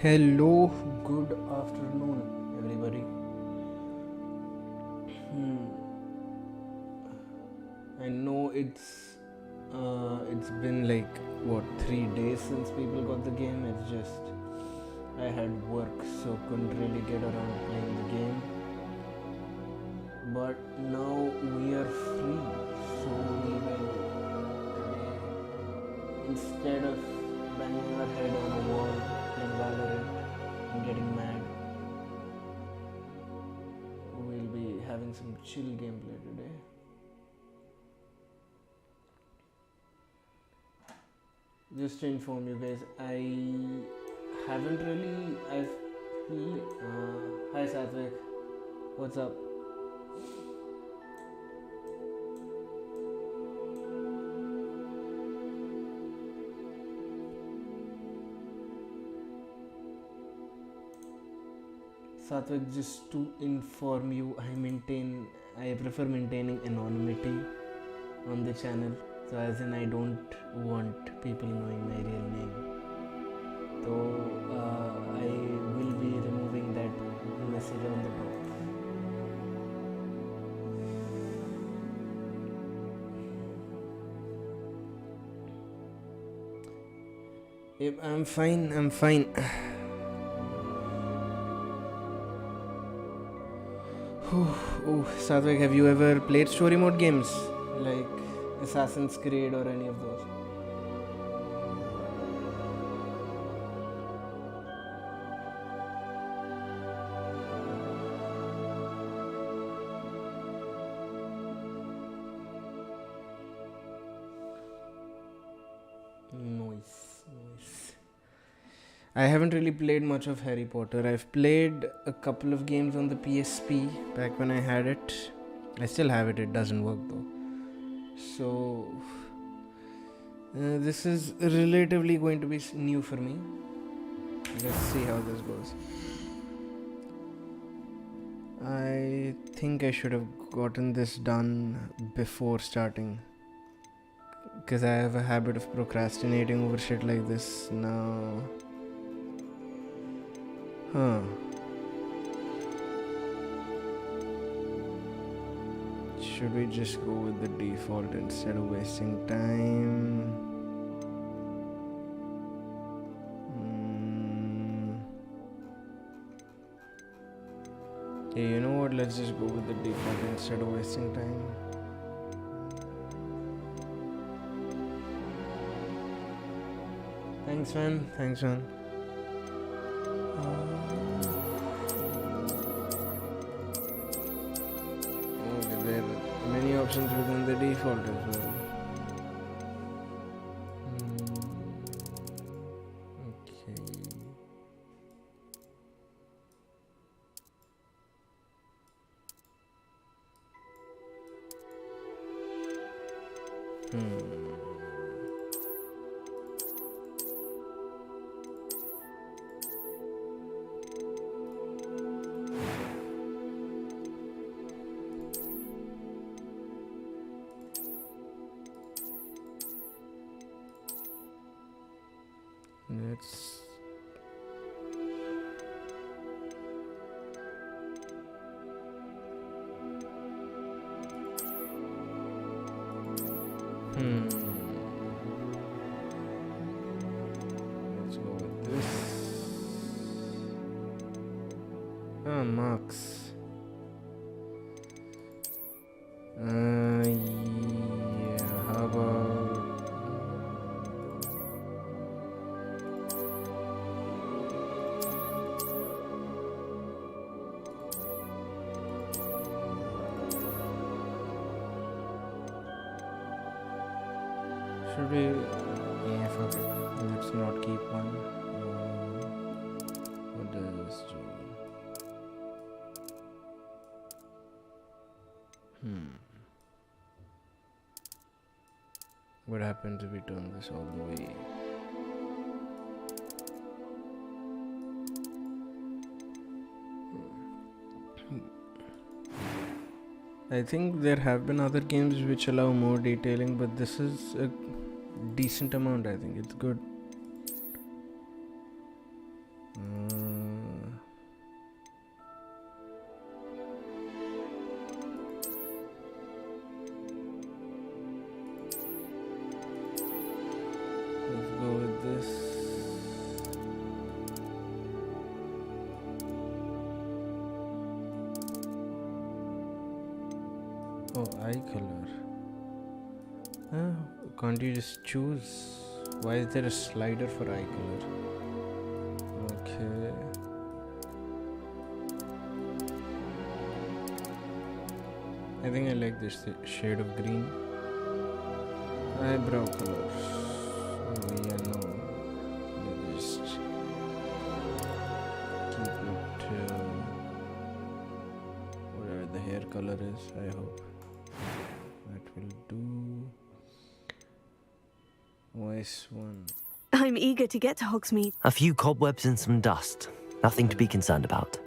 Hello, good afternoon, everybody. I know it's been like what 3 days since people got the game. It's just I had work, so couldn't really get around playing the game. But now we are free, so we will today, instead of banging our head on a wall playing Valorant and getting mad, we'll be having some chill gameplay today. Just to inform you guys, haven't really. Hi Satvik, what's up? Satvik, just to inform you, I prefer maintaining anonymity on the channel. So as in, I don't want people knowing my real name. So I will be removing that message on the top. Yep, I'm fine. Oh, Satvik, have you ever played story mode games like Assassin's Creed or any of those? Nice. I haven't really played much of Harry Potter. I've played a couple of games on the PSP back when I had it. I still have it, it doesn't work though. So, this is relatively going to be new for me. Let's see how this goes. I think I should have gotten this done before starting, because I have a habit of procrastinating over shit like this now. Should we just go with the default instead of wasting time? Yeah, you know what? Let's just go with the default instead of wasting time. Thanks, man. Okay, there are many options within the default as well. Okay. Let's let's go with this. Marks. Yeah, how about should we? Yeah, fuck it. Let's not keep one. What does this do? What happens if we turn this all the way? I think there have been other games which allow more detailing, but this is a decent amount. I think it's good. Let's go with this. Oh, eye color. Can't you just choose? Why is there a slider for eye color? Okay. I think I like this shade of green. Eyebrow colors. Oh yeah, no. Let me just keep it whatever the hair color is, I hope. That will do. Voice 1. I'm eager to get to Hogsmeade. A few cobwebs and some dust. Nothing to be concerned about.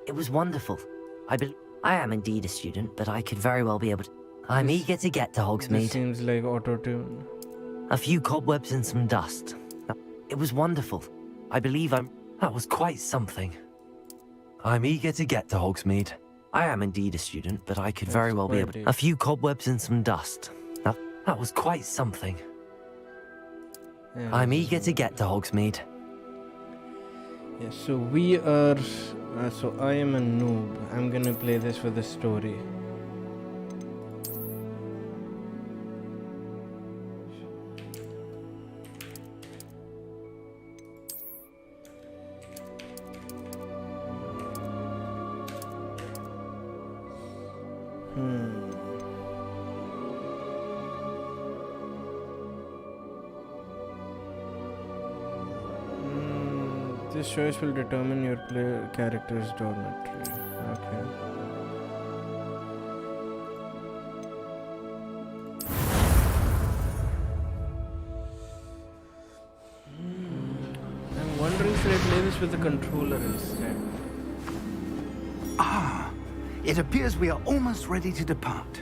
It was wonderful. I am indeed a student, but I could very well be able to... I'm eager to get to This Hogsmeade. seems like auto-tune. A few cobwebs and some dust. It was wonderful. I believe I'm... That was quite something. I'm eager to get to Hogsmeade. I am indeed a student, but I could very well be able to... A few cobwebs and some dust. That was quite something. Yeah, I'm eager to get to Hogsmeade. yeah, so we are... so I am a noob. I'm gonna play this for the story. This choice will determine your player character's dormitory. Okay. I'm wondering, should I play this with the controller instead? It appears we are almost ready to depart.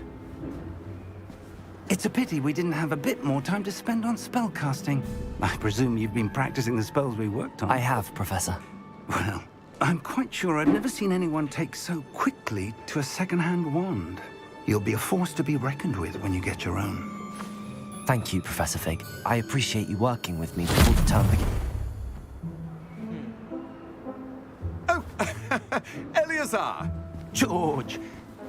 It's a pity we didn't have a bit more time to spend on spellcasting. I presume you've been practicing the spells we worked on. I have, Professor. Well, I'm quite sure I've never seen anyone take so quickly to a second-hand wand. You'll be a force to be reckoned with when you get your own. Thank you, Professor Fig. I appreciate you working with me before the term begins. Oh, Eleazar! George!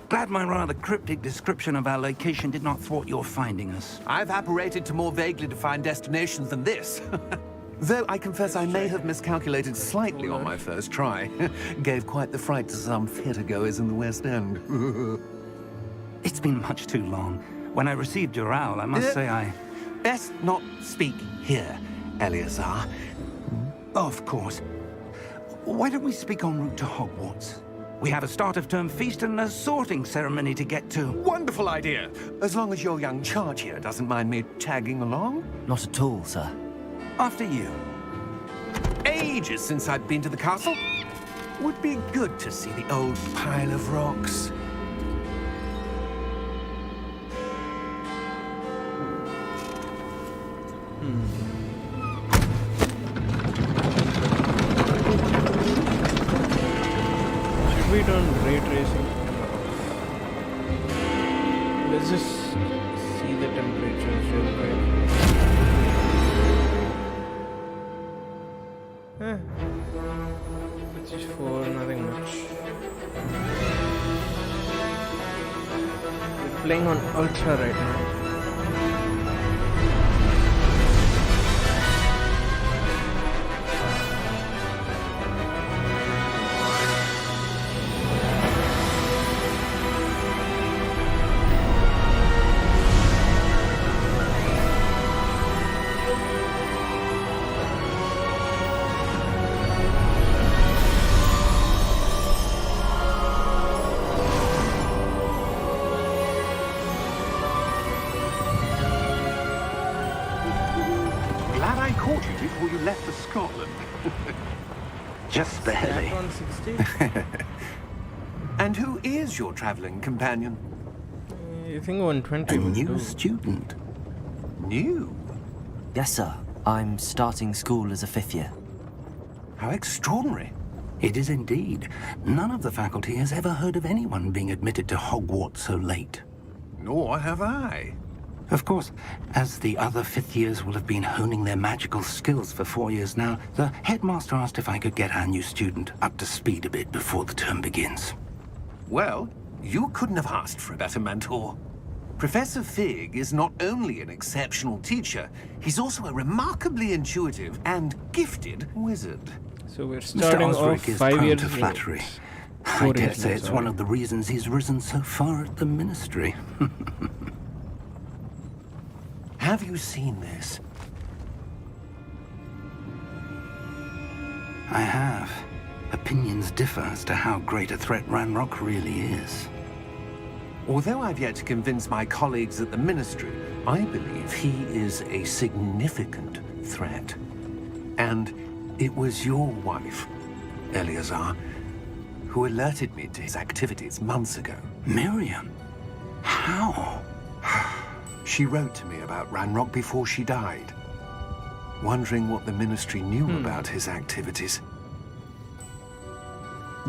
Glad my rather cryptic description of our location did not thwart your finding us. I've apparated to more vaguely defined destinations than this. Though I confess I may have miscalculated slightly on my first try. Gave quite the fright to some theatre-goers in the West End. It's been much too long. When I received your owl, I must say I... Best not speak here, Eleazar. Of course. Why don't we speak en route to Hogwarts? We have a start-of-term feast and a sorting ceremony to get to. Wonderful idea! As long as your young charge here doesn't mind me tagging along. Not at all, sir. After you. Ages since I'd been to the castle. Would be good to see the old pile of rocks. Should we done ray tracing? Let's just see the temperatures real quick. It's just 4, nothing much. We're playing on Ultra right now. Glad I caught you before you left for Scotland. Just barely. Back on 60? And who is your traveling companion? I think 120 A will new do. student. New? Yes, sir. I'm starting school as a 5th year. How extraordinary. It is indeed. None of the faculty has ever heard of anyone being admitted to Hogwarts so late. Nor have I. Of course, as the other fifth years will have been honing their magical skills for 4 years now, the headmaster asked if I could get our new student up to speed a bit before the term begins. Well, you couldn't have asked for a better mentor. Professor Fig is not only an exceptional teacher, he's also a remarkably intuitive and gifted wizard. So we're Mr. starting off Osric is 5 prone years to late. flattery. I 4 dare years say late, it's sorry. one of the reasons he's risen so far at the ministry. Have you seen this? I have. Opinions differ as to how great a threat Ranrock really is. Although I've yet to convince my colleagues at the Ministry, I believe he is a significant threat. And it was your wife, Eleazar, who alerted me to his activities months ago. Miriam? How? She wrote to me about Ranrock before she died, wondering what the Ministry knew about his activities.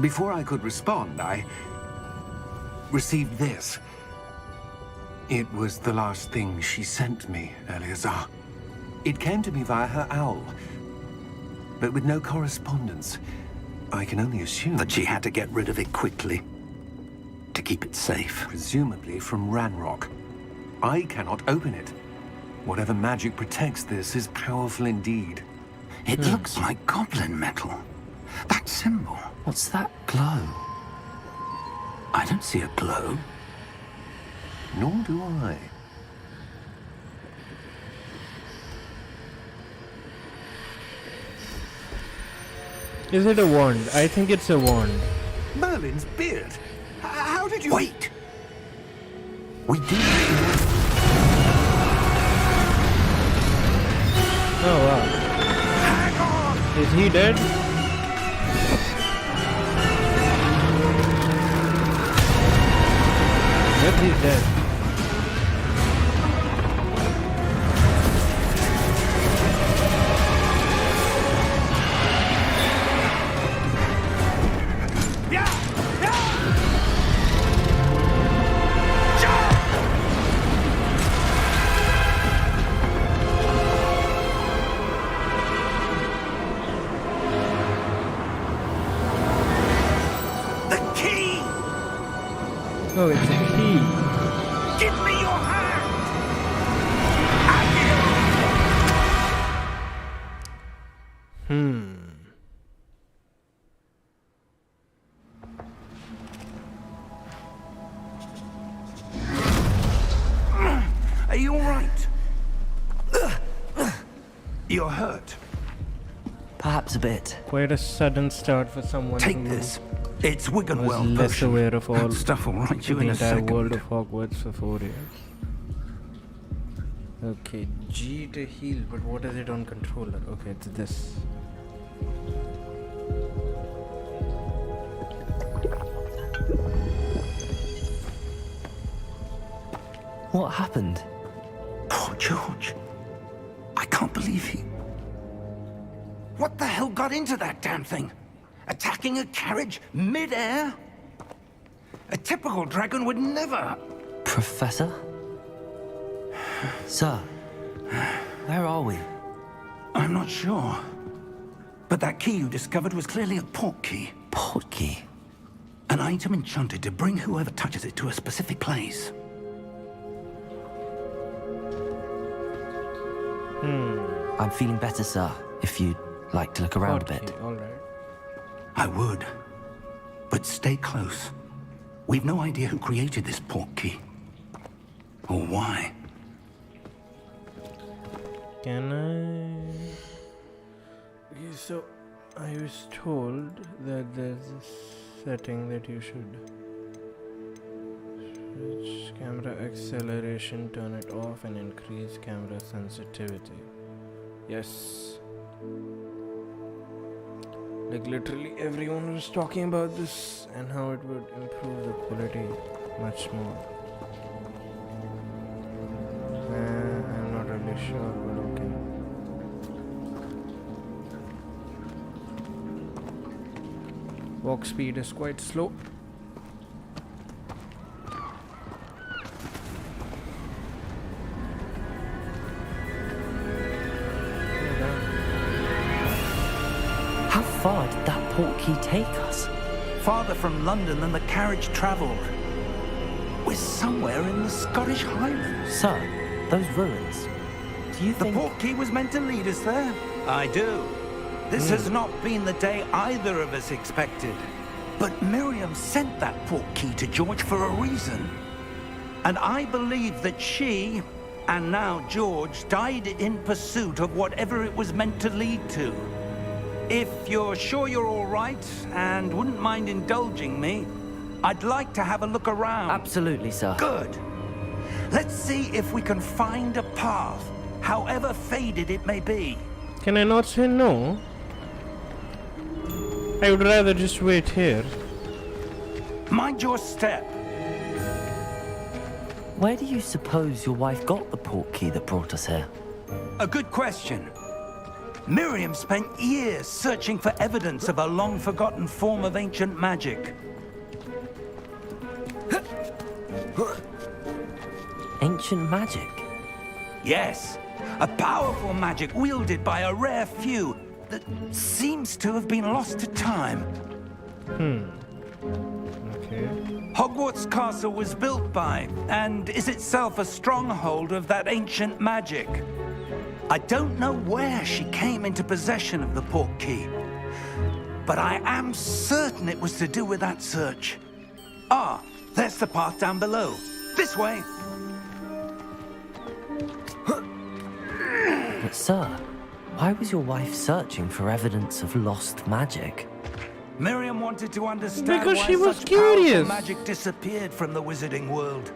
Before I could respond, I received this. It was the last thing she sent me, Eleazar. It came to me via her owl, but with no correspondence. I can only assume That she had to get rid of it quickly. To keep it safe. presumably from Ranrock. I cannot open it. Whatever magic protects this is powerful indeed. It looks like goblin metal. That symbol. What's that glow? I don't see a glow. Nor do I. Is it a wand? I think it's a wand. Merlin's beard! How did you... Wait! We did. Oh wow. Hang on! Is he dead? Yep, he's dead. The key! Oh, it's a key. Give me your hand! Are you all right? You're hurt. Perhaps a bit. Quite a sudden start for someone Take who this. It's was Wiggenweld less potion. aware of all That stuff will right you the in a entire world second. of Hogwarts for 4 years. Okay, G to heal, but what is it on controller? Okay, it's this. What happened? Poor George. I can't believe he... What the hell got into that damn thing? Attacking a carriage mid-air? A typical dragon would never... Professor? Sir, where are we? I'm not sure. But that key you discovered was clearly a port key. Portkey. An item enchanted to bring whoever touches it to a specific place. I'm feeling better, sir. If you'd like to look around a bit. Alright. I would. But stay close. We've no idea who created this port key. Or why. Can I... Okay, so I was told that there's this setting that you should switch camera acceleration, turn it off and increase camera sensitivity. Yes. Like literally everyone was talking about this and how it would improve the quality much more. I'm not really sure, but okay. Walk speed is quite slow. How far did that portkey take us? Farther from London than the carriage travelled. We're somewhere in the Scottish Highlands. Sir, those ruins. Do you The think... portkey was meant to lead us there? I do. This has not been the day either of us expected. But Miriam sent that portkey to George for a reason. And I believe that she, and now George, died in pursuit of whatever it was meant to lead to. If you're sure you're all right, and wouldn't mind indulging me, I'd like to have a look around. Absolutely, sir. Good. Let's see if we can find a path, however faded it may be. Can I not say no? I would rather just wait here. Mind your step. Where do you suppose your wife got the portkey that brought us here? A good question. Miriam spent years searching for evidence of a long-forgotten form of ancient magic. Ancient magic? Yes, a powerful magic wielded by a rare few that seems to have been lost to time. Okay. Hogwarts Castle was built by, and is itself a stronghold of that ancient magic. I don't know where she came into possession of the portkey, but I am certain it was to do with that search. Ah, there's the path down below. This way. But sir, why was your wife searching for evidence of lost magic? Miriam wanted to understand Because why she was such curious. powerful magic disappeared from the wizarding world.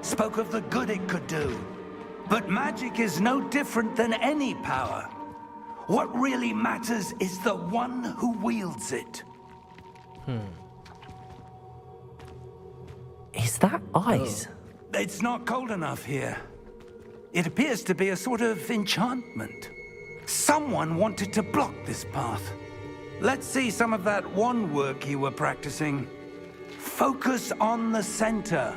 Spoke of the good it could do. But magic is no different than any power. What really matters is the one who wields it. Is that ice? It's not cold enough here. It appears to be a sort of enchantment. Someone wanted to block this path. Let's see some of that wand work you were practicing. Focus on the center.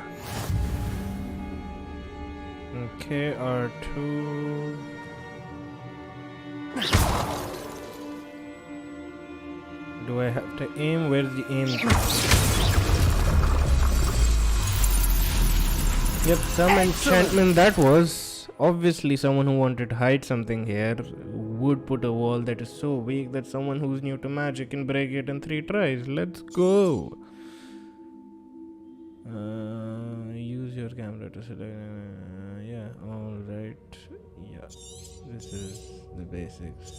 Okay, R2. Do I have to aim? Where's the aim? Yep, some enchantment that was. Obviously, someone who wanted to hide something here would put a wall that is so weak that someone who's new to magic can break it in 3 tries. Let's go. Use your camera to select. Yeah, alright. Yeah, this is the basics.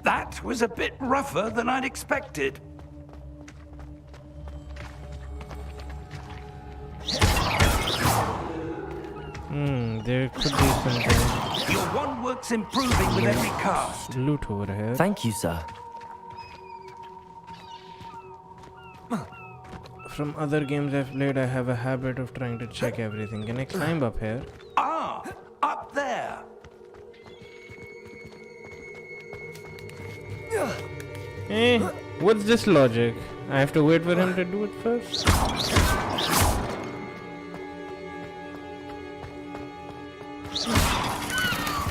That was a bit rougher than I'd expected. There could be something. Your wand work's improving with every cast. Loot over here. Thank you, sir. From other games I've played, I have a habit of trying to check everything. Can I climb up here? Ah, up there. Eh, what's this logic? I have to wait for him to do it first?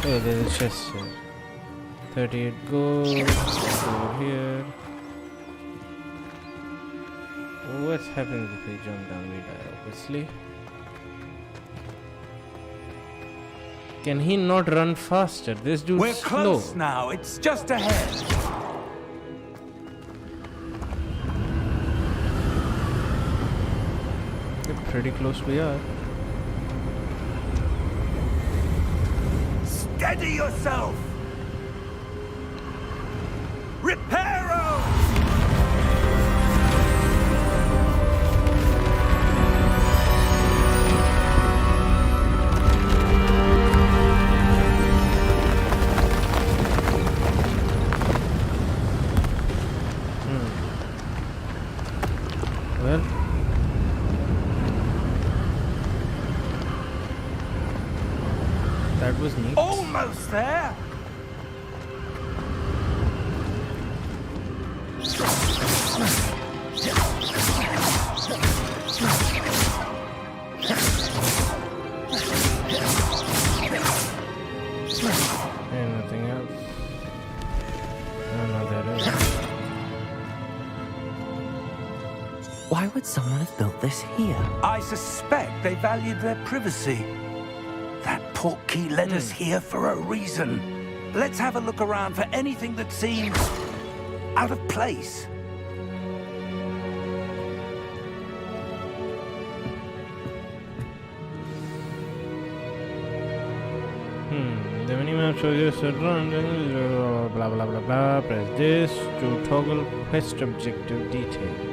Oh, there's a chest here. 38 gold. Over here. What's happening if we jump down? We die, obviously. Can he not run faster? This dude's We're slow. close now. It's just ahead. Pretty close we are. Steady yourself. Reparo! Well, Why would someone have built this here? I suspect they valued their privacy. That portkey led us here for a reason. Let's have a look around for anything that seems out of place. The minimap shows you certain blah blah blah blah. Press this to toggle quest objective details.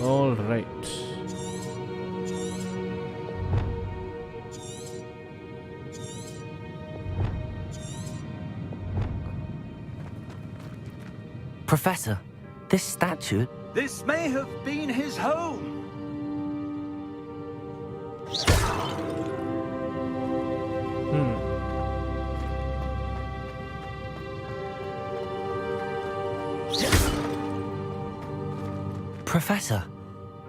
All right. Professor, this statue... This may have been his home. Professor,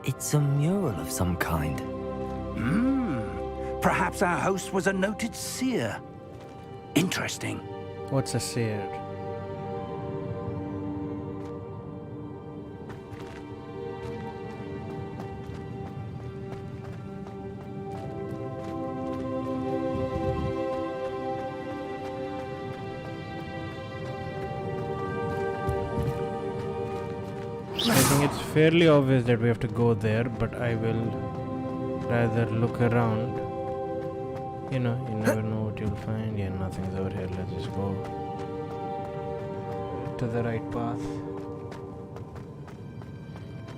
it's a mural of some kind. Perhaps our host was a noted seer. Interesting. What's a seer? I think it's fairly obvious that we have to go there, but I will rather look around. You know, you never know what you'll find. Yeah, nothing's over here. Let's just go to the right path.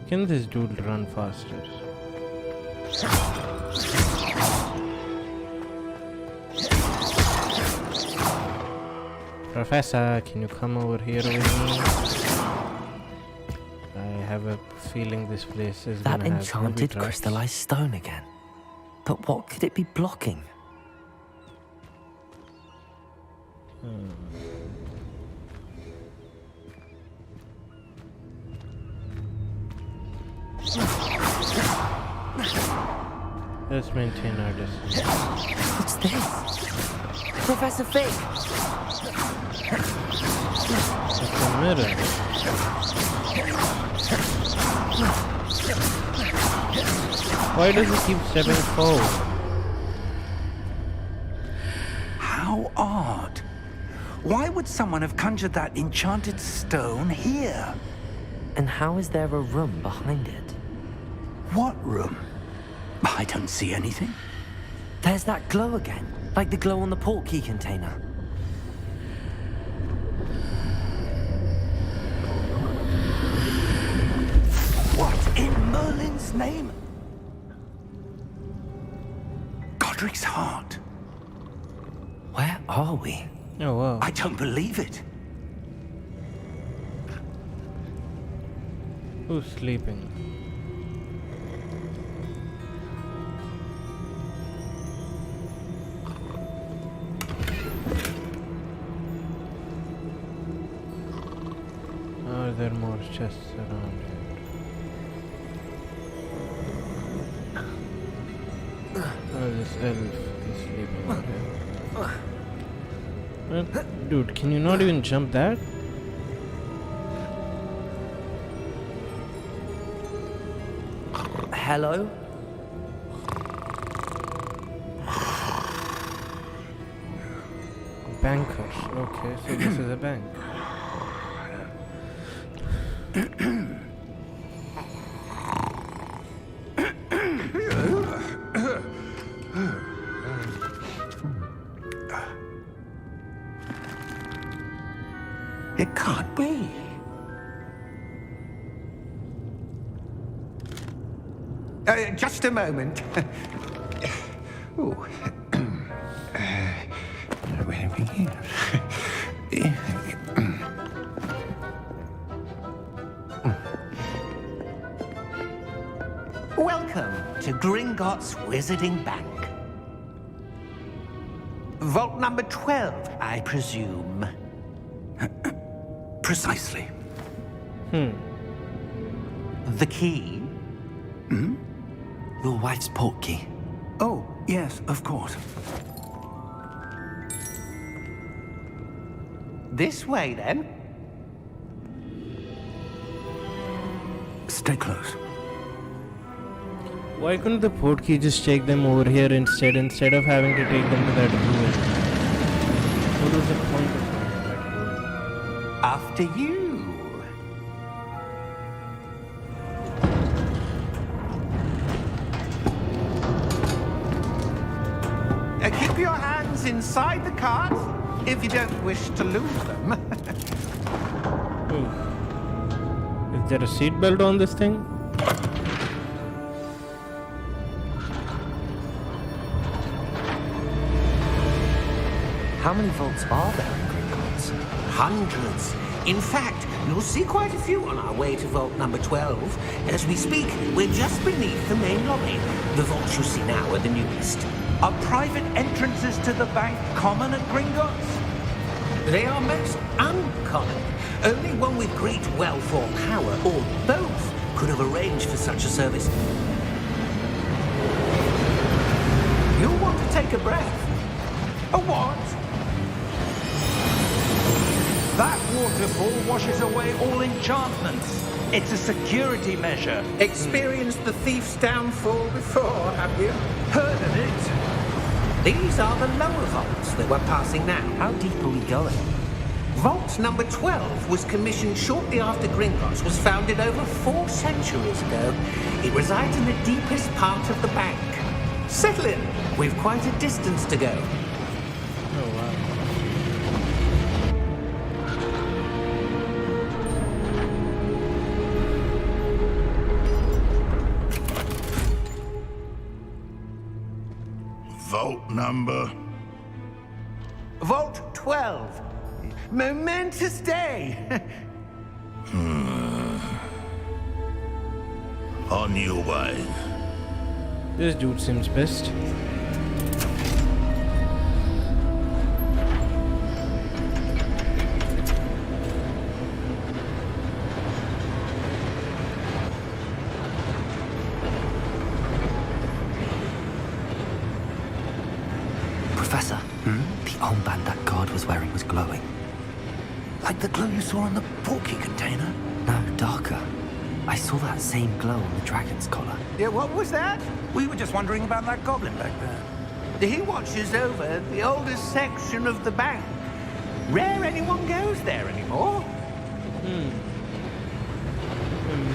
Can this dude run faster? Professor, can you come over here with me? I have a feeling this place is That gonna have enchanted booby traps. crystallized stone again. But what could it be blocking? Let's maintain our distance. What's this? Professor Fig! It's a mirror. Why does he keep stepping forward? How odd. Why would someone have conjured that enchanted stone here? And how is there a room behind it? What room? I don't see anything. There's that glow again, like the glow on the portkey container. What in Merlin's name? Godric's heart. Where are we? Oh wow. I don't believe it. Who's sleeping? Are there more chests around here? Oh, this elf is sleeping over here. Dude, can you not even jump that? Hello? Banker. Okay, so this is a bank. It can't be. Just a moment. Ooh. Where are we here? Welcome to Gringotts Wizarding Bank. Vault number 12, I presume. Precisely. The key? Your wife's portkey. Oh, yes, of course. This way, then. Stay close. Why couldn't the portkey just take them over here instead of having to take them to that ruin? What was the point of that? After you. Keep your hands inside the cart if you don't wish to lose them. Is there a seatbelt on this thing? How many vaults are there in Gringotts? Hundreds. In fact, you'll see quite a few on our way to vault number 12. As we speak, we're just beneath the main lobby. The vaults you see now are the newest. Are private entrances to the bank common at Gringotts? They are most uncommon. Only one with great wealth or power, or both, could have arranged for such a service. You'll want to take a breath. A what? That waterfall washes away all enchantments. It's a security measure. Experienced the thief's downfall before, have you? Heard of it? These are the lower vaults that we're passing now. How deep are we going? Vault number 12 was commissioned shortly after Gringotts was founded over 4 centuries ago. It resides in the deepest part of the bank. Settle in. We've quite a distance to go. Oh wow. Vault number? Vault 12. Momentous day. On your way. This dude seems pissed. Professor, the armband that guard was wearing was glowing. Like the glow you saw on the portkey container? No, darker. I saw that same glow on the dragon's collar. Yeah, what was that? We were just wondering about that goblin back there. He watches over the oldest section of the bank. Rare anyone goes there anymore.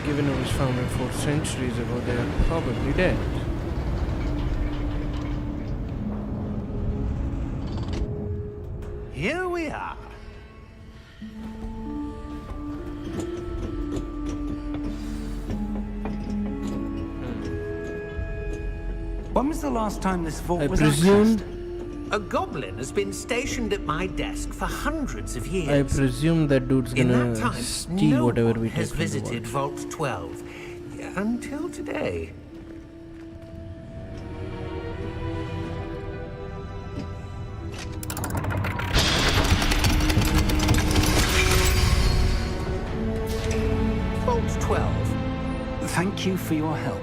Given it was founded 4 centuries ago, they are probably dead. Here we are. When was the last time this vault I was presumed. accessed? A goblin has been stationed at my desk for hundreds of years. I presume that dude's In gonna that time, steal no whatever one we has take from the visited vault. Vault 12 until today. Vault 12. Thank you for your help.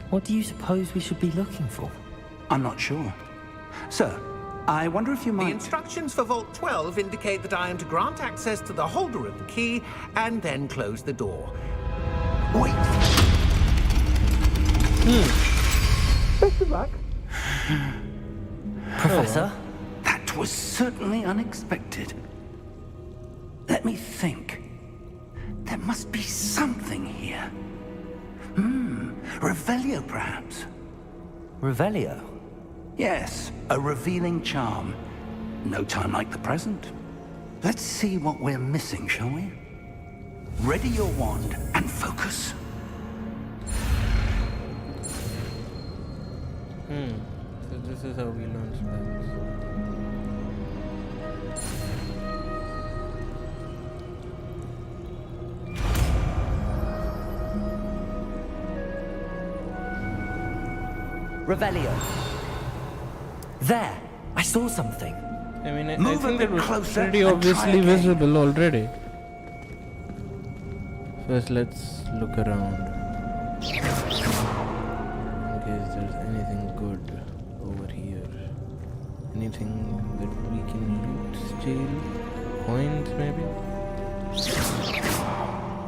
What do you suppose we should be looking for? I'm not sure. Sir, I wonder if you The might... instructions for Vault 12 indicate that I am to grant access to the holder of the key and then close the door. Wait! Best of luck. Professor? That was certainly unexpected. Let me think. There must be something here. Revelio, perhaps? Revelio? Yes, a revealing charm. No time like the present. Let's see what we're missing, shall we? Ready your wand and focus. So this is how we learn spells. Revelio. There! I saw something. I mean, I Move a think bit that was closer pretty and try obviously again. visible already. First, let's look around in case there's anything good. over here? Anything that we can loot, steal? Coins, maybe?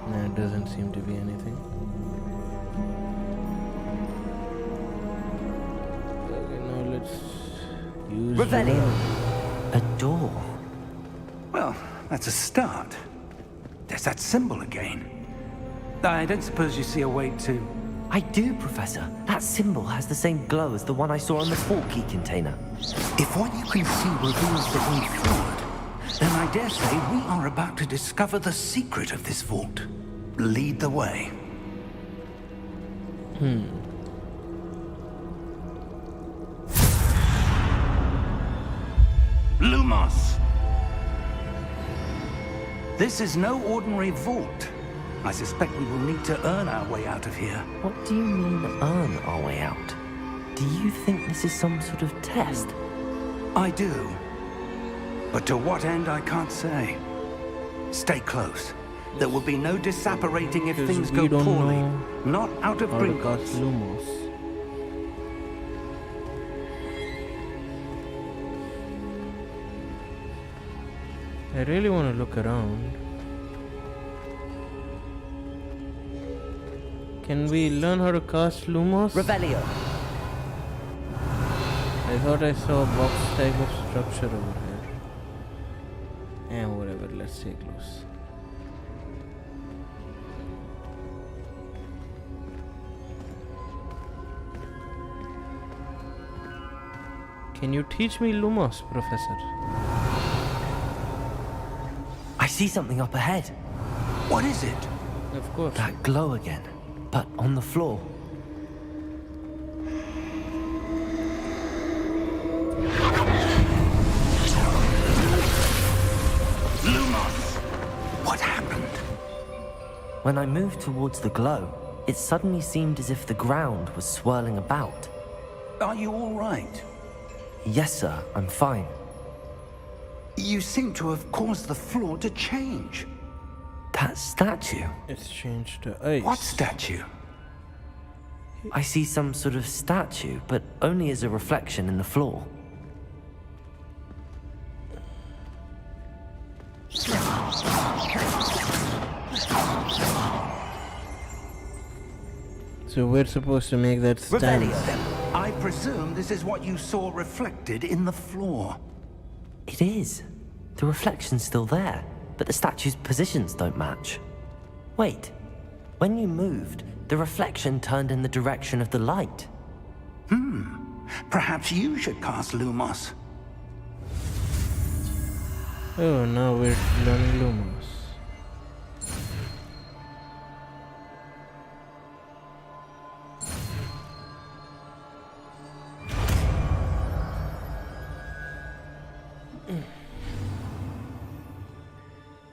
No, it doesn't seem to be anything. Okay, now let's use... Revelio. A door. Well, that's a start. There's that symbol again. I don't suppose you see a way to... I do, Professor. That symbol has the same glow as the one I saw on the vault key container. If what you can see reveals the way forward, then I dare say we are about to discover the secret of this vault. Lead the way. Lumos! This is no ordinary vault. I suspect we will need to earn our way out of here. What do you mean, earn our way out? Do you think this is some sort of test? I do. But to what end, I can't say. Stay close. There will be no disapparating if Because things we go don't poorly. know Not out of how to Gringotts. cast Lumos. I really want to look around. Can we learn how to cast Lumos? Revelio. I thought I saw a box type of structure over here. Whatever, let's take loose. Can you teach me Lumos, Professor? I see something up ahead. What is it? Of course. That glow again, but on the floor. Lumos! What happened? When I moved towards the glow, it suddenly seemed as if the ground was swirling about. Are you all right? Yes, sir, I'm fine. You seem to have caused the floor to change. That statue. It's changed to ice. What statue? I see some sort of statue, but only as a reflection in the floor. So we're supposed to make that stance. Revelio. I presume this is what you saw reflected in the floor. It is. The reflection's still there, but the statue's positions don't match. Wait. When you moved, the reflection turned in the direction of the light. Perhaps you should cast Lumos. Oh, now we're learning Lumos.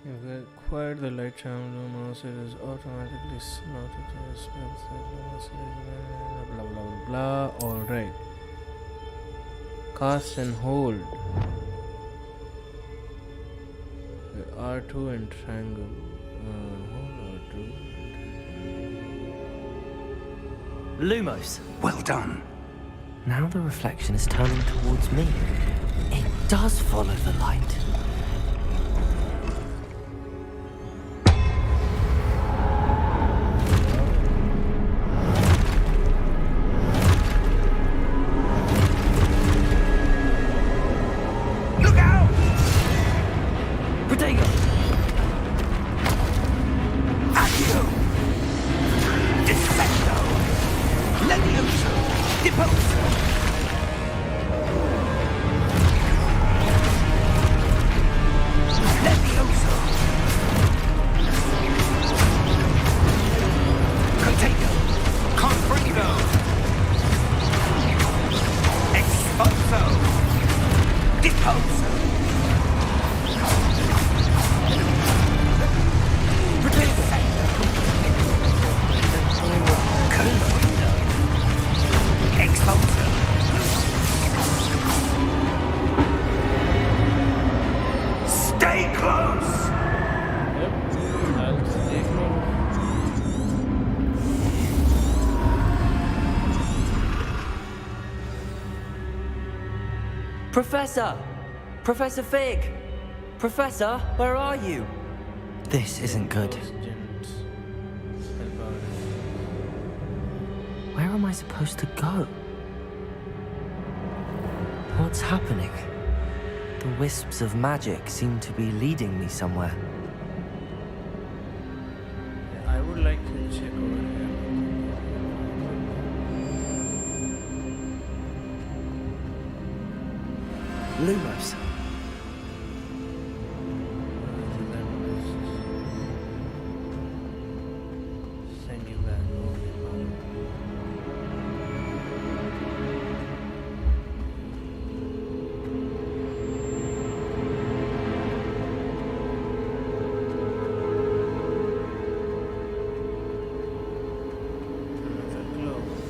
You've acquired the light charm Lumos. It is automatically slotted to the spell set. Lumos is blah blah blah. Alright. Cast and hold. R2 and triangle. Hold R2. Lumos. Well done. Now the reflection is turning towards me. It does follow the light. Look out! Protego! Accio! Defendo! Levioso! Deposo! Levioso! Protego! Confrigo! Exposo! Deposo! Expo Professor! Professor Fig! Professor, where are you? This isn't good. Where am I supposed to go? What's happening? The wisps of magic seem to be leading me somewhere. I would like to check over here. Lumos. Send you back.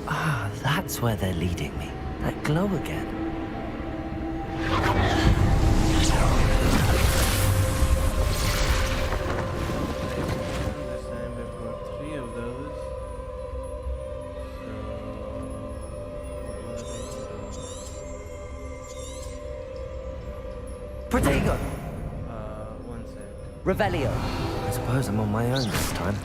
Ah, that's where they're leading me. That glow again. This time we've got 3 of those. Protego! One sec. Revelio. I suppose I'm on my own this time.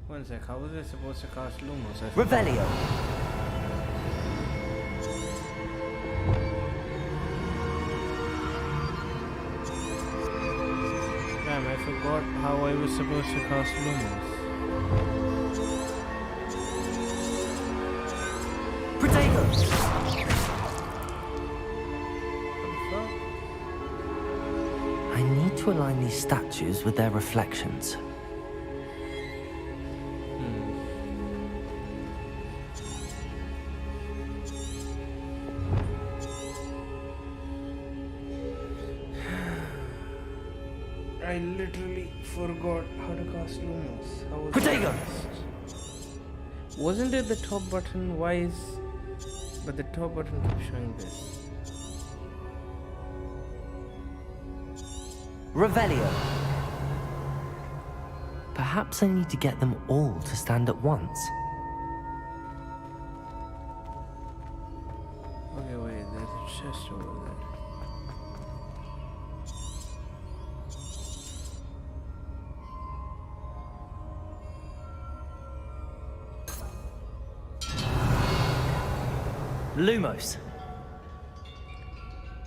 One sec. How was I supposed to cast Lumos? Revelio. Damn, I forgot how I was supposed to cast Lumos. Protego! I need to align these statues with their reflections. I literally forgot how to cast Lumos. How was Protego! it cast? Wasn't it the top button? Why is... But the top button keeps showing this. Revelio. Perhaps I need to get them all to stand at once. Okay, wait, there's a chest over there. Lumos.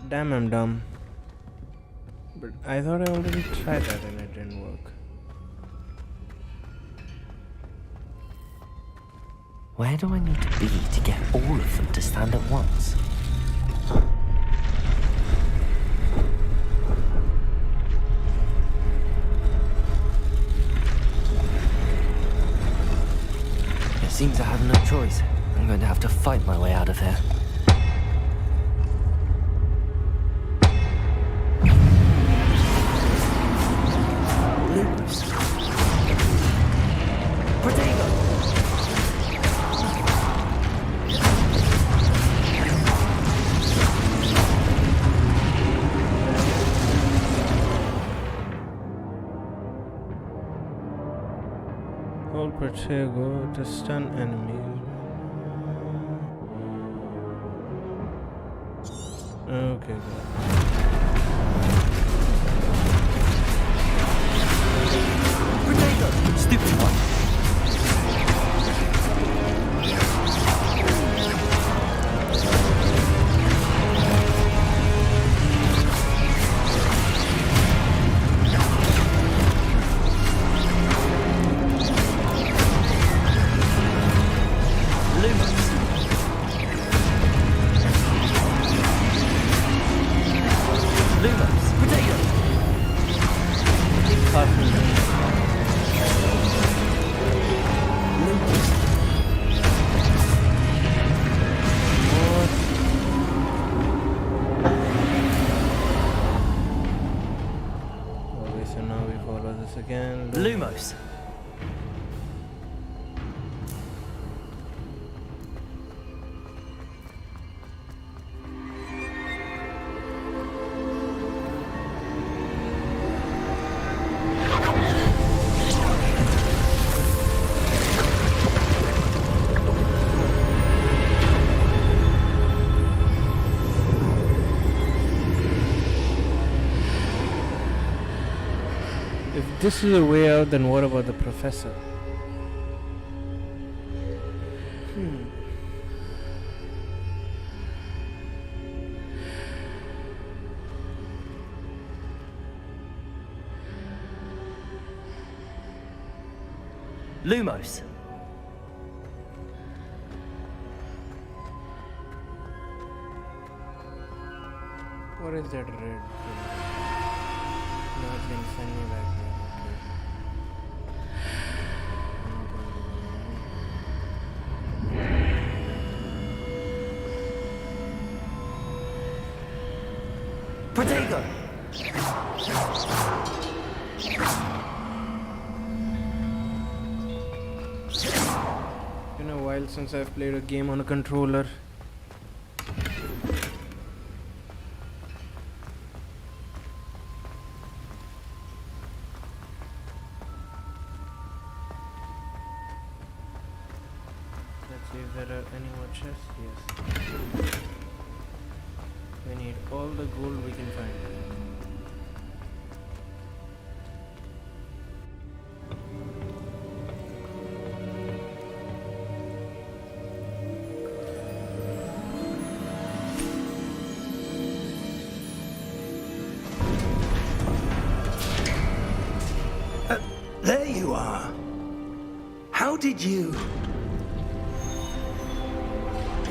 Damn, I'm dumb. But I thought I already tried that and it didn't work. Where do I need to be to get all of them to stand at once? It seems I have no choice. I'm going to have to fight my way out of here. Lumos. Protego! Hold Protego to stun enemies. Okay, good. Protego! Stupid one! Lumos. Lumos. Protego! Lumos. Okay, so now we follow this again. Lumos. this is a way out, then what about the professor? Lumos. What is that red thing? No, it's going to send me back there. Protego! Been a while since I've played a game on a controller. Let's see if there are any more chests. Yes. We need all the gold we can find. There you are. How did you...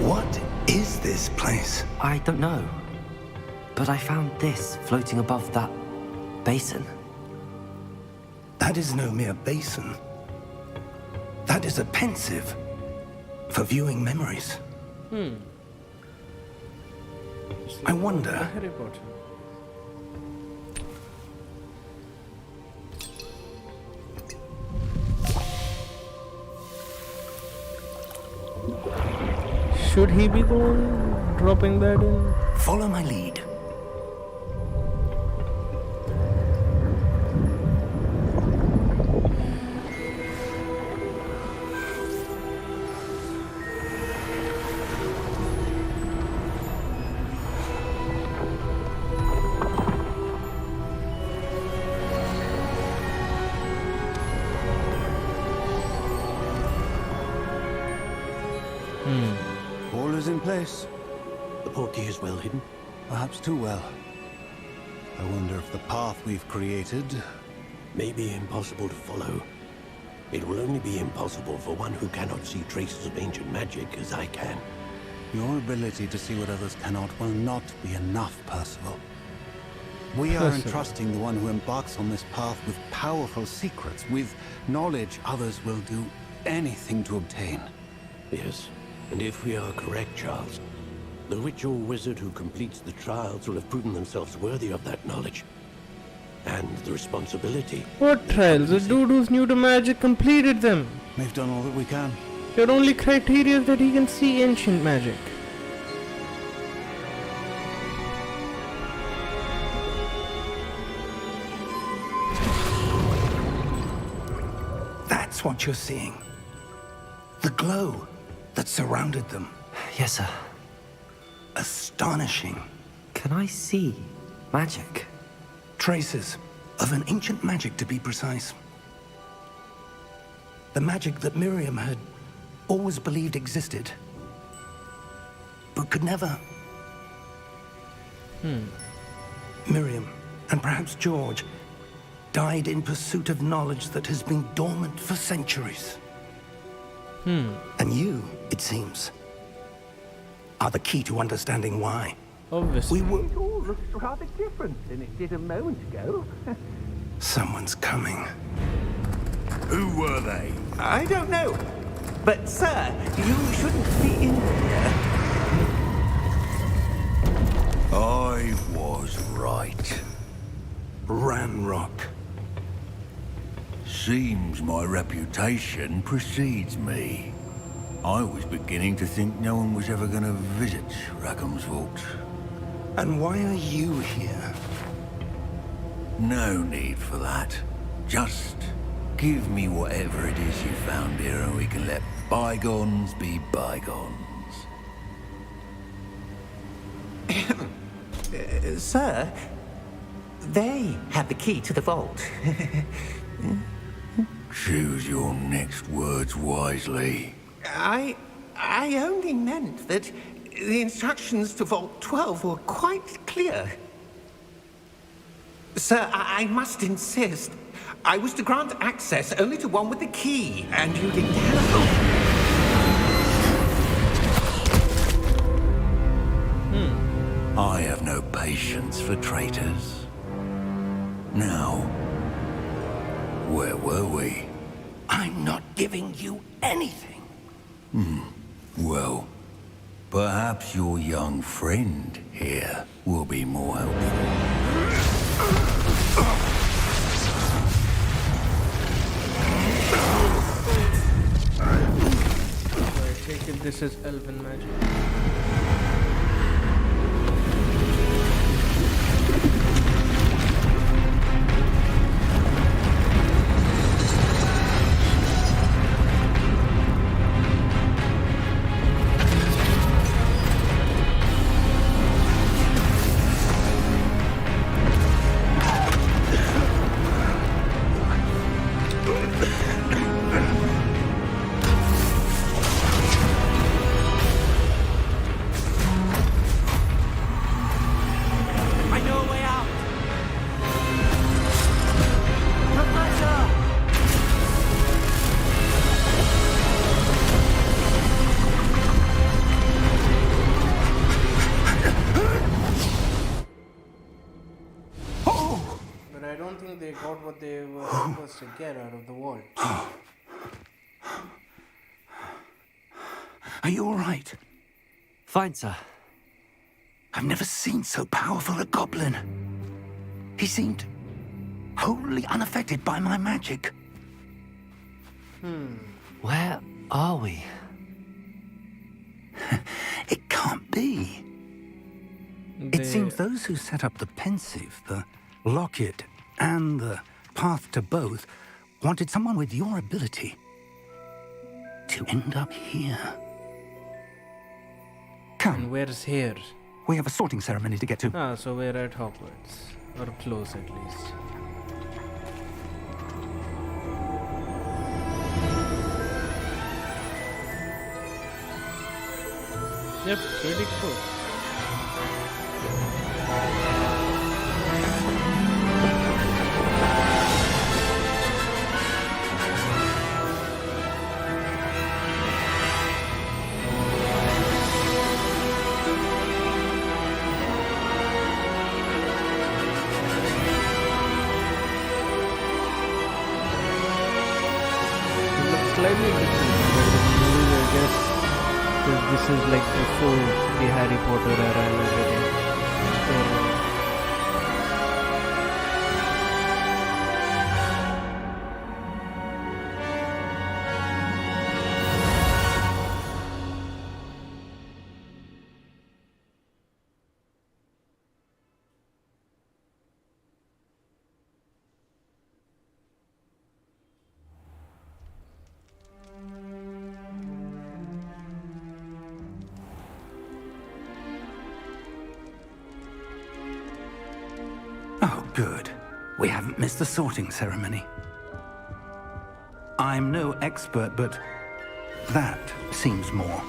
What is this place? I don't know. But I found this floating above that basin. That is no mere basin. That is a pensive for viewing memories. I wonder... Harry Potter. Should he be the one dropping that in? Follow my lead. All is in place. The portkey is well hidden. Perhaps too well. I wonder if the path we've created... May be impossible to follow. It will only be impossible for one who cannot see traces of ancient magic as I can. Your ability to see what others cannot will not be enough, Percival. We are entrusting the one who embarks on this path with powerful secrets, with knowledge others will do anything to obtain. Yes, and if we are correct, Charles, the witch or wizard who completes the trials will have proven themselves worthy of that knowledge. And the responsibility. What trials? The dude who's new to magic completed them. We've done all that we can. Your only criteria is that he can see ancient magic. That's what you're seeing. The glow that surrounded them. Yes, sir. Astonishing. Can I see magic? Traces of an ancient magic, to be precise. The magic that Miriam had always believed existed, but could never. Miriam, and perhaps George, died in pursuit of knowledge that has been dormant for centuries. And you, it seems, are the key to understanding why. Obviously. We were... It all looks rather different than it did a moment ago. Someone's coming. Who were they? I don't know. But, sir, you shouldn't be in here. I was right. Ranrock. Seems my reputation precedes me. I was beginning to think no one was ever going to visit Rackham's Vault. And why are you here? No need for that. Just give me whatever it is you found here and we can let bygones be bygones. Sir, They had the key to the vault. Choose your next words wisely. I only meant that the instructions to Vault 12 were quite clear. Sir, I must insist. I was to grant access only to one with the key, and you didn't have... I have no patience for traitors. Now, where were we? I'm not giving you anything. Well, perhaps your young friend here will be more helpful. I take it this is elven magic. They got what they were supposed to get out of the vault. Are you all right? Fine, sir. I've never seen so powerful a goblin. He seemed wholly unaffected by my magic. Where are we? It can't be. It seems those who set up the pensive, the locket, and the path to both wanted someone with your ability to end up here. Come. And where's here? We have a sorting ceremony to get to. Ah, so we're at Hogwarts. Or close at least. Yep, pretty cool. Slightly different from the movie, I guess, because this is like before the Harry Potter era and everything. Oh, good. We haven't missed the sorting ceremony. I'm no expert, but that seems more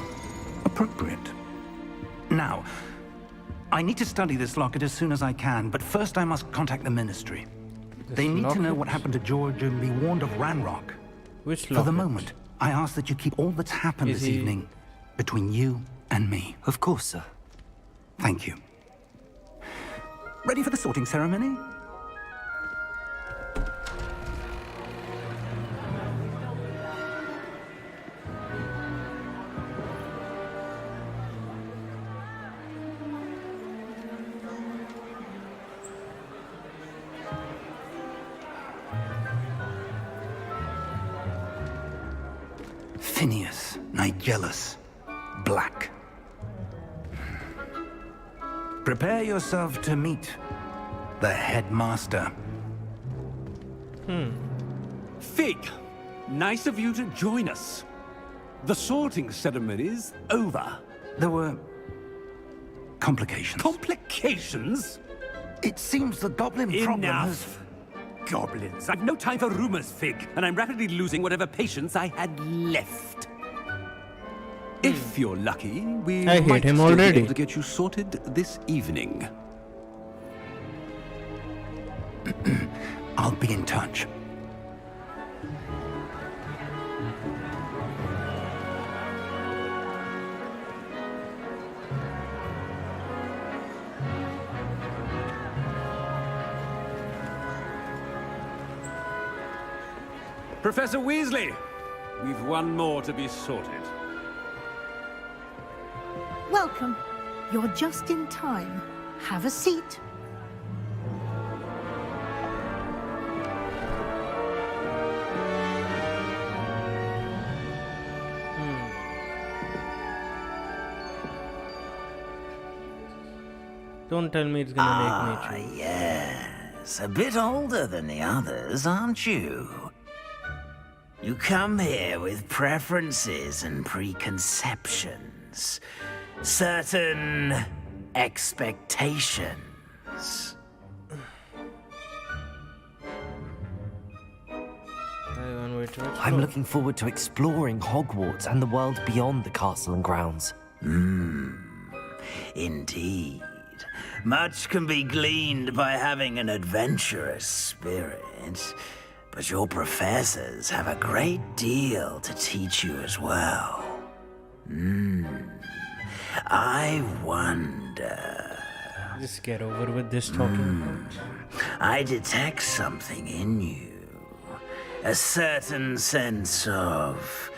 appropriate. Now, I need to study this locket as soon as I can, but first I must contact the Ministry. They need to know what happened to George and be warned of Ranrock. Which locket? For the moment, I ask that you keep all that's happened this evening between you and me. Of course, sir. Thank you. Ready for the sorting ceremony? Phineas, Nigellus, Black. Prepare yourself to meet the headmaster. Fig, nice of you to join us. The sorting ceremony's over. There were complications. Complications? It seems the goblin problem has... Enough! Goblins. I've no time for rumors, Fig, and I'm rapidly losing whatever patience I had left. If you're lucky, we I hate might him still be already. able to get you sorted this evening. I'll be in touch. Professor Weasley, we've one more to be sorted. Welcome. You're just in time. Have a seat. Don't tell me it's gonna make me choose. Yes. A bit older than the others, aren't you? You come here with preferences and preconceptions. Certain expectations. I'm looking forward to exploring Hogwarts and the world beyond the castle and grounds. Indeed. Much can be gleaned by having an adventurous spirit, but your professors have a great deal to teach you as well. I wonder... Just get over with this talking. I detect something in you. A certain sense of...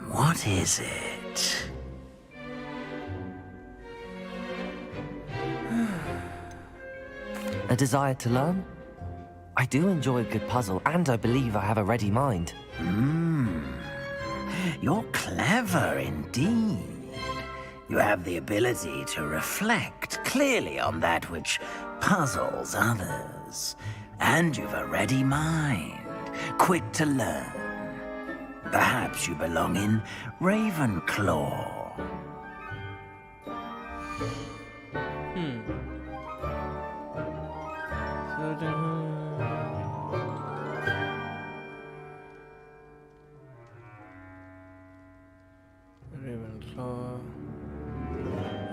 what is it? A desire to learn? I do enjoy a good puzzle, and I believe I have a ready mind. You're clever indeed. You have the ability to reflect clearly on that which puzzles others. And you've a ready mind, quick to learn. Perhaps you belong in Ravenclaw. Ravenclaw.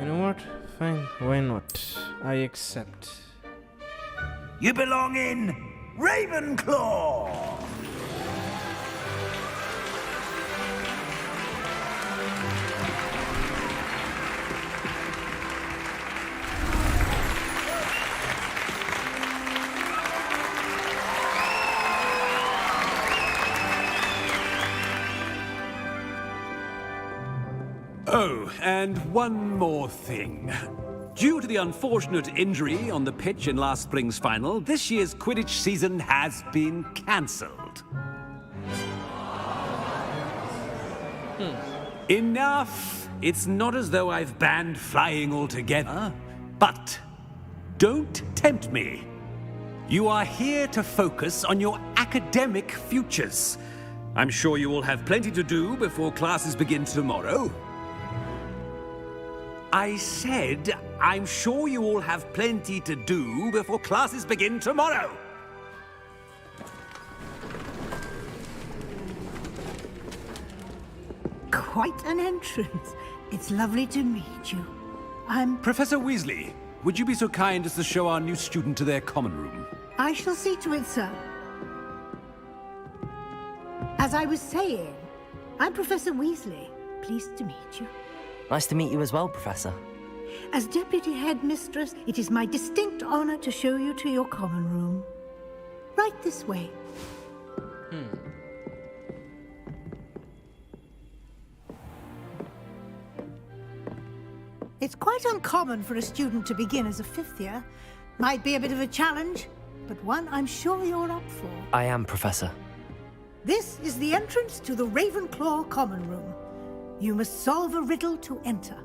You know what? Fine. Why not? I accept. You belong in Ravenclaw! Oh, and one more thing. Due to the unfortunate injury on the pitch in last spring's final, this year's Quidditch season has been cancelled. Enough! It's not as though I've banned flying altogether, but don't tempt me. You are here to focus on your academic futures. I'm sure you will have plenty to do before classes begin tomorrow. I said, I'm sure you all have plenty to do before classes begin tomorrow. Quite an entrance. It's lovely to meet you. Professor Weasley, would you be so kind as to show our new student to their common room? I shall see to it, sir. As I was saying, I'm Professor Weasley. Pleased to meet you. Nice to meet you as well, Professor. As Deputy Headmistress, it is my distinct honor to show you to your common room. Right this way. It's quite uncommon for a student to begin as a fifth year. Might be a bit of a challenge, but one I'm sure you're up for. I am, Professor. This is the entrance to the Ravenclaw common room. You must solve a riddle to enter.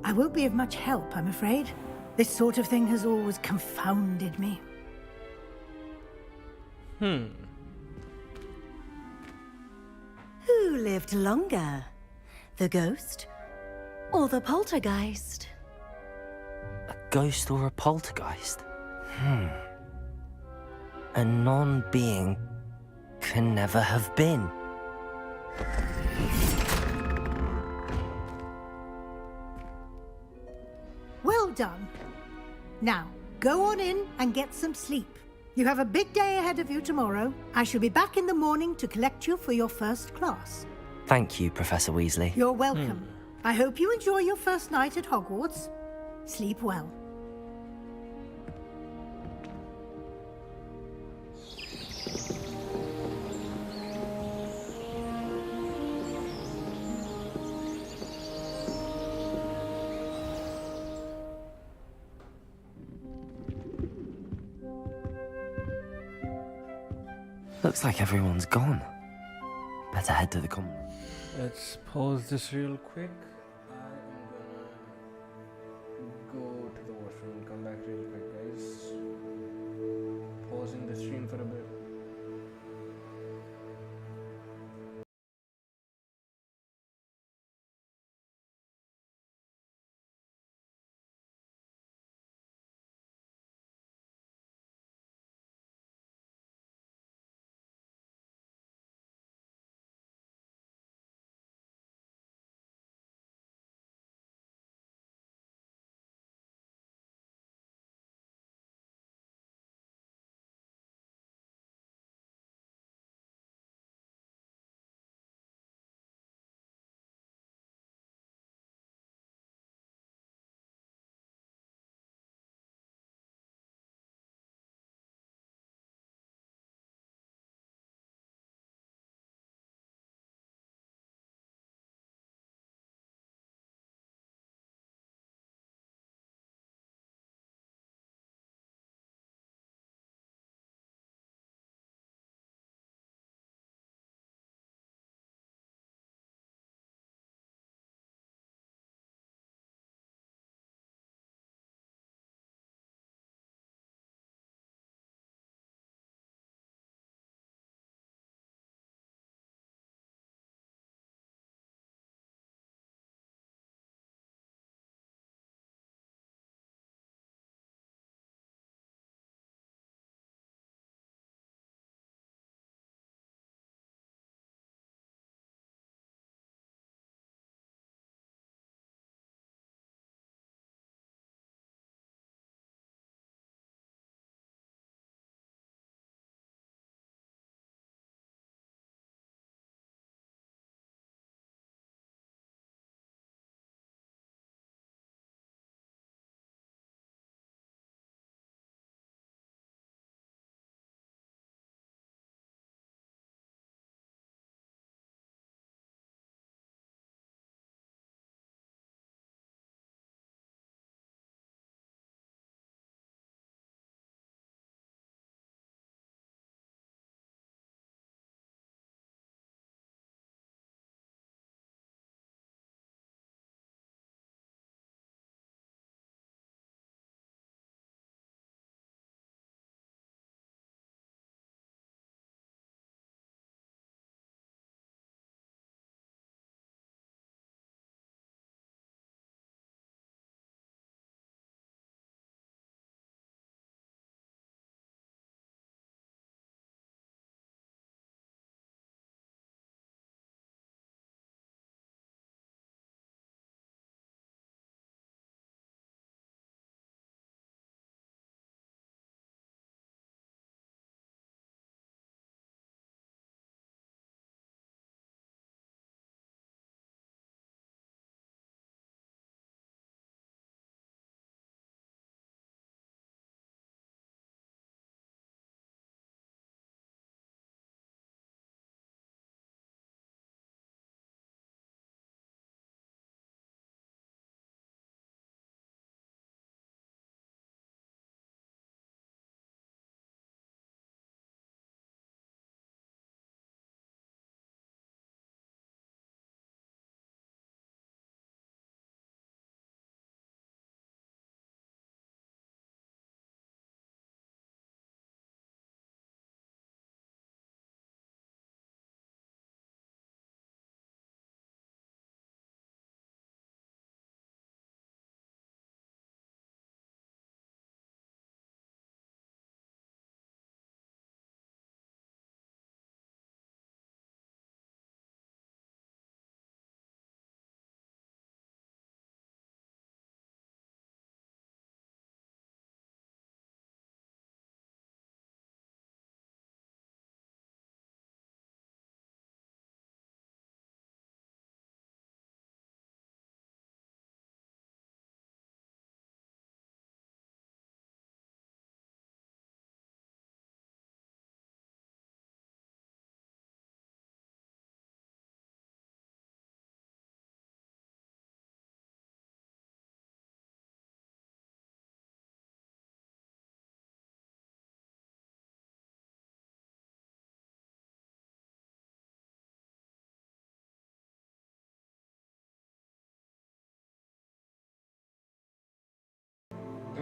I won't be of much help, I'm afraid. This sort of thing has always confounded me. Who lived longer? The ghost or the poltergeist? ghost or a poltergeist? A non-being can never have been. Well done. Now, go on in and get some sleep. You have a big day ahead of you tomorrow. I shall be back in the morning to collect you for your first class. Thank you, Professor Weasley. You're welcome. I hope you enjoy your first night at Hogwarts. Sleep well. Looks like everyone's gone. Better head to the common room. Let's pause this real quick. I am gonna go to the washroom and come back real quick, guys. Pausing the stream for a bit.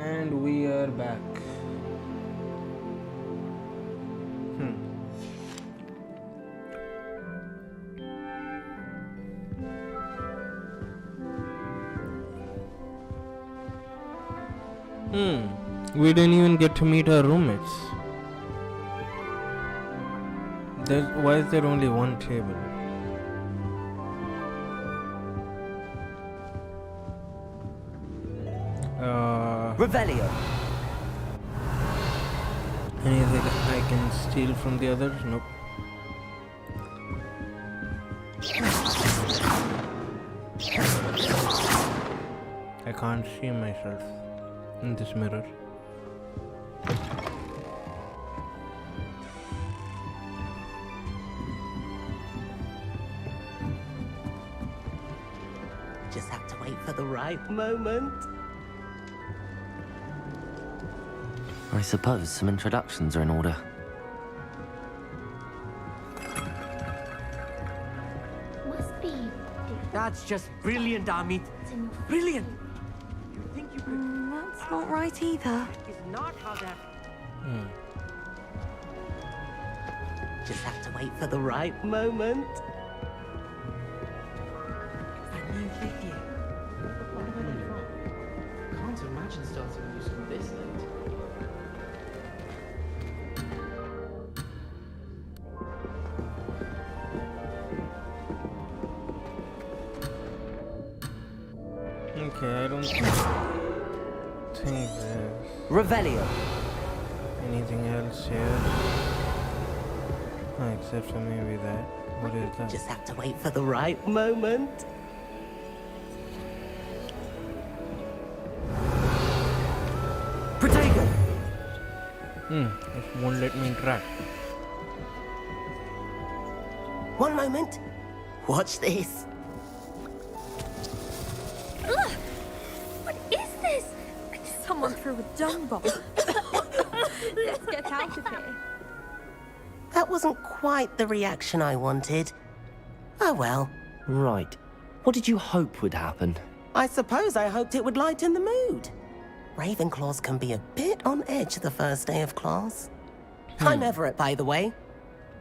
And we are back. We didn't even get to meet our roommates. Why is there only one table? Revelio. Anything I can steal from the others? Nope. I can't see myself in this mirror. Just have to wait for the right moment. I suppose some introductions are in order. Must be. That's just brilliant, Amit. Brilliant. You think you could... That's not right either. Is not how that... Just have to wait for the right moment. Can't imagine starting a new school this late. Okay, I don't think there's Revelio. anything else here. Except for maybe that. What is that? Just have to wait for the right moment. Protego. It won't let me interact. One moment. Watch this. Ugh! What is this? Someone threw a dung bomb. Let's get out of here. That wasn't quite the reaction I wanted. Oh well. Right. What did you hope would happen? I suppose I hoped it would lighten the mood. Ravenclaws can be a bit on edge the first day of class. I'm Everett, by the way.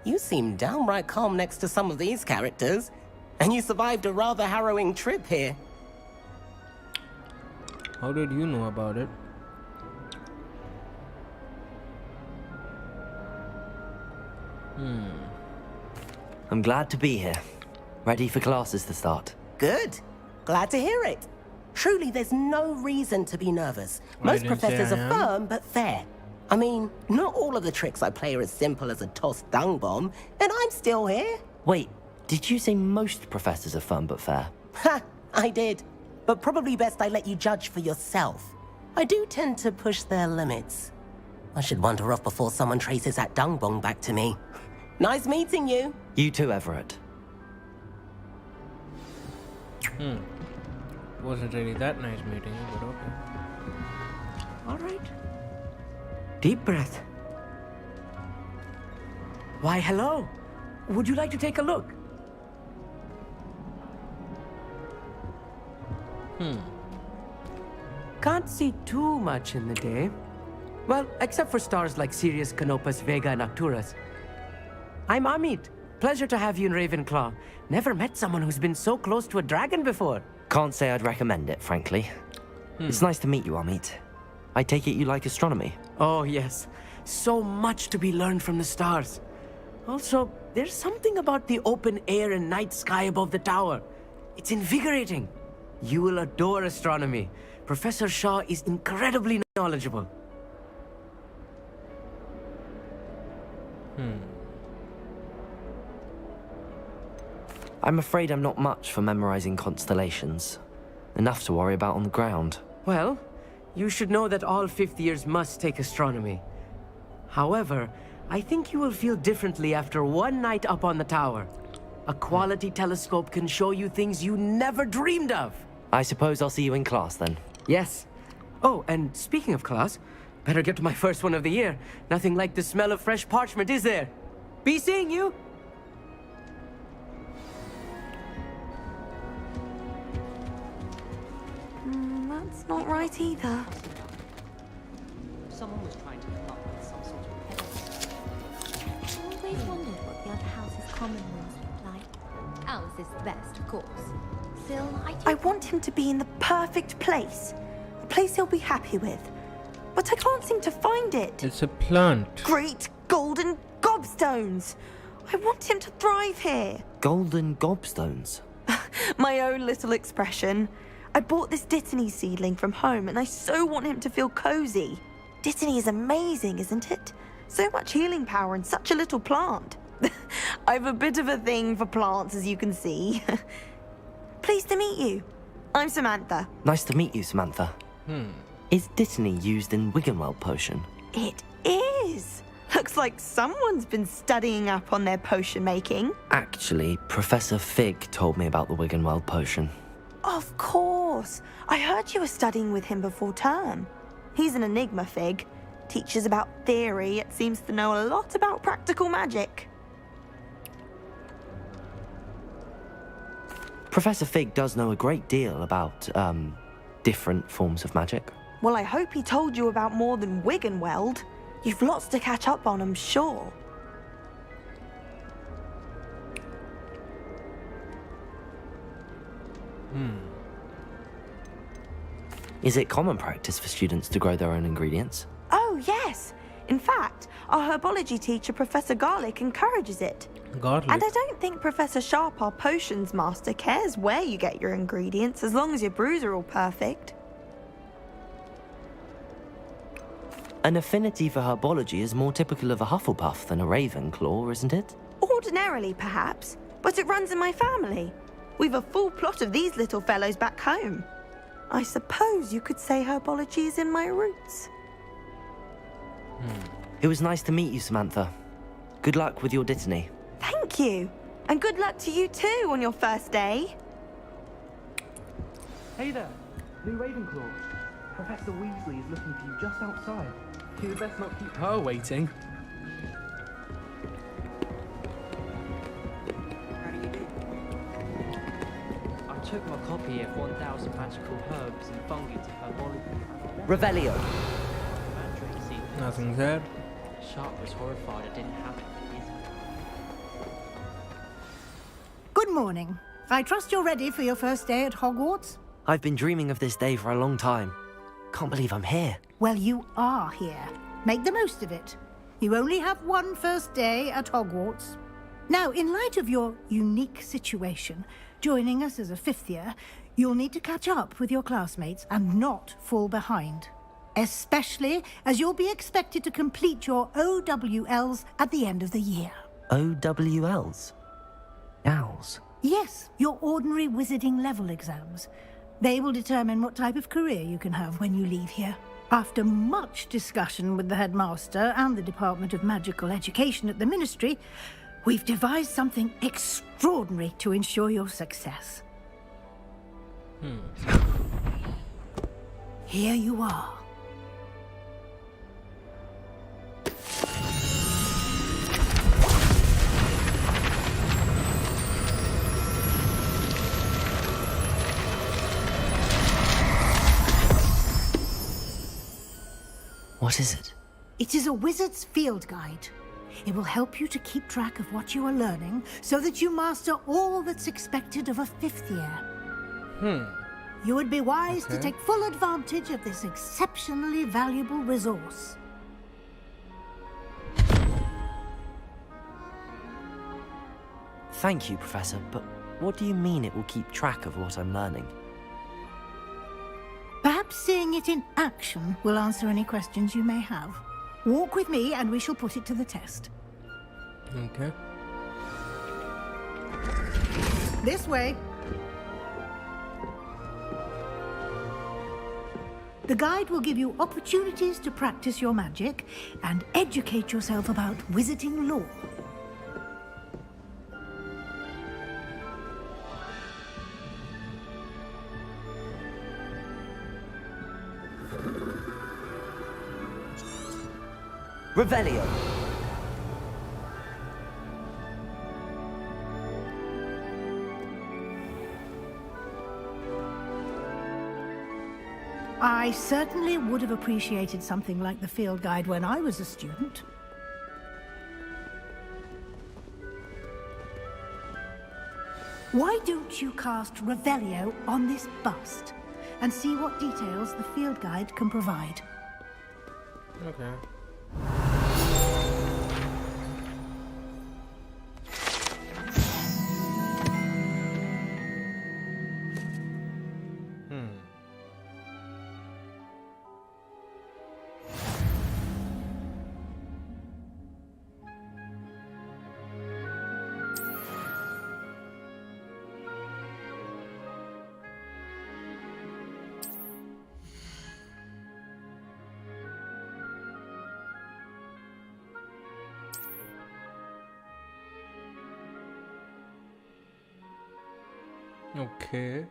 You seem downright calm next to some of these characters. And you survived a rather harrowing trip here. How did you know about it? I'm glad to be here. Ready for classes to start. Good. Glad to hear it. Truly, there's no reason to be nervous. Most didn't say professors I are am. firm but fair. I mean, not all of the tricks I play are as simple as a tossed dung bomb, and I'm still here. Wait, did you say most professors are fun but fair? Ha! I did. But probably best I let you judge for yourself. I do tend to push their limits. I should wander off before someone traces that dung bomb back to me. Nice meeting you. You too, Everett. Wasn't really that nice meeting you, but okay. All right. Deep breath. Why, hello. Would you like to take a look? Can't see too much in the day. Well, except for stars like Sirius, Canopus, Vega, and Arcturus. I'm Amit. Pleasure to have you in Ravenclaw. Never met someone who's been so close to a dragon before. Can't say I'd recommend it, frankly. It's nice to meet you, Amit. I take it you like astronomy. Oh, yes. So much to be learned from the stars. Also, there's something about the open air and night sky above the tower. It's invigorating. You will adore astronomy. Professor Shaw is incredibly knowledgeable. I'm afraid I'm not much for memorizing constellations. Enough to worry about on the ground. Well, you should know that all fifth years must take astronomy. However, I think you will feel differently after one night up on the tower. A quality telescope can show you things you never dreamed of. I suppose I'll see you in class then. Yes. Oh, and speaking of class, better get to my first one of the year. Nothing like the smell of fresh parchment, is there? Be seeing you! That's not right either. someone was trying to come up with some sort of evidence. I always wondered what the other house's common rooms looked like. Ours is the best, of course. Still, I want him to be in the perfect place. A place he'll be happy with. But I can't seem to find it. It's a plant. Great golden gobstones! I want him to thrive here. Golden gobstones? My own little expression. I bought this Dittany seedling from home and I so want him to feel cozy. Dittany is amazing, isn't it? So much healing power in such a little plant. I've a bit of a thing for plants, as you can see. Pleased to meet you. I'm Samantha. Nice to meet you, Samantha. Is Dittany used in Wiggenweld potion? It is. Looks like someone's been studying up on their potion making. Actually, Professor Fig told me about the Wiggenweld potion. Of course. I heard you were studying with him before term. He's an enigma, Fig. Teaches about theory, yet seems to know a lot about practical magic. Professor Fig does know a great deal about, different forms of magic. Well, I hope he told you about more than Wiggenweld. You've lots to catch up on, I'm sure. Is it common practice for students to grow their own ingredients? Oh, yes. In fact, our herbology teacher, Professor Garlick, encourages it. Garlic. And I don't think Professor Sharp, our potions master, cares where you get your ingredients, as long as your brews are all perfect. An affinity for herbology is more typical of a Hufflepuff than a Ravenclaw, isn't it? Ordinarily, perhaps, but it runs in my family. We've a full plot of these little fellows back home. I suppose you could say herbology is in my roots. It was nice to meet you, Samantha. Good luck with your Dittany. Thank you. And good luck to you too on your first day. Hey there, new Ravenclaw. Professor Weasley is looking for you just outside. You'd best not keep her waiting. How do you do? I took my copy of 1,000 Magical Herbs and Fungi to Herbology. Revelio. Nothing there. Sharp was horrified I didn't have it. Good morning. I trust you're ready for your first day at Hogwarts? I've been dreaming of this day for a long time. Can't believe I'm here. Well, you are here. Make the most of it. You only have one first day at Hogwarts. Now, in light of your unique situation, joining us as a fifth year, you'll need to catch up with your classmates and not fall behind. Especially as you'll be expected to complete your OWLs at the end of the year. OWLs? Owls? Yes, your ordinary wizarding level exams. They will determine what type of career you can have when you leave here. After much discussion with the headmaster and the Department of Magical Education at the Ministry, we've devised something extraordinary to ensure your success. Here you are. What is it? It is a wizard's field guide. It will help you to keep track of what you are learning so that you master all that's expected of a fifth year. You would be wise to take full advantage of this exceptionally valuable resource. Thank you, Professor, but what do you mean it will keep track of what I'm learning? Perhaps seeing it in action will answer any questions you may have. Walk with me and we shall put it to the test. Okay. This way. The guide will give you opportunities to practice your magic and educate yourself about wizarding lore. Revelio. I certainly would have appreciated something like the field guide when I was a student. Why don't you cast Revelio on this bust and see what details the field guide can provide? Okay. Okay.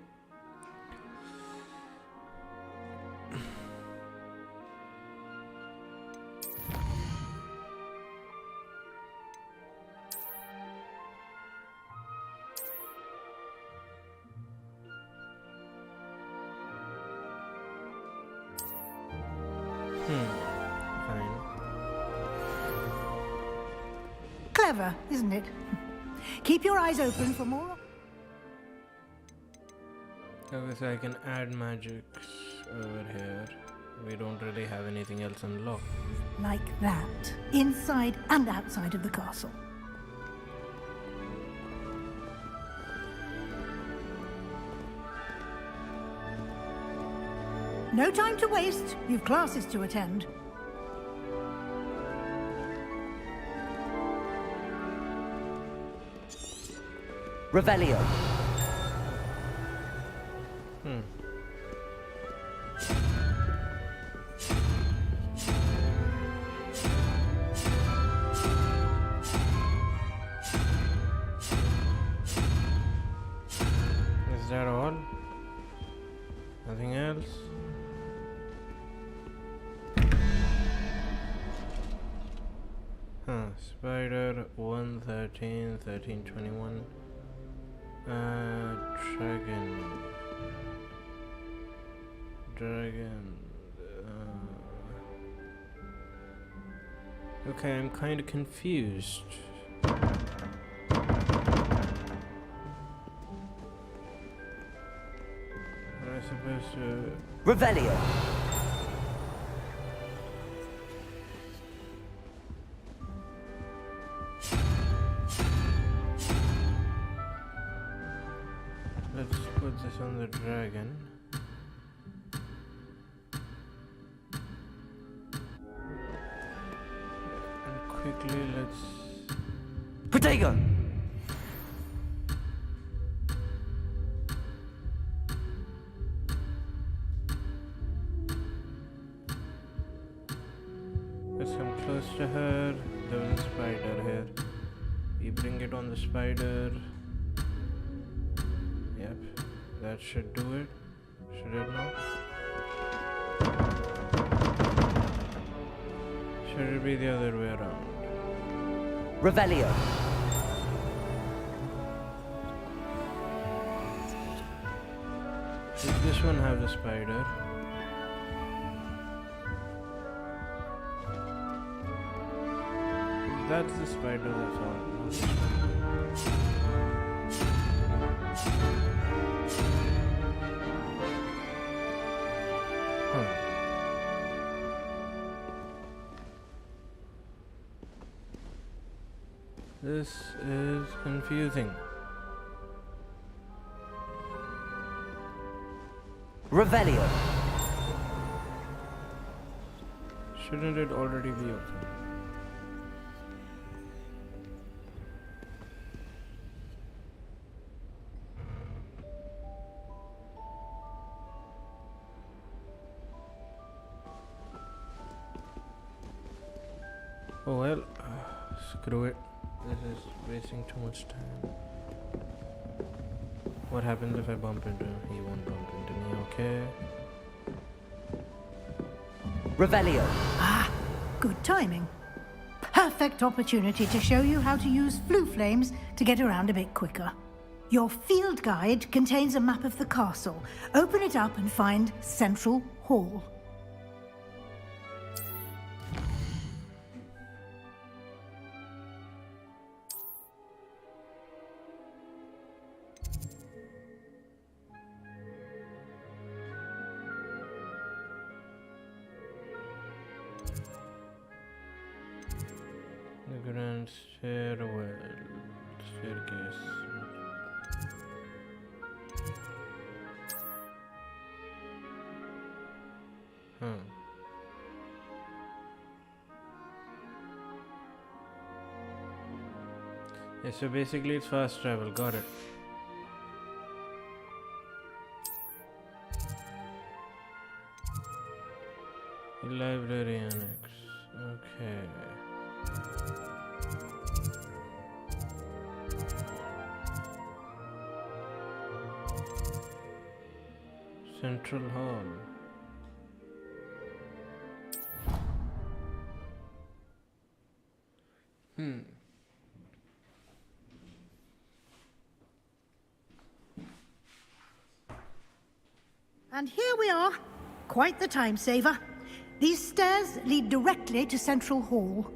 Fine. Clever, isn't it? Keep your eyes open for more. Okay, so I can add magics over here. We don't really have anything else unlocked. Like that, inside and outside of the castle. No time to waste. You've classes to attend. Revelio. Is that all? Nothing else? Spider 113, 1321. Dragon. Okay, I'm kind of confused. Am I supposed to... Revelio. Let's put this on the dragon. And quickly let's... Protego. Let's come close to her. There was a spider here. We bring it on the spider. Yep, that should do it. Should it not? Should it be the other way around? Revelio. Does this one have the spider? That's the spider, that's all. This is confusing. Revelio. Shouldn't it already be open? Oh well, screw it. This is wasting too much time. What happens if I bump into him? He won't bump into me, okay? Revelio. Ah, good timing. Perfect opportunity to show you how to use flue flames to get around a bit quicker. Your field guide contains a map of the castle. Open it up and find Central Hall. The grand staircase. Yeah, so basically it's fast travel, got it. Library annex, okay. Central Hall. And here we are. Quite the time saver. These stairs lead directly to Central Hall.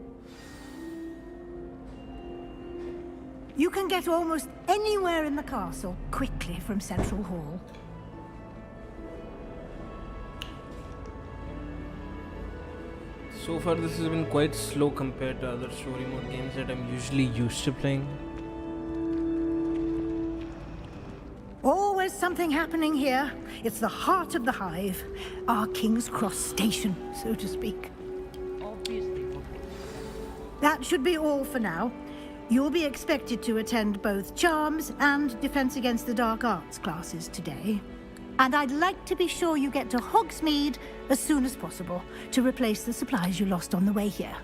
You can get almost anywhere in the castle quickly from Central Hall. So far this has been quite slow compared to other story mode games that I'm usually used to playing. Always something happening here. It's the heart of the hive. Our King's Cross station, so to speak. Obviously. That should be all for now. You'll be expected to attend both Charms and Defense Against the Dark Arts classes today. And I'd like to be sure you get to Hogsmeade as soon as possible to replace the supplies you lost on the way here.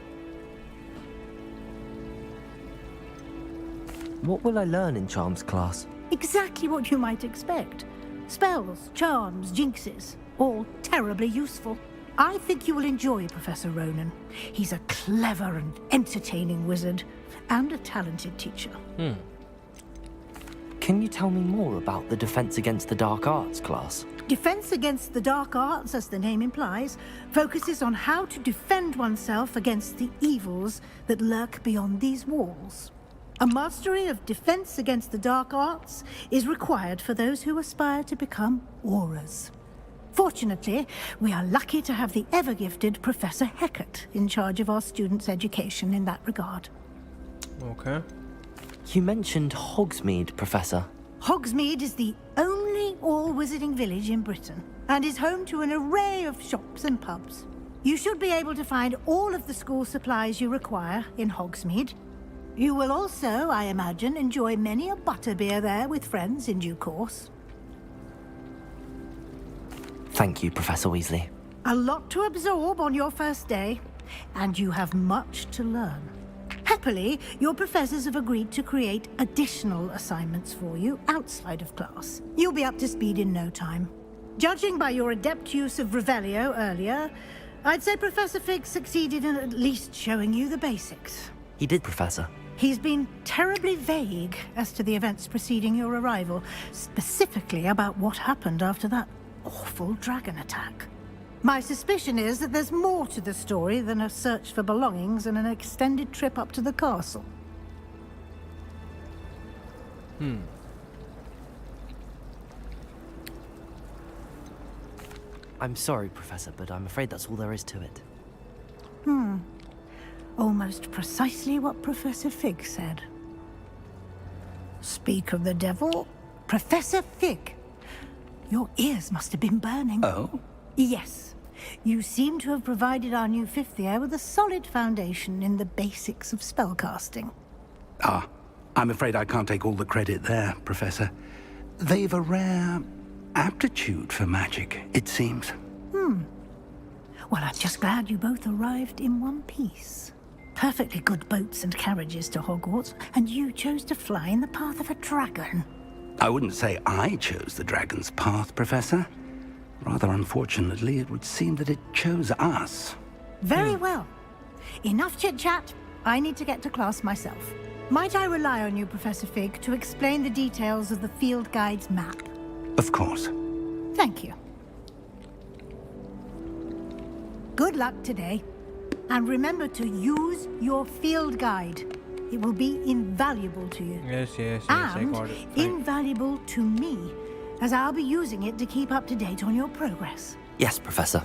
What will I learn in Charms class? Exactly what you might expect. Spells, charms, jinxes, all terribly useful. I think you will enjoy Professor Ronan. He's a clever and entertaining wizard, and a talented teacher. Can you tell me more about the Defense Against the Dark Arts class? Defense Against the Dark Arts, as the name implies, focuses on how to defend oneself against the evils that lurk beyond these walls. A mastery of Defense Against the Dark Arts is required for those who aspire to become auras. Fortunately, we are lucky to have the ever-gifted Professor Hecat in charge of our students' education in that regard. Okay. You mentioned Hogsmeade, Professor. Hogsmeade is the only all-wizarding village in Britain, and is home to an array of shops and pubs. You should be able to find all of the school supplies you require in Hogsmeade. You will also, I imagine, enjoy many a butterbeer there with friends in due course. Thank you, Professor Weasley. A lot to absorb on your first day, and you have much to learn. Happily, your professors have agreed to create additional assignments for you outside of class. You'll be up to speed in no time. Judging by your adept use of Revelio earlier, I'd say Professor Fig succeeded in at least showing you the basics. He did, Professor. He's been terribly vague as to the events preceding your arrival, specifically about what happened after that awful dragon attack. My suspicion is that there's more to the story than a search for belongings and an extended trip up to the castle. I'm sorry, Professor, but I'm afraid that's all there is to it. Almost precisely what Professor Fig said. Speak of the devil, Professor Fig. Your ears must have been burning. Oh? Yes. You seem to have provided our new fifth year with a solid foundation in the basics of spellcasting. Ah, I'm afraid I can't take all the credit there, Professor. They've a rare aptitude for magic, it seems. Well, I'm just glad you both arrived in one piece. Perfectly good boats and carriages to Hogwarts, and you chose to fly in the path of a dragon. I wouldn't say I chose the dragon's path, Professor. Rather unfortunately, it would seem that it chose us. Very well. Enough chit-chat. I need to get to class myself. Might I rely on you, Professor Fig, to explain the details of the field guide's map? Of course. Thank you. Good luck today. And remember to use your field guide. It will be invaluable to you. Yes, I And got it. Fine. invaluable to me, as I'll be using it to keep up to date on your progress. Yes, Professor.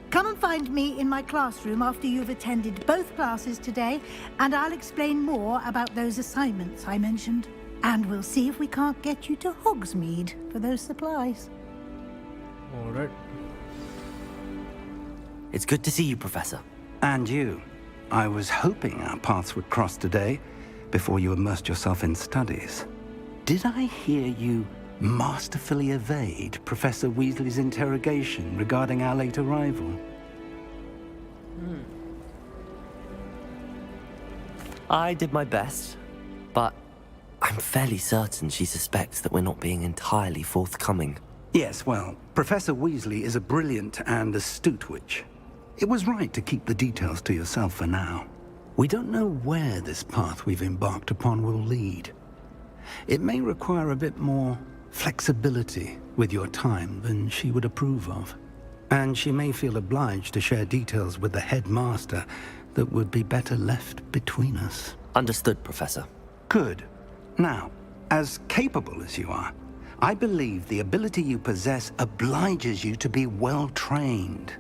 Come and find me in my classroom after you've attended both classes today, and I'll explain more about those assignments I mentioned. And we'll see if we can't get you to Hogsmeade for those supplies. All right. It's good to see you, Professor. And you. I was hoping our paths would cross today, before you immersed yourself in studies. Did I hear you masterfully evade Professor Weasley's interrogation regarding our late arrival? I did my best, but I'm fairly certain she suspects that we're not being entirely forthcoming. Yes, well, Professor Weasley is a brilliant and astute witch. It was right to keep the details to yourself for now. We don't know where this path we've embarked upon will lead. It may require a bit more flexibility with your time than she would approve of. And she may feel obliged to share details with the headmaster that would be better left between us. Understood, Professor. Good. Now, as capable as you are, I believe the ability you possess obliges you to be well trained.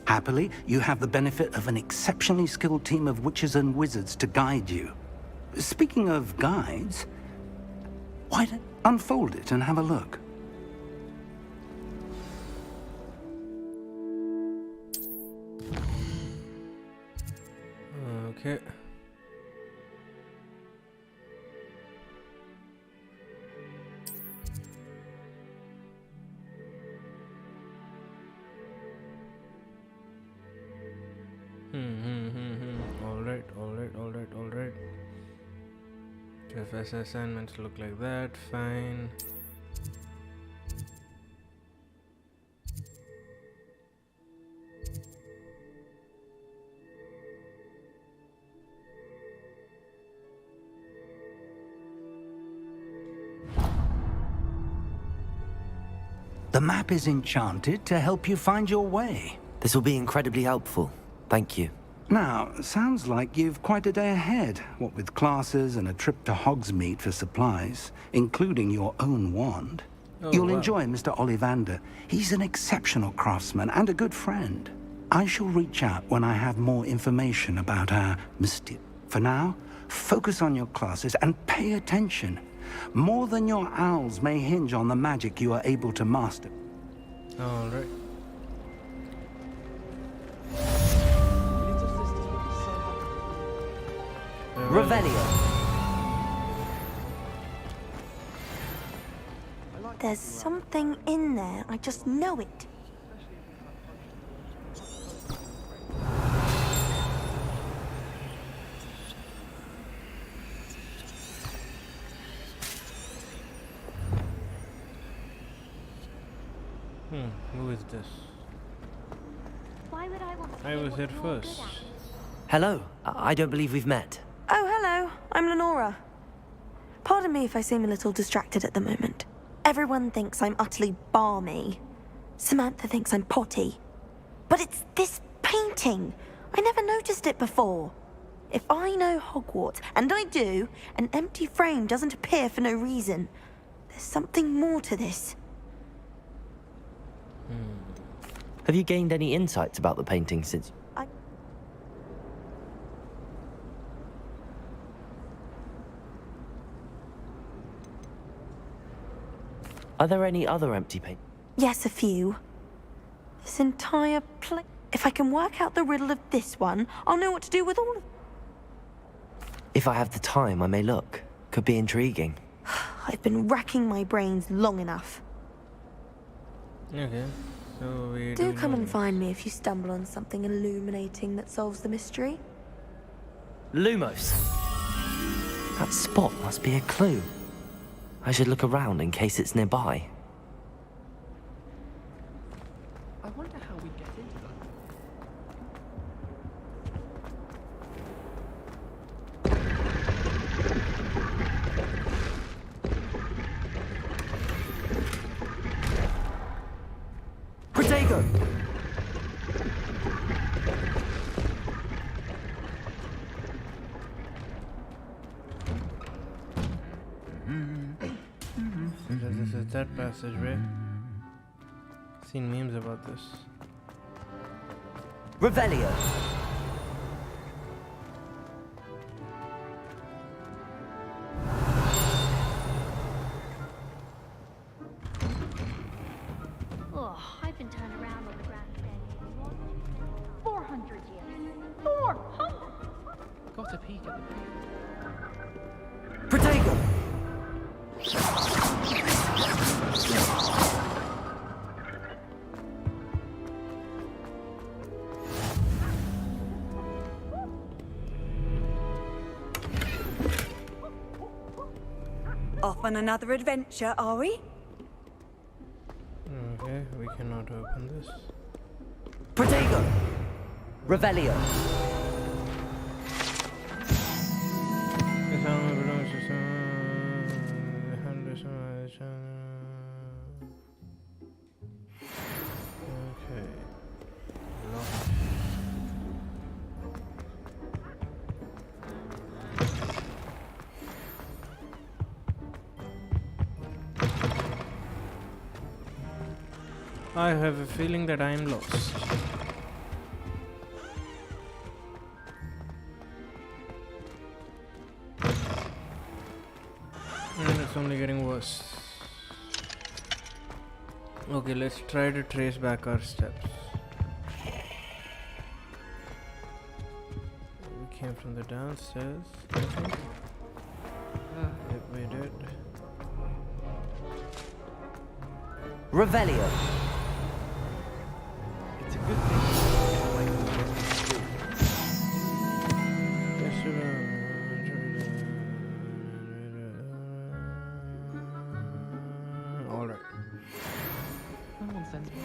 Happily, you have the benefit of an exceptionally skilled team of witches and wizards to guide you. Speaking of guides, why don't unfold it and have a look? Okay. All right. Professor assignments look like that. Fine. The map is enchanted to help you find your way. This will be incredibly helpful. Thank you. Now, sounds like you've quite a day ahead, what with classes and a trip to Hogsmeade for supplies, including your own wand. Oh, You'll wow. enjoy Mr. Ollivander. He's an exceptional craftsman and a good friend. I shall reach out when I have more information about our mystique. For now, focus on your classes and pay attention. More than your owls may hinge on the magic you are able to master. All right. Revelio. There's something in there. I just know it. Who is this? Why would I want to I know was what here you're good first. at? Hello. I don't believe we've met. Oh, hello. I'm Lenora. Pardon me if I seem a little distracted at the moment. Everyone thinks I'm utterly balmy. Samantha thinks I'm potty. But it's this painting. I never noticed it before. If I know Hogwarts, and I do, an empty frame doesn't appear for no reason. There's something more to this. Have you gained any insights about the painting since... Are there any other empty paintings? Yes, a few. This entire place. If I can work out the riddle of this one, I'll know what to do with all of... If I have the time, I may look. Could be intriguing. I've been racking my brains long enough. Okay, so we Do come and find me if you stumble on something illuminating that solves the mystery. Lumos. That spot must be a clue. I should look around in case it's nearby. I wonder how we get into that. Protego! This is that passage, right? Seen memes about this. Revelio. Oh, I've been turned around on the grandstand. 400 years. 400! Got a peek at the peak. Protego. Off on another adventure, are we? Okay, we cannot open this. Protego. Revelio. Okay. I have a feeling that I am lost. And it's only getting worse. Okay, let's try to trace back our steps. We came from the downstairs, I think. Yep, we did. Revelio. It's a good thing. Alright. Someone sends me.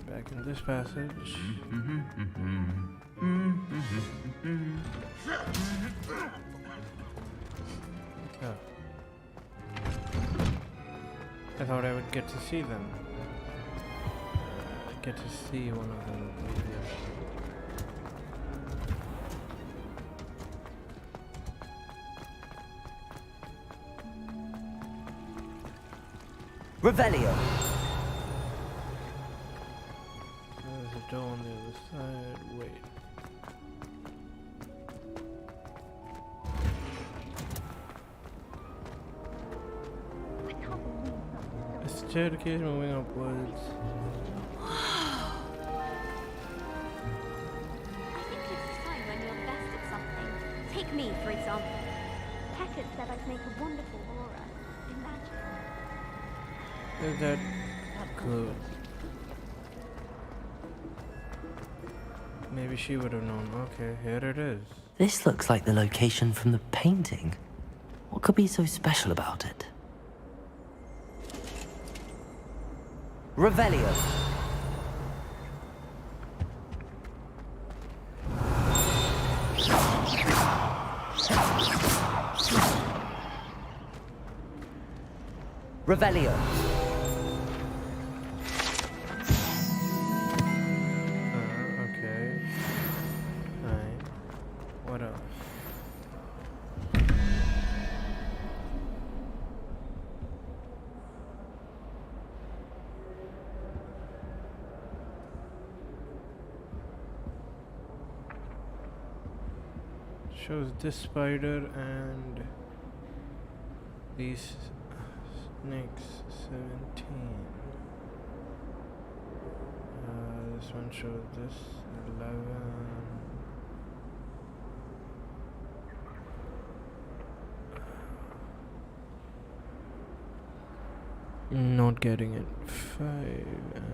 Back in this passage. Oh. I thought I would get to see them. Get to see one of them. Revelio. There's a door on the other side. Wait. A staircase moving upwards. I think it's a sign when you're best at something. Take me, for example. Hackett said I'd make a wonderful aura. Imagine. Is that good? Maybe she would have known. Okay, here it is. This looks like the location from the painting. What could be so special about it? Revelio. Revelio. Okay. Fine. What else? Shows this spider and these snakes. 17. This one shows this. 11. Not getting it. 5 and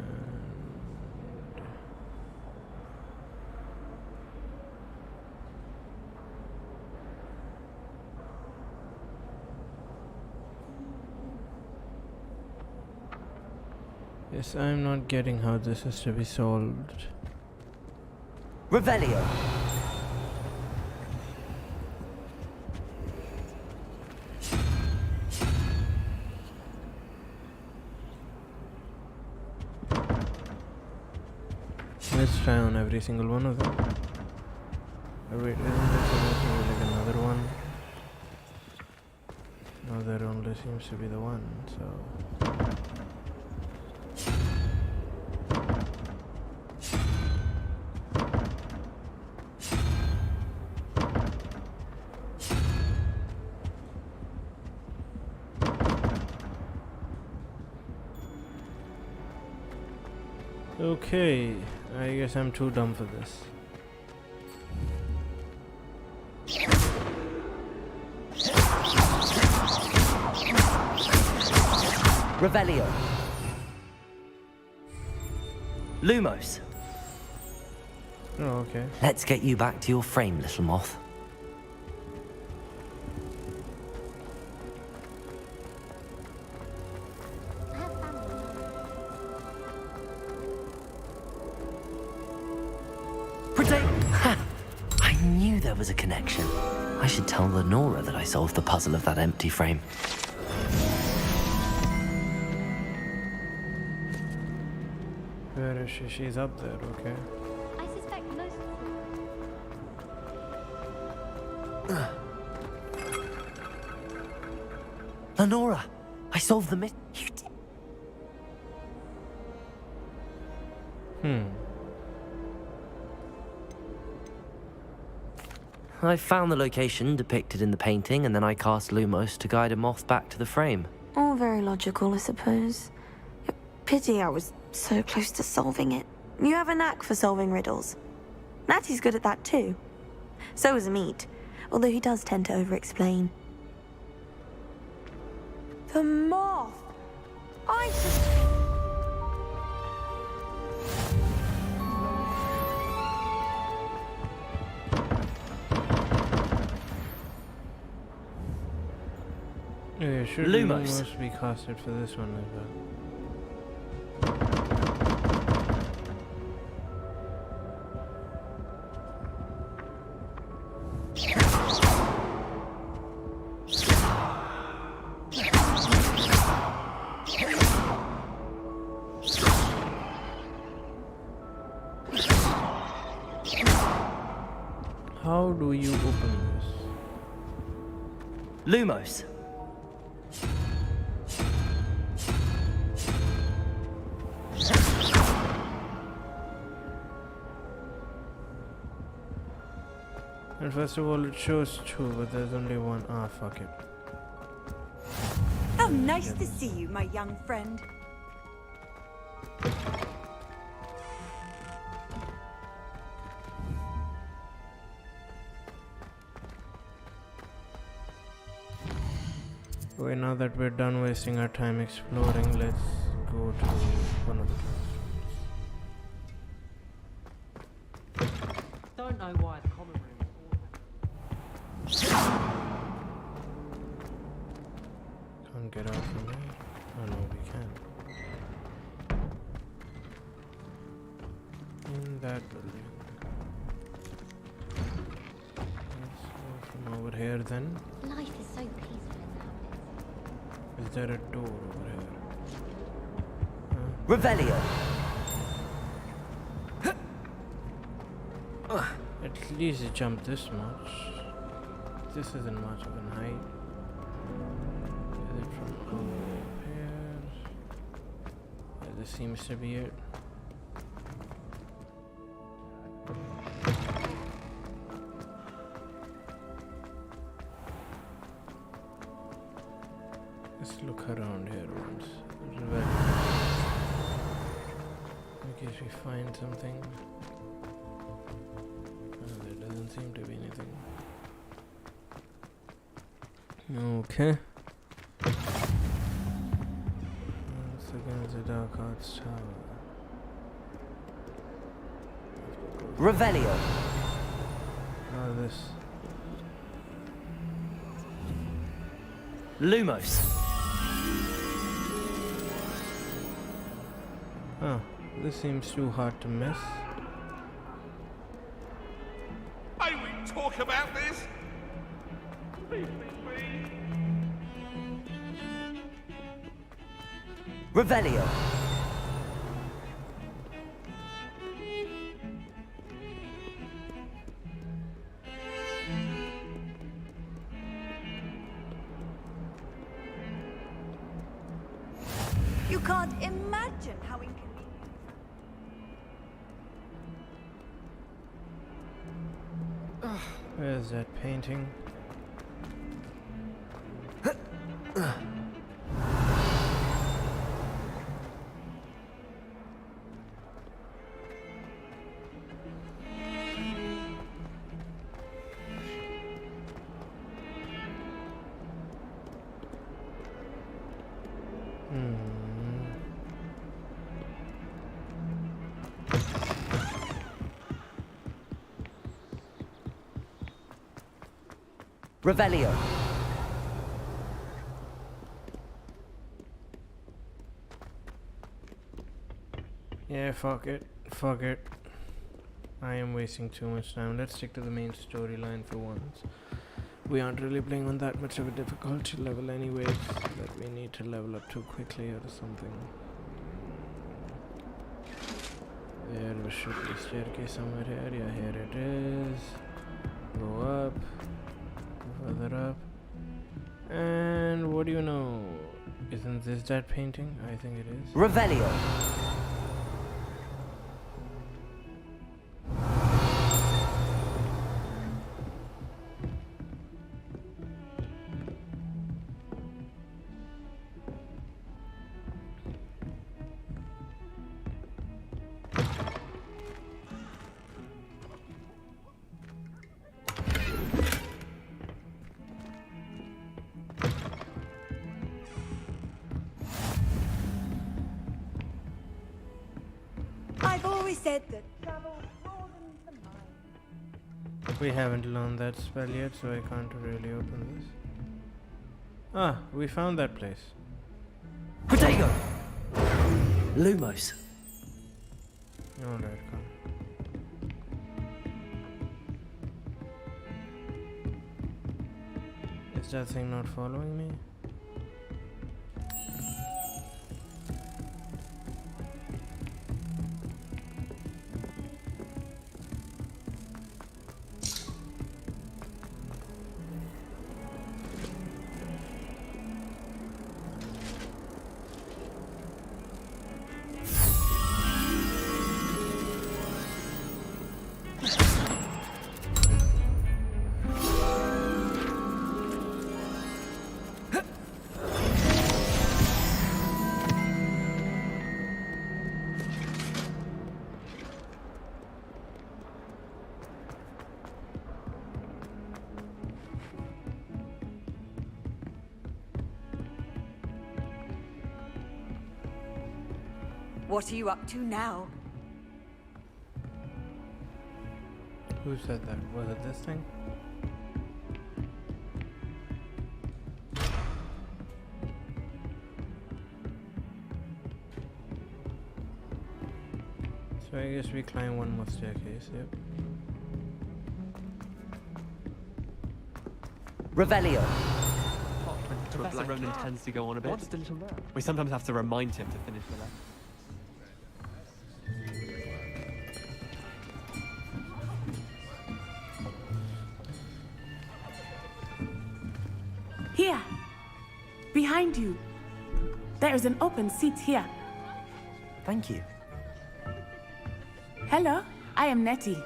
yes, I'm not getting how this is to be solved. Revelio. Let's try on every single one of them. Wait, isn't there supposed to be like another one? No, there only seems to be the one, so... Okay, I guess I'm too dumb for this. Revelio. Lumos. Oh, okay. Let's get you back to your frame, little moth. I knew there was a connection. I should tell Lenora that I solved the puzzle of that empty frame. Where is she? She's up there, okay. I suspect most Lenora, I solved the myth. I found the location depicted in the painting, and then I cast Lumos to guide a moth back to the frame. All very logical, I suppose. Pity I was so close to solving it. You have a knack for solving riddles. Natty's good at that too. So is Meat, although he does tend to over-explain. The moth! I just... Yeah, should Lumos. Lumos be casted for this one as well? How do you open this? Lumos. And first of all, it shows two, but there's only one. Ah, fuck it. How nice to see you, my young friend. Okay, now that we're done wasting our time exploring, let's go to one of the classrooms. Don't know why the common room Can't get out from here. Oh no, we can. In that building. Let's go from over here then. life is so peaceful in the Is there a door over here? Revelio. At least it jumped this much. This isn't much of a height. Is it from over here? Yeah, this seems to be it. Let's look around here once. In case we find something. There doesn't seem to be anything. Okay. Once against the Dark Arts Tower. Revelio. Now this. Lumos. Oh, this seems too hard to miss. May we talk about this? Please. Revelio. can't imagine how inconvenient. Where's that painting? Revelio. Yeah, fuck it. Fuck it. I am wasting too much time. Let's stick to the main storyline for once. We aren't really playing on that much of a difficulty level anyways, that we need to level up too quickly or something. There should be a staircase somewhere here. Yeah, here it is. Go up. Go further up. And what do you know? Isn't this that painting? I think it is. Revelio. I've always said that travel broadens the mind. We haven't learned that spell yet, so I can't really open this. Ah, we found that place. Protego. Lumos. Alright, come. Is that thing not following me? What are you up to now? Who said that? Was it this thing? So I guess we climb one more staircase, yep. Revelio. Professor Ronan tends to go on a bit. What's the little man? We sometimes have to remind him to finish the lesson. Here, behind you. There is an open seat here. Thank you. Hello, I am Nettie.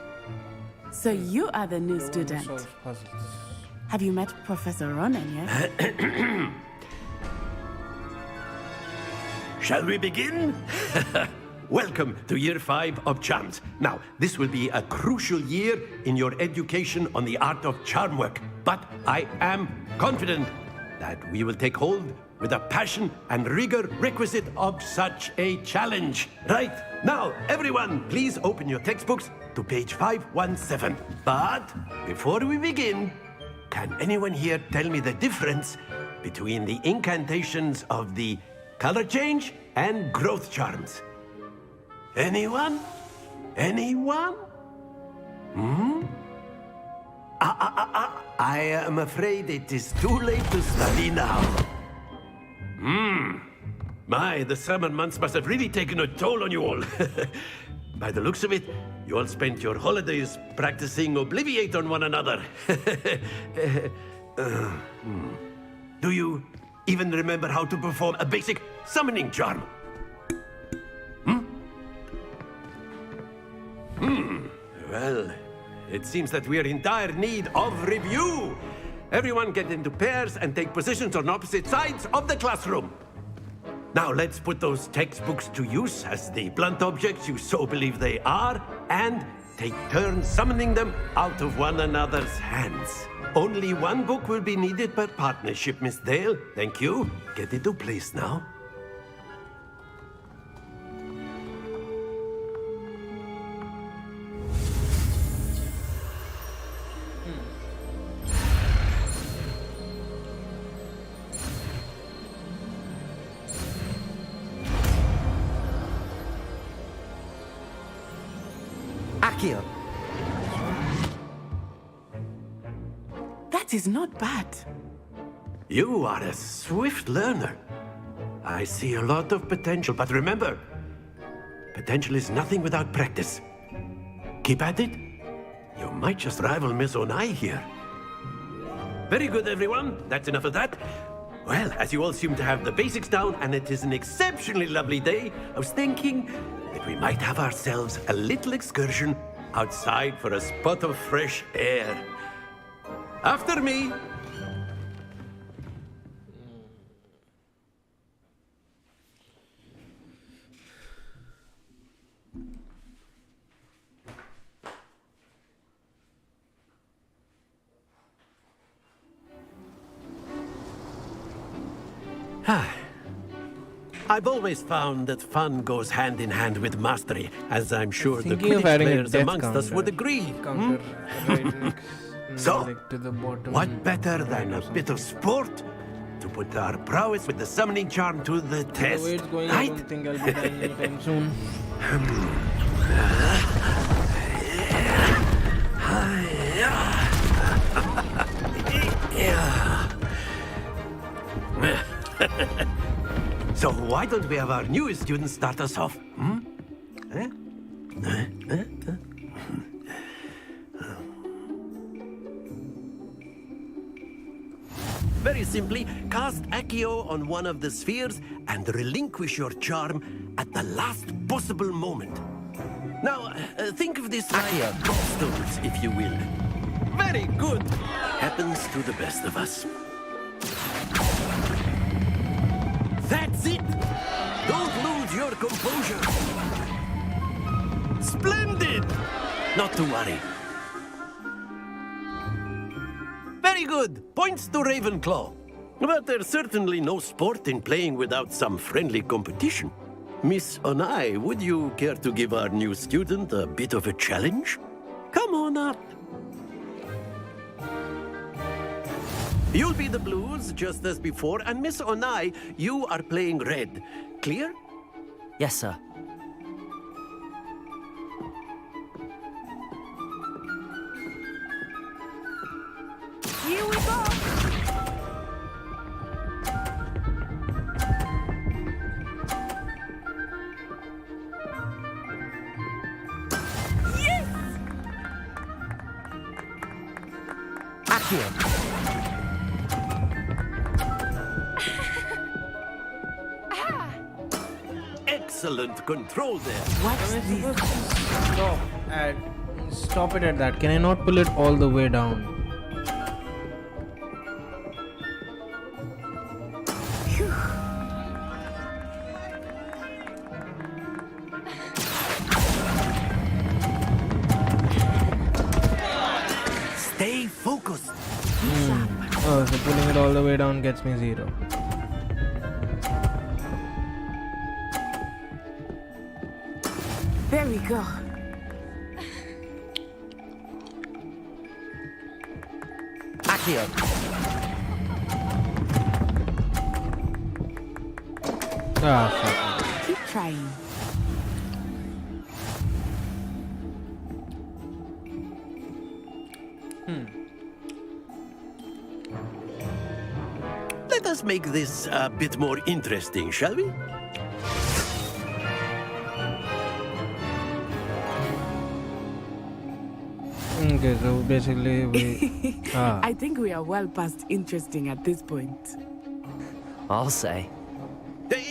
So you are the new student. Have you met Professor Ronan yet? Shall we begin? Welcome to Year 5 of Charms. Now, this will be a crucial year in your education on the art of charm work, but I am confident that we will take hold with the passion and rigor requisite of such a challenge. Right, now, everyone, please open your textbooks to page 517. But before we begin, can anyone here tell me the difference between the incantations of the color change and growth charms? Anyone? Anyone? I am afraid it is too late to study now. My, the summer months must have really taken a toll on you all. By the looks of it, you all spent your holidays practicing Obliviate on one another. Do you even remember how to perform a basic summoning charm? it seems that we're in dire need of review. Everyone get into pairs and take positions on opposite sides of the classroom. Now let's put those textbooks to use as the blunt objects you so believe they are, and take turns summoning them out of one another's hands. Only one book will be needed per partnership, Miss Dale. Thank you. Get into place now. Akio. That is not bad. You are a swift learner. I see a lot of potential, but remember, potential is nothing without practice. Keep at it. You might just rival Miss Onai here. Very good, everyone. That's enough of that. Well, as you all seem to have the basics down, and it is an exceptionally lovely day, I was thinking that we might have ourselves a little excursion outside for a spot of fresh air. After me. I've always found that fun goes hand in hand with mastery, as I'm sure the Quidditch players amongst us would agree. So, what better than a bit of sport to put our prowess with the summoning charm to the test, right? I don't think I'll be dying anytime soon. So why don't we have our newest student start us off? Very simply, cast Accio on one of the spheres and relinquish your charm at the last possible moment. Now, think of this like gobstones, if you will. Very good. Happens to the best of us. That's it! Don't lose your composure! Splendid! Not to worry. Very good! Points to Ravenclaw. But there's certainly no sport in playing without some friendly competition. Miss Onai, would you care to give our new student a bit of a challenge? Come on up. You'll be the blues, just as before, and Miss Onai, you are playing red. Clear? Yes, sir. Here we go! Yes! Accio. Excellent control there. Stop it at that. Can I not pull it all the way down? Stay focused. Oh, so pulling it all the way down gets me 0. There we go. Accio. Ah, fuck. Keep trying. Let us make this a bit more interesting, shall we? Okay, so basically we... I think we are well past interesting at this point. I'll say.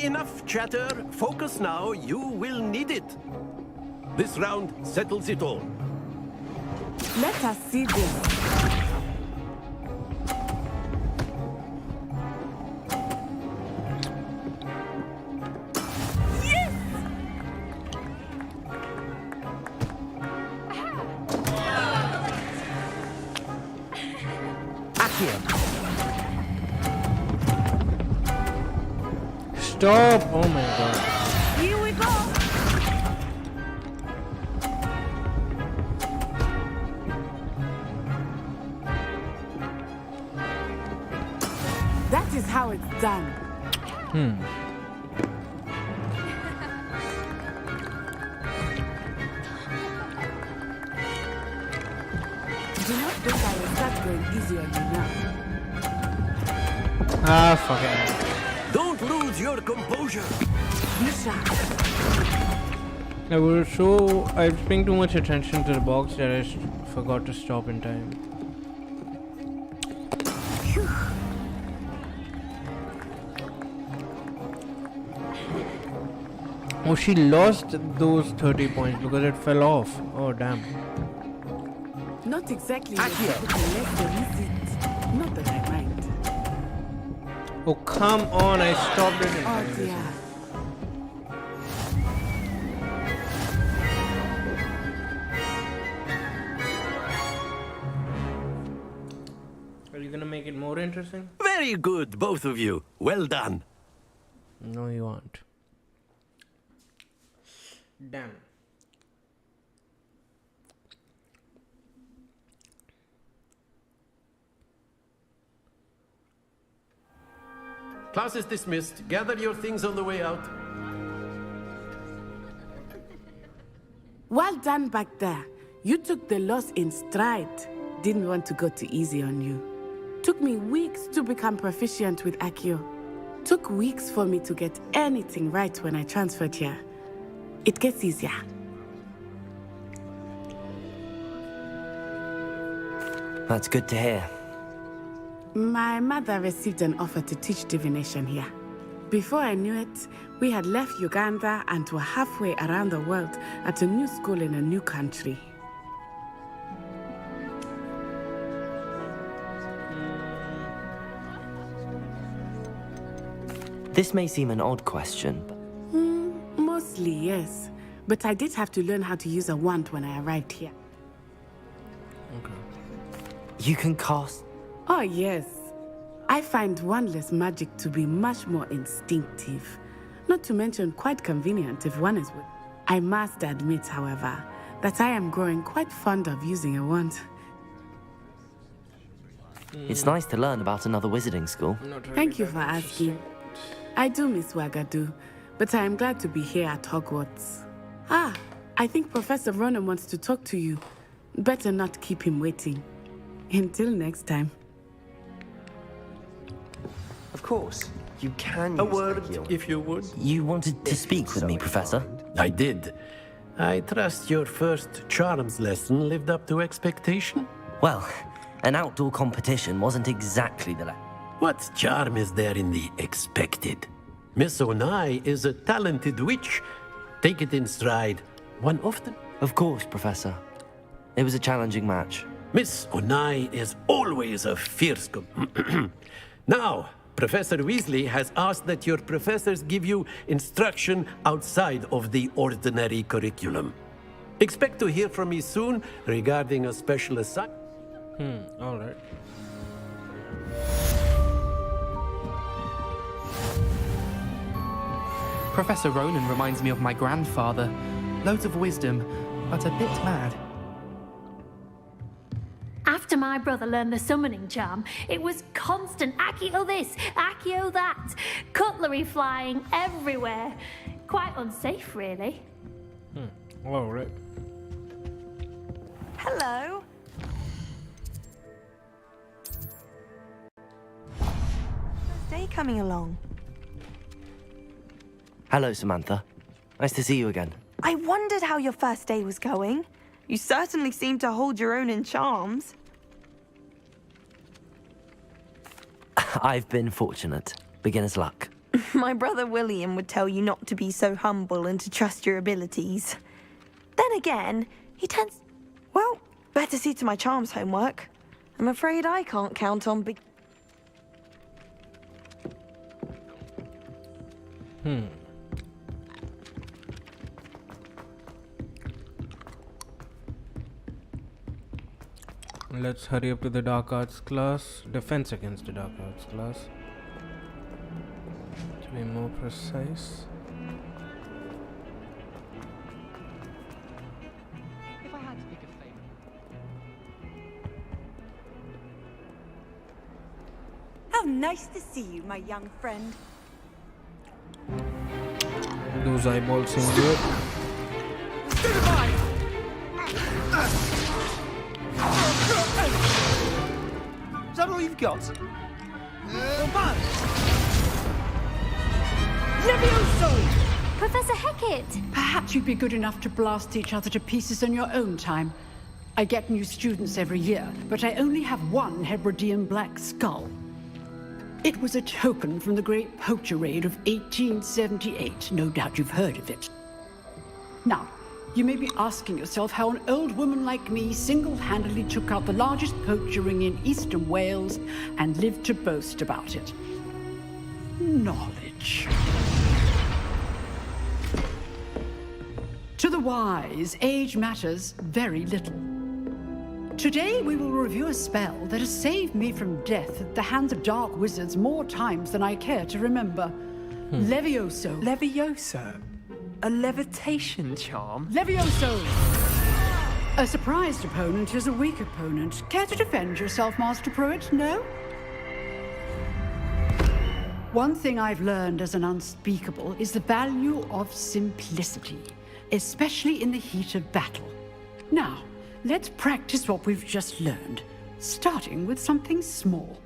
Enough chatter. Focus now. You will need it. This round settles it all. Let us see this. Stop! Oh my god. Here we go. That is how it's done. Do not think I will start going easy on you now. Ah, fuck it. Don't lose your composure. Be sharp. I was paying too much attention to the box that I forgot to stop in time. Oh, she lost those 30 points because it fell off. Oh, damn. Not exactly. Not that I mind. Oh, come on. I stopped it in Oh time. dear. Are you gonna make it more interesting? Very good, both of you. Well done. No, you aren't. Damn. Class is dismissed. Gather your things on the way out. Well done back there. You took the loss in stride. Didn't want to go too easy on you. Took me weeks to become proficient with Accio. Took weeks for me to get anything right when I transferred here. It gets easier. That's good to hear. My mother received an offer to teach divination here. Before I knew it, we had left Uganda and were halfway around the world at a new school in a new country. This may seem an odd question, but Mostly, yes. But I did have to learn how to use a wand when I arrived here. you can cast... Oh, yes. I find wandless magic to be much more instinctive. Not to mention quite convenient if one is with. I must admit, however, that I am growing quite fond of using a wand. It's nice to learn about another wizarding school. Thank you for asking. I do miss Wagadu, but I am glad to be here at Hogwarts. Ah, I think Professor Ronan wants to talk to you. Better not keep him waiting. Until next time. Of course, you can A use word, Accio. if you would. You wanted to speak with me, Professor? I did. I trust your first charms lesson lived up to expectation? Well, an outdoor competition wasn't exactly the... What charm is there in the expected? Miss Onai is a talented witch. Take it in stride. One often... Of course, Professor. It was a challenging match. Miss Onai is always a fierce... Now, Professor Weasley has asked that your professors give you instruction outside of the ordinary curriculum. Expect to hear from me soon regarding a special assignment. Alright. Professor Ronan reminds me of my grandfather. Loads of wisdom, but a bit mad. After my brother learned the summoning charm, it was constant Accio this, Accio that, cutlery flying everywhere. Quite unsafe, really. Alright. Hello. How's day coming along? Hello, Samantha. Nice to see you again. I wondered how your first day was going. You certainly seem to hold your own in charms. I've been fortunate. Beginner's luck. My brother William would tell you not to be so humble and to trust your abilities. Then again, he tends... Well, Better see to my charms homework. I'm afraid I can't count on big... Let's hurry up to the dark arts class. Defense against the dark arts class. To be more precise. If I had to pick a favorite. How nice to see you, my young friend. Those eyeballs seem good. Is that all you've got? Levioso! Professor Hecat! Perhaps you'd be good enough to blast each other to pieces in your own time. I get new students every year, but I only have one Hebridean black skull. It was a token from the Great Poacher Raid of 1878. No doubt you've heard of it. Now, you may be asking yourself how an old woman like me single-handedly took out the largest poacher ring in eastern Wales and lived to boast about it. Knowledge. To the wise, age matters very little. Today we will review a spell that has saved me from death at the hands of dark wizards more times than I care to remember. Levioso. Levioso? A levitation charm? Levioso! A surprised opponent is a weak opponent. Care to defend yourself, Master Pruitt? No? One thing I've learned as an unspeakable is the value of simplicity, especially in the heat of battle. Now, let's practice what we've just learned, starting with something small.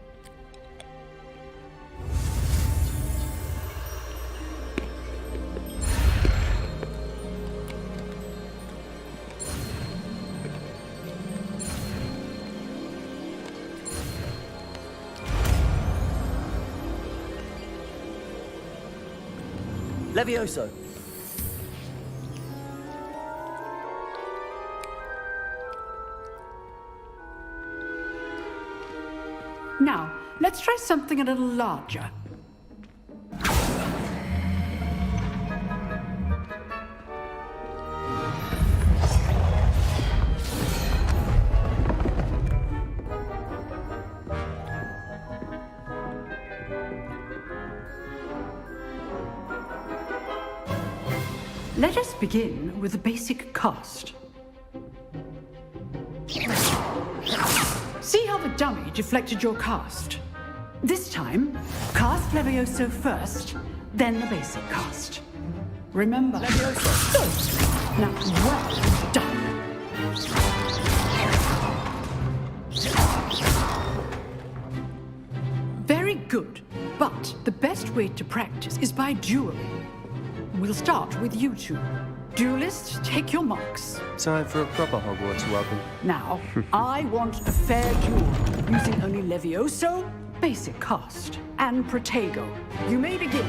Levioso. Now, let's try something a little larger. Let us begin with a basic cast. See how the dummy deflected your cast? This time, cast Levioso first, then the basic cast. Remember, Levioso. Good. Now, well done. Very good, but the best way to practice is by dueling. We'll start with you two. Duelists, take your marks. Time for a proper Hogwarts welcome. Now, I want a fair duel, using only Levioso, basic cast, and Protego. You may begin.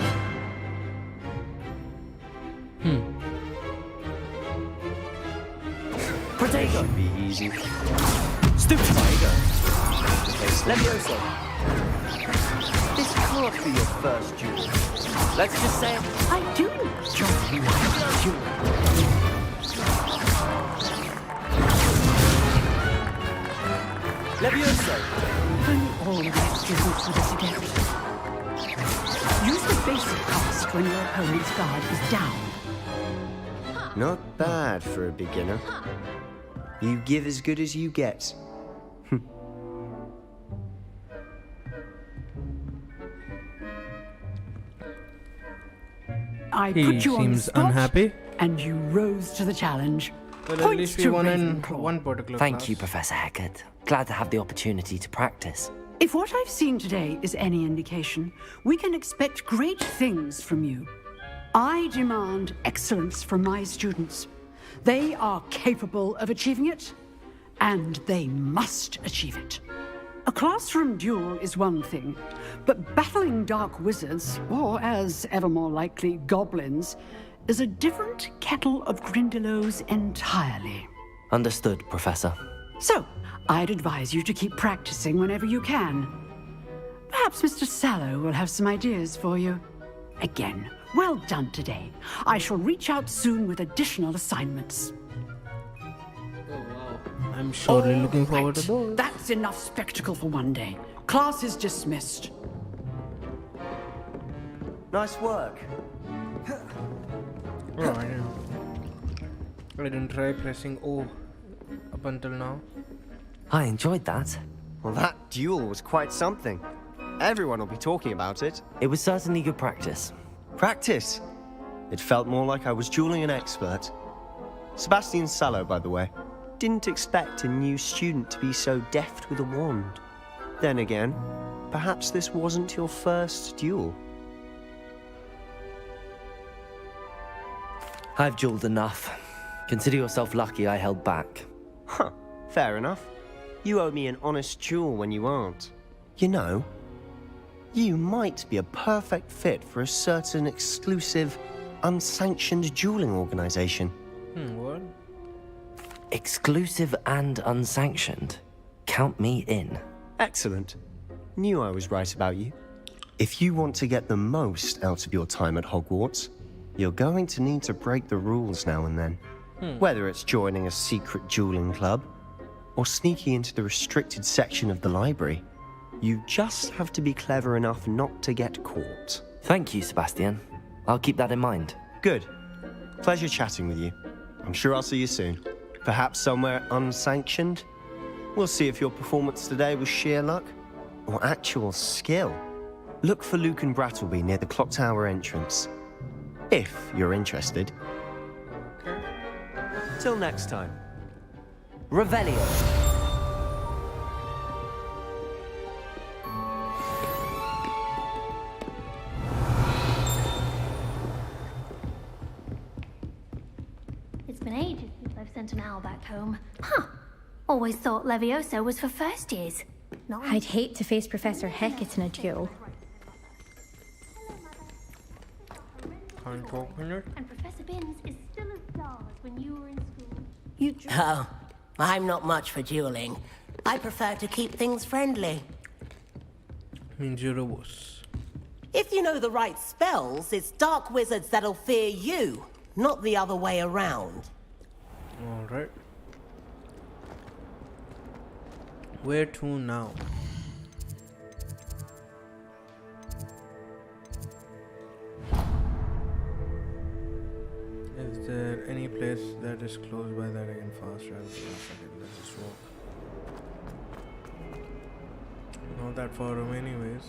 Protego. Should be easy. Stupid Protego. Levioso. This can't be your first duel. Let's just say I do join you on duel. Levioso. Bring all the extra hoops with us again. Use the basic cast when your opponent's guard is down. Not bad for a beginner. You give as good as you get. I He put you on the seems spot, unhappy. and you rose to the challenge. Well, at Points least we to won in Ravenclaw. one particular Thank class. you, Professor Hecat. Glad to have the opportunity to practice. If what I've seen today is any indication, we can expect great things from you. I demand excellence from my students. They are capable of achieving it, and they must achieve it. A classroom duel is one thing, but battling dark wizards, or as ever more likely, goblins, is a different kettle of Grindylows entirely. Understood, Professor. So, I'd advise you to keep practicing whenever you can. Perhaps Mr. Sallow will have some ideas for you. Again, well done today. I shall reach out soon with additional assignments. I'm surely looking forward to Right. those. That's enough spectacle for one day. Class is dismissed. Nice work. Oh, I didn't try pressing O up until now. I enjoyed that. Well, that duel was quite something. Everyone will be talking about it. It was certainly good practice. Practice? It felt more like I was dueling an expert. Sebastian Sallow, by the way. Didn't expect a new student to be so deft with a wand. Then again, perhaps this wasn't your first duel. I've dueled enough. Consider yourself lucky I held back. Huh, fair enough. You owe me an honest duel when you aren't. You know, you might be a perfect fit for a certain exclusive, unsanctioned dueling organization. What? Exclusive and unsanctioned. Count me in. Excellent. Knew I was right about you. If you want to get the most out of your time at Hogwarts, you're going to need to break the rules now and then. Whether it's joining a secret dueling club, or sneaking into the restricted section of the library, you just have to be clever enough not to get caught. Thank you, Sebastian. I'll keep that in mind. Good. Pleasure chatting with you. I'm sure I'll see you soon. Perhaps somewhere unsanctioned? We'll see if your performance today was sheer luck or actual skill. Look for Luke and Brattleby near the clock tower entrance. If you're interested. Okay. Till next time. Revelio. It's been ages since I've sent an owl back home. Huh. Always thought Levioso was for first years. I'd hate to face Professor Hecat in a duel. Can't open it. And Professor Binns is still as dull as when you were in school. Oh, I'm not much for dueling. I prefer to keep things friendly. Means you're a wuss. If you know the right spells, it's dark wizards that'll fear you, not the other way around. Alright. Where to now? Is there any place that is close by that I can fast travel? Let's just walk. Not that far away anyways.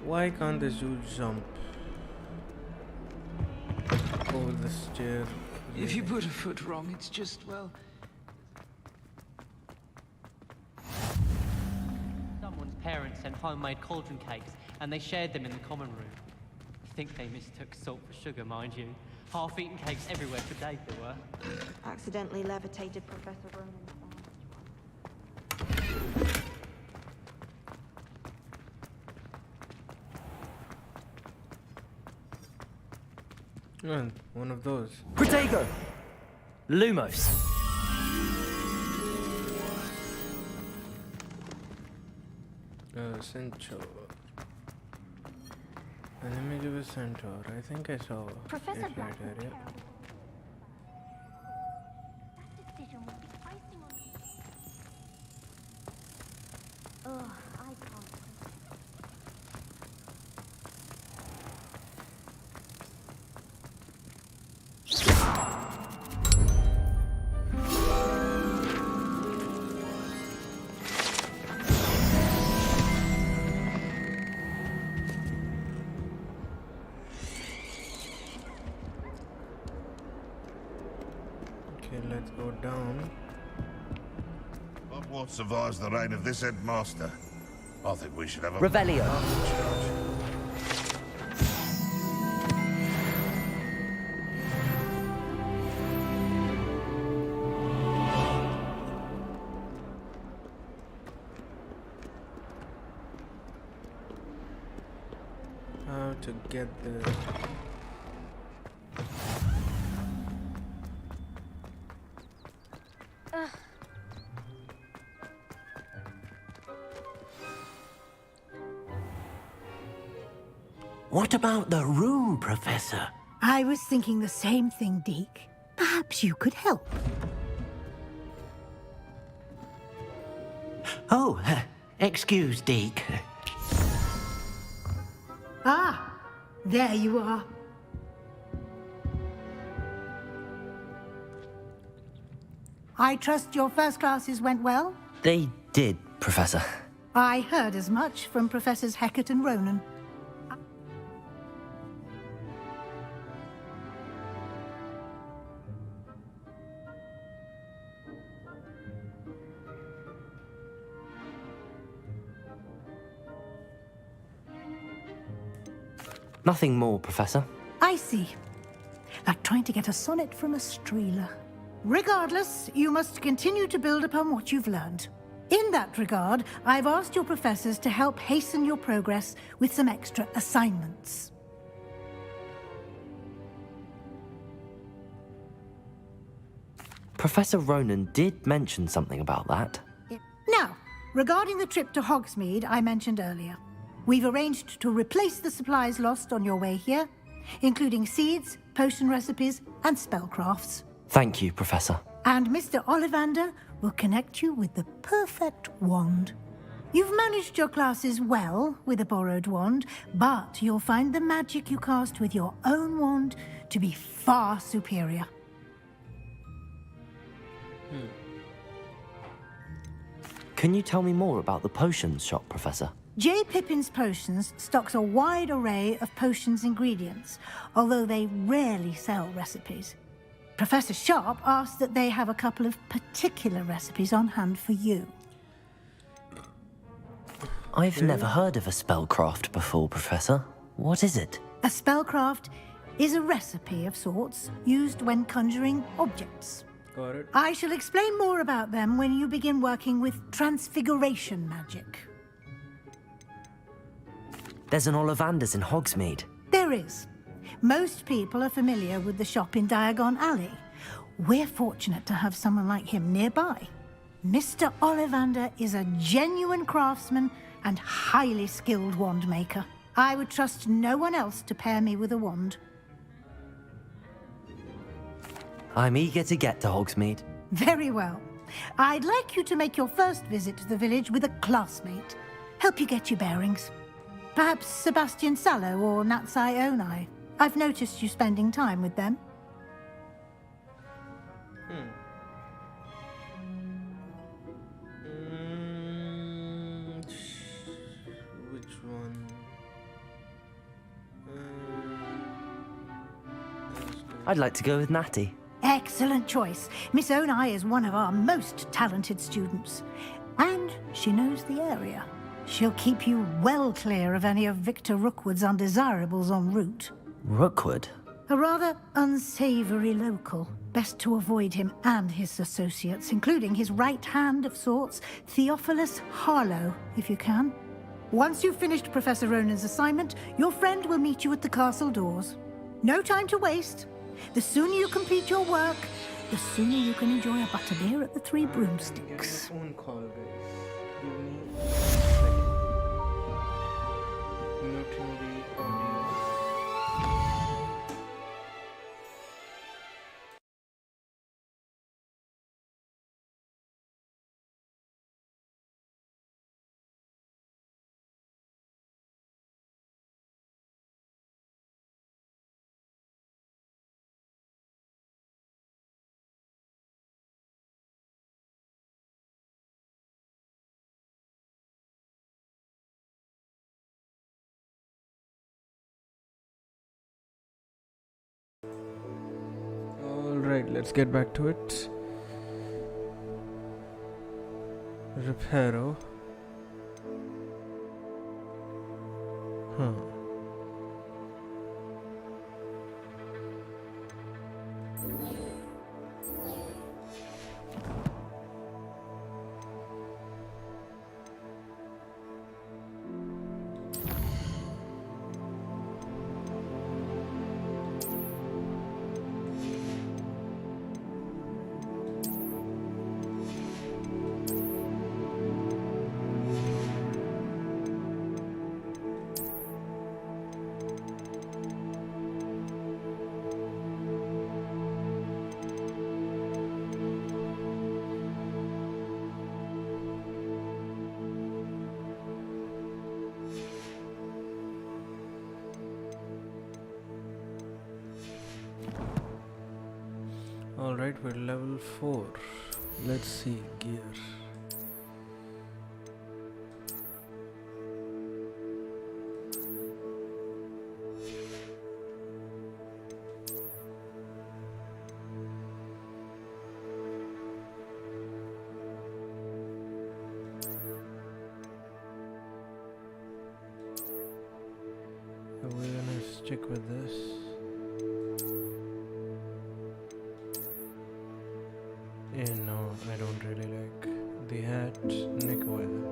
Why can't this dude jump over this chair? If you put a foot wrong, it's just, well... Someone's parents sent homemade cauldron cakes, and they shared them in the common room. I think they mistook salt for sugar, mind you. Half-eaten cakes everywhere for days there were. Accidentally levitated Professor Ronan. One of those. Protego! Lumos. Centaur. An image of a centaur. I think I saw Professor it right there, yeah. That decision was the icing on... Ugh, I can't. Okay, let's go down. Hogwarts survives the reign of this headmaster. I think we should have a... Revelio. How to get there? What about the room, Professor? I was thinking the same thing, Deke. Perhaps you could help. Oh, excuse, Deke. Ah, there you are. I trust your first classes went well? They did, Professor. I heard as much from Professors Hecat and Ronan. Nothing more, Professor. I see. Like trying to get a sonnet from a streeler. Regardless, you must continue to build upon what you've learned. In that regard, I've asked your professors to help hasten your progress with some extra assignments. Professor Ronan did mention something about that. Now, regarding the trip to Hogsmeade I mentioned earlier, we've arranged to replace the supplies lost on your way here, including seeds, potion recipes, and spellcrafts. Thank you, Professor. And Mr. Ollivander will connect you with the perfect wand. You've managed your classes well with a borrowed wand, but you'll find the magic you cast with your own wand to be far superior. Can you tell me more about the potions shop, Professor? J. Pippin's Potions stocks a wide array of potions ingredients, although they rarely sell recipes. Professor Sharp asked that they have a couple of particular recipes on hand for you. I've never heard of a spellcraft before, Professor. What is it? A spellcraft is a recipe of sorts used when conjuring objects. Got it. I shall explain more about them when you begin working with transfiguration magic. There's an Ollivander's in Hogsmeade. There is. Most people are familiar with the shop in Diagon Alley. We're fortunate to have someone like him nearby. Mr. Ollivander is a genuine craftsman and highly skilled wand maker. I would trust no one else to pair me with a wand. I'm eager to get to Hogsmeade. Very well. I'd like you to make your first visit to the village with a classmate. Help you get your bearings. Perhaps Sebastian Sallow or Natsai Onai. I've noticed you spending time with them. Which one? I'd like to go with Natty. Excellent choice. Miss Onai is one of our most talented students. And she knows the area. She'll keep you well clear of any of Victor Rookwood's undesirables en route. Rookwood? A rather unsavory local. Best to avoid him and his associates, including his right hand of sorts, Theophilus Harlow, if you can. Once you've finished Professor Ronan's assignment, your friend will meet you at the castle doors. No time to waste. The sooner you complete your work, the sooner you can enjoy a butterbeer at the Three Broomsticks. Phone call, guys. Give me a second. Muting the audio. Alright, let's get back to it. Reparo. Alright, we're level 4. Let's see, gear. So we're gonna stick with this. No, I don't really like the hat. Nick weather.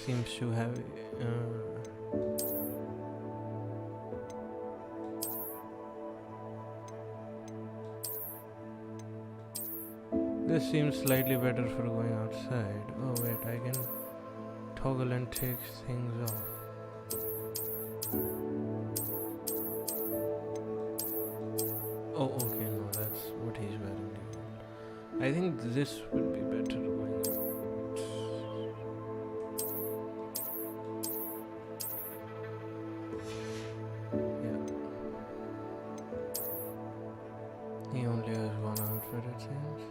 Seems too heavy. This seems slightly better for going outside. Oh wait, I can toggle and take things off. Oh, okay, no, that's what he's wearing. I think this would be better going out. Yeah. He only has one outfit, it seems.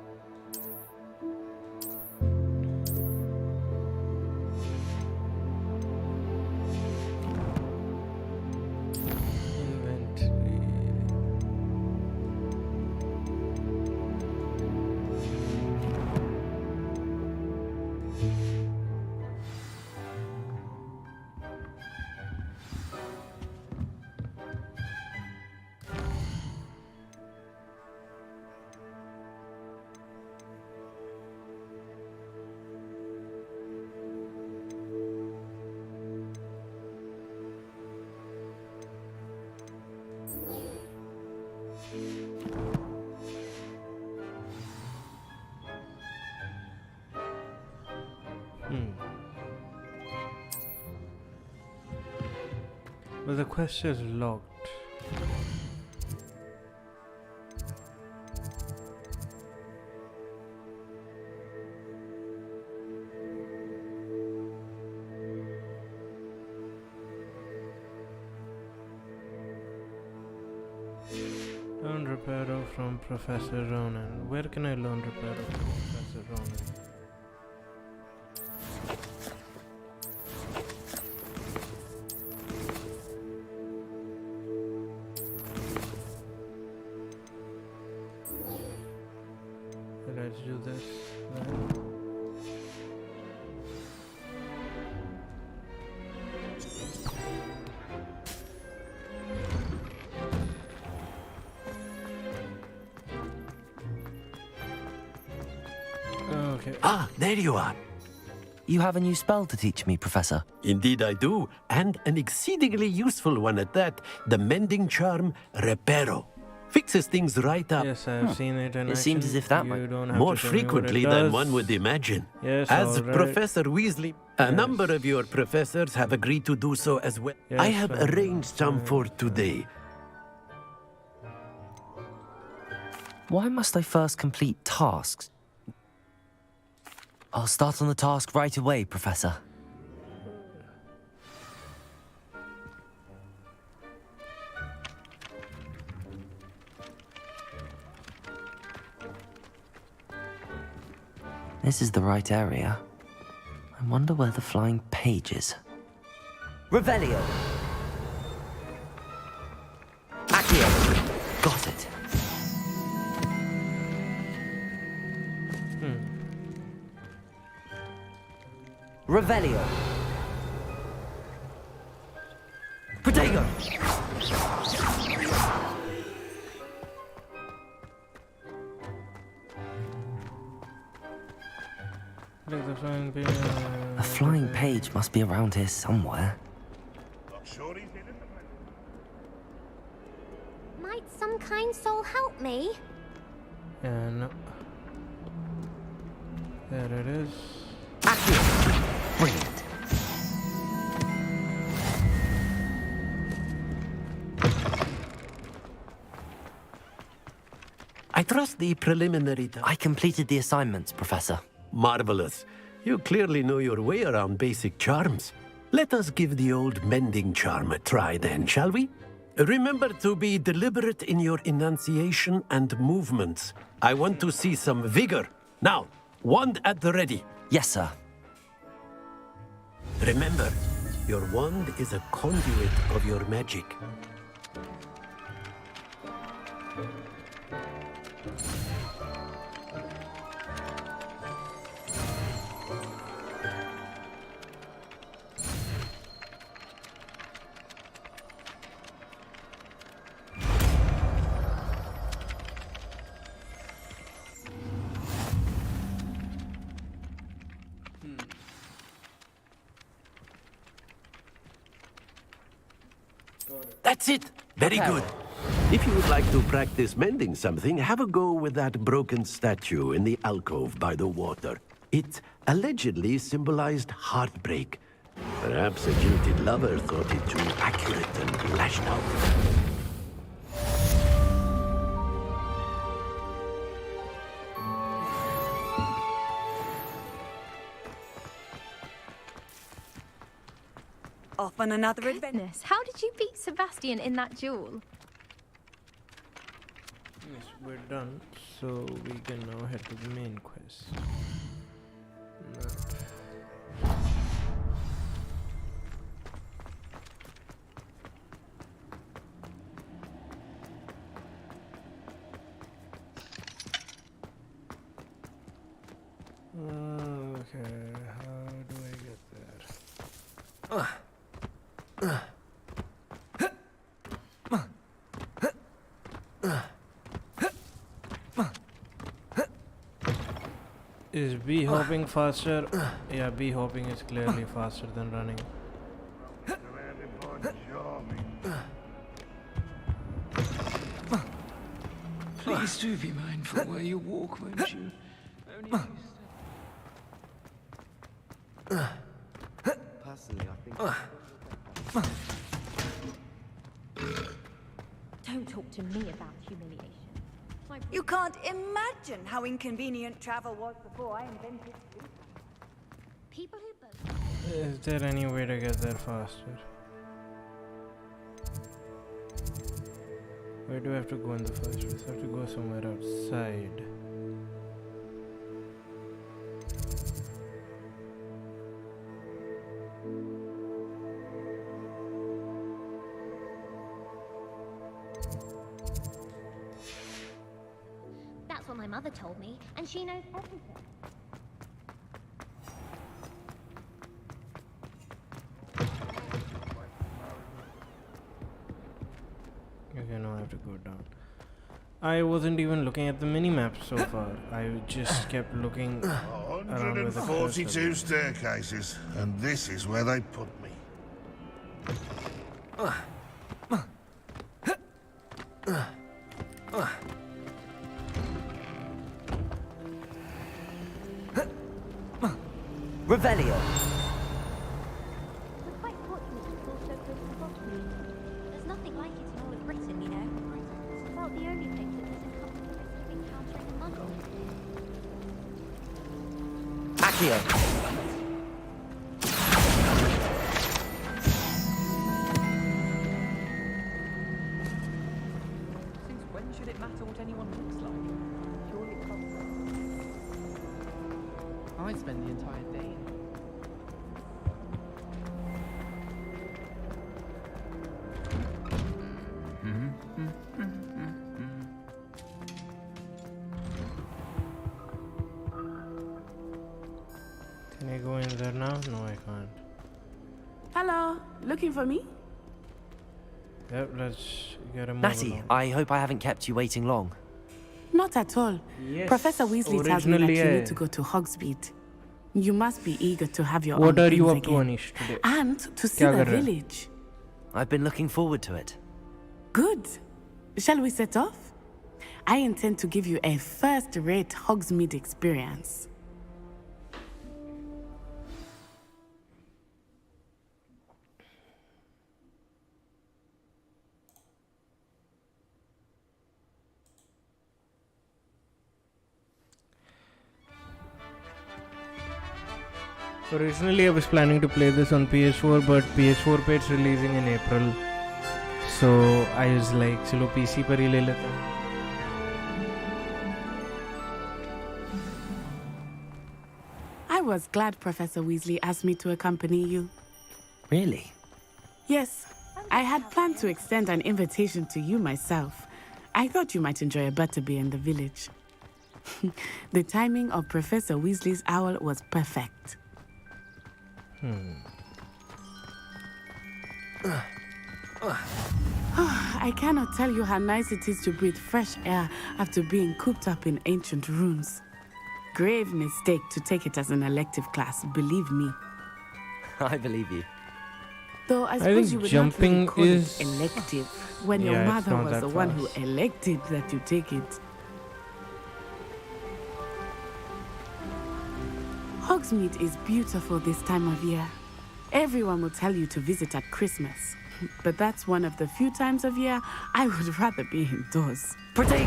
But the quest is locked. Learn Reparo from Professor Ronan. Where can I learn Reparo from Professor Ronan? Let's do this then. Okay. Ah, there you are. You have a new spell to teach me, Professor. Indeed I do, and an exceedingly useful one at that. The mending charm, Reparo. Fixes things right up. Yes, I've seen it in It seems as if that might more frequently than one would imagine. Yes, as alright. Professor Weasley, a number of your professors have agreed to do so as well. I Yes, have arranged some for today. Why must I first complete tasks? I'll start on the task right away, Professor. This is the right area. I wonder where the flying page is. Revelio! Accio! Got it. Revelio! Protego! A flying page must be around here somewhere. Might some kind soul help me? No. There it is. Brilliant. I trust the preliminary... I completed the assignments, Professor. Marvelous. You clearly know your way around basic charms. Let us give the old mending charm a try then, shall we? Remember to be deliberate in your enunciation and movements. I want to see some vigor. Now, wand at the ready. Yes, sir. Remember, your wand is a conduit of your magic. That's it. Very good. If you would like to practice mending something, have a go with that broken statue in the alcove by the water. It allegedly symbolized heartbreak. Perhaps a jilted lover thought it too accurate and lashed out. Off on another adventure. Goodness, how did you beat Sebastian in that duel? Yes, we're done, so we can now head to the main quest. Okay, how do I get there? Is bee hopping faster? Yeah, bee hopping is clearly faster than running. Please do be mindful where you walk, won't you? Only Personally, I think... Don't talk to me about humiliation. You can't imagine how inconvenient travel was before I invented it. People who Is there any way to get there faster? Where do I have to go in the first place? I have to go somewhere outside. That's what my mother told me, and she knows everything. Okay, now I have to go down. I wasn't even looking at the mini-map so far. I just kept looking around with the 142 cursor. staircases, and this is where they put me. Revelio. We're quite fortunate to fall so close to Hogsmeade. There's nothing like it in all of Britain, you know. It's about the only place that doesn't come to the risk of encountering a muggle. Accio. Since when should it matter what anyone looks like? Surely I'd spend the entire day in. Can I go in there now? No, I can't. Hello, looking for me? Yep, let's get a move Natty, along. I hope I haven't kept you waiting long. Not at all. Yes, Professor Weasley tells me that originally, you yeah. need to go to Hogsmeade. You must be eager to have your What own are you things up to, again. Anish, today? And to see Kya the kar rahe hai? village. I've been looking forward to it. Good. Shall we set off? I intend to give you a first-rate Hogsmeade experience. Originally, I was planning to play this on PS4, but PS4 patch releasing in April. So so I was like चलो PC पर ही ले लेता हूँ. I was glad Professor Weasley asked me to accompany you. Really? Yes, I had planned to extend an invitation to you myself. I thought you might enjoy a butterbeer in the village. The timing of Professor Weasley's owl was perfect. I cannot tell you how nice it is to breathe fresh air after being cooped up in ancient rooms. Grave mistake to take it as an elective class, believe me. I believe you. Though I suppose you would jumping not really call is it elective when your Yeah, it's mother not was that the one who fast. elected that you take it. Hogsmeade is beautiful this time of year. Everyone will tell you to visit at Christmas. But that's one of the few times of year I would rather be indoors. Pretty!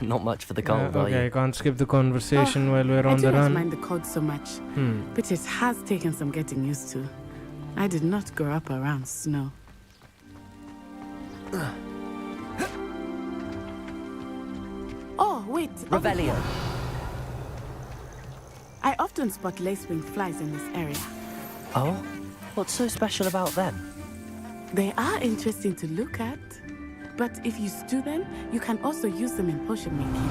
Not much for the cold, are Okay, I you? can't skip the conversation while we're I on do the not run. mind the cold so much, but it has taken some getting used to. I did not grow up around snow. Oh, wait. over Revelio. here. I often spot lacewing flies in this area. Oh? What's so special about them? They are interesting to look at, but if you stew them, you can also use them in potion making.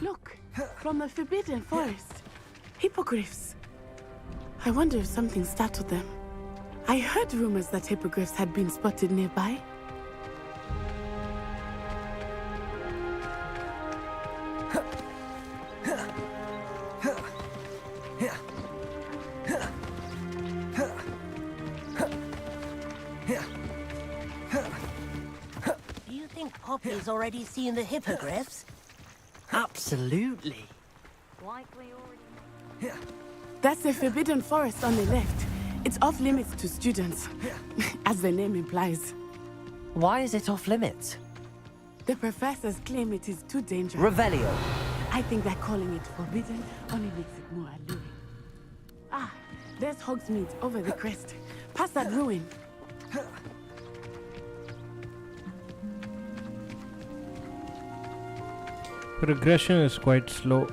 Look, from the Forbidden Forest. Hippogriffs. I wonder if something startled them. I heard rumors that hippogriffs had been spotted nearby. Do you think Poppy's already seen the hippogriffs? Absolutely. Likely already. That's the Forbidden Forest on the left. It's off limits to students, as the name implies. Why is it off limits? The professors claim it is too dangerous. Revelio. I think that calling it forbidden only makes it more alluring. Ah, there's Hogsmeade over the crest. Past that ruin. Progression is quite slow.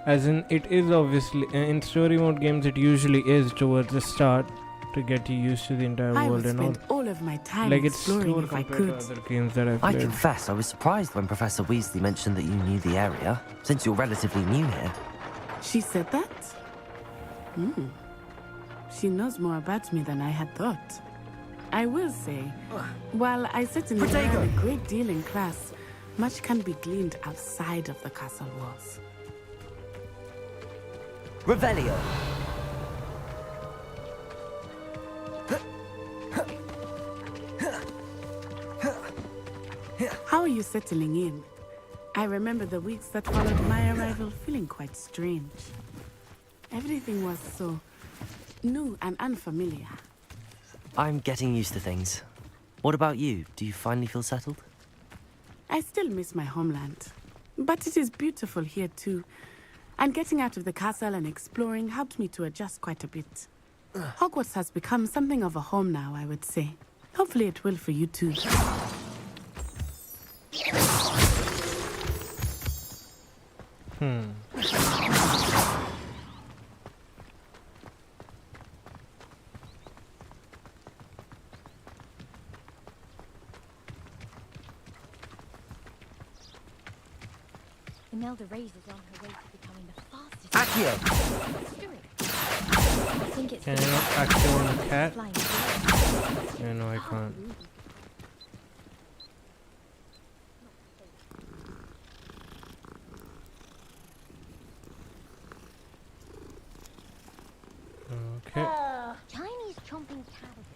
As in, it is obviously in story mode games. It usually is towards the start to get you used to the entire I world would and all. spend all of my time Like it's exploring slower if I compared could. to other games that I've I played. confess I was surprised when Professor Weasley mentioned that you knew the area, since you're relatively new here. She said that? She knows more about me than I had thought. I will say, while I certainly learn a great deal in class, much can be gleaned outside of the castle walls. Revelio. How are you settling in? I remember the weeks that followed my arrival feeling quite strange. Everything was so new and unfamiliar. I'm getting used to things. What about you? Do you finally feel settled? I still miss my homeland, but it is beautiful here too. And getting out of the castle and exploring helped me to adjust quite a bit. Hogwarts has become something of a home now, I would say. Hopefully it will for you too. Imelda Reyes is on her way to becoming the fastest. Accio! I think it's Can the I not actually on a cat? flying bird. Yeah, no, I can't. Okay. Chinese chomping cabbage.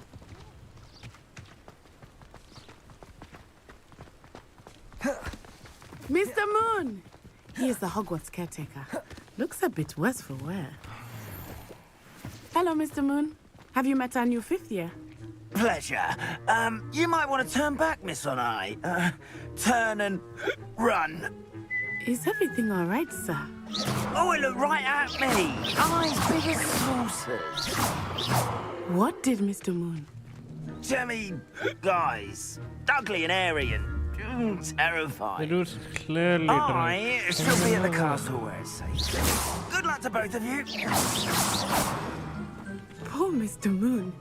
Mr. Moon! He is the Hogwarts caretaker. Looks a bit worse for wear. Hello, Mr. Moon. Have you met our new fifth year? Pleasure. You might want to turn back, Miss Onai. Turn and run. Is everything all right, sir? Oh, it looked right at me! Eyes big as saucers. What did Mr. Moon? Jemmy, guys. Ugly and airy and terrifying. The dude's clearly I shall be at the castle where it's safe. Good luck to both of you. Poor Mr. Moon.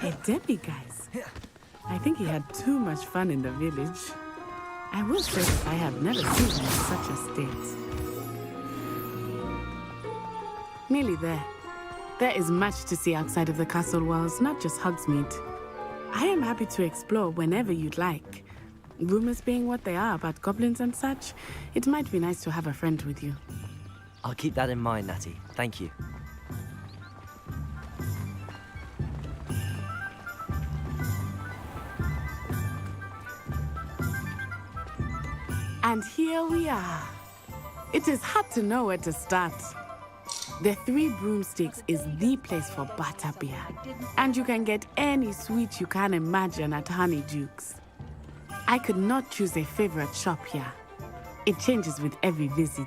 Hey, Debbie, guys. I think he had too much fun in the village. I will say that I have never seen him in such a state. Nearly there. There is much to see outside of the castle walls, not just Hogsmeade. I am happy to explore whenever you'd like. Rumors being what they are about goblins and such, it might be nice to have a friend with you. I'll keep that in mind, Natty. Thank you. And here we are. It is hard to know where to start. The Three Broomsticks is the place for butterbeer. And you can get any sweet you can imagine at Honeyduke's. I could not choose a favorite shop here. It changes with every visit.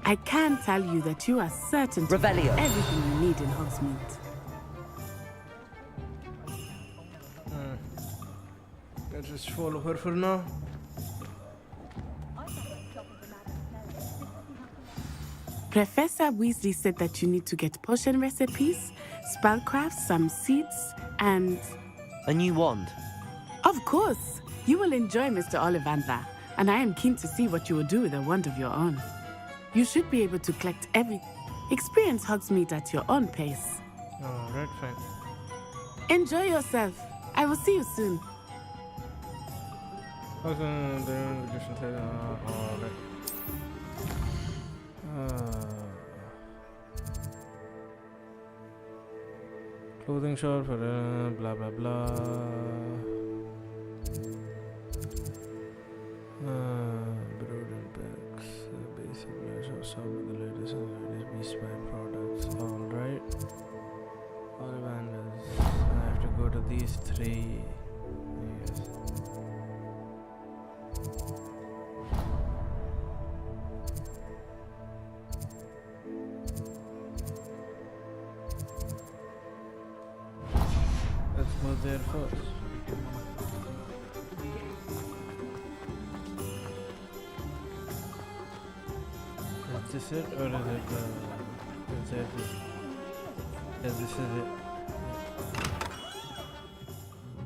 I can tell you that you are certain to find everything you need in Hogsmeade. Let's just follow her for now. Professor Weasley said that you need to get potion recipes, spellcraft, some seeds, and... a new wand. Of course! You will enjoy Mr. Ollivander, and I am keen to see what you will do with a wand of your own. You should be able to collect experience Hogsmeade at your own pace. Alright, fine. Enjoy yourself. I will see you soon. Clothing shop for blah blah blah. Brood and packs. Basic shop shop with the latest and latest beast by products. Alright. Ollivanders. I have to go to these three. Yes. Let's go there first. Is this it or is it yes, this is it.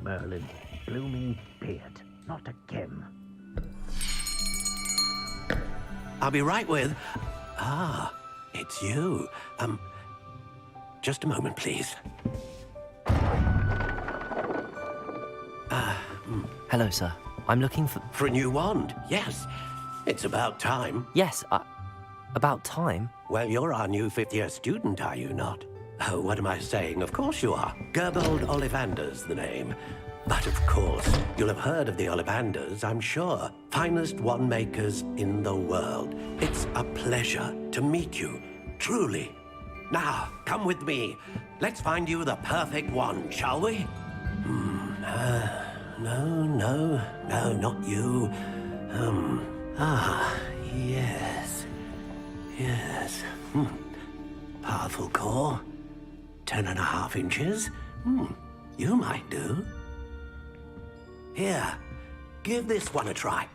Merlin, blooming beard, not again. I'll be right with... Ah, it's you. Just a moment, please. Hello, sir. I'm looking for... For a new wand, yes. It's about time. Yes, about time? Well, you're our new fifth-year student, are you not? Oh, what am I saying? Of course you are. Gerbold Ollivander's the name. But of course, you'll have heard of the Ollivanders, I'm sure. Finest wand makers in the world. It's a pleasure to meet you, truly. Now, come with me. Let's find you the perfect wand, shall we? No, not you. Yes. Powerful core. 10.5 inches. You might do. Here, give this one a try.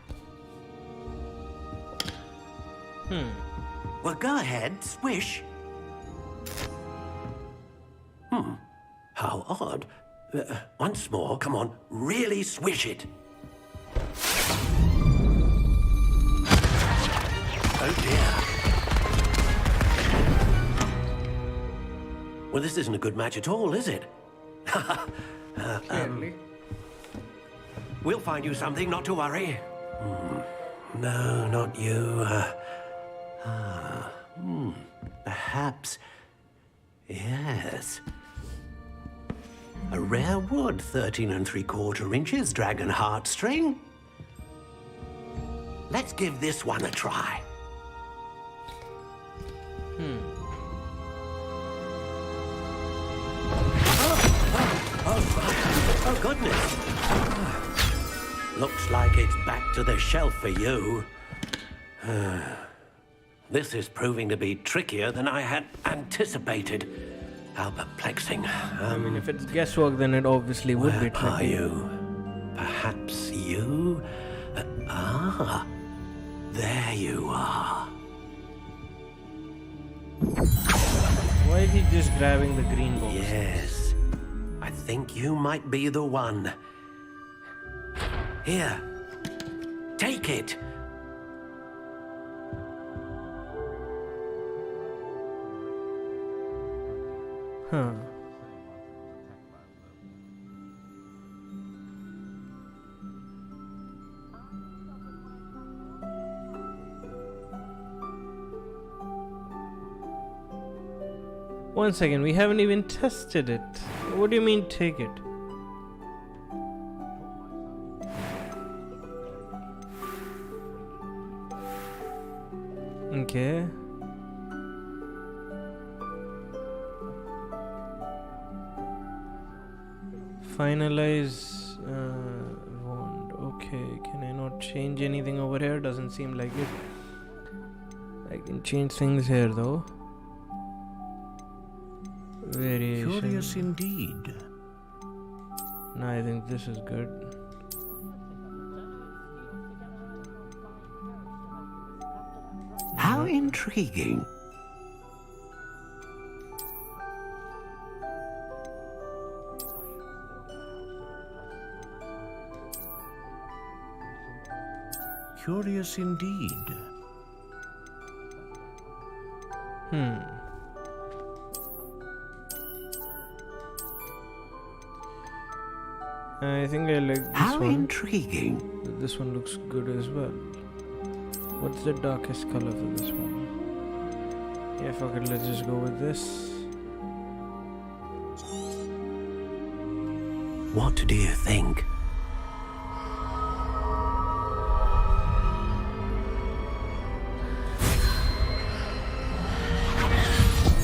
Well, go ahead, swish. How odd. Once more, come on, really swish it. Oh dear. Well, this isn't a good match at all, is it? We'll find you something, not to worry. No, not you. Perhaps. Yes. A rare wood, 13 3/4 inches, dragon heartstring. Let's give this one a try. Oh, goodness. Looks like it's back to the shelf for you. This is proving to be trickier than I had anticipated. How perplexing. I mean, if it's guesswork, then it obviously would be tricky. Are you? Perhaps you? There you are. Why is he just grabbing the green box? Yes. I think you might be the one. Here. Take it. Huh. One second, we haven't even tested it. What do you mean, take it? Okay. Finalize wand. Okay, can I not change anything over here? Doesn't seem like it. I can change things here though. Variation. Curious indeed. No, I think this is good. How intriguing. Curious indeed. I think I like this How one. intriguing. This one looks good as well. What's the darkest color for this one? Yeah, fuck it, let's just go with this. What do you think?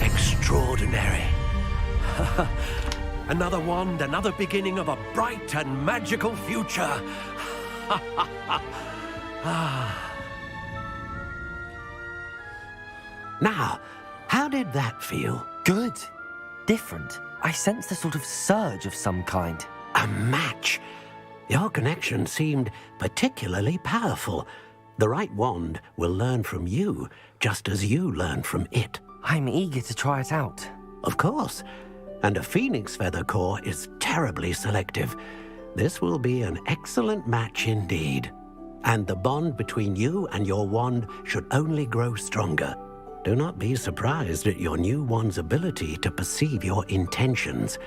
Extraordinary. Another wand, another beginning of a bright and magical future. Now, how did that feel? Good. Different. I sensed a sort of surge of some kind. A match. Your connection seemed particularly powerful. The right wand will learn from you, just as you learn from it. I'm eager to try it out. Of course. And a phoenix feather core is terribly selective. This will be an excellent match indeed. And the bond between you and your wand should only grow stronger. Do not be surprised at your new wand's ability to perceive your intentions,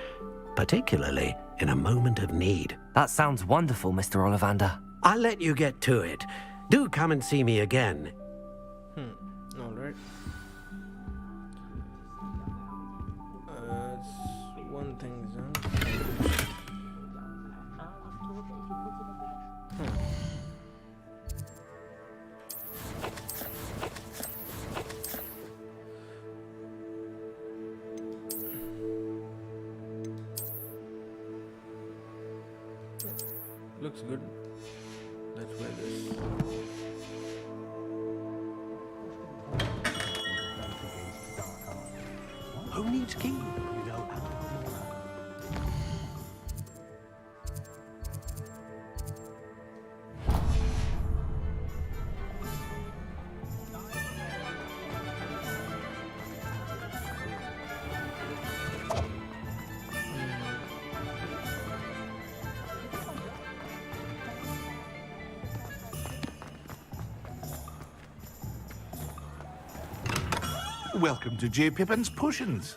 particularly in a moment of need. That sounds wonderful, Mr. Ollivander. I'll let you get to it. Do come and see me again. Alright. One thing's done. Looks good. Let's wear this. Who needs key? Welcome to J. Pippin's Potions.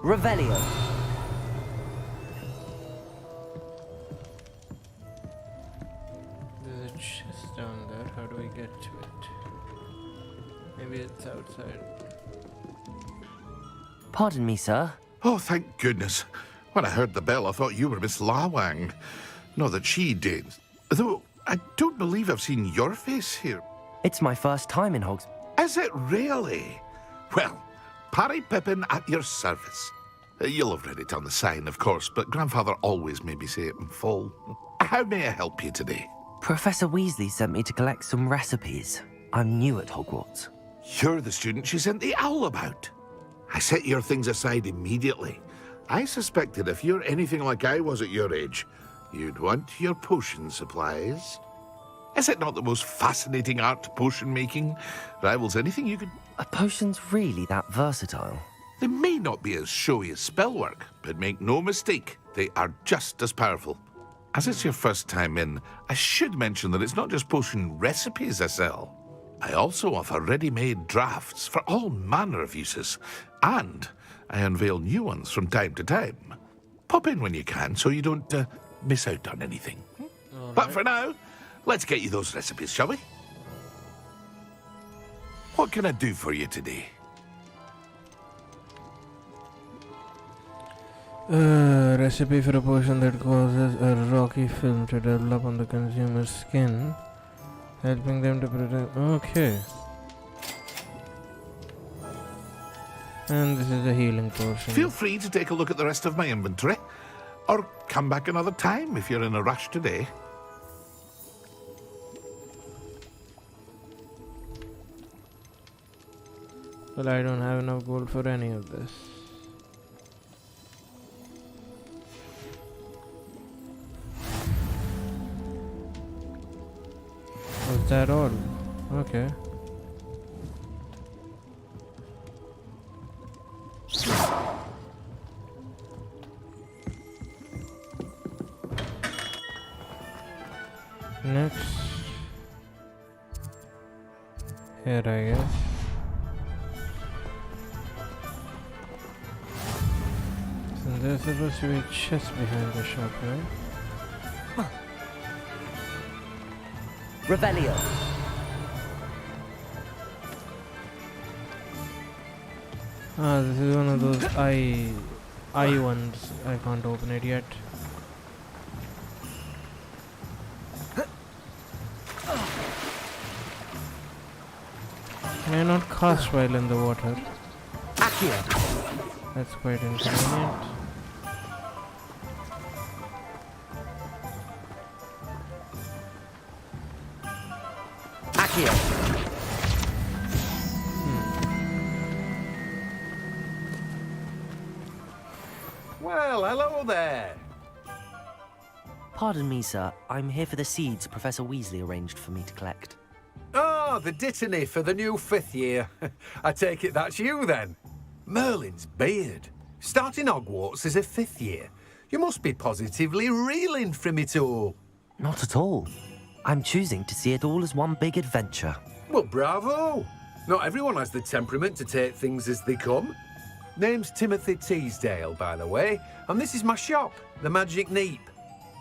Revelio. There's a chest down there. How do I get to it? Maybe it's outside. Pardon me, sir. Oh, thank goodness. When I heard the bell, I thought you were Miss Lawang. Not that she did. Though, I don't believe I've seen your face here. It's my first time in Hogsmeade. Is it really? Well, Parry Pippin at your service. You'll have read it on the sign, of course, but Grandfather always made me say it in full. How may I help you today? Professor Weasley sent me to collect some recipes. I'm new at Hogwarts. You're the student she sent the owl about. I set your things aside immediately. I suspected if you're anything like I was at your age, you'd want your potion supplies. Is it not the most fascinating art, potion making? Rivals anything you could... Are potions really that versatile? They may not be as showy as spellwork, but make no mistake, they are just as powerful. As it's your first time in, I should mention that it's not just potion recipes I sell. I also offer ready-made drafts for all manner of uses, and I unveil new ones from time to time. Pop in when you can so you don't miss out on anything. But for now, let's get you those recipes, shall we? What can I do for you today? Recipe for a potion that causes a rocky film to develop on the consumer's skin, helping them to protect... Okay. And this is a healing potion. Feel free to take a look at the rest of my inventory, or come back another time if you're in a rush today. Well, I don't have enough gold for any of this. Was that all? Okay. Next. Here, I guess. So there's supposed to be a chest behind the shop, right? Revelio. Ah, this is one of those eye ones. I can't open it yet. Can I not cast while in the water? Accio. That's quite inconvenient. Well, hello there. Pardon me, sir. I'm here for the seeds Professor Weasley arranged for me to collect. Oh, the dittany for the new 5th year. I take it that's you, then. Merlin's beard. Starting Hogwarts as a 5th year. You must be positively reeling from it all. Not at all. I'm choosing to see it all as one big adventure. Well, bravo. Not everyone has the temperament to take things as they come. Name's Timothy Teasdale, by the way, and this is my shop, the Magic Neep.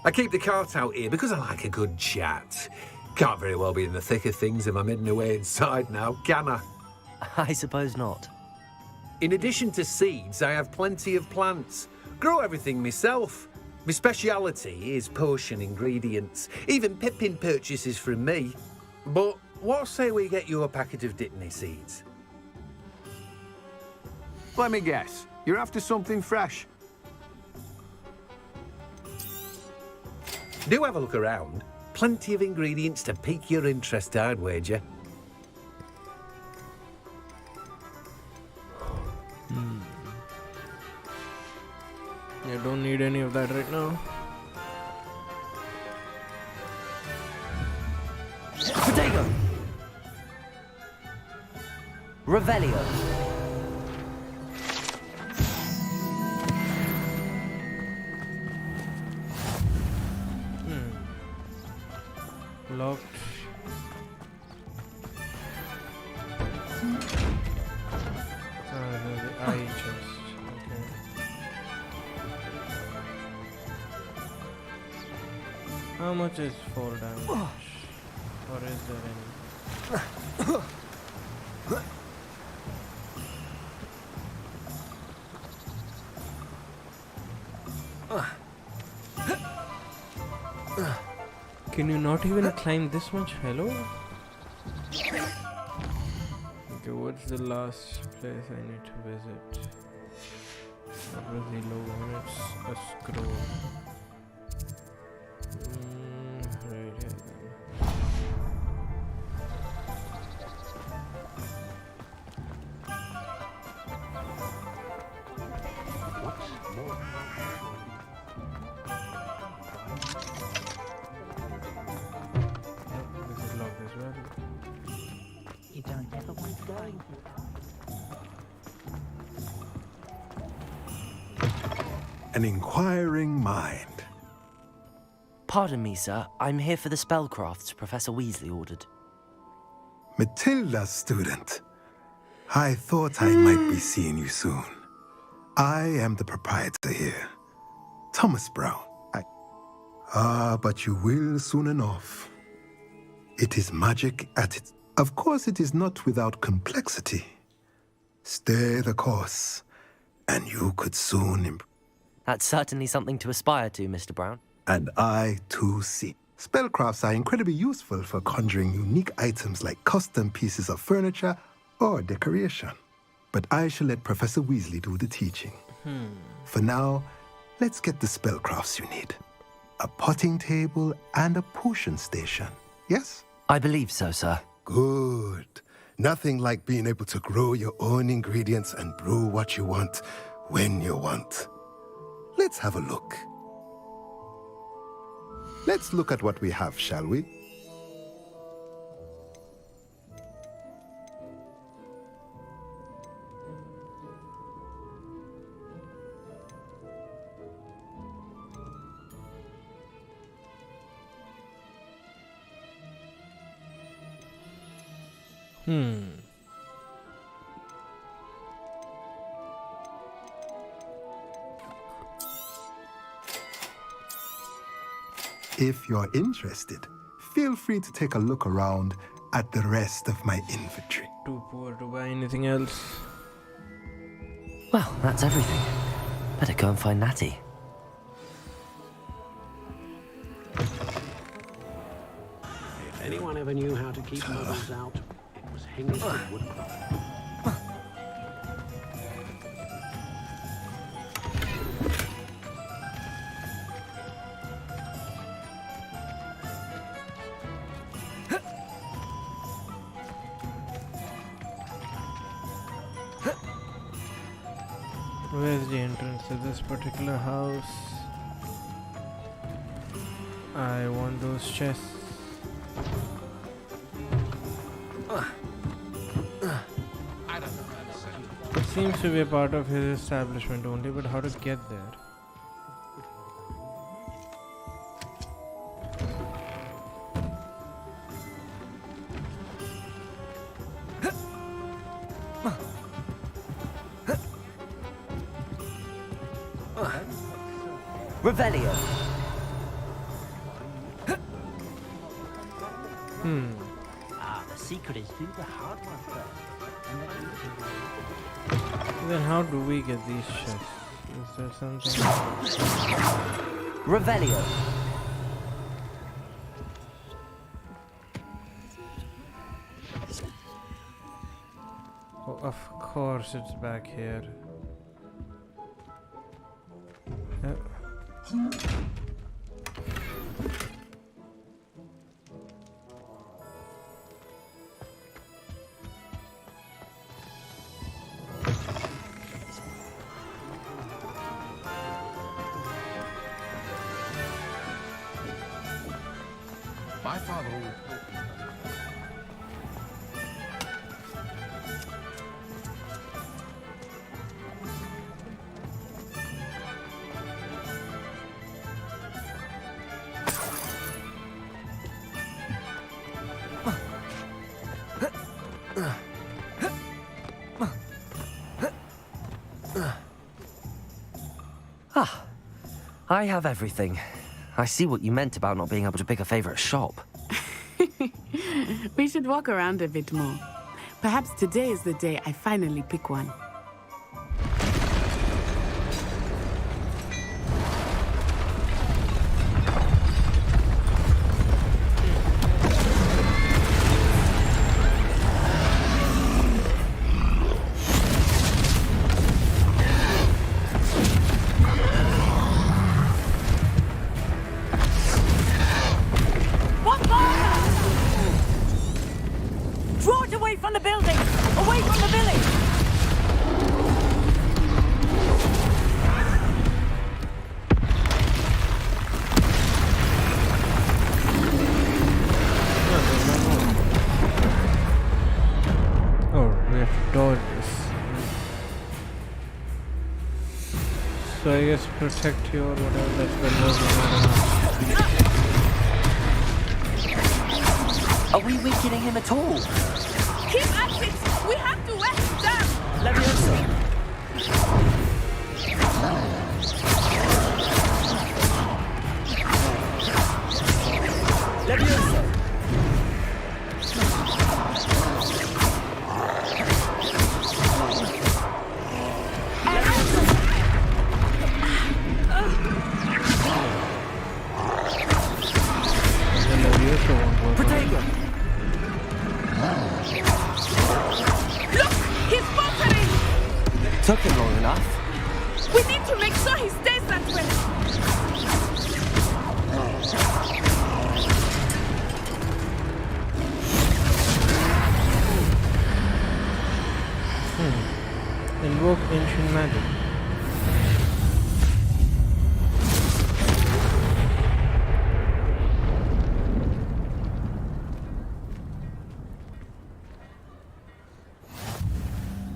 I keep the cart out here because I like a good chat. Can't very well be in the thick of things if I'm hidden away inside now, can I? I suppose not. In addition to seeds, I have plenty of plants. Grow everything myself. My speciality is potion ingredients. Even Pippin purchases from me. But what say we get you a packet of dittany seeds? Let me guess. You're after something fresh. Do have a look around. Plenty of ingredients to pique your interest, I'd wager. I don't need any of that right now. Protego! Revelio! Locked. There's the eye chest. Okay. How much is fall damage? Or is there any? Can you not even climb this much? Hello? Okay, what's the last place I need to visit? What was the logo on it? A scroll. Right here then. This is locked as well. You don't ever want to go. An inquiring mind. Pardon me, sir. I'm here for the spellcrafts Professor Weasley ordered. Matilda's student. I thought I might be seeing you soon. I am the proprietor here, Thomas Brown. But you will soon enough. It is magic at its... Of course, it is not without complexity. Stay the course, and you could soon... That's certainly something to aspire to, Mr. Brown. And I, too, see. Spellcrafts are incredibly useful for conjuring unique items like custom pieces of furniture or decoration. But I shall let Professor Weasley do the teaching. For now, let's get the spellcrafts you need. A potting table and a potion station, yes? I believe so, sir. Good. Nothing like being able to grow your own ingredients and brew what you want when you want. Let's have a look. Let's look at what we have, shall we? If you're interested, feel free to take a look around at the rest of my inventory. Too poor to buy anything else. Well, that's everything. Better go and find Natty. If anyone ever knew how to keep mothers out, it was Hengist Woodcroft. Where's the entrance to this particular house? I want those chests. It seems to be a part of his establishment only, but how to get there? Revelio. The secret is do the hard one first. Then how do we get these chests? Is there something? Revelio. Oh, of course it's back here. My father I have everything. I see what you meant about not being able to pick a favorite shop. We should walk around a bit more. Perhaps today is the day I finally pick one. So I guess protect you or whatever, that's the most. Are we weakening him at all? Keep at it! We have to wear him down! Leviosa! Leviosa! Protego! Look! He's faltering! Took him long enough. We need to make sure he stays that way! Invoke ancient magic.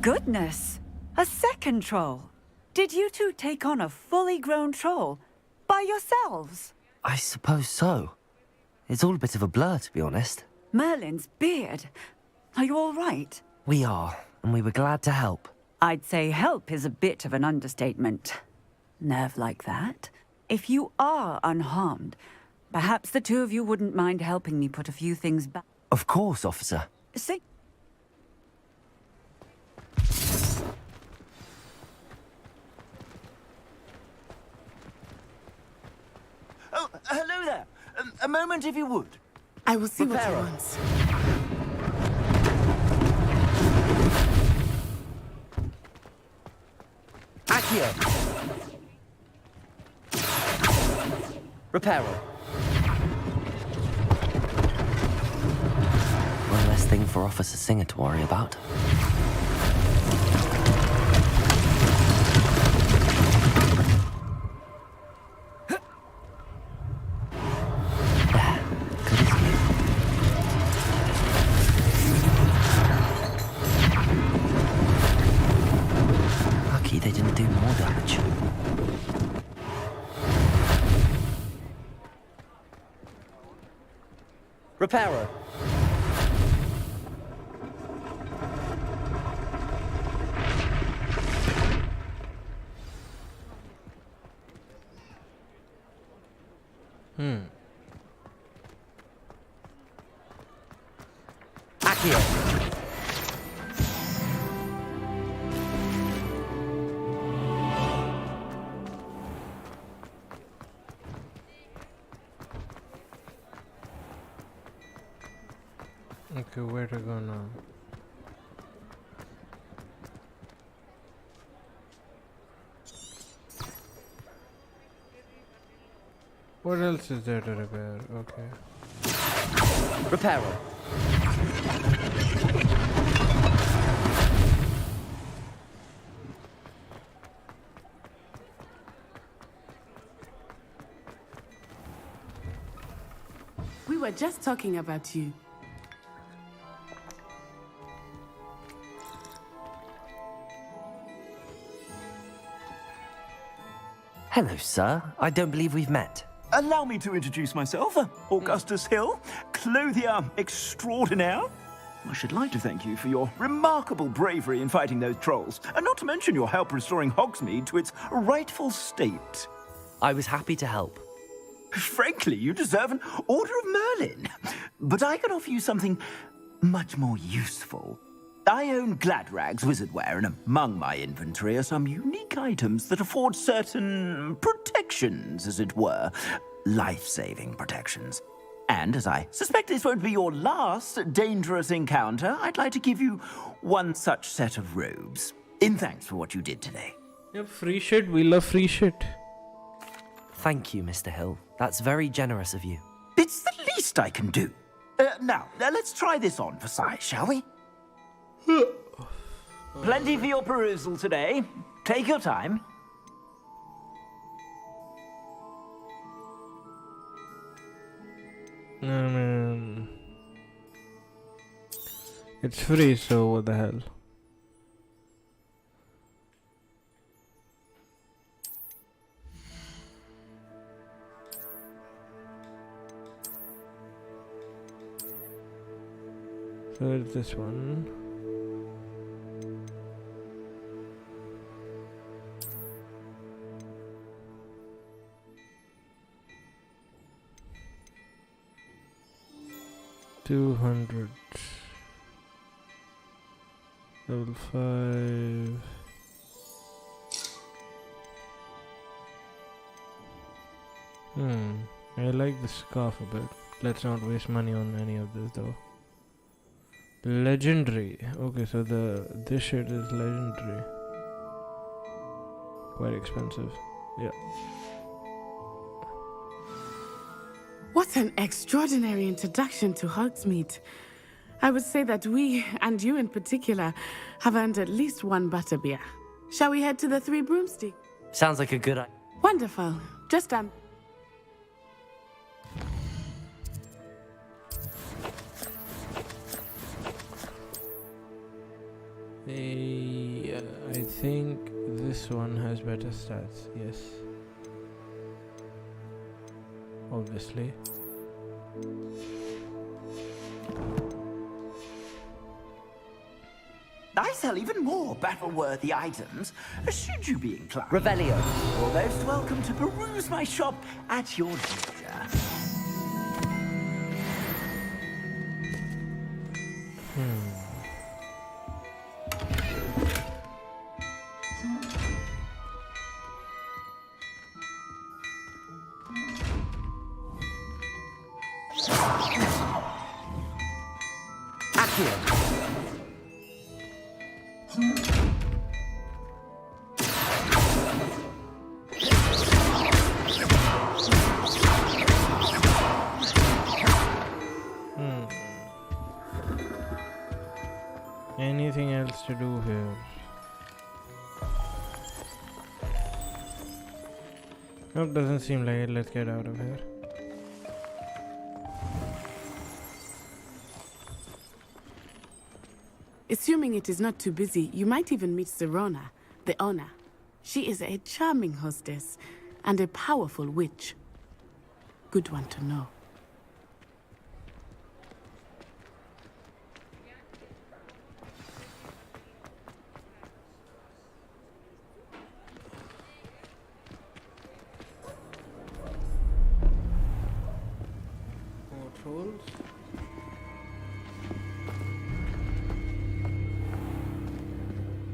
Goodness! A second troll! Did you two take on a fully grown troll? By yourselves? I suppose so. It's all a bit of a blur, to be honest. Merlin's beard. Are you all right? We are, and we were glad to help. I'd say help is a bit of an understatement. Nerve like that. If you are unharmed, perhaps the two of you wouldn't mind helping me put a few things back. Of course, officer. See? Oh, hello there. A moment, if you would. I will see what he Reparo. wants. Accio! Reparo. One less thing for Officer Singer to worry about. They didn't do more damage. Reparo. Accio. Okay, where to go now? What else is there to repair? Okay. Reparo. We were just talking about you. Hello, sir. I don't believe we've met. Allow me to introduce myself, Augustus Hill, clothier extraordinaire. I should like to thank you for your remarkable bravery in fighting those trolls, and not to mention your help restoring Hogsmeade to its rightful state. I was happy to help. Frankly, you deserve an Order of Merlin. But I can offer you something much more useful. I own Gladrag's wizardware, and among my inventory are some unique items that afford certain protections, as it were. Life-saving protections. And as I suspect this won't be your last dangerous encounter, I'd like to give you one such set of robes, in thanks for what you did today. Yep, free shit. We love free shit. Thank you, Mr. Hill. That's very generous of you. It's the least I can do. Now, let's try this on for size, shall we? Plenty for your perusal today. Take your time. I mean, it's free, so what the hell? So it's this one. $200. Level 5. I like the scarf a bit. Let's not waste money on any of this though. Legendary. Okay, so this shit is legendary. Quite expensive. Yeah. What an extraordinary introduction to Hogsmeade. I would say that we, and you in particular, have earned at least one butterbeer. Shall we head to the Three Broomsticks? Sounds like a good idea. Wonderful. Just I think this one has better stats. Yes. Obviously. I sell even more battle-worthy items, should you be inclined. Revelio. You're most welcome to peruse my shop at your leisure. Anything else to do here? Nope, doesn't seem like it. Let's get out of here. assuming it is not too busy, you might even meet Serona, the owner. She is a charming hostess and a powerful witch. Good one to know.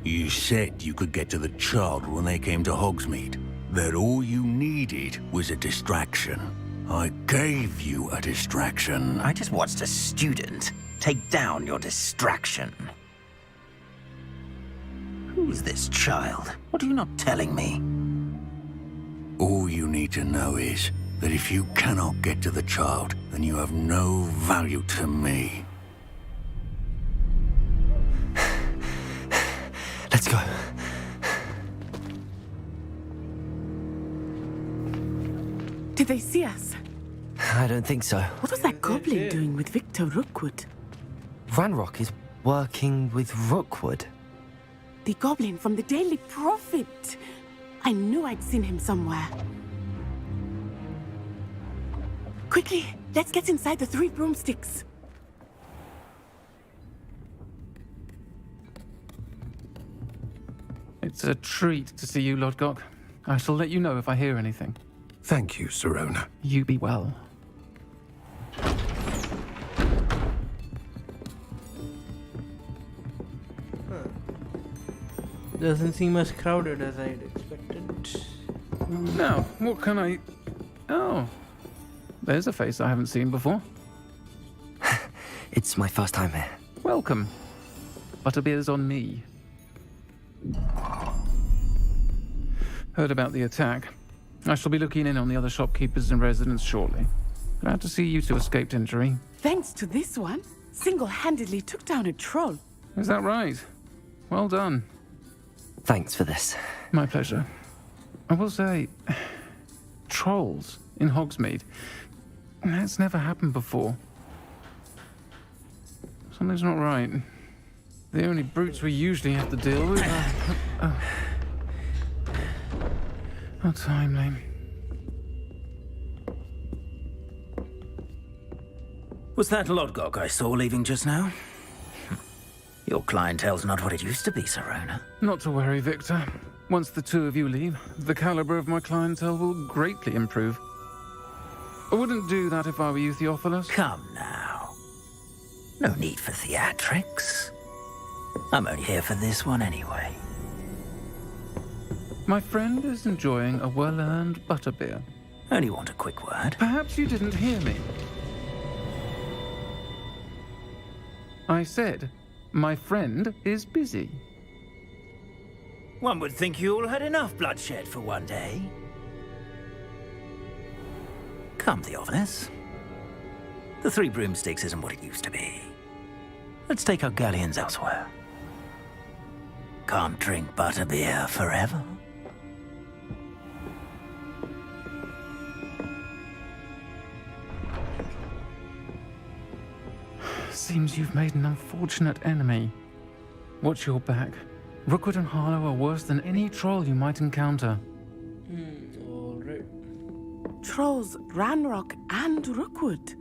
You said you could get to the child when they came to Hogsmeade. That all you needed was a distraction. I gave you a distraction. I just watched a student take down your distraction. Who's this child? What are you not telling me? All you need to know is that if you cannot get to the child, then you have no value to me. Let's go. Did they see us? I don't think so. What was that goblin doing with Victor Rookwood? Ranrock is working with Rookwood. The goblin from the Daily Prophet. I knew I'd seen him somewhere. Quickly, let's get inside the Three Broomsticks. It's a treat to see you, Lodgok. I shall let you know if I hear anything. Thank you, Serona. You be well. Doesn't seem as crowded as I'd expected. Now, what can I... Oh, there's a face I haven't seen before. It's my first time here. Welcome. Butterbeer's on me. Heard about the attack. I shall be looking in on the other shopkeepers and residents shortly. Glad to see you two escaped injury. Thanks to this one, single-handedly took down a troll. Is that right? Well done. Thanks for this. My pleasure. I will say, trolls in Hogsmeade. That's never happened before. Something's not right. The only brutes we usually have to deal with are... How timely. Was that Lodgok I saw leaving just now? Your clientele's not what it used to be, Sirona. Not to worry, Victor. Once the two of you leave, the caliber of my clientele will greatly improve. I wouldn't do that if I were you, Theophilus. Come now. No need for theatrics. I'm only here for this one anyway. My friend is enjoying a well-earned butterbeer. Only want a quick word. Perhaps you didn't hear me. I said, my friend is busy. One would think you all had enough bloodshed for one day. Come, Theophilus. The Three Broomsticks isn't what it used to be. Let's take our galleons elsewhere. Can't drink butterbeer forever. Seems you've made an unfortunate enemy. Watch your back. Rookwood and Harlow are worse than any troll you might encounter. Alright. Trolls, Ranrock, and Rookwood.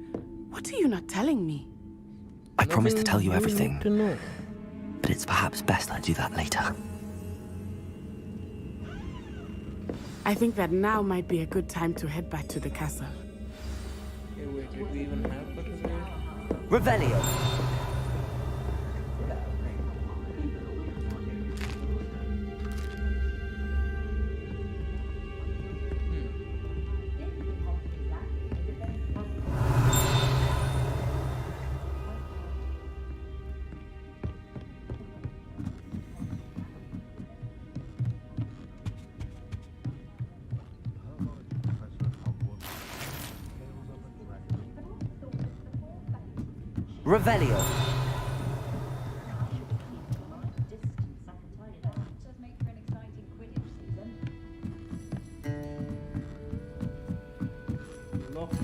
What are you not telling me? I promised to tell you everything, To know. but it's perhaps best I do that later. I think that now might be a good time to head back to the castle. Hey, wait, did we even have butterbeer? Revelio. Revelio. Locked.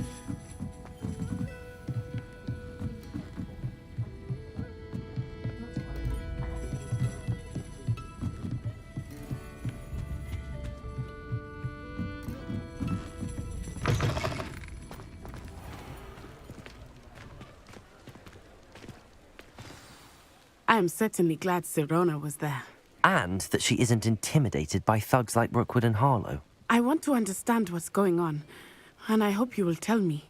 I am certainly glad Sirona was there. And that she isn't intimidated by thugs like Rookwood and Harlow. I want to understand what's going on, and I hope you will tell me.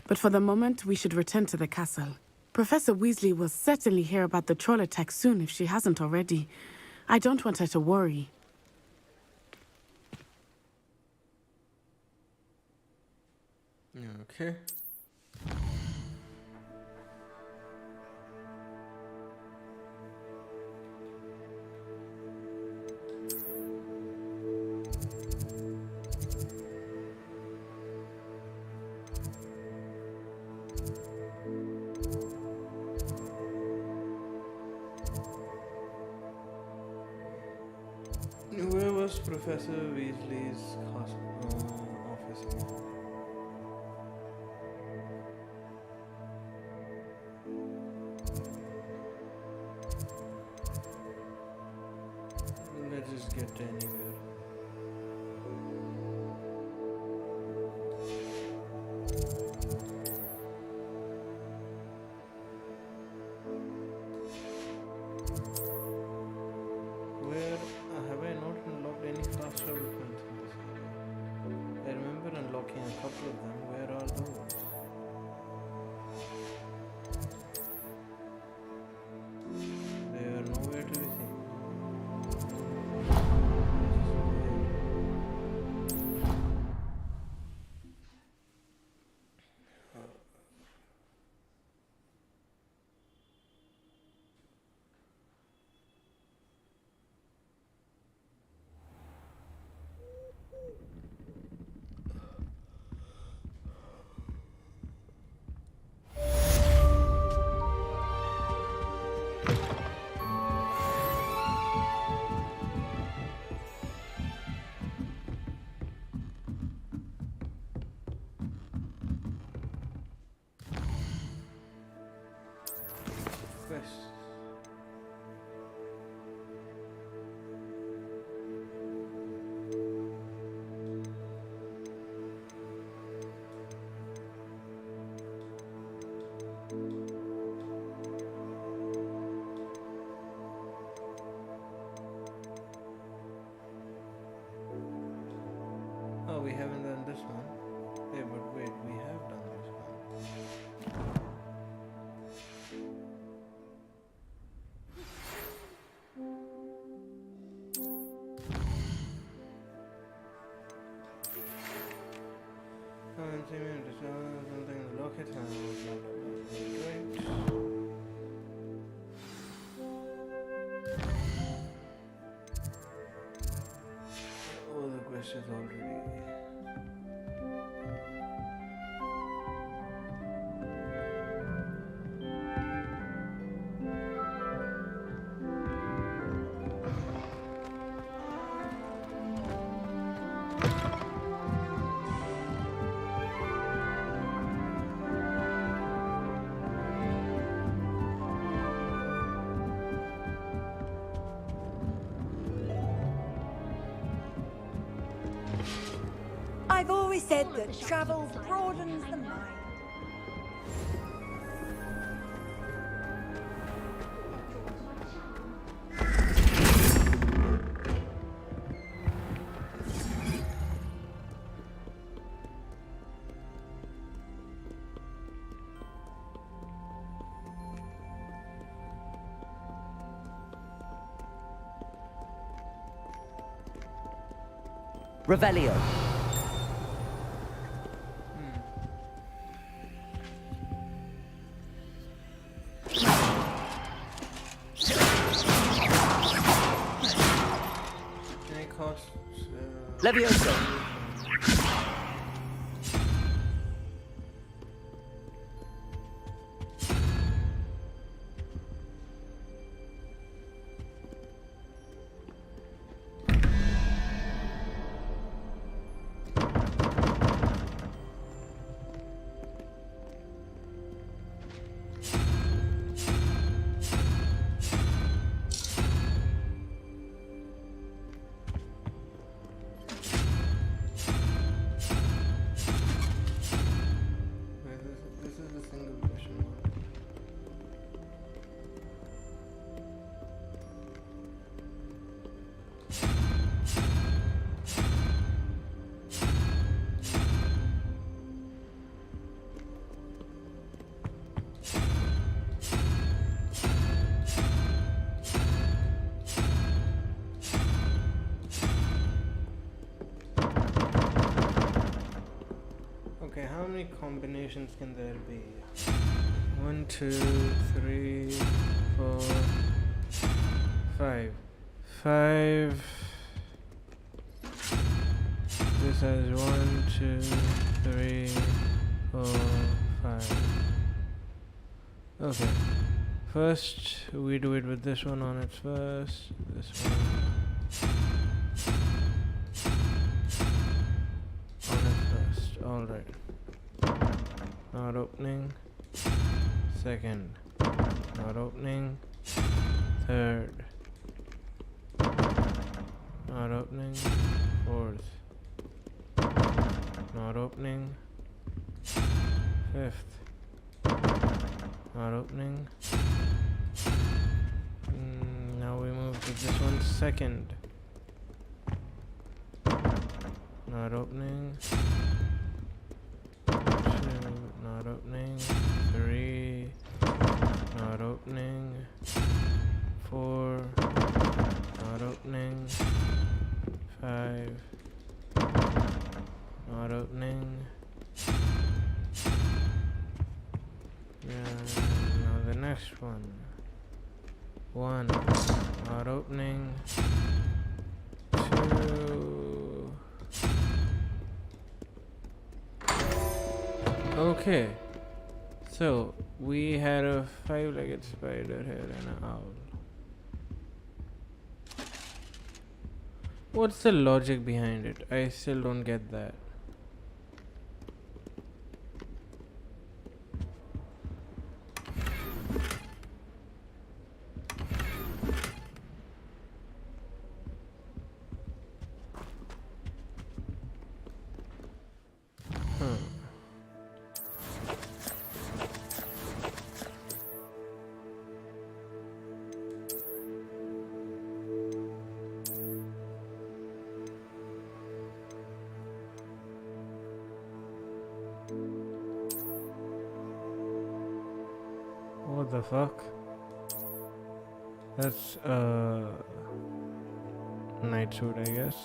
But for the moment, we should return to the castle. Professor Weasley will certainly hear about the troll attack soon if she hasn't already. I don't want her to worry. Okay. Where was Professor Weasley's office again? Let's just get anywhere. Where have I not unlocked any fast travel points in this area? I remember unlocking a couple of them. Where are those? They are nowhere to be seen. we haven't done this one. Hey, but wait, we have done this one. Something in the locket. Great. Oh, the quest is already. I've always said that travel broadens the mind. Revelio. Levioso. Okay, how many combinations can there be? 1, 2, 3, 4, 5. 5. This has 1, 2, 3, 4, 5. Okay. First, we do it with this one on its first. This one. Alright. Not opening. Second. Not opening. Third. Not opening. Fourth. Not opening. Fifth. Not opening. Now we move to this one. Second. Not opening. Not opening. 3. Not opening. 4. Not opening. 5. Not opening. Now the next one. 1. Not opening. 2. Okay, so we had a 5-legged spider here and an owl. What's the logic behind it? I still don't get that. The fuck? That's night suit, I guess.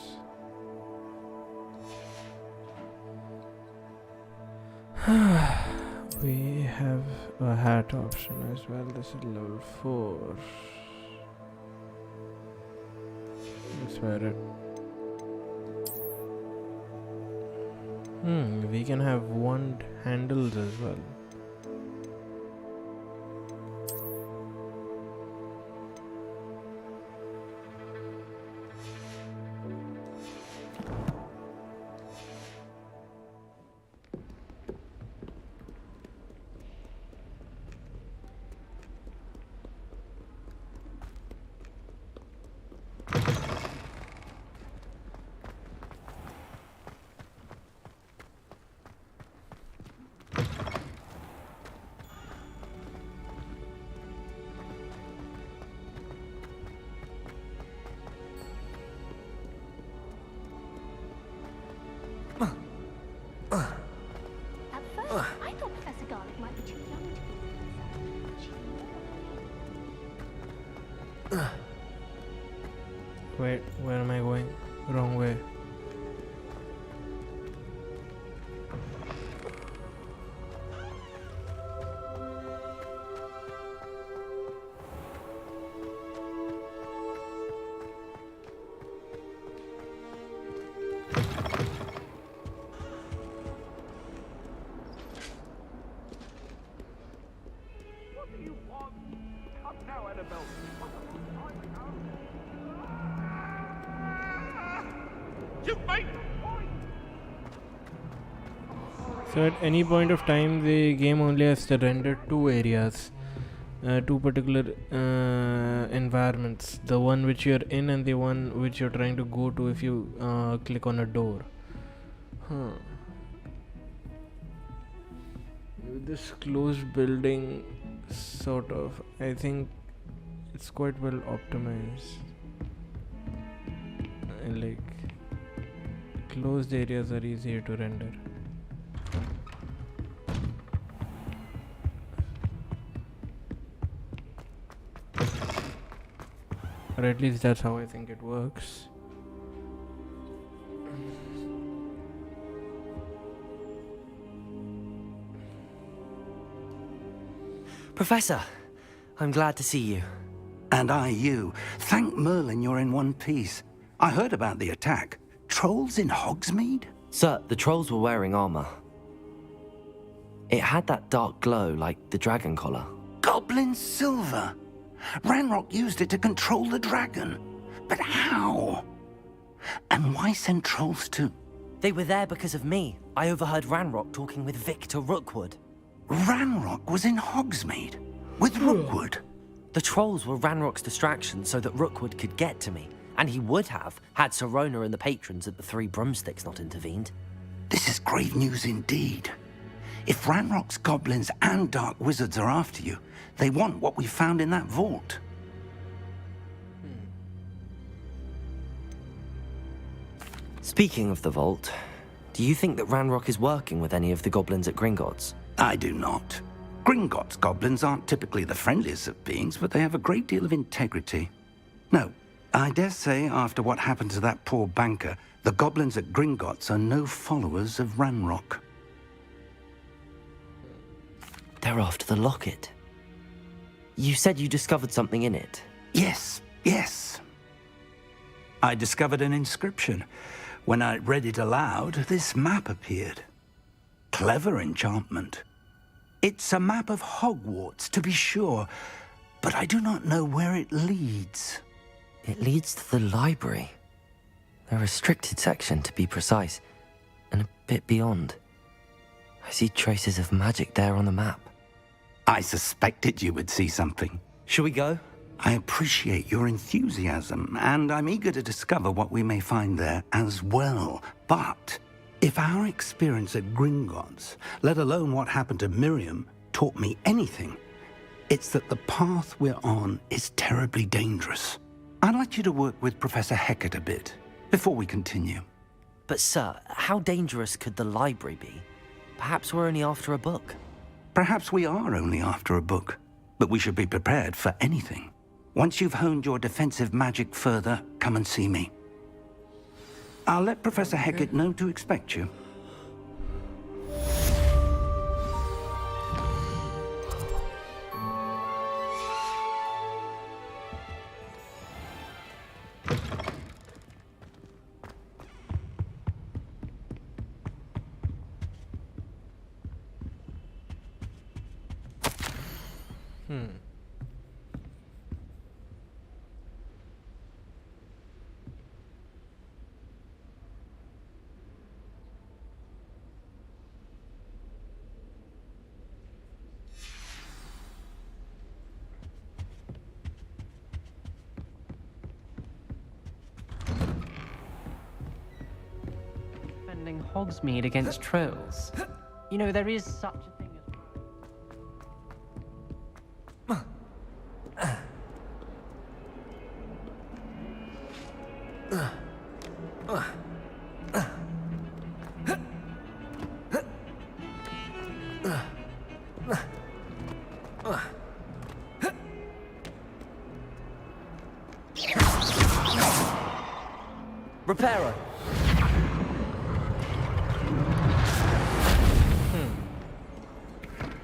We have a hat option as well. This is level 4. Let's wear it. We can have wand handles as well. At first, I thought Professor Garlic might be too young to be a professor. Wait, where am I going? Wrong way. So at any point of time, the game only has to render two areas, two particular environments. The one which you're in and the one which you're trying to go to if you click on a door. This closed building, sort of, I think it's quite well optimized. Like, closed areas are easier to render. Or at least that's how I think it works. Professor, I'm glad to see you. And I you. Thank Merlin you're in one piece. I heard about the attack. Trolls in Hogsmeade? Sir, the trolls were wearing armor. It had that dark glow like the dragon collar. Goblin silver. Ranrock used it to control the dragon. But how? And why send trolls to... They were there because of me. I overheard Ranrock talking with Victor Rookwood. Ranrock was in Hogsmeade? With Rookwood? The trolls were Ranrock's distraction so that Rookwood could get to me. And he would have, had Sirona and the patrons at the Three Broomsticks not intervened. This is grave news indeed. If Ranrock's goblins and dark wizards are after you, they want what we found in that vault. Speaking of the vault, do you think that Ranrock is working with any of the goblins at Gringotts? I do not. Gringotts goblins aren't typically the friendliest of beings, but they have a great deal of integrity. No, I dare say after what happened to that poor banker, the goblins at Gringotts are no followers of Ranrock. They're after the locket. You said you discovered something in it. Yes. I discovered an inscription. When I read it aloud, this map appeared. Clever enchantment. It's a map of Hogwarts, to be sure, but I do not know where it leads. It leads to the library. A restricted section, to be precise, and a bit beyond. I see traces of magic there on the map. I suspected you would see something. Shall we go? I appreciate your enthusiasm, and I'm eager to discover what we may find there as well. But if our experience at Gringotts, let alone what happened to Miriam, taught me anything, it's that the path we're on is terribly dangerous. I'd like you to work with Professor Hecat a bit before we continue. But sir, how dangerous could the library be? Perhaps we're only after a book. Perhaps we are only after a book. But we should be prepared for anything. Once you've honed your defensive magic further, come and see me. I'll let Professor Hecat know to expect you. Defending Hogsmeade against trolls. You know, there is such a thing as... Repairer.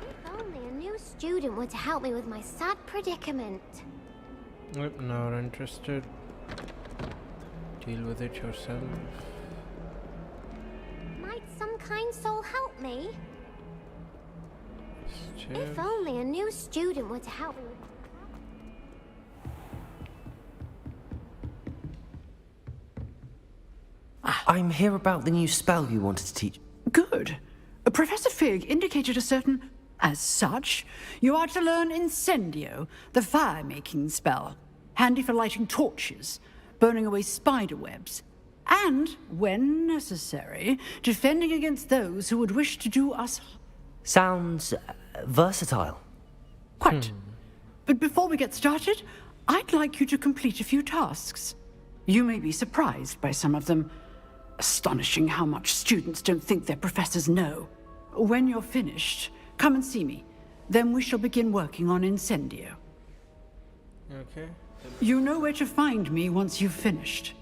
If only a new student were to help me with my sad predicament. Nope, not interested. Deal with it yourself. Might some kind soul help me? Cheers. If only a new student were to help me with... I'm here about the new spell you wanted to teach. Good. Professor Fig indicated a certain... As such, you are to learn Incendio, the fire-making spell. Handy for lighting torches, burning away spider webs, and, when necessary, defending against those who would wish to do us... Sounds versatile. Quite. But before we get started, I'd like you to complete a few tasks. You may be surprised by some of them. Astonishing how much students don't think their professors know. When you're finished, come and see me. Then we shall begin working on Incendio. Okay. You know where to find me once you've finished.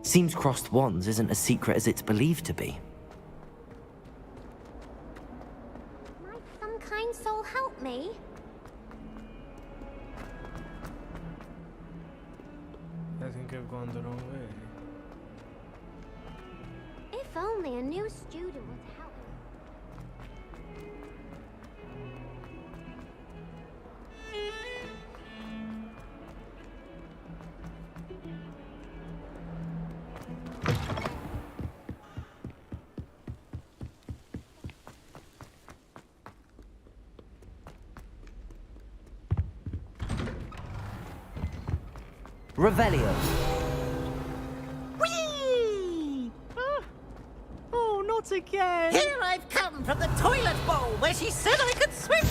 Seems crossed wands isn't as secret as it's believed to be. Might some kind soul help me? I think I've gone the wrong way. If only a new student were to help me. Revelio. Whee! Oh, not again. Here I've come from the toilet bowl where she said I could swim.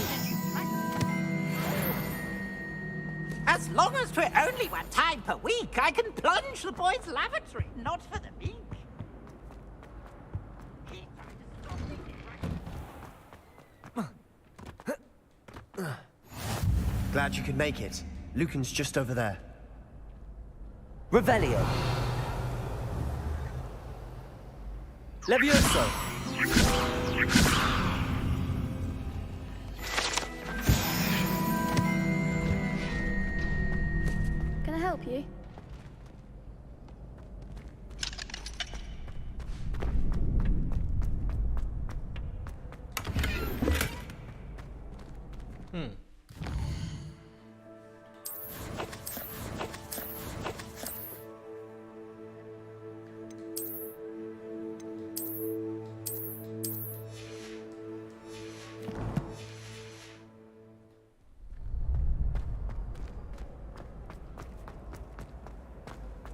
As long as 'twere only one time per week, I can plunge the boys' lavatory, not for the meek. Glad you could make it. Lucan's just over there. Revelio. Levioso. Can I help you?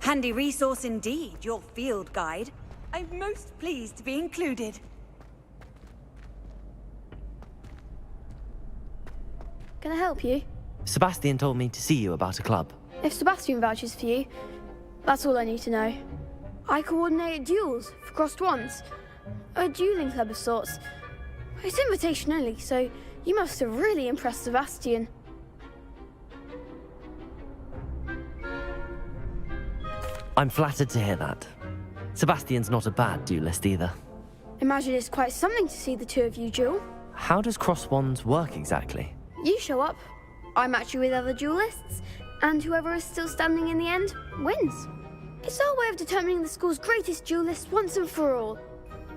Handy resource indeed, your field guide. I'm most pleased to be included. Can I help you? Sebastian told me to see you about a club. If Sebastian vouches for you, that's all I need to know. I coordinate duels for crossed wands. A dueling club of sorts. It's invitation only, so you must have really impressed Sebastian. I'm flattered to hear that. Sebastian's not a bad duelist either. Imagine it's quite something to see the two of you duel. How does cross wands work exactly? You show up, I match you with other duelists, and whoever is still standing in the end wins. It's our way of determining the school's greatest duelist once and for all.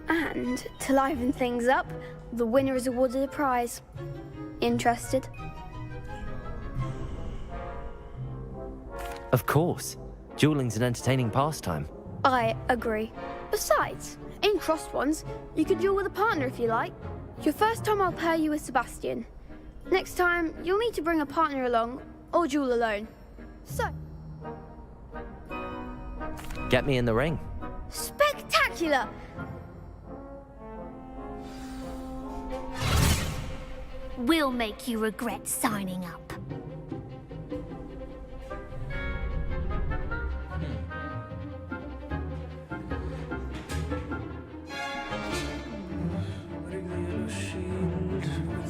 And to liven things up, the winner is awarded a prize. Interested? Of course. Dueling's an entertaining pastime. I agree. Besides, in crossed ones, you can duel with a partner if you like. Your first time I'll pair you with Sebastian. Next time, you'll need to bring a partner along, or duel alone. So... Get me in the ring. Spectacular! We'll make you regret signing up.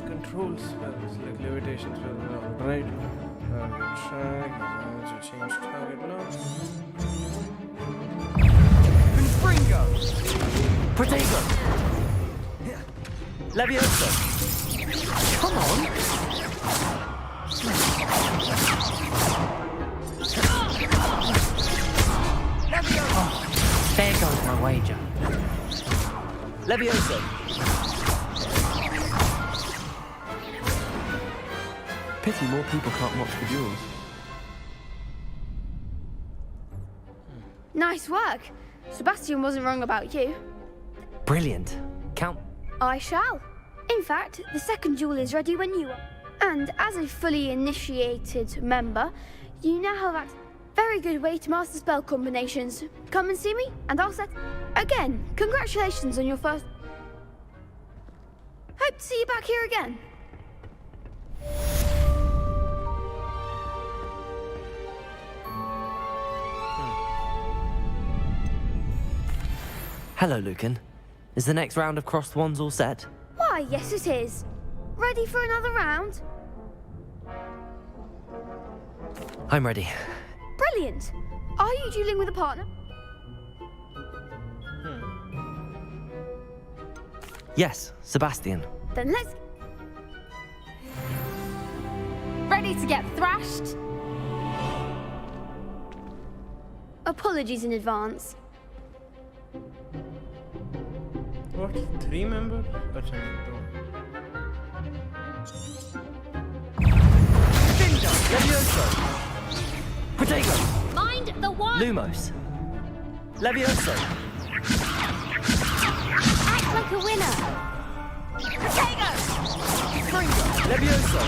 Control spells like levitation spells on right target track, to change target lock. Confringo! Protego! Levioso! Come on! Levioso! There goes my wager. Levioso! Pity more people can't watch the duels. Nice work. Sebastian wasn't wrong about you. Brilliant. Count. I shall. In fact, the second duel is ready when you are. And as a fully initiated member, you now have a very good way to master spell combinations. Come and see me, and I'll set... Again, congratulations on your first... Hope to see you back here again. Hello, Lucan. Is the next round of crossed wands all set? Why, yes it is. Ready for another round? I'm ready. Brilliant. Are you dueling with a partner? Yes, Sebastian. Then let's... Ready to get thrashed? Apologies in advance. What? 3 members? Levioso! Protego! Mind the one! Lumos! Levioso! Act like a winner! Protego! Levioso!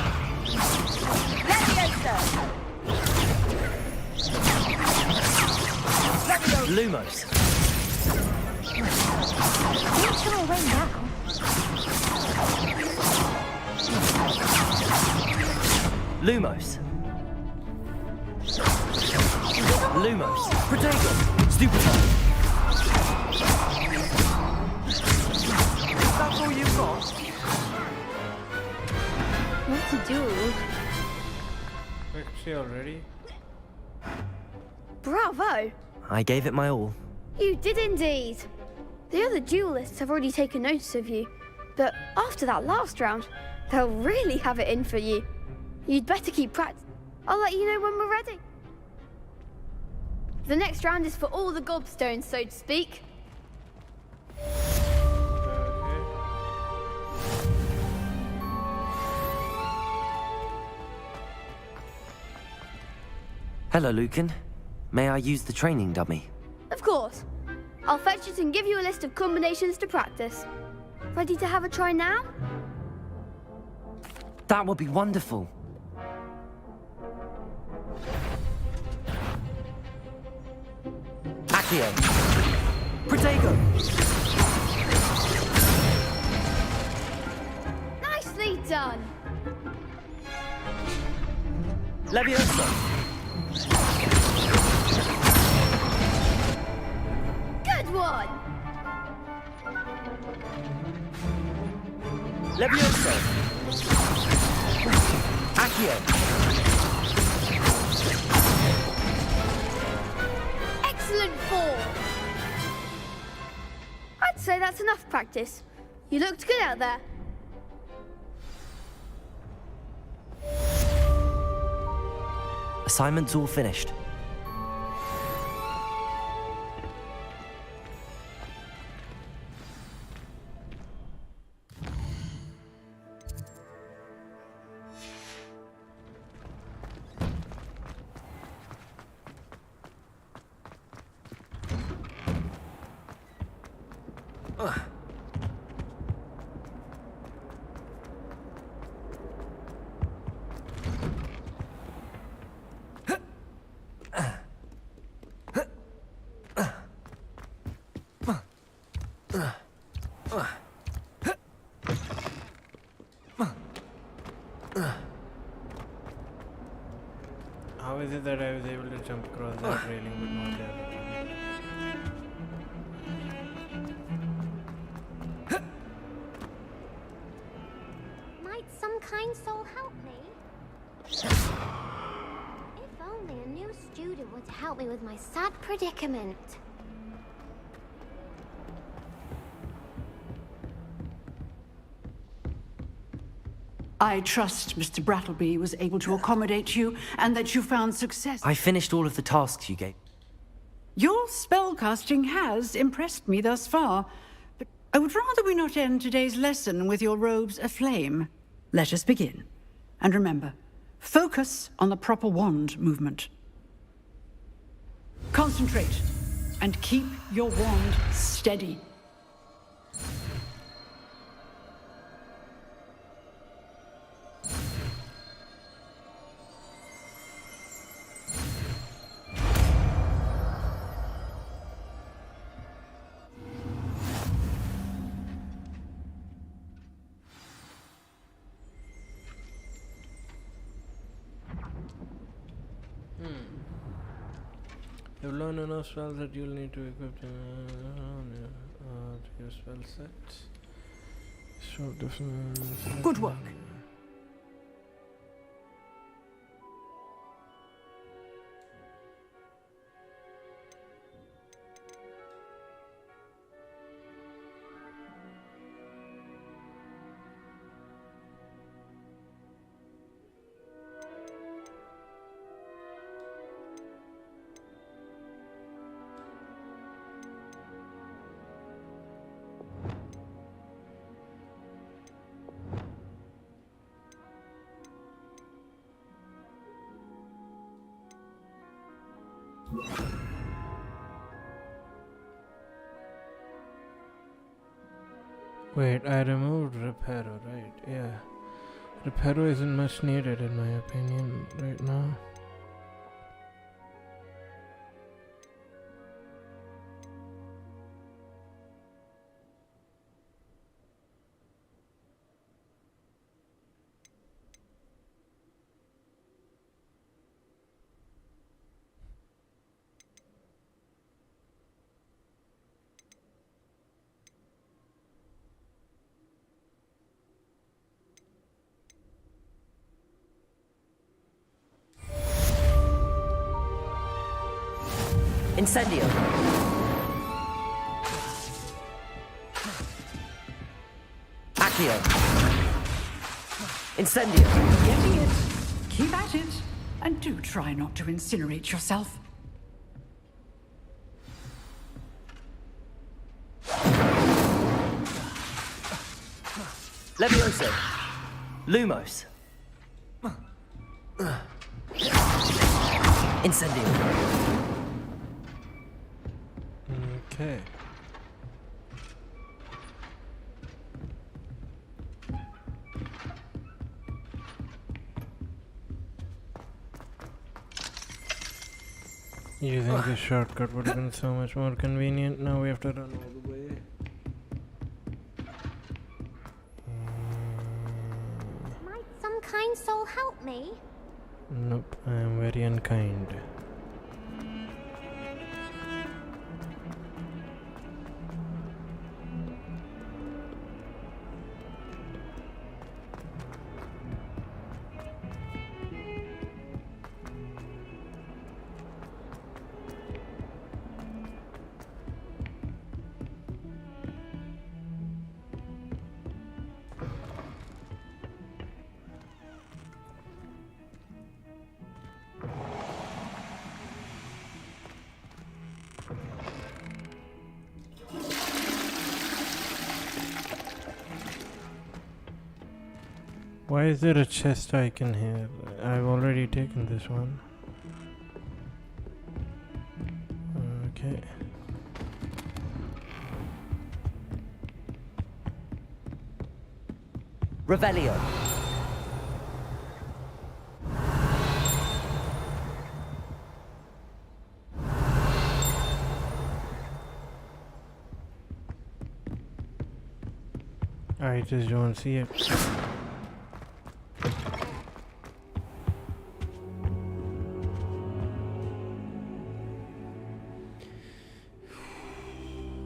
Levioso! Lumos! Not sure away now. Lumos! Lumos! Protego! Stupefy! That's all you've got? What to do? Actually, already. Bravo! I gave it my all. You did indeed. The other duelists have already taken notice of you, but after that last round, they'll really have it in for you. You'd better keep practice. I'll let you know when we're ready. The next round is for all the gobstones, so to speak. Hello, Lucan. May I use the training dummy? Of course. I'll fetch it and give you a list of combinations to practice. Ready to have a try now? That would be wonderful. Accio. Protego. Nicely done. Levioso. Good one. Levioso! Accio! Excellent form! I'd say that's enough practice. You looked good out there. Assignment's all finished. How is it that I was able to jump across that railing but not the other one? Might some kind soul help me? If only a new student were to help me with my sad predicament. I trust Mr. Brattleby was able to accommodate you and that you found success. I finished all of the tasks you gave. Your spellcasting has impressed me thus far, but I would rather we not end today's lesson with your robes aflame. Let us begin. And remember, focus on the proper wand movement. Concentrate and keep your wand steady. You've learned enough spells that you'll need to equip to your spell set. Short defense. Good work. Wait, I removed Reparo, right? Yeah. Reparo isn't much needed in my opinion right now. Incendio. Accio. Incendio. Getting it. Keep at it. And do try not to incinerate yourself. Levioso. Lumos. Incendio. Okay. Using this shortcut would have been so much more convenient. Now we have to run all the way. Might some kind soul help me? Nope, I am very unkind. Why is there a chest icon here? I've already taken this one. Okay. Revelio. I just don't see it.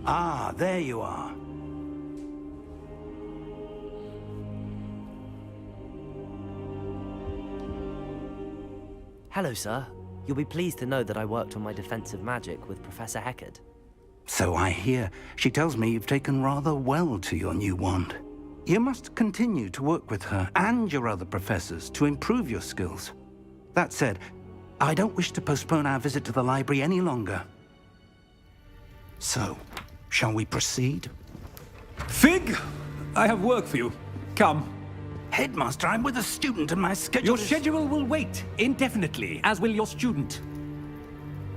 Ah, there you are. Hello, sir. You'll be pleased to know that I worked on my defensive magic with Professor Heckard. So I hear. She tells me you've taken rather well to your new wand. You must continue to work with her and your other professors to improve your skills. That said, I don't wish to postpone our visit to the library any longer. So, shall we proceed? Fig! I have work for you. Come. Headmaster, I'm with a student and my schedule Your schedule will wait indefinitely, as will your student.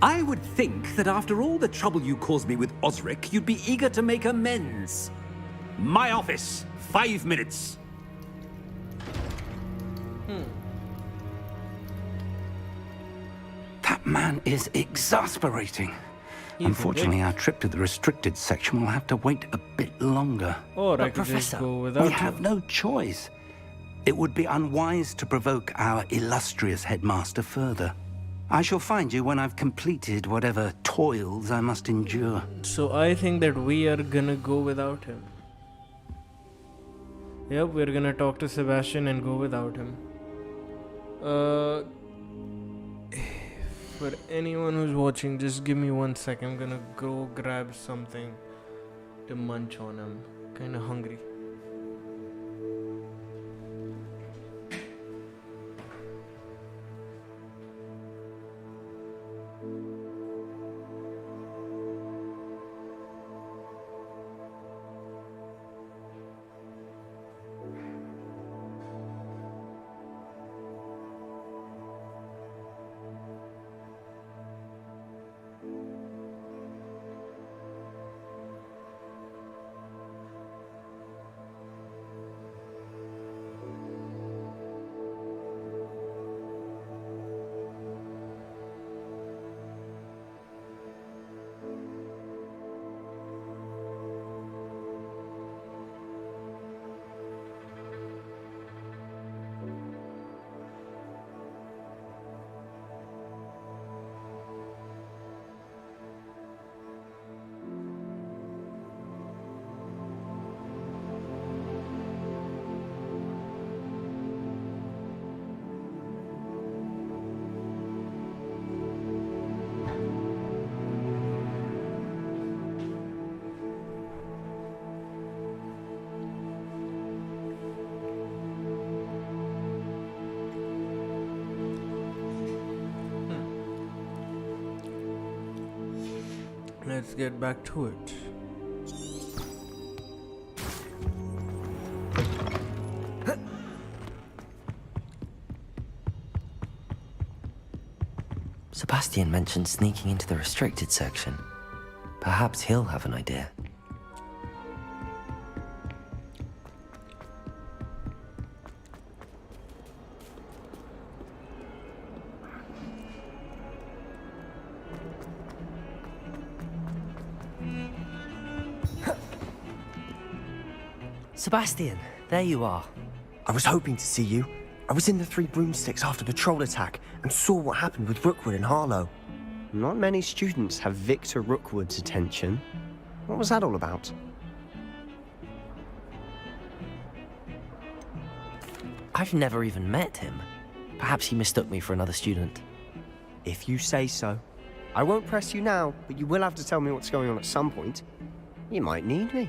I would think that after all the trouble you caused me with Osric, you'd be eager to make amends. My office, 5 minutes. That man is exasperating. Unfortunately, our trip to the restricted section will have to wait a bit longer. Or I But could just Professor, go without we him. have no choice. It would be unwise to provoke our illustrious headmaster further. I shall find you when I've completed whatever toils I must endure. So I think that we are gonna go without him. Yep, we're gonna talk to Sebastian and go without him. For anyone who's watching, just give me 1 second. I'm gonna go grab something to munch on. I'm kinda hungry. Let's get back to it. Sebastian mentioned sneaking into the restricted section. Perhaps he'll have an idea. Sebastian, there you are. I was hoping to see you. I was in the Three Broomsticks after the troll attack and saw what happened with Rookwood and Harlow. Not many students have Victor Rookwood's attention. What was that all about? I've never even met him. Perhaps he mistook me for another student. If you say so. I won't press you now, but you will have to tell me what's going on at some point. You might need me.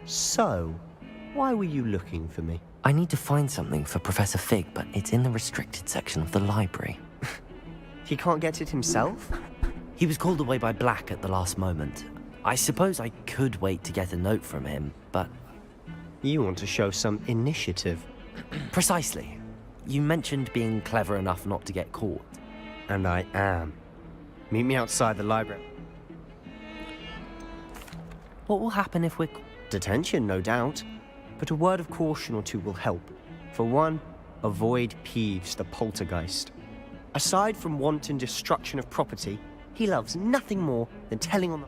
So, why were you looking for me? I need to find something for Professor Fig, but it's in the restricted section of the library. He can't get it himself? He was called away by Black at the last moment. I suppose I could wait to get a note from him, but... You want to show some initiative. Precisely. You mentioned being clever enough not to get caught. And I am. Meet me outside the library. What will happen if we're... Detention, no doubt. But a word of caution or two will help. For one, avoid Peeves, the poltergeist. Aside from wanton destruction of property, he loves nothing more than telling on the...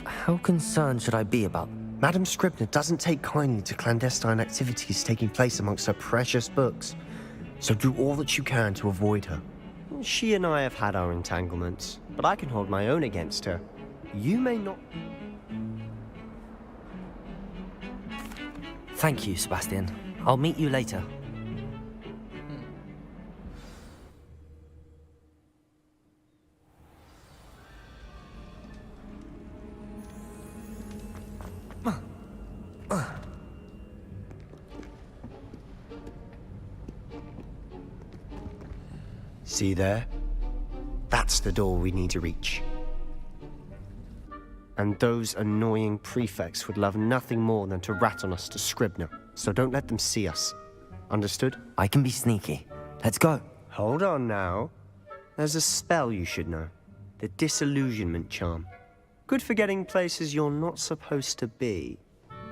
How concerned should I be about... Madam Scribner doesn't take kindly to clandestine activities taking place amongst her precious books. So do all that you can to avoid her. She and I have had our entanglements, but I can hold my own against her. You may not... Thank you, Sebastian. I'll meet you later. See there? That's the door we need to reach. And those annoying prefects would love nothing more than to rat on us to Scribner, so don't let them see us. Understood? I can be sneaky. Let's go. Hold on now. There's a spell you should know. The Disillusionment Charm. Good for getting places you're not supposed to be.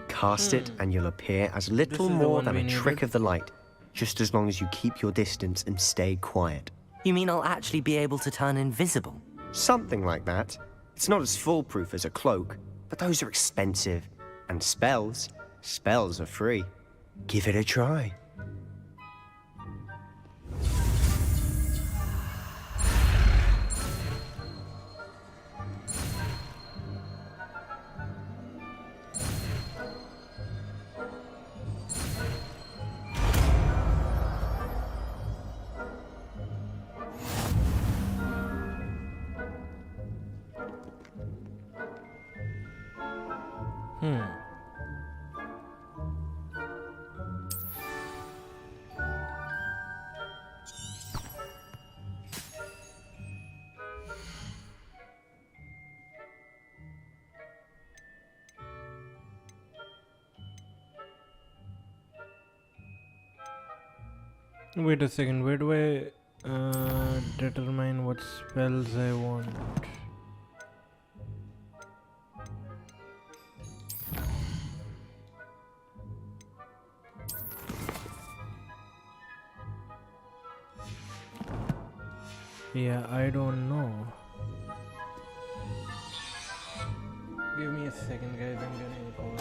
Cast it and you'll appear as little more than a trick of the light, just as long as you keep your distance and stay quiet. You mean I'll actually be able to turn invisible? Something like that. It's not as foolproof as a cloak, but those are expensive. And spells are free. Give it a try. Wait a second, where do I determine what spells I want? Yeah, I don't know. Give me a second, guys, I'm getting a call.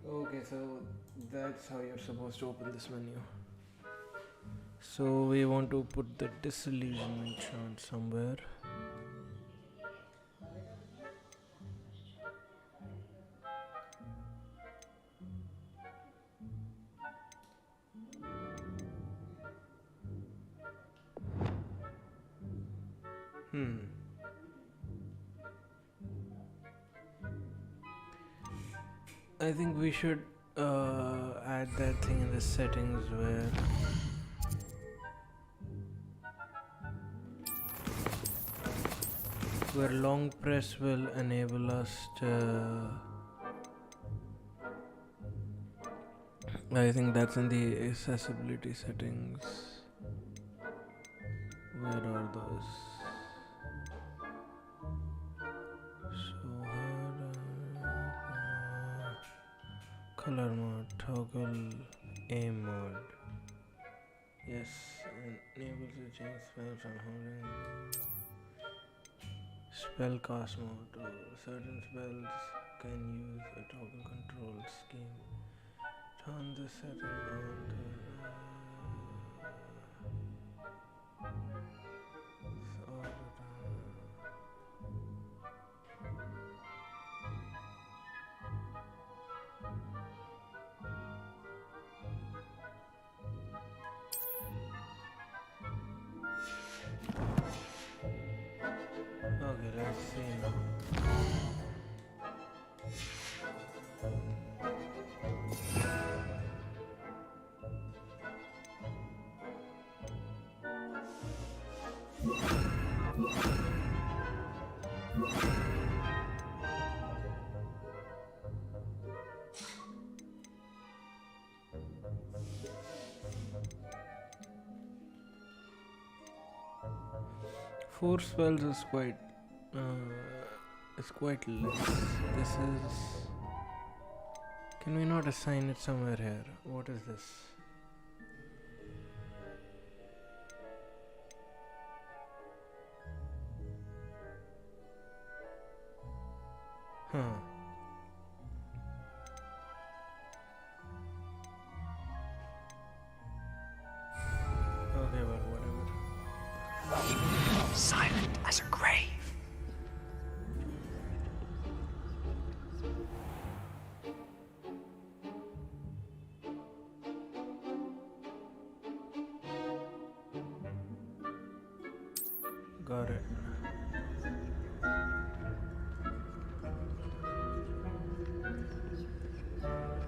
Okay, so that's how you're supposed to open this menu. So we want to put the disillusionment chant somewhere. I think we should add that thing in the settings where where long press will enable us to... I think that's in the accessibility settings. Where are those? So color mode, toggle aim mode. Yes, enables to change spells from holding. Spell cast mode. Certain spells can use a toggle control scheme. Turn the setting on to okay, let's see now. Four spells is quite less. This is... Can we not assign it somewhere here? What is this? Huh. Okay, well, whatever. Silent as a grave. Got it.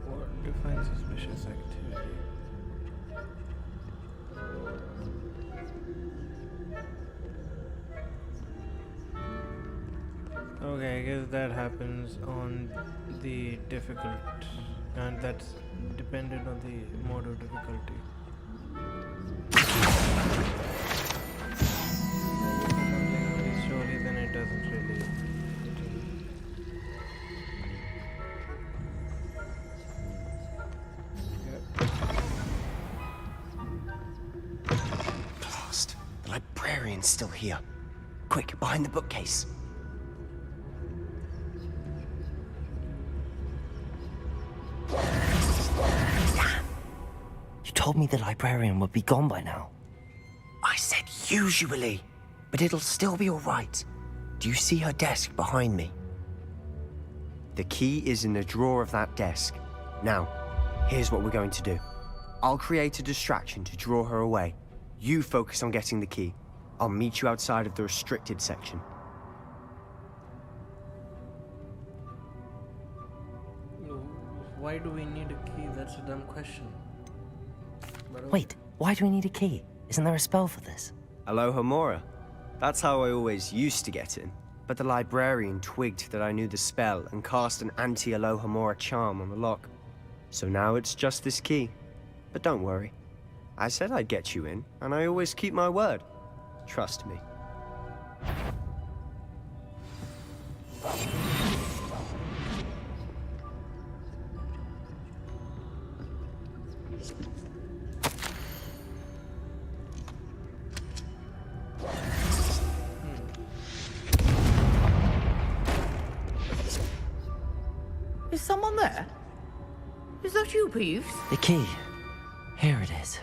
What defines suspicious activity? Okay, I guess that happens on the difficult, and that's dependent on the mode of difficulty. Surely then it doesn't really. Blast. The librarian's still here. Quick, behind the bookcase. You told me the librarian would be gone by now. I said usually, but it'll still be all right. Do you see her desk behind me? The key is in the drawer of that desk. Now, here's what we're going to do. I'll create a distraction to draw her away. You focus on getting the key. I'll meet you outside of the restricted section. Why do we need a key? That's a dumb question. But okay. Wait, why do we need a key? Isn't there a spell for this? Alohomora. That's how I always used to get in. But the librarian twigged that I knew the spell and cast an anti-Alohomora charm on the lock. So now it's just this key. But don't worry. I said I'd get you in, and I always keep my word. Trust me. Is someone there? Is that you, Peeves? The key. Here it is.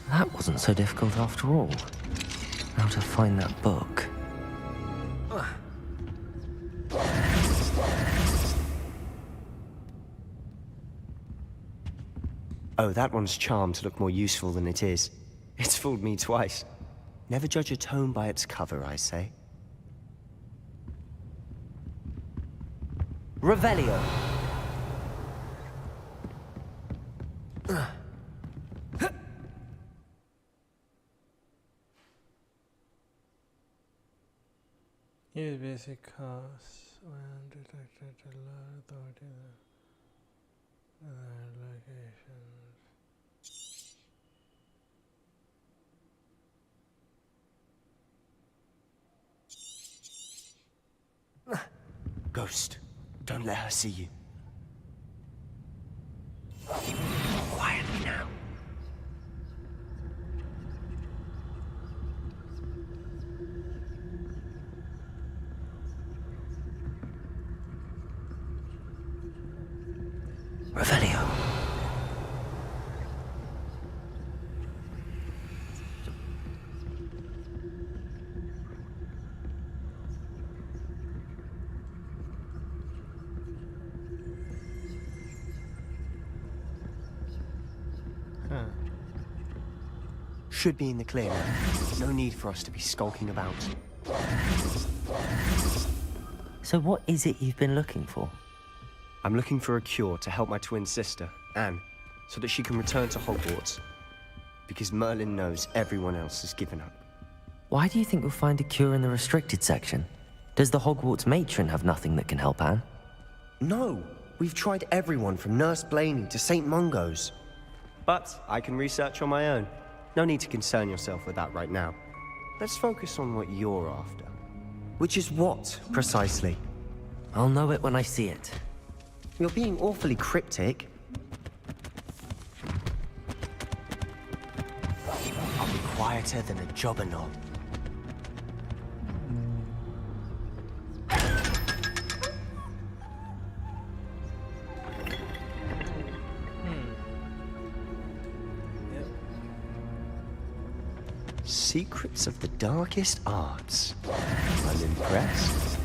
That wasn't so difficult after all. How to find that book. Oh, that one's charmed to look more useful than it is. It's fooled me twice. Never judge a tome by its cover, I say. Revelio. Use basic cast when detected alert authority locations. Ghost, don't let her see you. Quietly now. Revelio. Should be in the clear now. No need for us to be skulking about. So what is it you've been looking for? I'm looking for a cure to help my twin sister, Anne, so that she can return to Hogwarts. Because Merlin knows everyone else has given up. Why do you think you'll find a cure in the restricted section? Does the Hogwarts matron have nothing that can help Anne? No! We've tried everyone from Nurse Blaney to St. Mungo's. But I can research on my own. No need to concern yourself with that right now. Let's focus on what you're after. Which is what, precisely? I'll know it when I see it. You're being awfully cryptic. I'll be quieter than a jobberknoll. Secrets of the darkest arts. I'm impressed.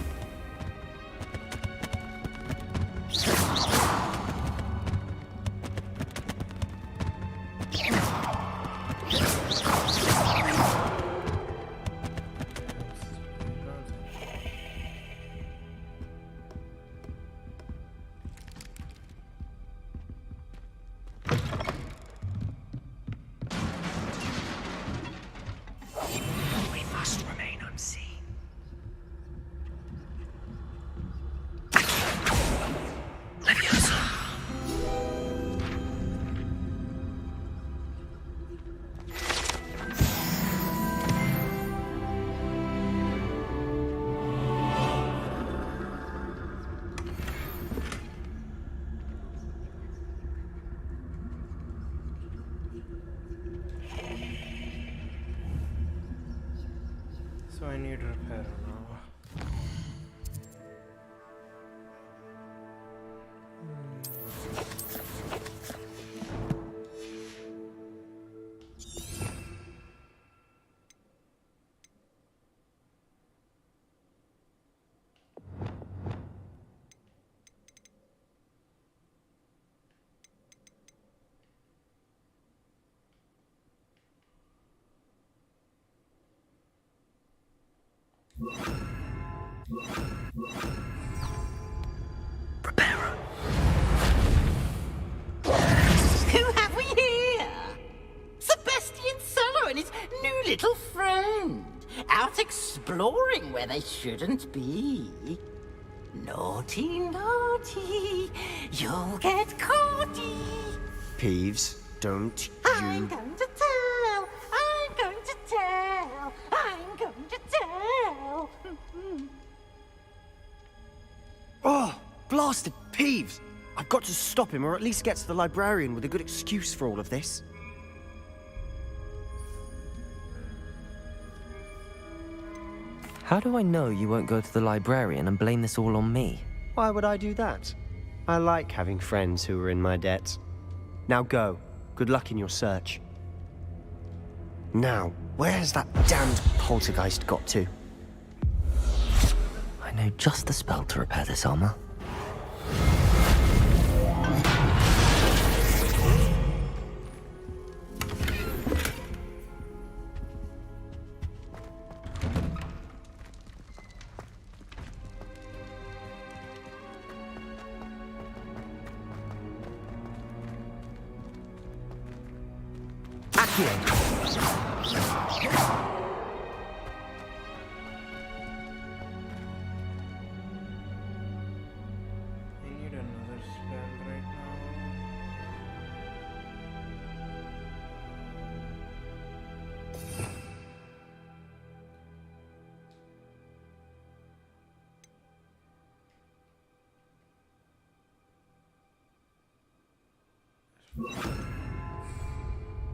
So I need repair now. Who have we here? Sebastian Solo and his new little friend. Out exploring where they shouldn't be. Naughty, naughty. You'll get caughty. Peeves, don't I'm you... going to tell. I'm going to tell. I'm going to tell. Oh, blasted Peeves! I've got to stop him, or at least get to the librarian with a good excuse for all of this. How do I know you won't go to the librarian and blame this all on me? Why would I do that? I like having friends who are in my debt. Now go. Good luck in your search. Now, where has that damned poltergeist got to? I know just the spell to repair this armor. I need another spell right now.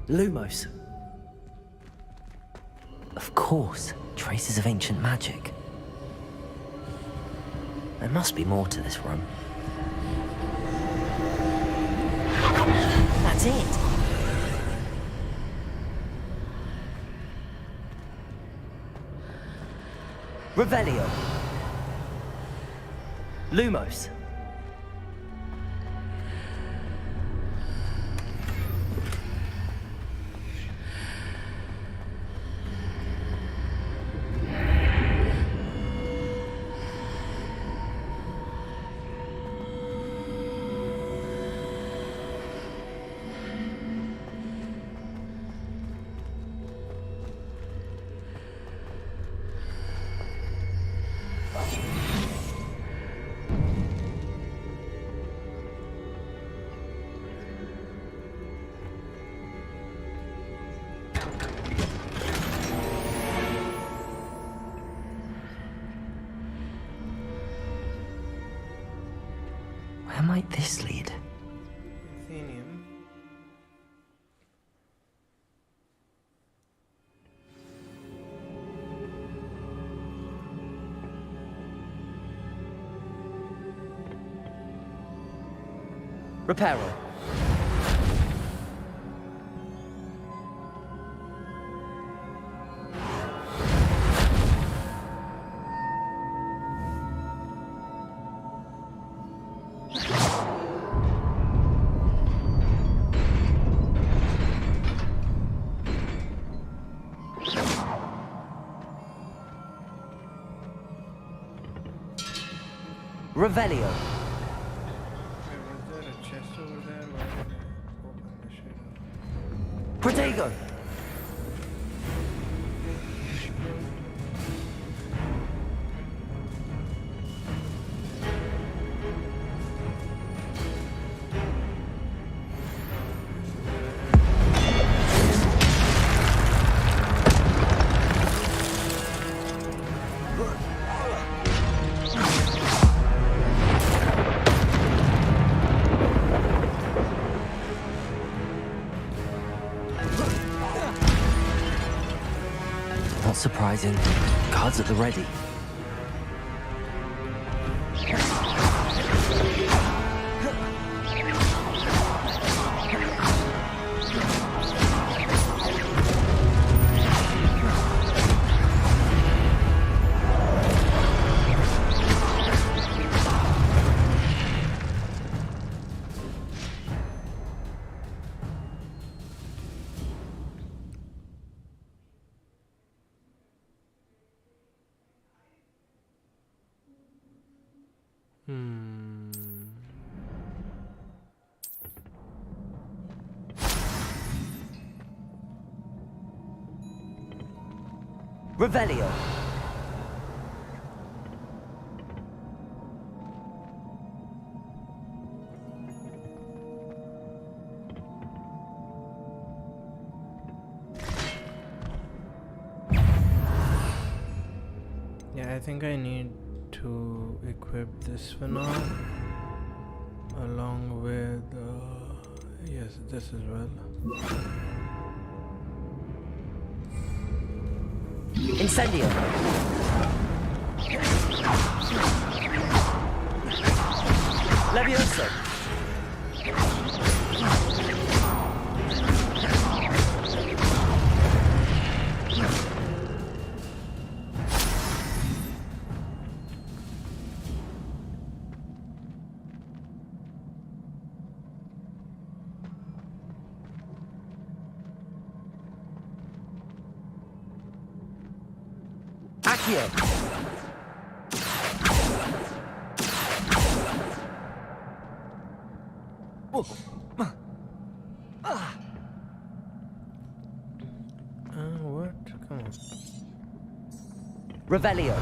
Lumos. Of course, traces of ancient magic. There must be more to this room. That's it. Revelio. Lumos. Where might this lead? Athenium. Reparo. Revelio. Was there a chest over there? Why did I open the shit? Protego. Not surprising. Guards at the ready. Revelio. Yeah, I think I need to equip this for now, along with yes, this as well. Incendio. Levioso. Accio. Revelio.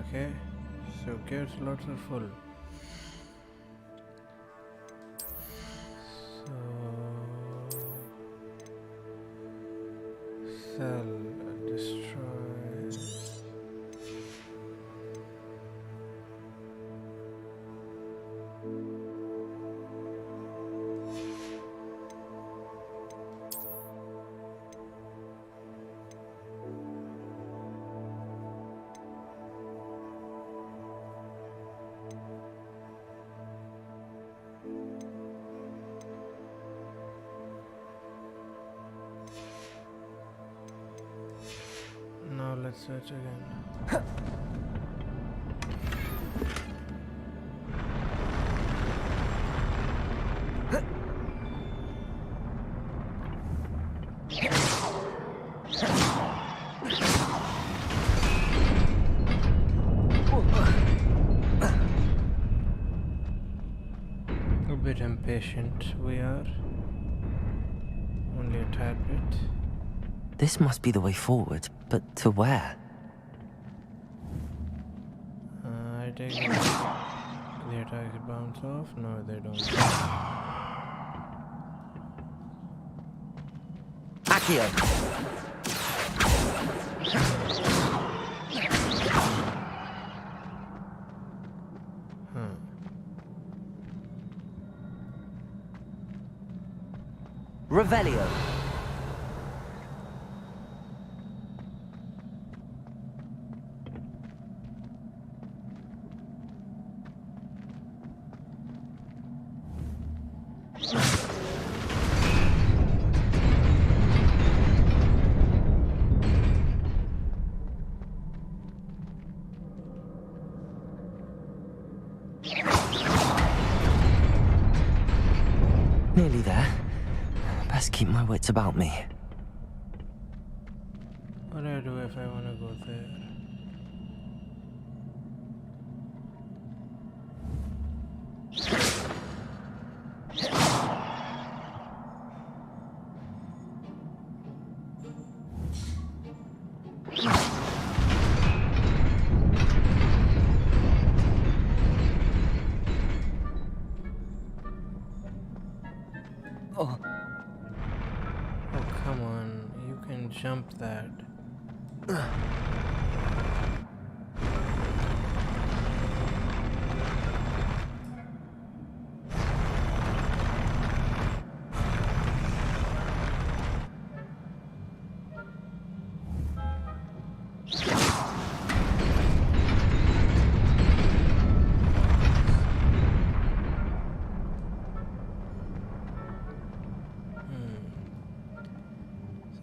Okay, so gear slots are full. So sell, destroy. Now let's search again. A bit impatient we are. Only a tad bit. This must be the way forward, but to where? I take it. The attacks bounce off? No, they don't. Accio! Revelio. Nearly there. Best keep my wits about me. What do I do if I want to go there? Oh. Oh, come on. You can jump that.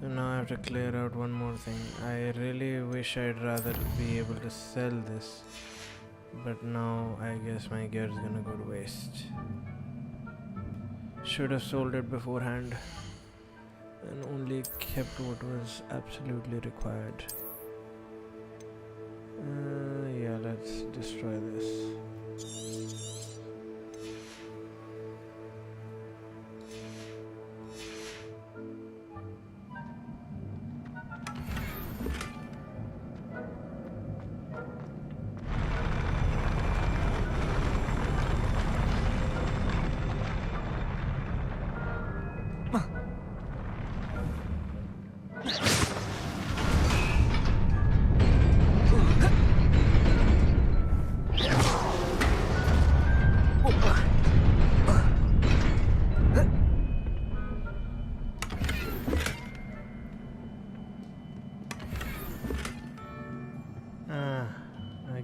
So now I have to clear out one more thing. I really wish I'd rather be able to sell this, but now I guess my gear is gonna go to waste. Should have sold it beforehand and only kept what was absolutely required. Yeah, let's destroy this.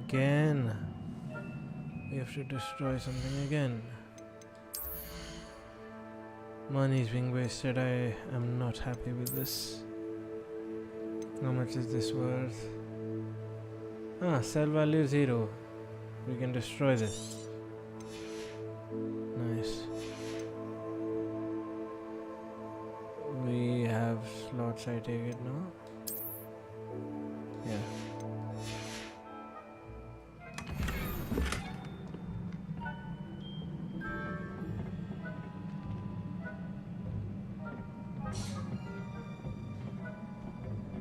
Again. We have to destroy something again. Money is being wasted. I am not happy with this. How much is this worth? Sell value 0. We can destroy this. Nice. Hogwarts, I take it now. Yeah.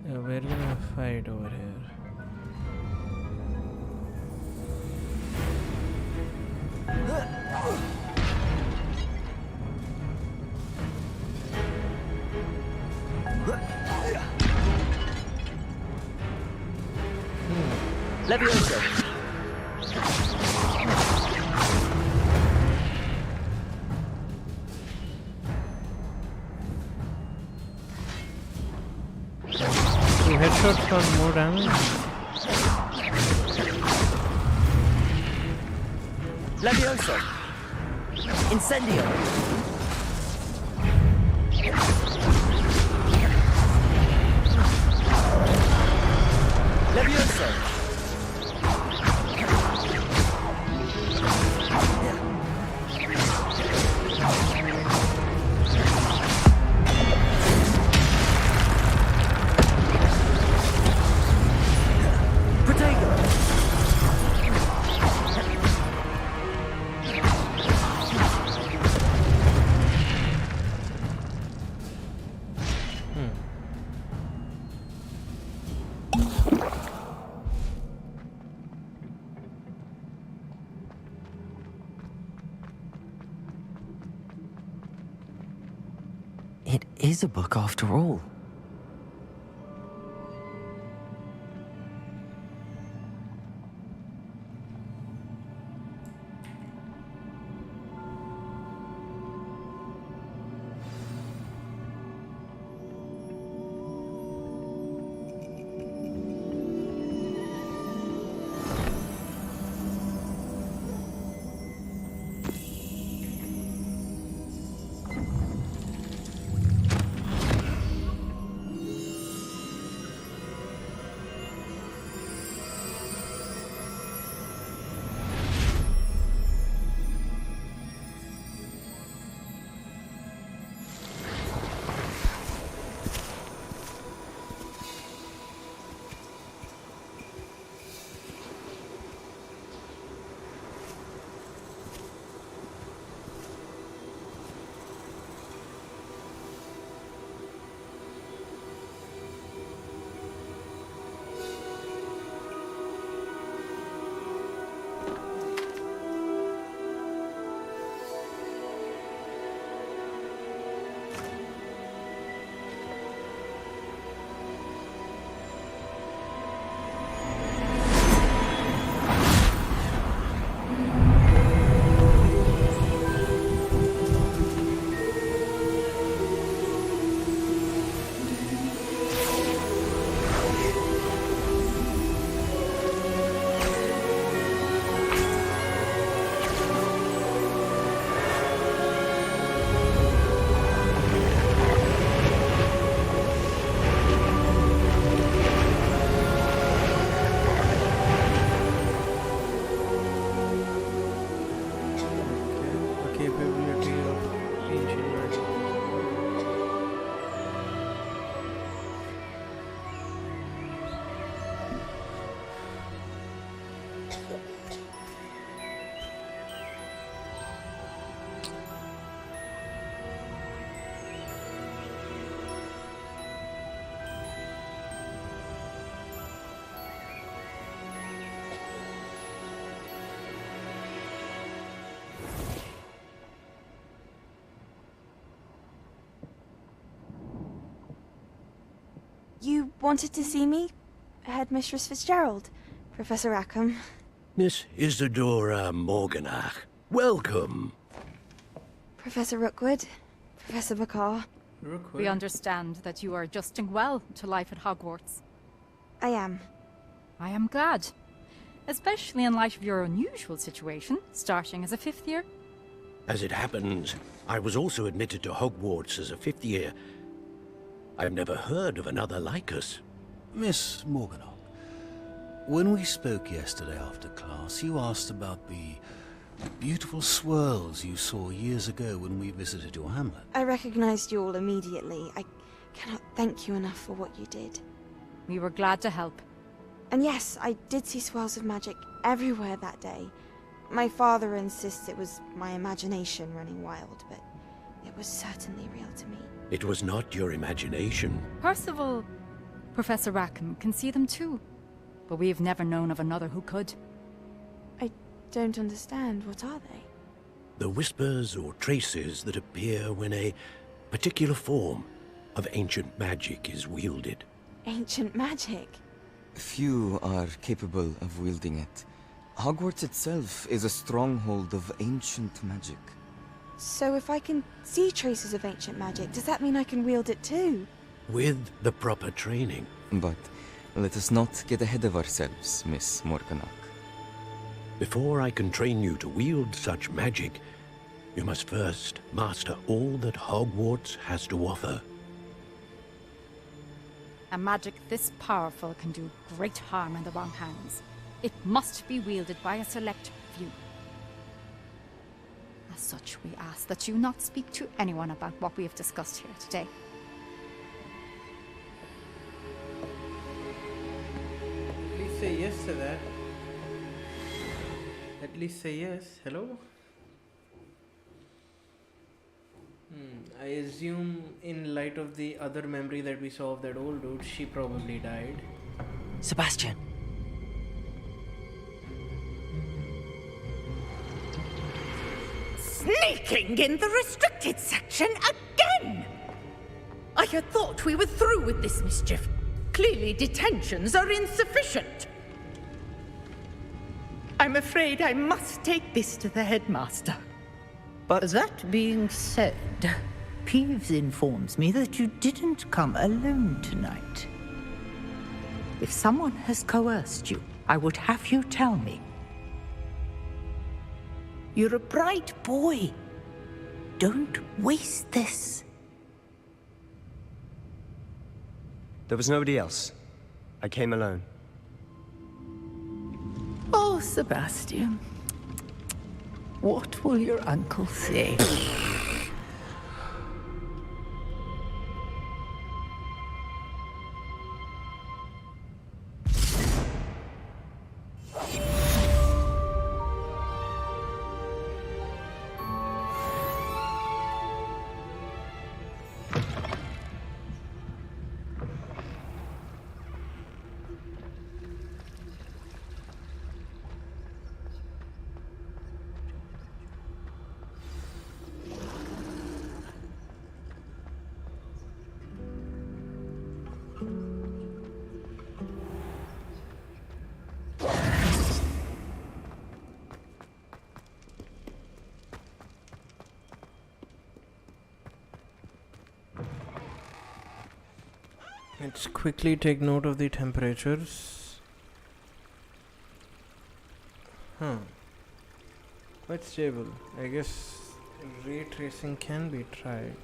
We're gonna fight over here. Levioso. Two headshots for more damage. Levioso. Incendio. Levioso. It is a book after all. You wanted to see me? Headmistress Fitzgerald, Professor Rackham. Miss Isadora Morganach, welcome. Professor Rookwood, Professor McCaw. We understand that you are adjusting well to life at Hogwarts. I am. I am glad. Especially in light of your unusual situation, starting as a 5th year. As it happens, I was also admitted to Hogwarts as a 5th year. I've never heard of another like us. Miss Morganach, when we spoke yesterday after class, you asked about the beautiful swirls you saw years ago when we visited your hamlet. I recognized you all immediately. I cannot thank you enough for what you did. We were glad to help. And yes, I did see swirls of magic everywhere that day. My father insists it was my imagination running wild, but it was certainly real to me. It was not your imagination. Percival, Professor Rackham can see them too. But we've never known of another who could. I don't understand. What are they? The whispers or traces that appear when a particular form of ancient magic is wielded. Ancient magic? Few are capable of wielding it. Hogwarts itself is a stronghold of ancient magic. So if I can see traces of ancient magic, does that mean I can wield it too? With the proper training. But let us not get ahead of ourselves, Miss Morganach. Before I can train you to wield such magic, you must first master all that Hogwarts has to offer. A magic this powerful can do great harm in the wrong hands. It must be wielded by a select few. As such, we ask that you not speak to anyone about what we have discussed here today. At least say yes to that. At least say yes. Hello? I assume in light of the other memory that we saw of that old dude, she probably died. Sebastian. Sneaking in the restricted section again! I had thought we were through with this mischief. Clearly detentions are insufficient. I'm afraid I must take this to the headmaster. But that being said, Peeves informs me that you didn't come alone tonight. If someone has coerced you, I would have you tell me. You're a bright boy. Don't waste this. There was nobody else. I came alone. Oh, Sebastian. What will your uncle say? Let's quickly take note of the temperatures. Quite stable. I guess ray tracing can be tried.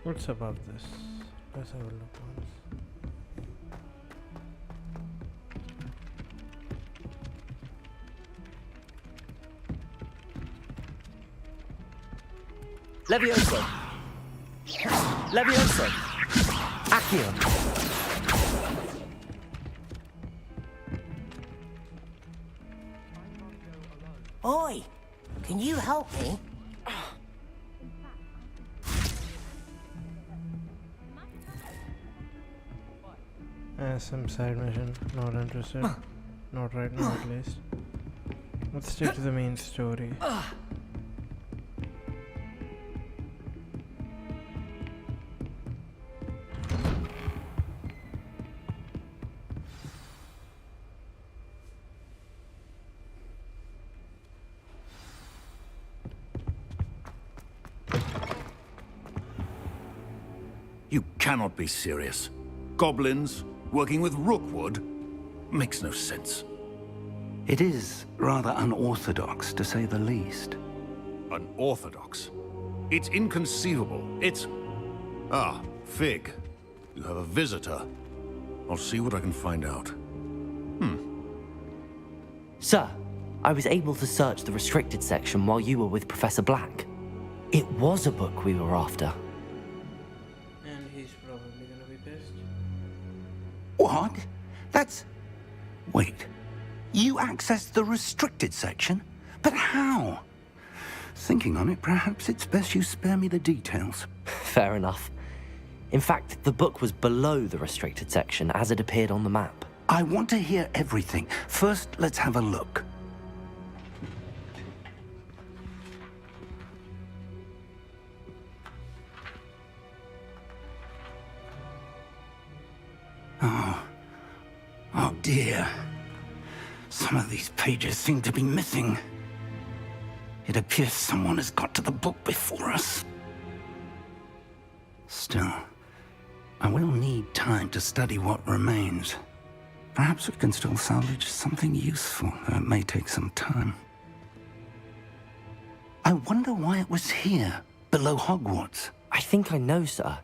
What's above this? Let's have a look once. Levioso! Levioso! Accio! Oi! Can you help me? Some side mission, not interested. Not right now at least. Let's stick to the main story. You cannot be serious. Goblins working with Rookwood? Makes no sense. It is rather unorthodox, to say the least. Unorthodox? It's inconceivable. It's... Ah, Fig. You have a visitor. I'll see what I can find out. Sir, I was able to search the restricted section while you were with Professor Black. It was a book we were after. And he's probably gonna be pissed. What? That's... Wait. You accessed the restricted section? But how? Thinking on it, perhaps it's best you spare me the details. Fair enough. In fact, the book was below the restricted section as it appeared on the map. I want to hear everything. First, let's have a look. Oh dear. Some of these pages seem to be missing. It appears someone has got to the book before us. Still, I will need time to study what remains. Perhaps we can still salvage something useful, though it may take some time. I wonder why it was here, below Hogwarts. I think I know, sir.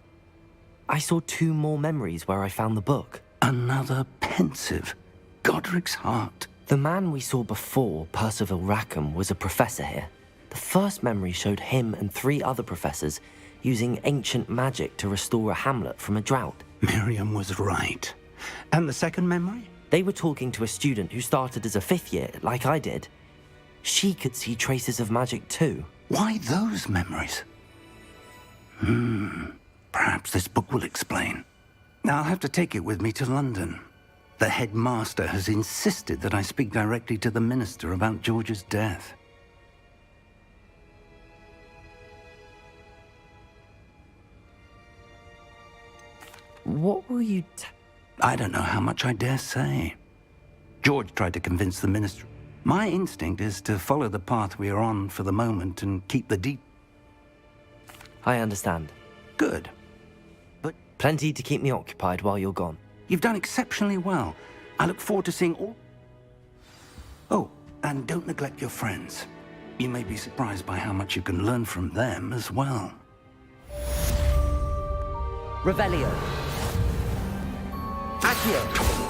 I saw 2 more memories where I found the book. Another pensive. Godric's heart. The man we saw before, Percival Rackham, was a professor here. The first memory showed him and 3 other professors using ancient magic to restore a hamlet from a drought. Miriam was right. And the second memory? They were talking to a student who started as a 5th year, like I did. She could see traces of magic too. Why those memories? Perhaps this book will explain. I'll have to take it with me to London. The headmaster has insisted that I speak directly to the minister about George's death. What will you I don't know how much I dare say. George tried to convince the minister. My instinct is to follow the path we are on for the moment and keep the I understand. Good. But plenty to keep me occupied while you're gone. You've done exceptionally well. I look forward to seeing all... Oh, and don't neglect your friends. You may be surprised by how much you can learn from them as well. Revelio. Accio.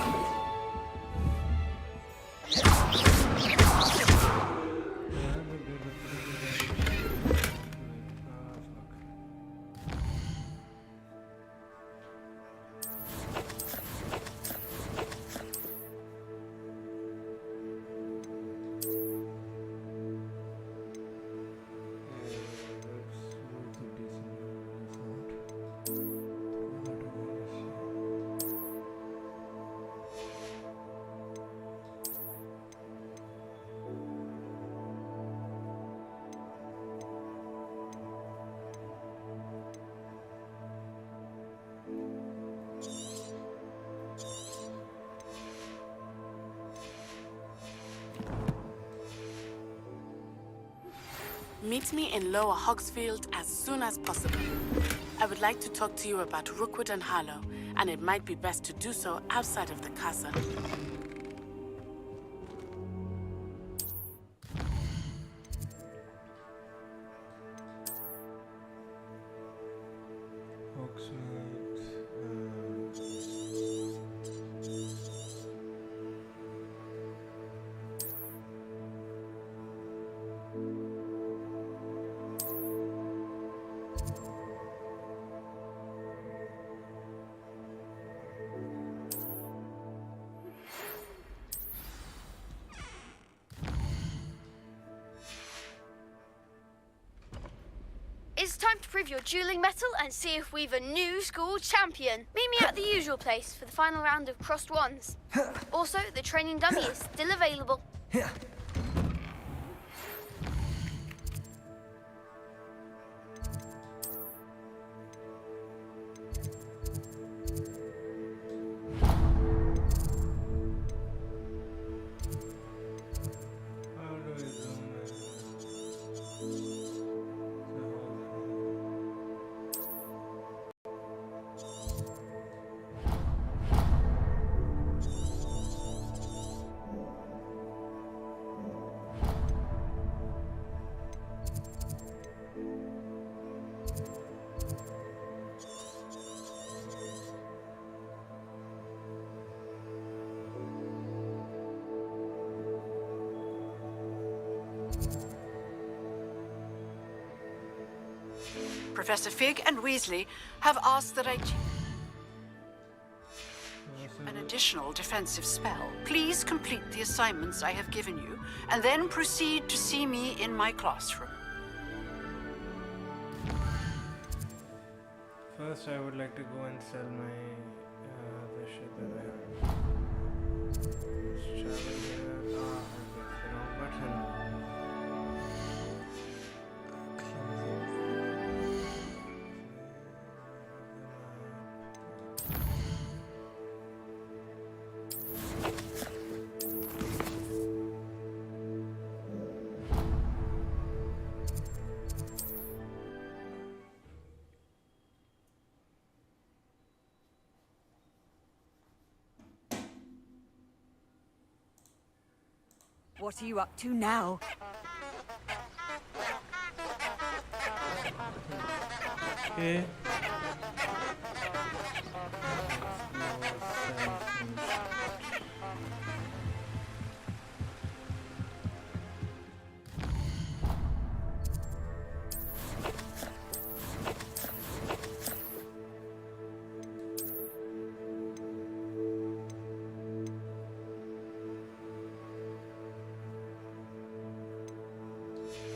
Meet me in Lower Hogsfield as soon as possible. I would like to talk to you about Rookwood and Harlow, and it might be best to do so outside of the castle. It's time to prove your dueling mettle and see if we've a new school champion. Meet me at the usual place for the final round of crossed wands. Also, the training dummy is still available. Professor Fig and Weasley have asked that I an additional defensive spell. Please complete the assignments I have given you, and then proceed to see me in my classroom. First, I would like to go and sell my the shit that I have. Let's travel here. I pressed the wrong button. What are you up to now? Okay.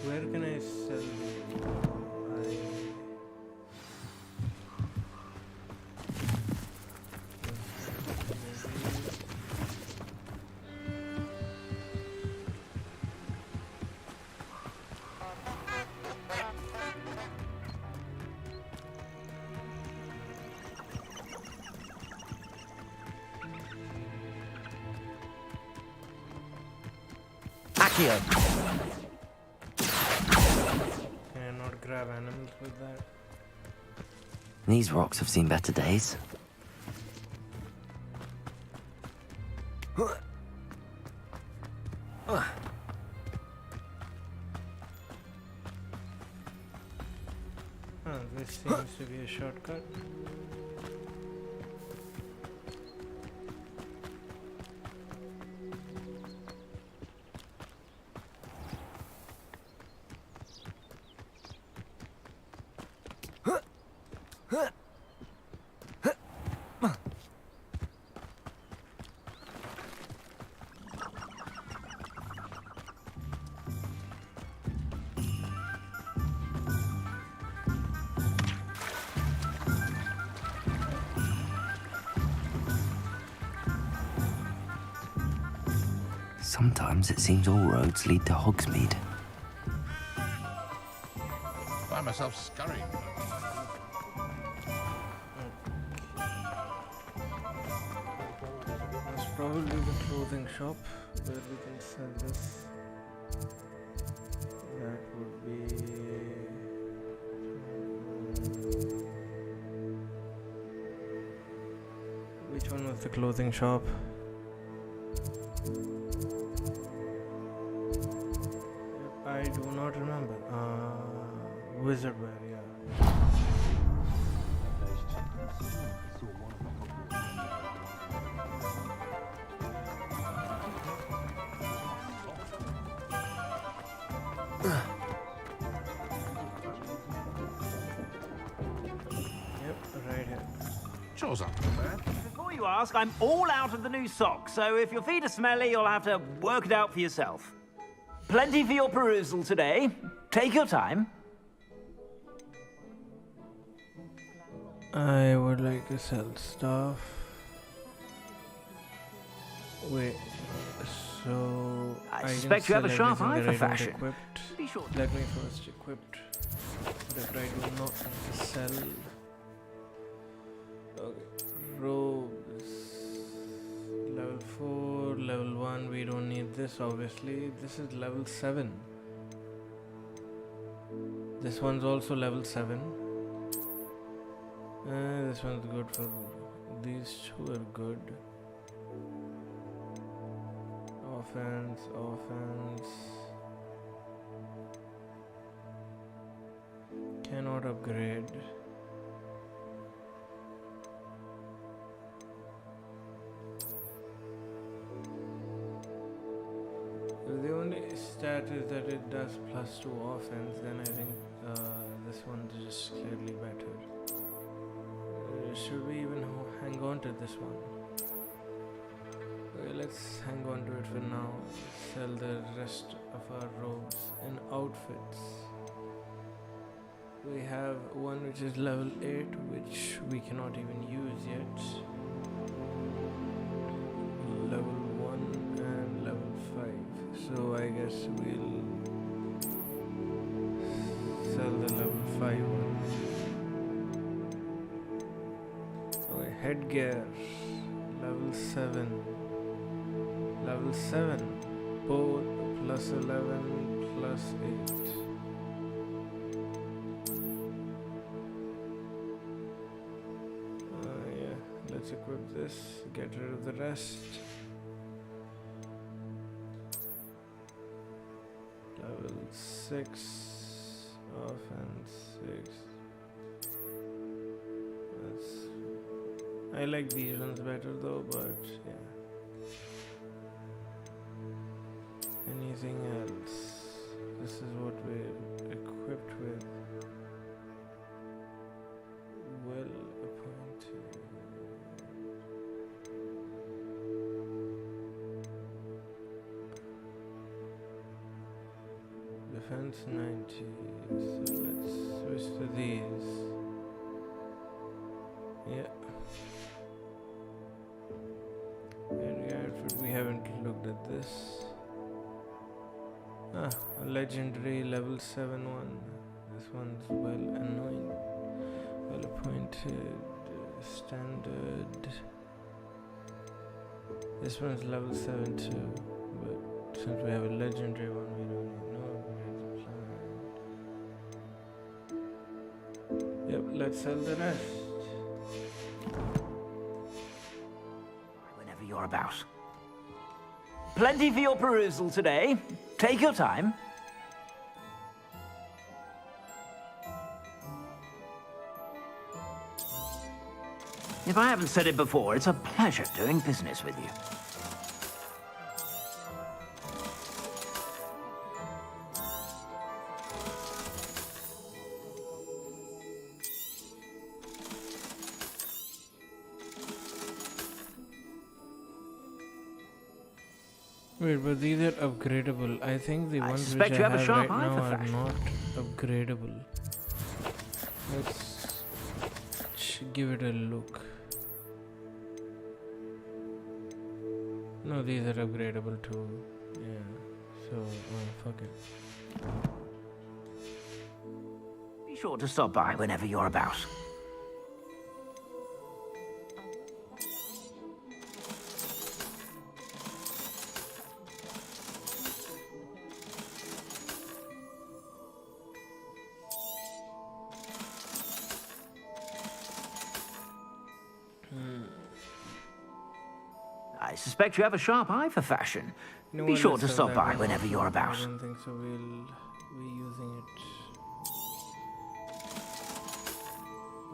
Where can I sell? Accio. Can I not grab animals with that? These rocks have seen better days. This seems to be a shortcut. Sometimes it seems all roads lead to Hogsmeade. Find myself scurrying. That's probably the clothing shop where we can sell this. That would be. Which one was the clothing shop? I do not remember. Wizard wear, yeah. Yep, right here. Chore's up, man. Before you ask, I'm all out of the new socks, so if your feet are smelly, you'll have to work it out for yourself. Plenty for your perusal today. Take your time. I would like to sell stuff. Wait, so I suspect you have a sharp eye for fashion. Equipped. Be sure. Let me first equipped whatever I do not need to sell. Okay, robes. Level 4, level 1. We don't need this obviously. This is level 7. This one's also level 7. This one's good for. These two are good. Offense. Cannot upgrade. The only stat is that it does +2 offense, then I think this one is just clearly better. Should we even hang on to this one? Okay, let's hang on to it for now. Sell the rest of our robes and outfits. We have one which is level 8, which we cannot even use yet. Level 1 and level 5. So I guess we'll sell the level 5 one. Okay, headgear. Level 7. Level 7. Both plus 11 plus 8. Let's equip this, get rid of the rest. Level 6, offense 6. I like these ones better though, but yeah. Anything else? This is what we're equipped with. Well appointed. Defense 90, so let's switch to these. Yeah. Area outfit, we haven't looked at this. A legendary level 7 one. This one's well annoying. Well appointed, standard. This one's level 7 too, but since we have a legendary one, we don't need no upgrades planned. Yep, let's sell the rest. Whenever you're about. Plenty for your perusal today. Take your time. If I haven't said it before, it's a pleasure doing business with you. Wait, but these are upgradable. I think the ones which I have right now are not upgradable. Let's give it a look. No, these are upgradable too. Yeah, so fuck it. Be sure to stop by whenever you're about. I suspect you have a sharp eye for fashion. Be sure to stop by whenever you're about. I don't think so. We'll be using it.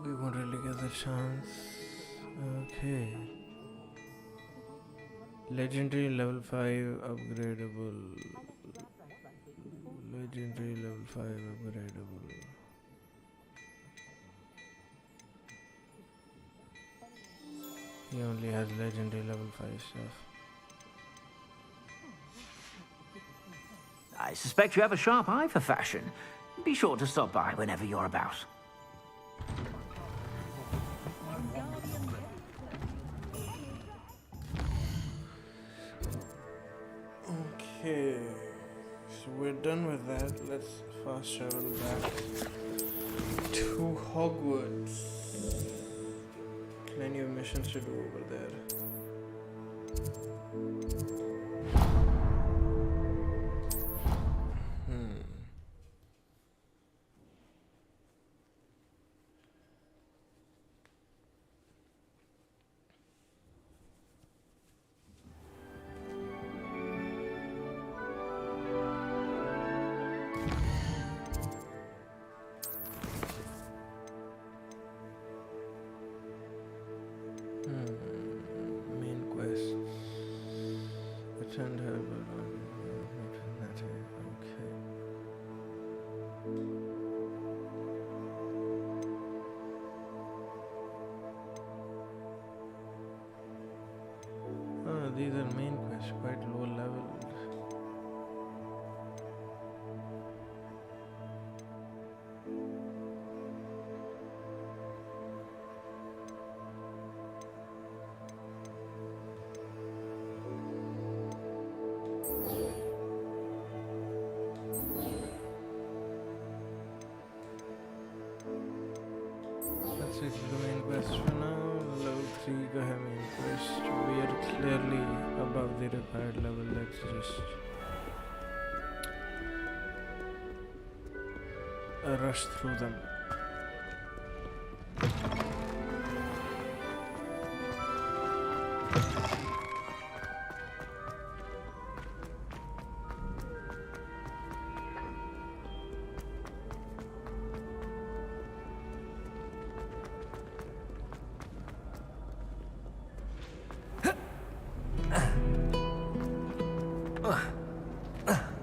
We won't really get the chance. Okay. Legendary level 5 upgradable. Legendary level 5 upgradable. He only has legendary level 5 stuff. I suspect you have a sharp eye for fashion. Be sure to stop by whenever you're about. Okay, so we're done with that. Let's fast travel back to Hogwarts. Plenty of missions to do over there. Main quest. These are main quests, quite low level. Let's switch to the main quest for now. Level 3 go ahead main quest. We are clearly above the required level. Let's just rush through them.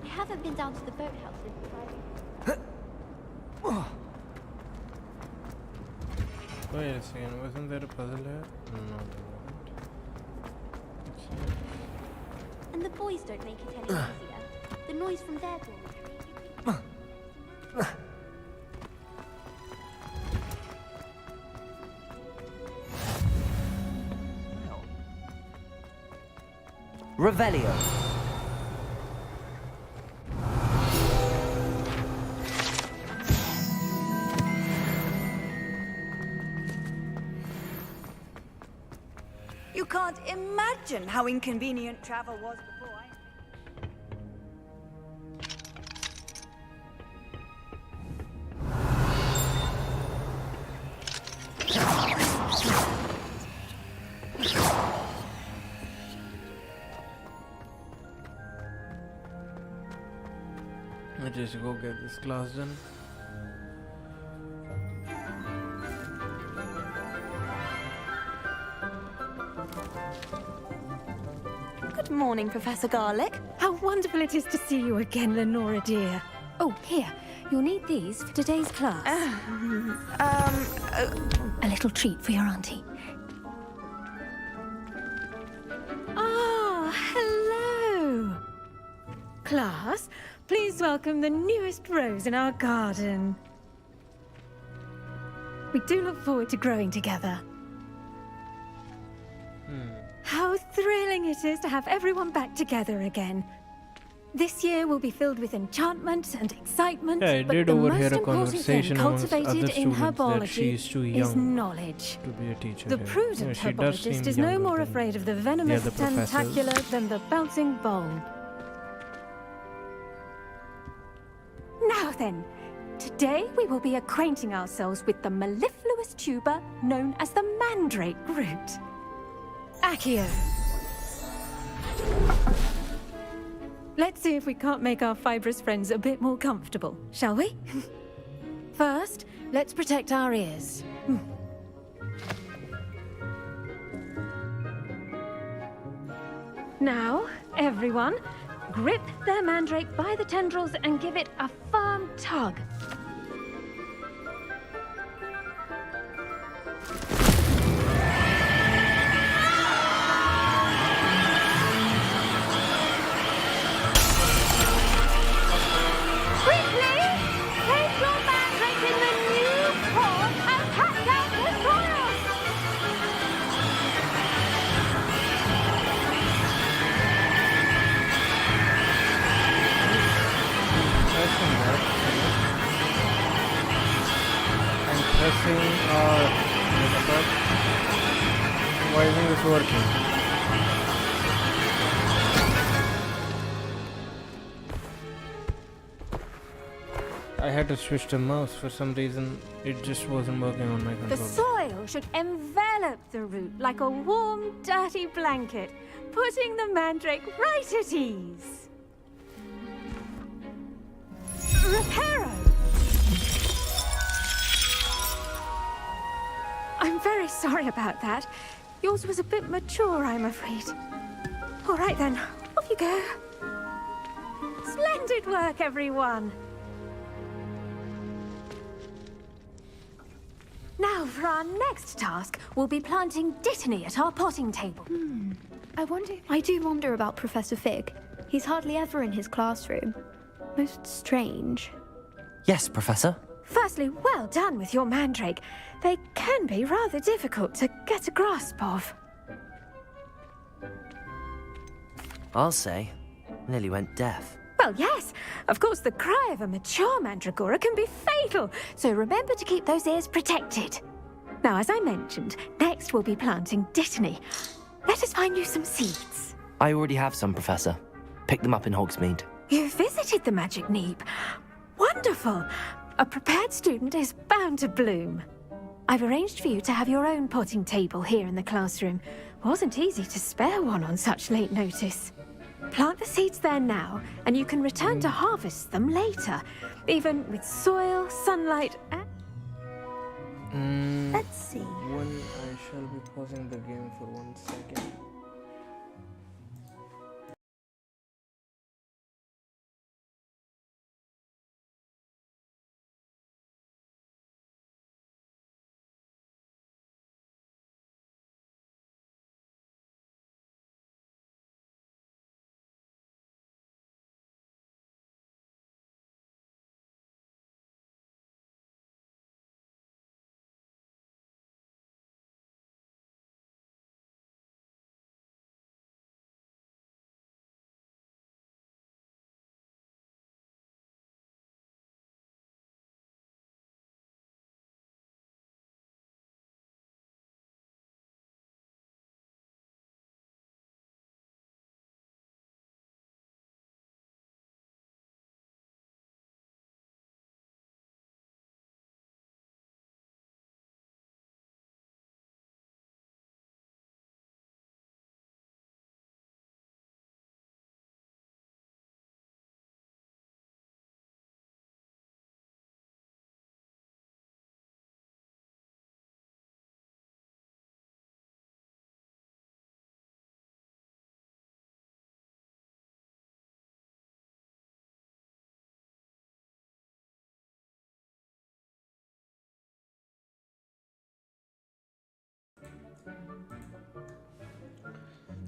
I haven't been down to the boathouse since Friday. Wait a second, wasn't there a puzzle here? No, there wasn't. And the boys don't make it any easier. The noise from their dormitory. Revelio. You can't imagine how inconvenient travel was before I... Let's just go get this class done. Good morning, Professor Garlick. How wonderful it is to see you again, Lenora dear. Oh, here. You'll need these for today's class. A little treat for your auntie. Ah, hello. Class, please welcome the newest rose in our garden. We do look forward to growing together. How thrilling it is to have everyone back together again. This year will be filled with enchantment and excitement, Yeah, I but did the overhear most a important thing conversation amongst other cultivated in students that herbology she's too is young knowledge. to be a teacher. The here. prudent Yeah, she does seem herbologist is no younger more than afraid of the the venomous other professors. tentacular than the bouncing bulb. Now then, today we will be acquainting ourselves with the mellifluous tuber known as the mandrake root. Accio. Let's see if we can't make our fibrous friends a bit more comfortable, shall we? First, let's protect our ears. Now, everyone, grip their mandrake by the tendrils and give it a firm tug. Quickly, take your mandrake in the new form and cut down the soil. I'm pressing why isn't this working? I had to switch the mouse for some reason. It just wasn't working on my The controller. soil should envelop the root like a warm, dirty blanket, putting the mandrake right at ease. Reparo! I'm very sorry about that. Yours was a bit mature, I'm afraid. All right then, off you go. Splendid work, everyone. Now, for our next task, we'll be planting dittany at our potting table. I do wonder about Professor Fig. He's hardly ever in his classroom. Most strange. Yes, Professor. Firstly, well done with your mandrake. They can be rather difficult to get a grasp of. I'll say. Nearly went deaf. Well, yes. Of course, the cry of a mature mandragora can be fatal, so remember to keep those ears protected. Now, as I mentioned, next we'll be planting dittany. Let us find you some seeds. I already have some, Professor. Pick them up in Hogsmeade. You visited the Magic Neep. Wonderful. A prepared student is bound to bloom. I've arranged for you to have your own potting table here in the classroom. Wasn't easy to spare one on such late notice. Plant the seeds there now, and you can return to harvest them later, even with soil, sunlight, and... Let's see. I shall be pausing the game for 1 second.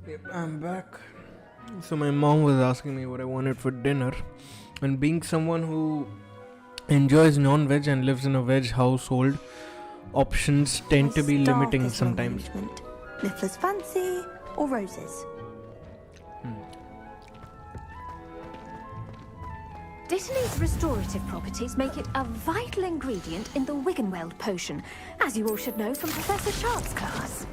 Yep, I'm back. So my mom was asking me what I wanted for dinner, and being someone who enjoys non-veg and lives in a veg household, options tend to be limiting sometimes. Niffler's fancy or roses? Dittany's restorative properties make it a vital ingredient in the Wiggenweld potion, as you all should know from Professor Sharp's class.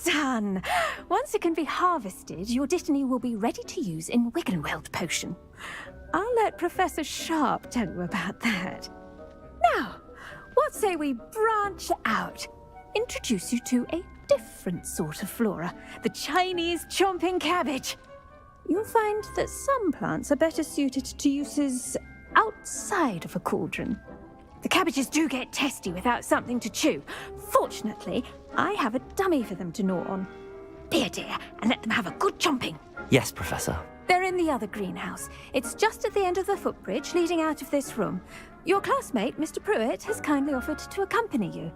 Done! Once it can be harvested, your dittany will be ready to use in Wiggenweld potion. I'll let Professor Sharp tell you about that. Now, what say we branch out? Introduce you to a different sort of flora, the Chinese chomping cabbage. You'll find that some plants are better suited to uses outside of a cauldron. The cabbages do get testy without something to chew. Fortunately, I have a dummy for them to gnaw on. Be a dear and let them have a good chomping. Yes, Professor. They're in the other greenhouse. It's just at the end of the footbridge leading out of this room. Your classmate, Mr. Pruitt, has kindly offered to accompany you.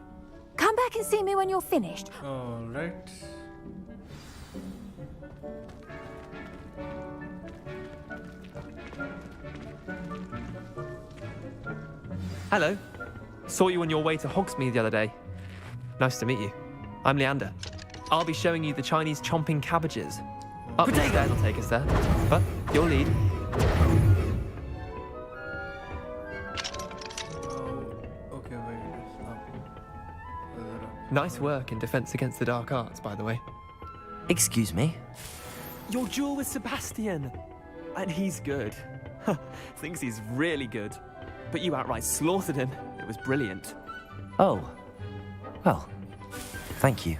Come back and see me when you're finished. All right. Hello. Saw you on your way to Hogsmeade the other day. Nice to meet you. I'm Leander. I'll be showing you the Chinese chomping cabbages. Up the stairs will take us there. But your lead. Okay, wait. Nice work in Defense Against the Dark Arts, by the way. Excuse me? Your duel with Sebastian. And he's good. Thinks he's really good. But you outright slaughtered him. It was brilliant. Oh. Well, thank you.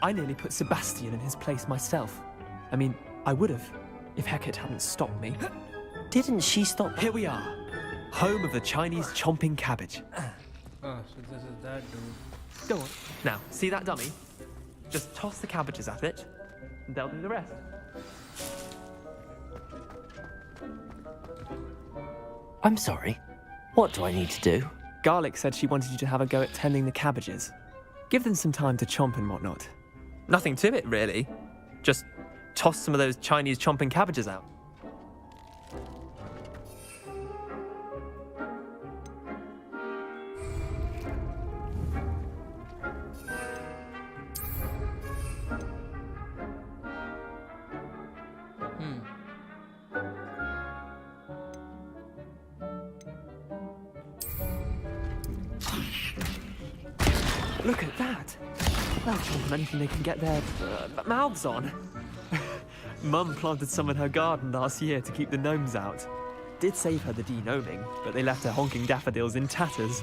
I nearly put Sebastian in his place myself. I mean, I would have, if Hecate hadn't stopped me. Didn't she stop? Here we are. Home of the Chinese chomping cabbage. Oh, so this is that dude. Go on. Now, see that dummy? Just toss the cabbages at it, and they'll do the rest. I'm sorry. What do I need to do? Garlic said she wanted you to have a go at tending the cabbages. Give them some time to chomp and whatnot. Nothing to it, really. Just toss some of those Chinese chomping cabbages out. Look at that! They'll chomp on anything they can get their mouths on. Mum planted some in her garden last year to keep the gnomes out. Did save her the de-gnoming, but they left her honking daffodils in tatters.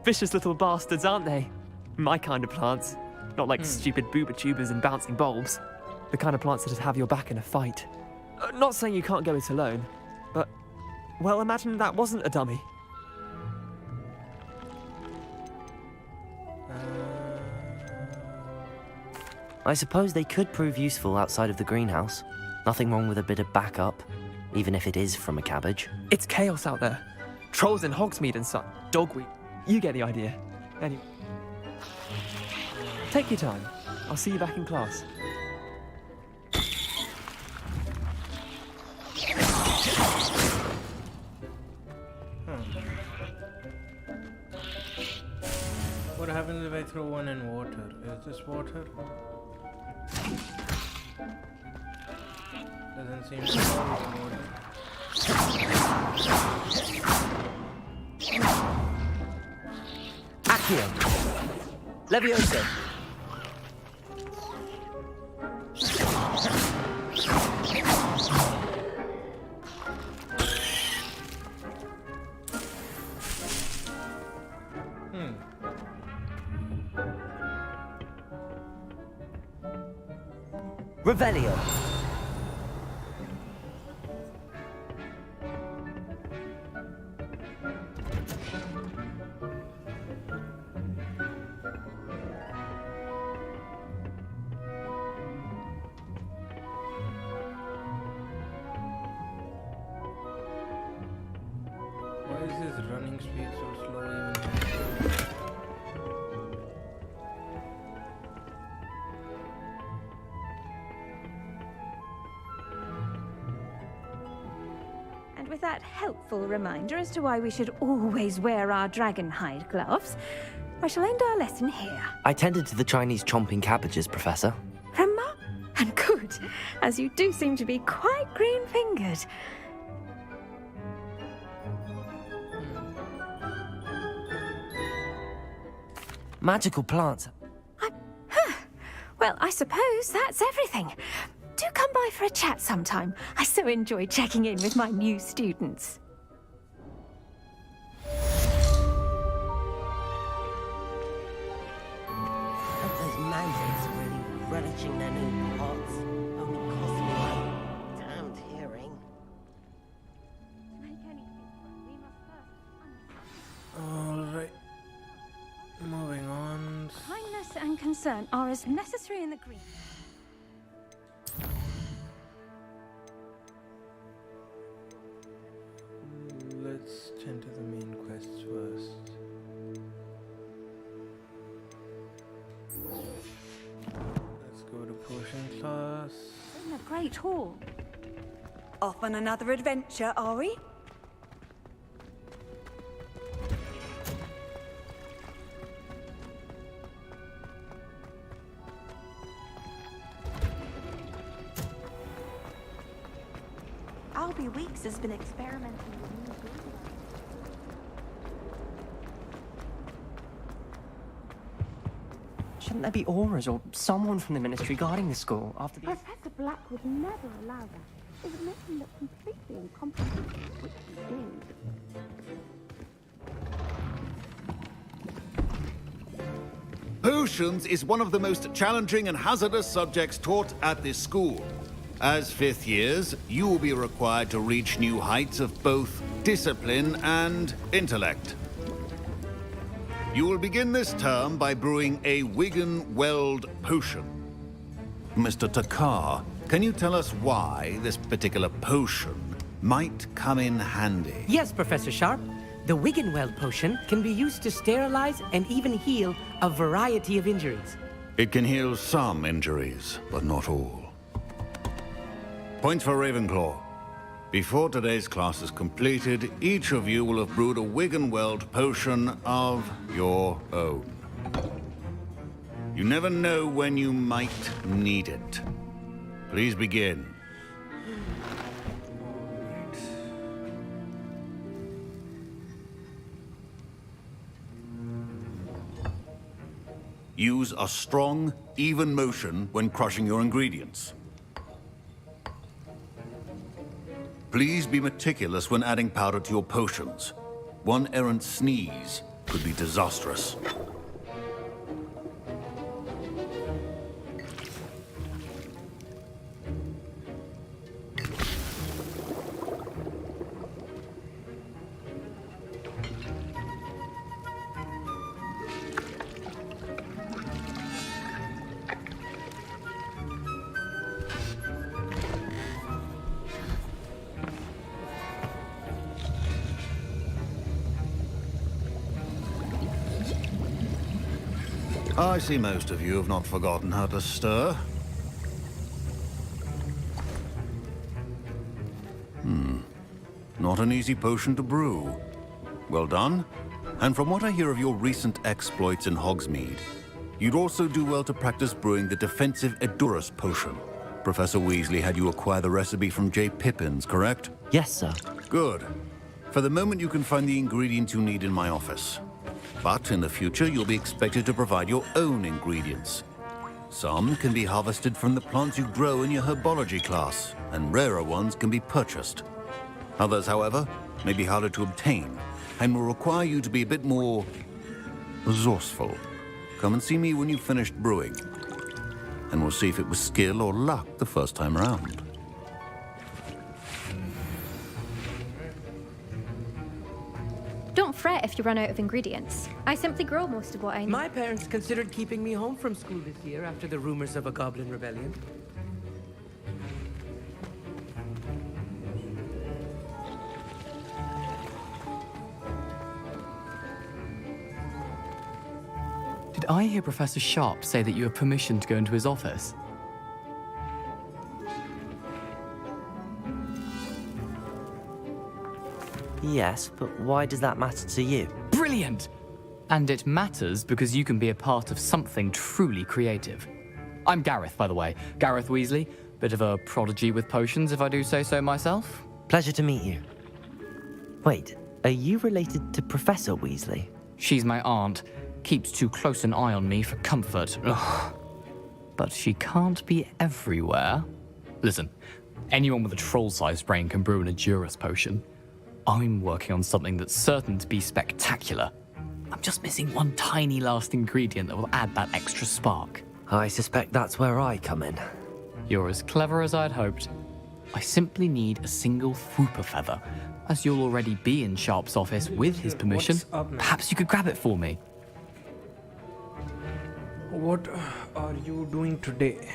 Vicious little bastards, aren't they? My kind of plants. Not like stupid booba tubers and bouncing bulbs. The kind of plants that'd have your back in a fight. Not saying you can't go it alone, but, well, imagine that wasn't a dummy. I suppose they could prove useful outside of the greenhouse. Nothing wrong with a bit of backup, even if it is from a cabbage. It's chaos out there. Trolls in Hogsmeade and such. Dogweed. You get the idea. Anyway. Take your time. I'll see you back in class. What happens if I throw one in water? Is this water? Doesn't seem to be water. Accio. Levioso. Revelio. Why is his running speed so slow even? With that helpful reminder as to why we should always wear our dragon hide gloves, I shall end our lesson here. I tended to the Chinese chomping cabbages, Professor. And good, as you do seem to be quite green-fingered. Magical plants. Well, I suppose that's everything. Do come by for a chat sometime. I so enjoy checking in with my new students. Those mandrake are really relishing their new pots. Only cost me my damned hearing. Alright. Moving on. Kindness and concern are as necessary in the green. Let's tend to the main quests first. Let's go to potion class. In a great hall. Off on another adventure, are we? Albie Weeks has been experimenting with new breeding. Shouldn't there be auras or someone from the ministry guarding the school after the... Professor Black would never allow that. It would make him look completely incompetent, which he is. Potions is one of the most challenging and hazardous subjects taught at this school. As fifth years, you will be required to reach new heights of both discipline and intellect. You will begin this term by brewing a Wigan Weld potion. Mr. Takar, can you tell us why this particular potion might come in handy? Yes, Professor Sharp. The Wiggenweld potion can be used to sterilize and even heal a variety of injuries. It can heal some injuries, but not all. Points for Ravenclaw. Before today's class is completed, each of you will have brewed a Wiggenweld potion of your own. You never know when you might need it. Please begin. Use a strong, even motion when crushing your ingredients. Please be meticulous when adding powder to your potions. One errant sneeze could be disastrous. I see most of you have not forgotten how to stir. Not an easy potion to brew. Well done. And from what I hear of your recent exploits in Hogsmeade, you'd also do well to practice brewing the defensive Edurus potion. Professor Weasley had you acquire the recipe from J. Pippins, correct? Yes, sir. Good. For the moment, you can find the ingredients you need in my office. But in the future, you'll be expected to provide your own ingredients. Some can be harvested from the plants you grow in your herbology class, and rarer ones can be purchased. Others, however, may be harder to obtain, and will require you to be a bit more resourceful. Come and see me when you've finished brewing, and we'll see if it was skill or luck the first time around. Don't fret if you run out of ingredients. I simply grow most of what I need. My parents considered keeping me home from school this year after the rumors of a goblin rebellion. Did I hear Professor Sharp say that you have permission to go into his office? Yes, but why does that matter to you? Brilliant! And it matters because you can be a part of something truly creative. I'm Gareth, by the way. Gareth Weasley. Bit of a prodigy with potions, if I do say so myself. Pleasure to meet you. Wait, are you related to Professor Weasley? She's my aunt. Keeps too close an eye on me for comfort. Ugh. But she can't be everywhere. Listen, anyone with a troll-sized brain can brew an Edurus potion. I'm working on something that's certain to be spectacular. I'm just missing one tiny last ingredient that will add that extra spark. I suspect that's where I come in. You're as clever as I'd hoped. I simply need a single Fwooper feather. As you'll already be in Sharp's office with his permission, perhaps you could grab it for me. What are you doing today?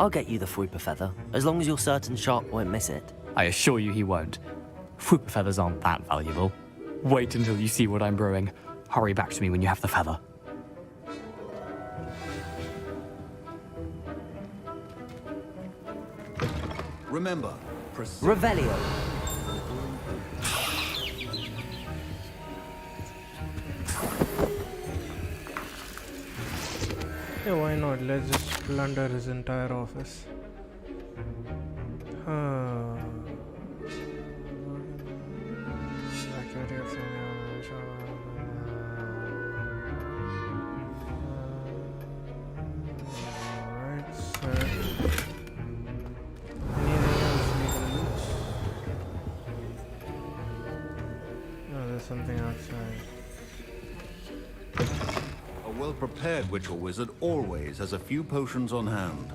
I'll get you the Fwooper feather, as long as you're certain Sharp won't miss it. I assure you he won't. Fwooper feathers aren't that valuable. Wait until you see what I'm brewing. Hurry back to me when you have the feather. Remember, Revelio. Yeah, why not? Let's just plunder his entire office. Alright, so anything else we can loot? Oh, there's something outside. a well-prepared witch or wizard always has a few potions on hand.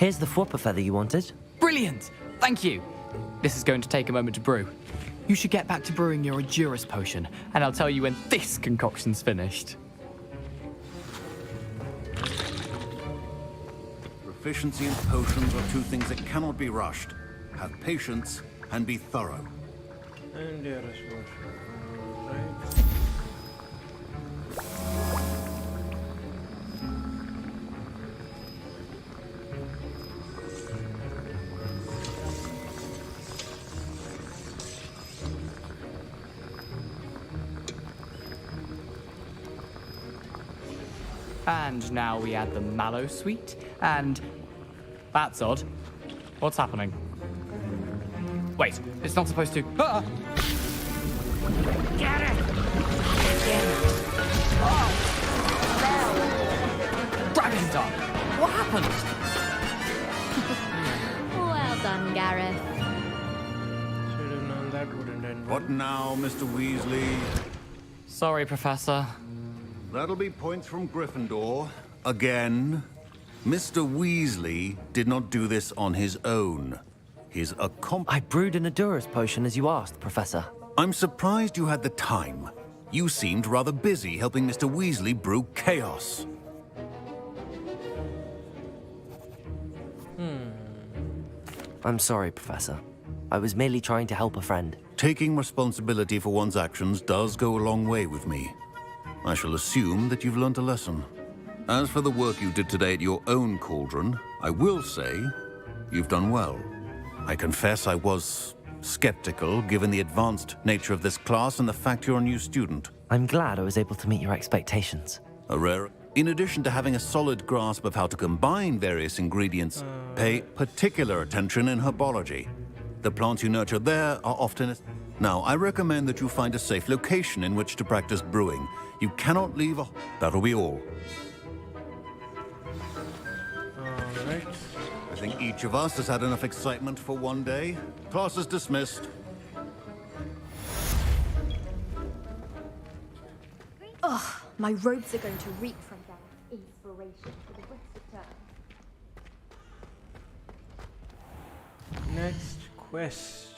Here's the Fwooper feather you wanted. Brilliant! Thank you! This is going to take a moment to brew. You should get back to brewing your Edurus potion, and I'll tell you when this concoction's finished. Proficiency and potions are two things that cannot be rushed. Have patience and be thorough. And your response. Right. And now we add the mallow sweet, and... That's odd. What's happening? Wait, it's not supposed to... Ah! Get it! Dragon Dog! What happened? Well done, Gareth. Should have known that wouldn't end. What now, Mr. Weasley? Sorry, Professor. That'll be points from Gryffindor. Again. Mr. Weasley did not do this on his own. His I brewed an Edurus potion as you asked, Professor. I'm surprised you had the time. You seemed rather busy helping Mr. Weasley brew chaos. I'm sorry, Professor. I was merely trying to help a friend. Taking responsibility for one's actions does go a long way with me. I shall assume that you've learnt a lesson. As for the work you did today at your own cauldron, I will say you've done well. I confess I was skeptical, given the advanced nature of this class and the fact you're a new student. I'm glad I was able to meet your expectations. A rare... In addition to having a solid grasp of how to combine various ingredients, pay particular attention in herbology. The plants you nurture there are often... Now, I recommend that you find a safe location in which to practice brewing. You cannot leave a... That'll be all. Alright. I think each of us has had enough excitement for one day. Class is dismissed. Ugh, my robes are going to reek from Gareth's inspiration for the rest of term. Next quest.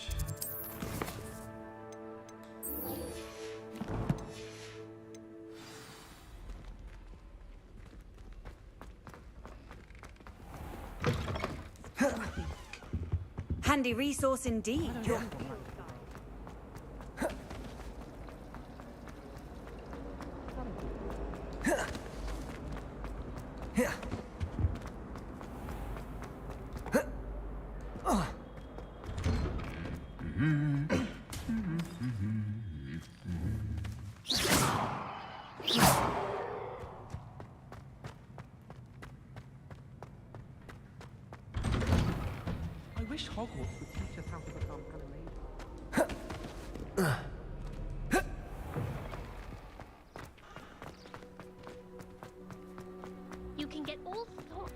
Handy resource indeed. I wish Hogwarts would teach us how to become animated. You can get all sorts.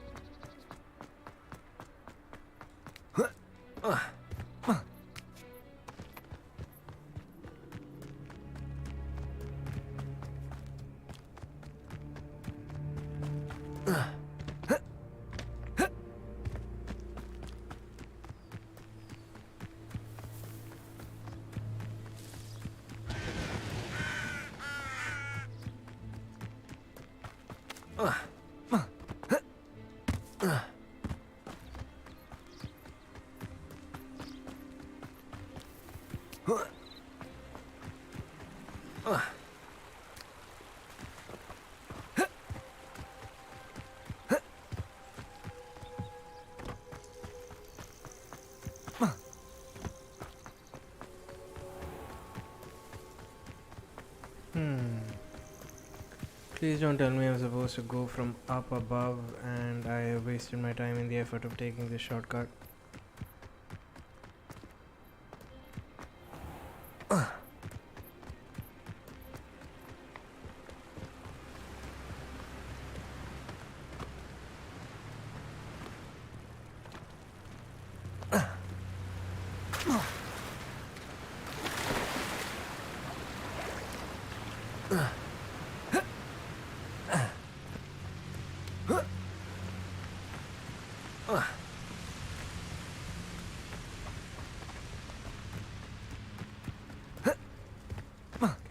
Please don't tell me I'm supposed to go from up above and I have wasted my time in the effort of taking this shortcut.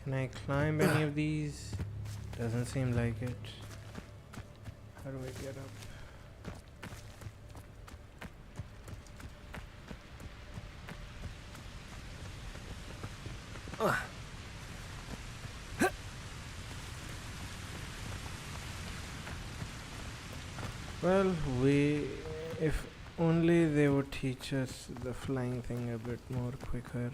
Can I climb any of these? Doesn't seem like it. How do I get up? Well, if only they would teach us the flying thing a bit more quicker.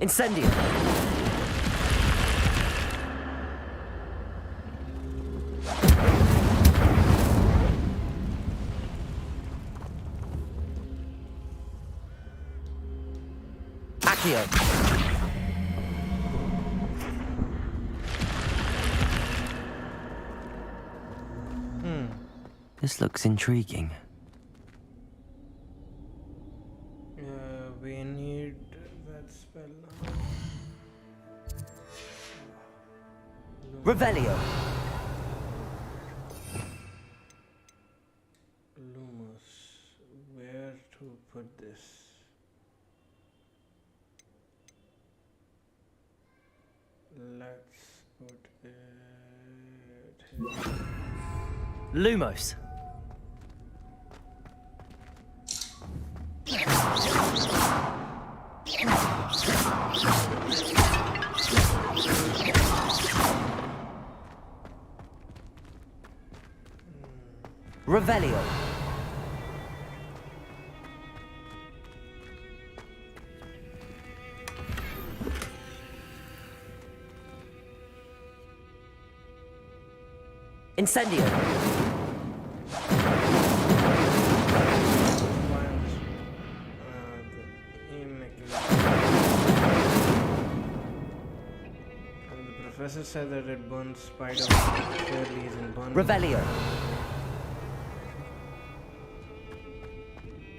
Incendio. Accio. This looks intriguing. We need that spell now. Revelio. Lumos. Where to put this? Let's put it here. Lumos. Revelio. Incendio. The professor said that it burns spiders, fairies, and burns. Revelio.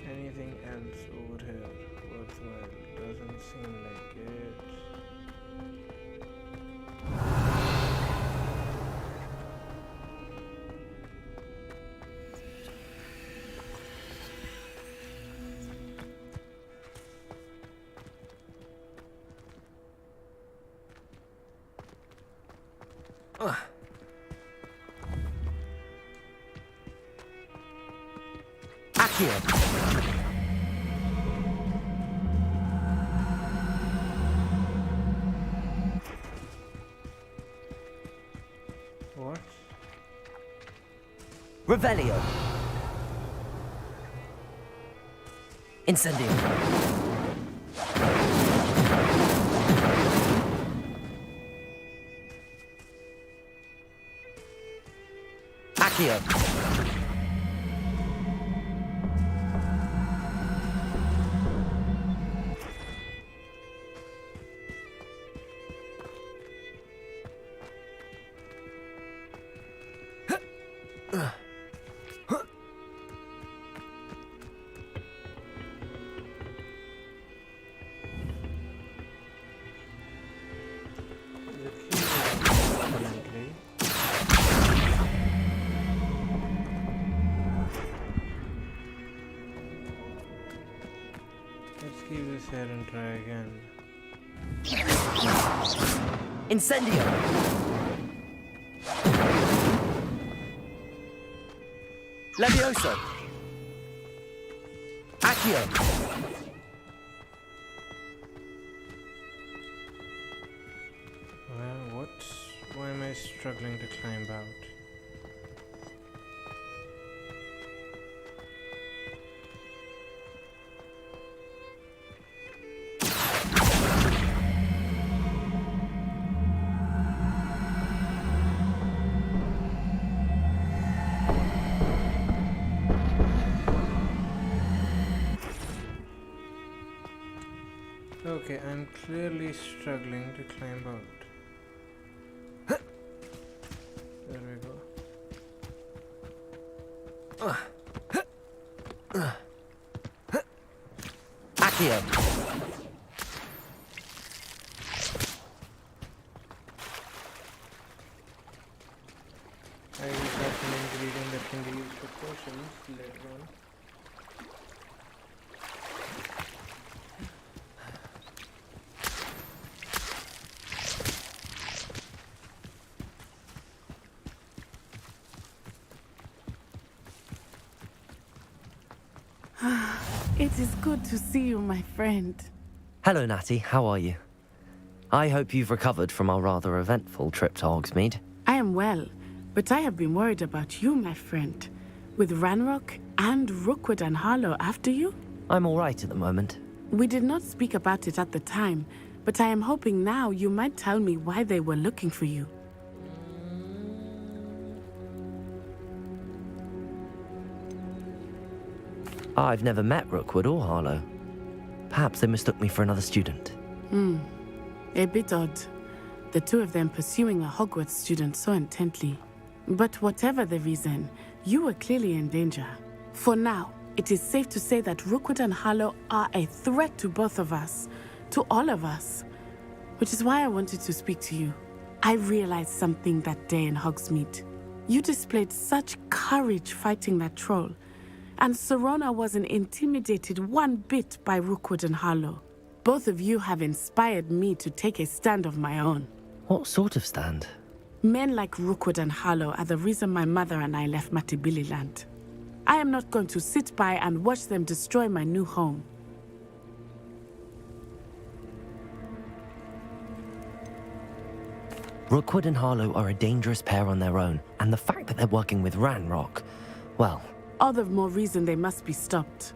Anything else over here worthwhile? Doesn't seem like it. Accio. What? Revelio. Incendio. Accio. Let's keep this here and try again. Incendio. Levioso. Accio. Well, why am I struggling to climb out? Okay, I'm clearly struggling to climb out. There we go. Accio. I will have an ingredient that can be used for potions later on. It is good to see you, my friend. Hello, Natty. How are you? I hope you've recovered from our rather eventful trip to Hogsmeade. I am well, but I have been worried about you, my friend. With Ranrock and Rookwood and Harlow after you? I'm all right at the moment. We did not speak about it at the time, but I am hoping now you might tell me why they were looking for you. I've never met Rookwood or Harlow. Perhaps they mistook me for another student. A bit odd. The two of them pursuing a Hogwarts student so intently. But whatever the reason, you were clearly in danger. For now, it is safe to say that Rookwood and Harlow are a threat to both of us, to all of us. Which is why I wanted to speak to you. I realized something that day in Hogsmeade. You displayed such courage fighting that troll. And Serona wasn't intimidated one bit by Rookwood and Harlow. Both of you have inspired me to take a stand of my own. What sort of stand? Men like Rookwood and Harlow are the reason my mother and I left Matibili land. I am not going to sit by and watch them destroy my new home. Rookwood and Harlow are a dangerous pair on their own, and the fact that they're working with Ranrock, well... All the more reason they must be stopped.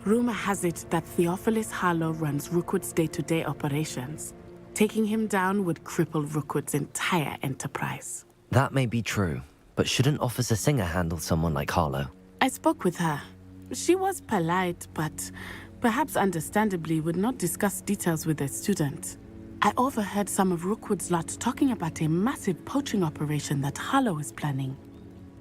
Rumor has it that Theophilus Harlow runs Rookwood's day-to-day operations. Taking him down would cripple Rookwood's entire enterprise. That may be true, but shouldn't Officer Singer handle someone like Harlow? I spoke with her. She was polite, but perhaps understandably would not discuss details with a student. I overheard some of Rookwood's lot talking about a massive poaching operation that Harlow is planning.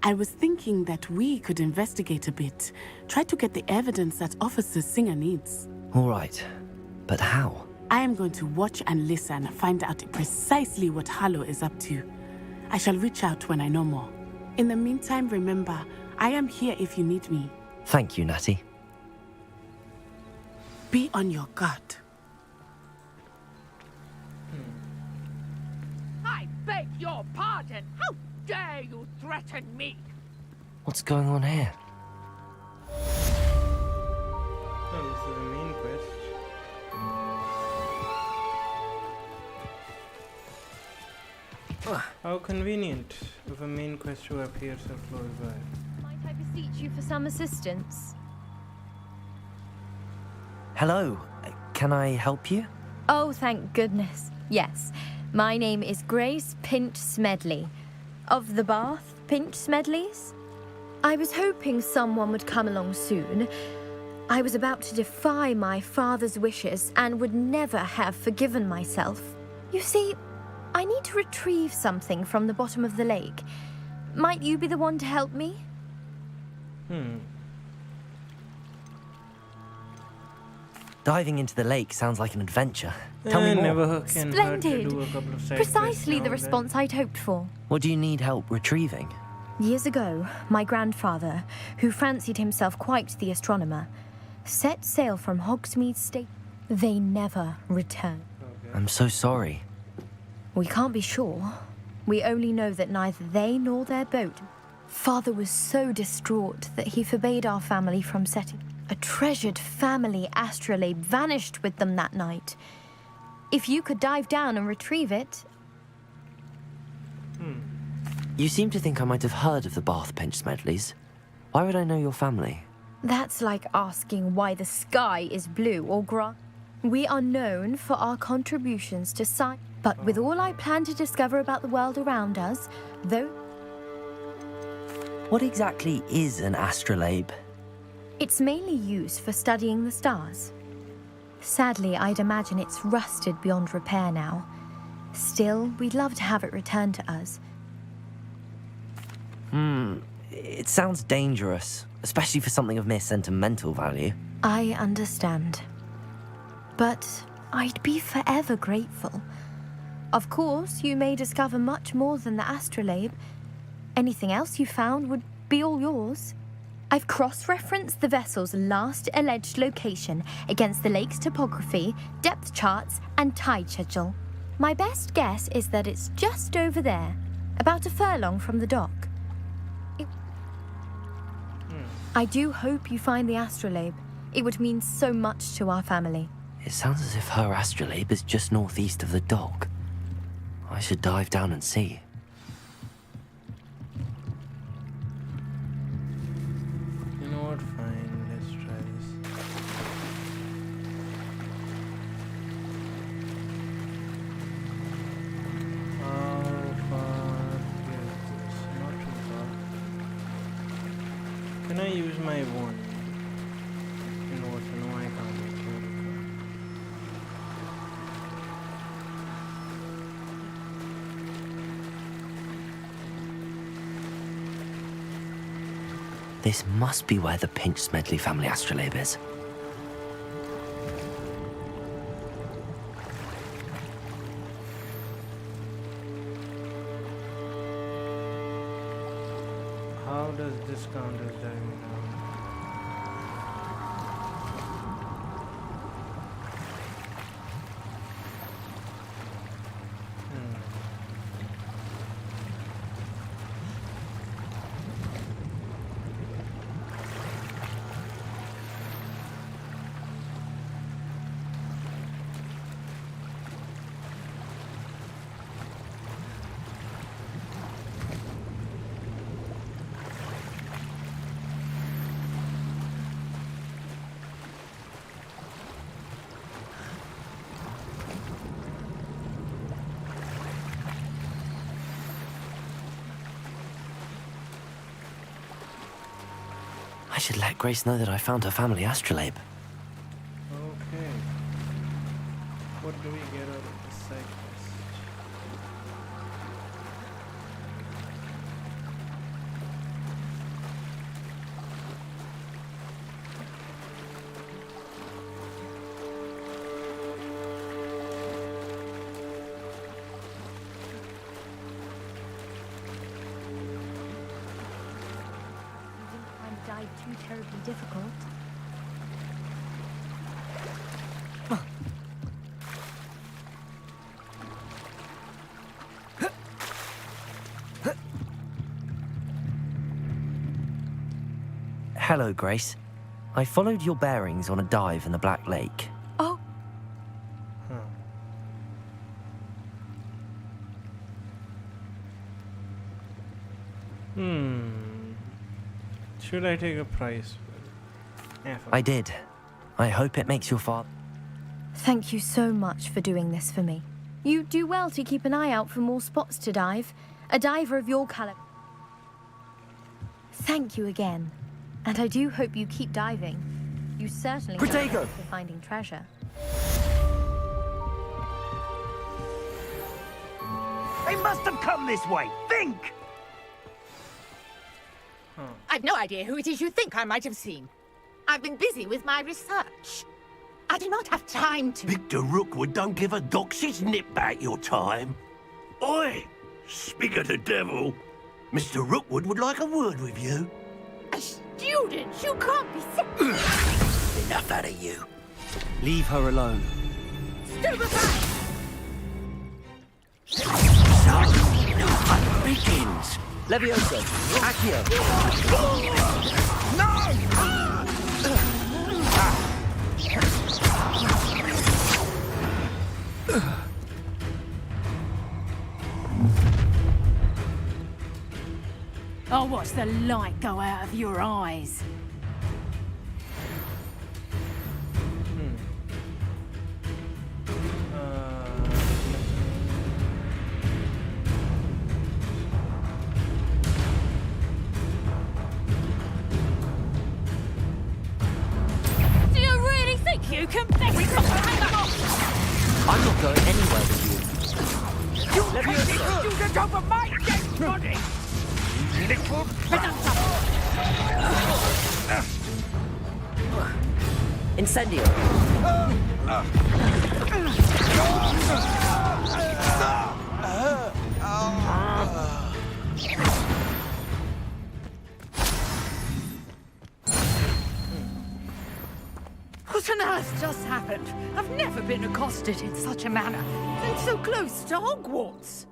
I was thinking that we could investigate a bit, try to get the evidence that Officer Singer needs. All right, but how? I am going to watch and listen, find out precisely what Harlow is up to. I shall reach out when I know more. In the meantime, remember, I am here if you need me. Thank you, Natty. Be on your guard. I beg your pardon. How dare you threaten me? What's going on here? Oh, this is the main quest. How convenient of a main quest to appear so close by. Might I beseech you for some assistance? Hello, can I help you? Oh, thank goodness. Yes. My name is Grace Pinch Smedley. Of the Bath Pinch Smedleys? I was hoping someone would come along soon. I was about to defy my father's wishes and would never have forgiven myself. You see, I need to retrieve something from the bottom of the lake. Might you be the one to help me? Diving into the lake sounds like an adventure. Tell me more. Never can hurt to Splendid. do a couple of side Precisely quests the now and response I'd hoped for. What do you need help retrieving? Years ago, my grandfather, who fancied himself quite the astronomer, set sail from Hogsmeade State. They never returned. I'm so sorry. We can't be sure. We only know that neither they nor their boat. Father was so distraught that he forbade our family from setting. A treasured family astrolabe vanished with them that night. If you could dive down and retrieve it... You seem to think I might have heard of the Bath Pinch Smedleys. Why would I know your family? That's like asking why the sky is blue or grey. We are known for our contributions to science. But with all I plan to discover about the world around us, though... What exactly is an astrolabe? It's mainly used for studying the stars. Sadly, I'd imagine it's rusted beyond repair now. Still, we'd love to have it returned to us. It sounds dangerous, especially for something of mere sentimental value. I understand. But I'd be forever grateful. Of course, you may discover much more than the astrolabe. Anything else you found would be all yours. I've cross-referenced the vessel's last alleged location against the lake's topography, depth charts, and tide schedule. My best guess is that it's just over there, about a furlong from the dock. I do hope you find the astrolabe. It would mean so much to our family. It sounds as if her astrolabe is just northeast of the dock. I should dive down and see. You know what? Fine, let's try this. How far is this? Not too far. Can I use my wand? You know what? No, I can't. This must be where the Pinch Smedley family astrolabe is. How does this count as diving down? I should let Grace know that I found her family astrolabe. Okay. What do we get out of this side quest? Dive too terribly difficult. Hello, Grace. I followed your bearings on a dive in the Black Lake. Oh. Should I take a prize? I did. I hope it makes your father... Thank you so much for doing this for me. You do well to keep an eye out for more spots to dive. A diver of your caliber. Thank you again. And I do hope you keep diving. You certainly are finding treasure. They must have come this way. Think! I've no idea who it is you think I might have seen. I've been busy with my research. I do not have time to... Victor Rookwood don't give a doxy's nip back your time. Oi! Speak of the devil. Mr. Rookwood would like a word with you. A student? You can't be Enough out of you. Leave her alone. Stupefy! So, new fun begins. Levioso! Accio! I'll watch the light go out of your eyes. Do you really think you can fix it? I'm not going anywhere with you. You take this student over my dead body! Little Incendio. What on earth just happened? I've never been accosted in such a manner, and so close to Hogwarts.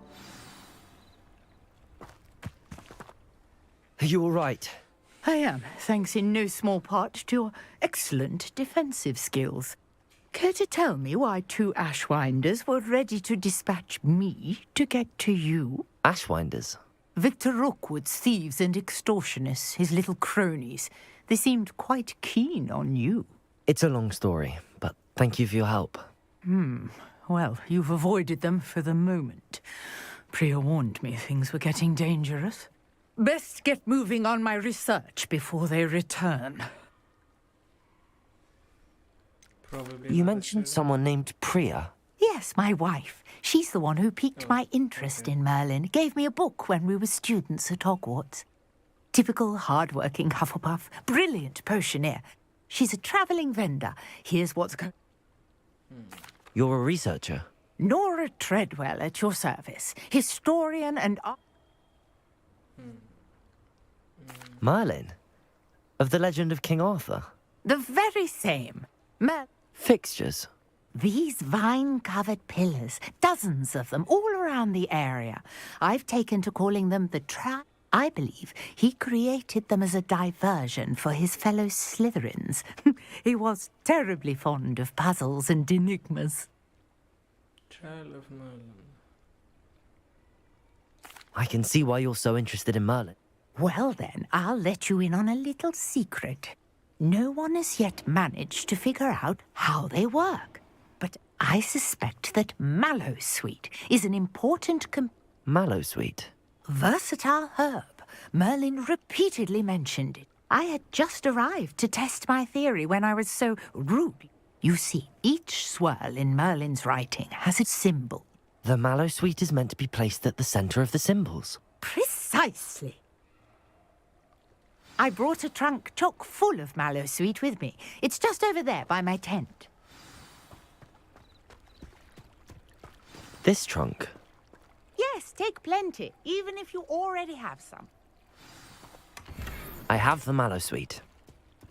Are you all right? I am, thanks in no small part to your excellent defensive skills. Care to tell me why 2 Ashwinders were ready to dispatch me to get to you? Ashwinders? Victor Rookwood's thieves and extortionists, his little cronies. They seemed quite keen on you. It's a long story, but thank you for your help. Well, you've avoided them for the moment. Priya warned me things were getting dangerous. Best get moving on my research before they return. You mentioned someone named Priya. Yes, my wife. She's the one who piqued my interest in Merlin. Gave me a book when we were students at Hogwarts. Typical hard-working Hufflepuff. Brilliant potioneer. She's a travelling vendor. Here's what's going... You're a researcher? Nora Treadwell at your service. Historian and... Merlin? Of the legend of King Arthur? The very same. Fixtures? These vine-covered pillars, dozens of them, all around the area. I've taken to calling them the I believe he created them as a diversion for his fellow Slytherins. He was terribly fond of puzzles and enigmas. Trial of Merlin. I can see why you're so interested in Merlin. Well then, I'll let you in on a little secret. No one has yet managed to figure out how they work. But I suspect that Mallowsweet is an important Mallowsweet? Versatile herb. Merlin repeatedly mentioned it. I had just arrived to test my theory when I was so rude. You see, each swirl in Merlin's writing has its symbol. The Mallowsweet is meant to be placed at the centre of the symbols. Precisely. I brought a trunk chock full of Mallowsweet with me. It's just over there by my tent. This trunk? Yes, take plenty, even if you already have some. I have the Mallowsweet.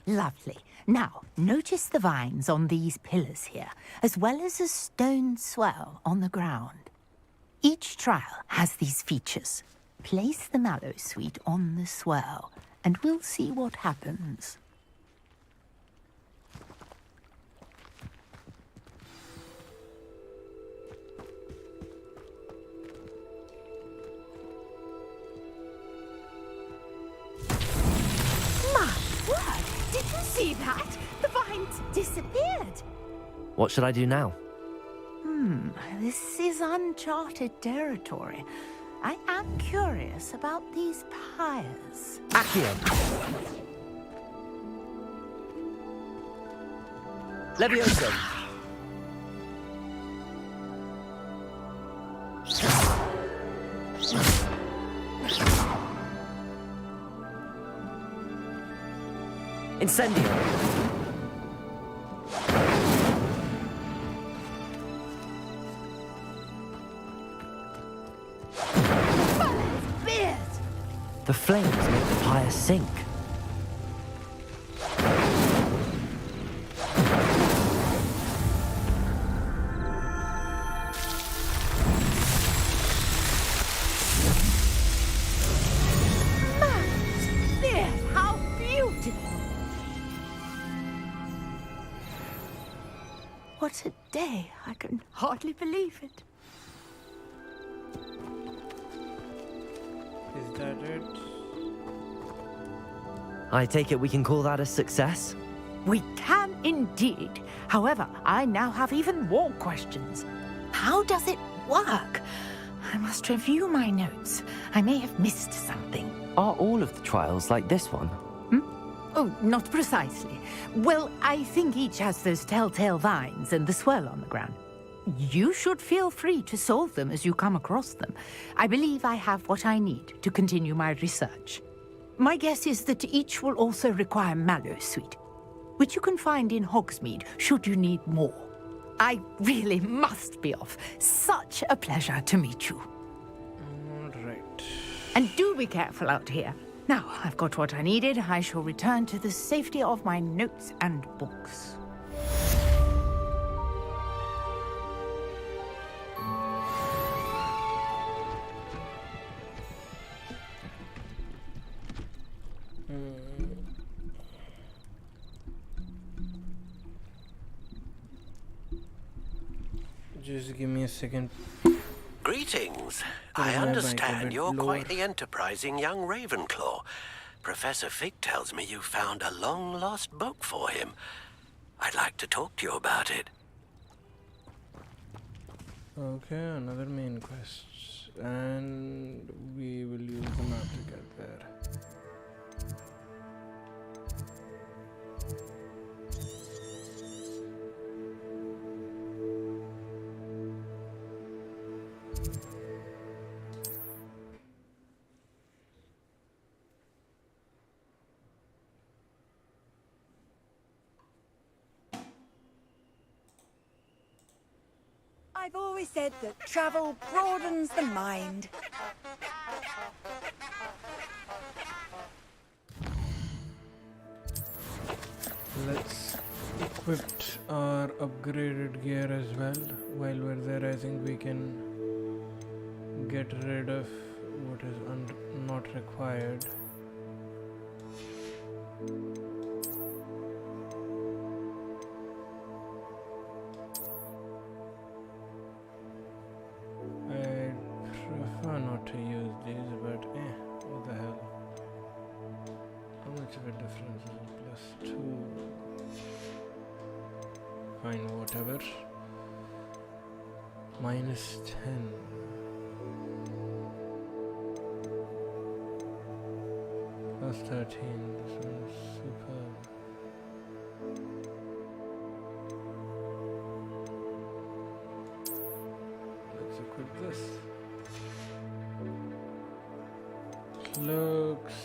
Lovely. Now, notice the vines on these pillars here, as well as a stone swell on the ground. Each trial has these features. Place the Mallowsweet on the swell, and we'll see what happens. Did you see that? The vines disappeared. What should I do now? This is uncharted territory. I am curious about these pyres. Accio! Levioso! Incendio! The flames make the pyre sink. How beautiful! What a day! I can hardly believe it. Is that it? I take it we can call that a success? We can indeed. However, I now have even more questions. How does it work? I must review my notes. I may have missed something. Are all of the trials like this one? Oh, not precisely. Well, I think each has those telltale vines and the swirl on the ground. You should feel free to solve them as you come across them. I believe I have what I need to continue my research. My guess is that each will also require mallow sweet, which you can find in Hogsmeade should you need more. I really must be off. Such a pleasure to meet you. All right. And do be careful out here. Now, I've got what I needed. I shall return to the safety of my notes and books. Just give me a second. Greetings. Put I my bike a understand bit you're lower. quite the enterprising young Ravenclaw. Professor Fig tells me you found a long-lost book for him. I'd like to talk to you about it. Okay, another main quest. And we will use the map to get there. I've always said that travel broadens the mind. Let's equip our upgraded gear as well. While we're there, I think we can get rid of what is not required. I prefer not to use these, but what the hell? How much of a difference is it? +2. Fine, whatever. -10. +13. This one is superb. Let's equip this. Cloaks.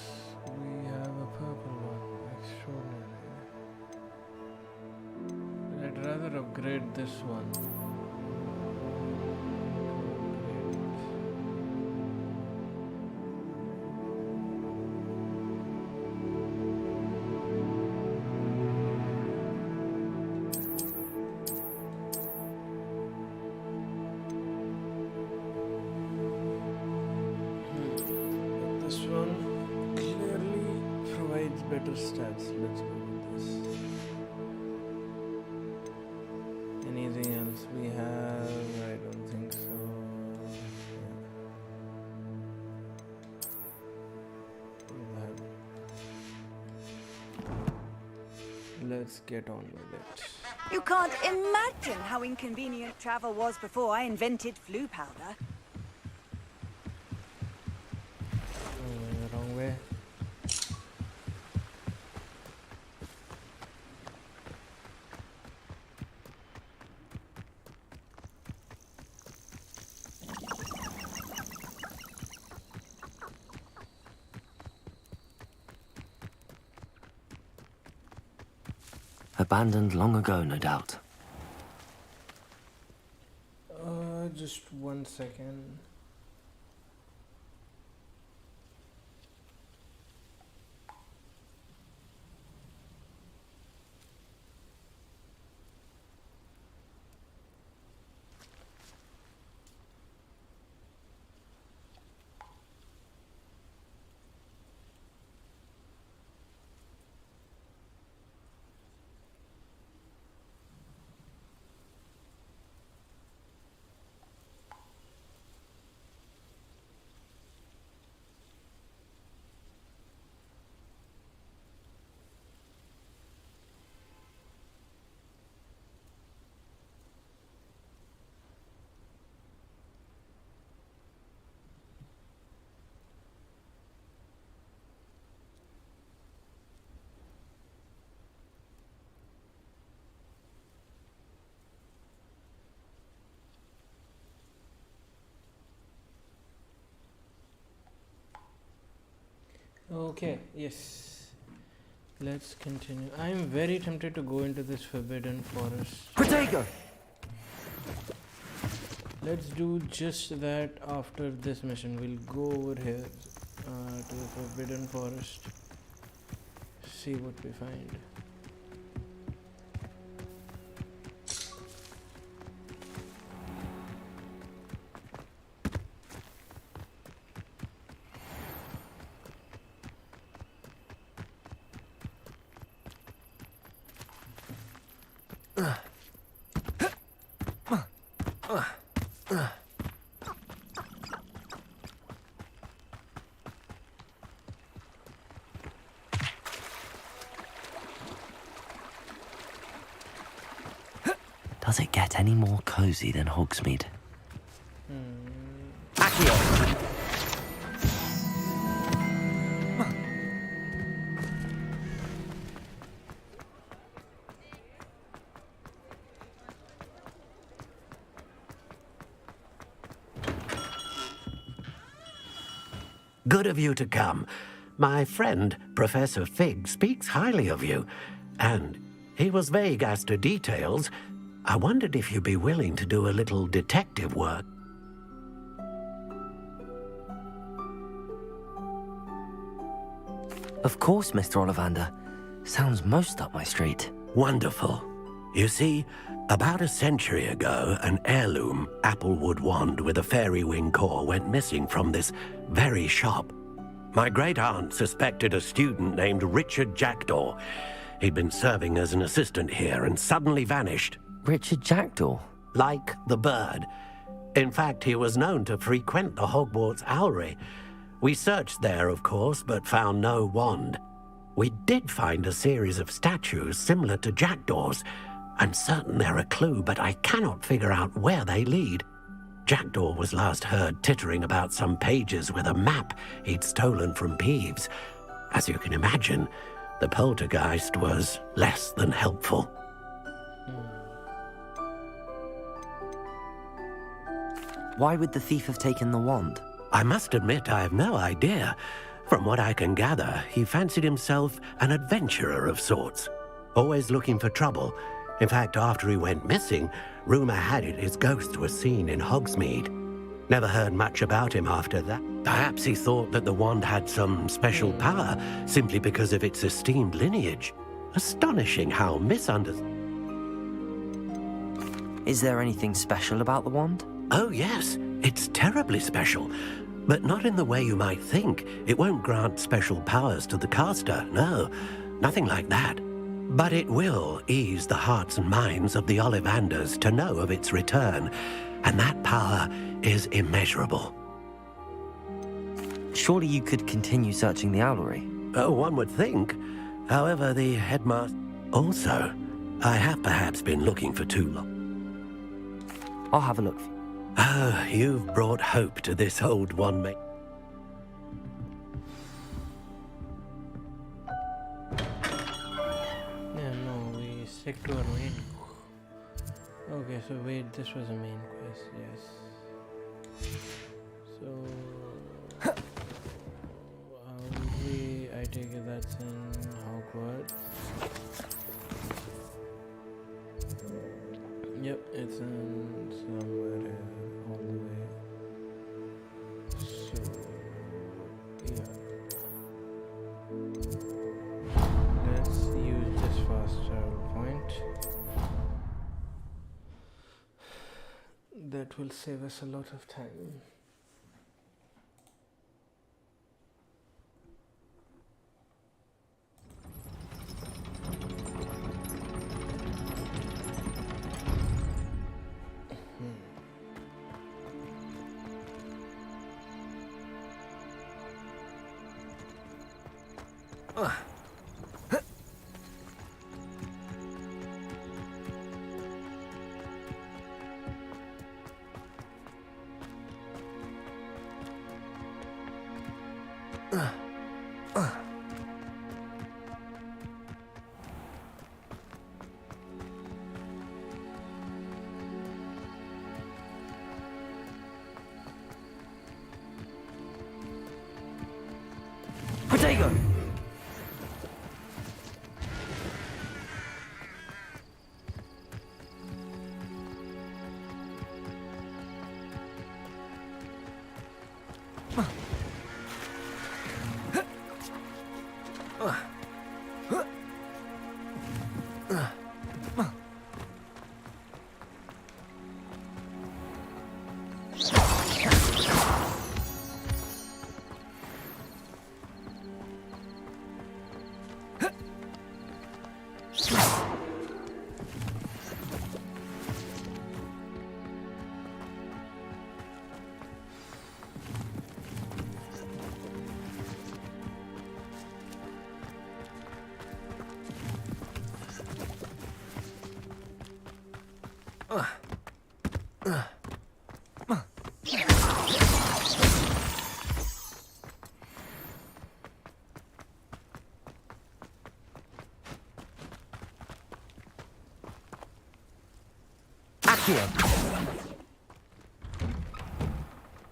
We have a purple one. Extraordinary. I'd rather upgrade this one. This one clearly provides better stats. Let's go with this. Anything else we have? I don't think so. Let's get on with it. You can't imagine how inconvenient travel was before I invented flu powder. Wrong way. Abandoned long ago, no doubt. Just 1 second. Okay, yes. Let's continue. I am very tempted to go into this forbidden forest. Protego! Let's do just that after this mission. We'll go over here to the forbidden forest. See what we find. Does it get any more cozy than Hogsmeade? Good of you to come. My friend, Professor Fig, speaks highly of you. And he was vague as to details. I wondered if you'd be willing to do a little detective work. Of course, Mr. Ollivander. Sounds most up my street. Wonderful. You see, about a century ago, an heirloom applewood wand with a fairy wing core went missing from this very shop. My great-aunt suspected a student named Richard Jackdaw. He'd been serving as an assistant here and suddenly vanished. Richard Jackdaw? Like the bird. In fact, he was known to frequent the Hogwarts Owlery. We searched there, of course, but found no wand. We did find a series of statues similar to Jackdaw's. I'm certain they're a clue, but I cannot figure out where they lead. Jackdaw was last heard tittering about some pages with a map he'd stolen from Peeves. As you can imagine, the poltergeist was less than helpful. Why would the thief have taken the wand? I must admit I have no idea. From what I can gather, he fancied himself an adventurer of sorts, always looking for trouble. In fact, after he went missing, rumor had it his ghost was seen in Hogsmeade. Never heard much about him after that. Perhaps he thought that the wand had some special power simply because of its esteemed lineage. Astonishing how misunderstood. Is there anything special about the wand? Oh yes, it's terribly special. But not in the way you might think. It won't grant special powers to the caster, no. Nothing like that. But it will ease the hearts and minds of the Ollivanders to know of its return, and that power is immeasurable. Surely you could continue searching the Owlery. Oh, one would think. However, the headmaster... Also, I have perhaps been looking for too long. I'll have a look. Oh, you've brought hope to this old one, mate. Stick to our main. Okay, so wait, this was a main quest, yes. So I take it that's in Hogwarts. Yep, it's in somewhere here, all the way. So yeah. Let's use this fast travel point. That will save us a lot of time. Prego!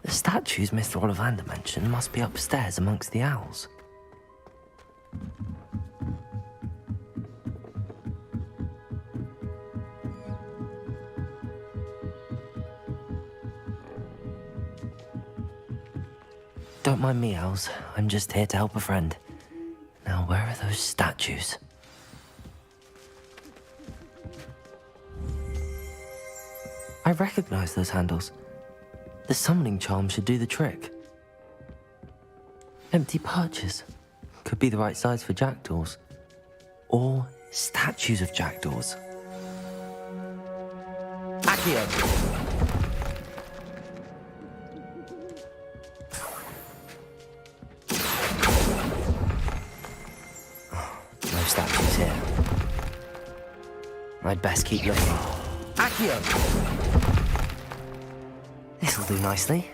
The statues Mr. Ollivander mentioned must be upstairs amongst the owls. Don't mind me, owls. I'm just here to help a friend. Now, where are those statues? I recognize those handles. The summoning charm should do the trick. Empty perches. Could be the right size for jackdaws. Or statues of jackdaws. Accio! No statues here. I'd best keep looking. Accio! This'll do nicely.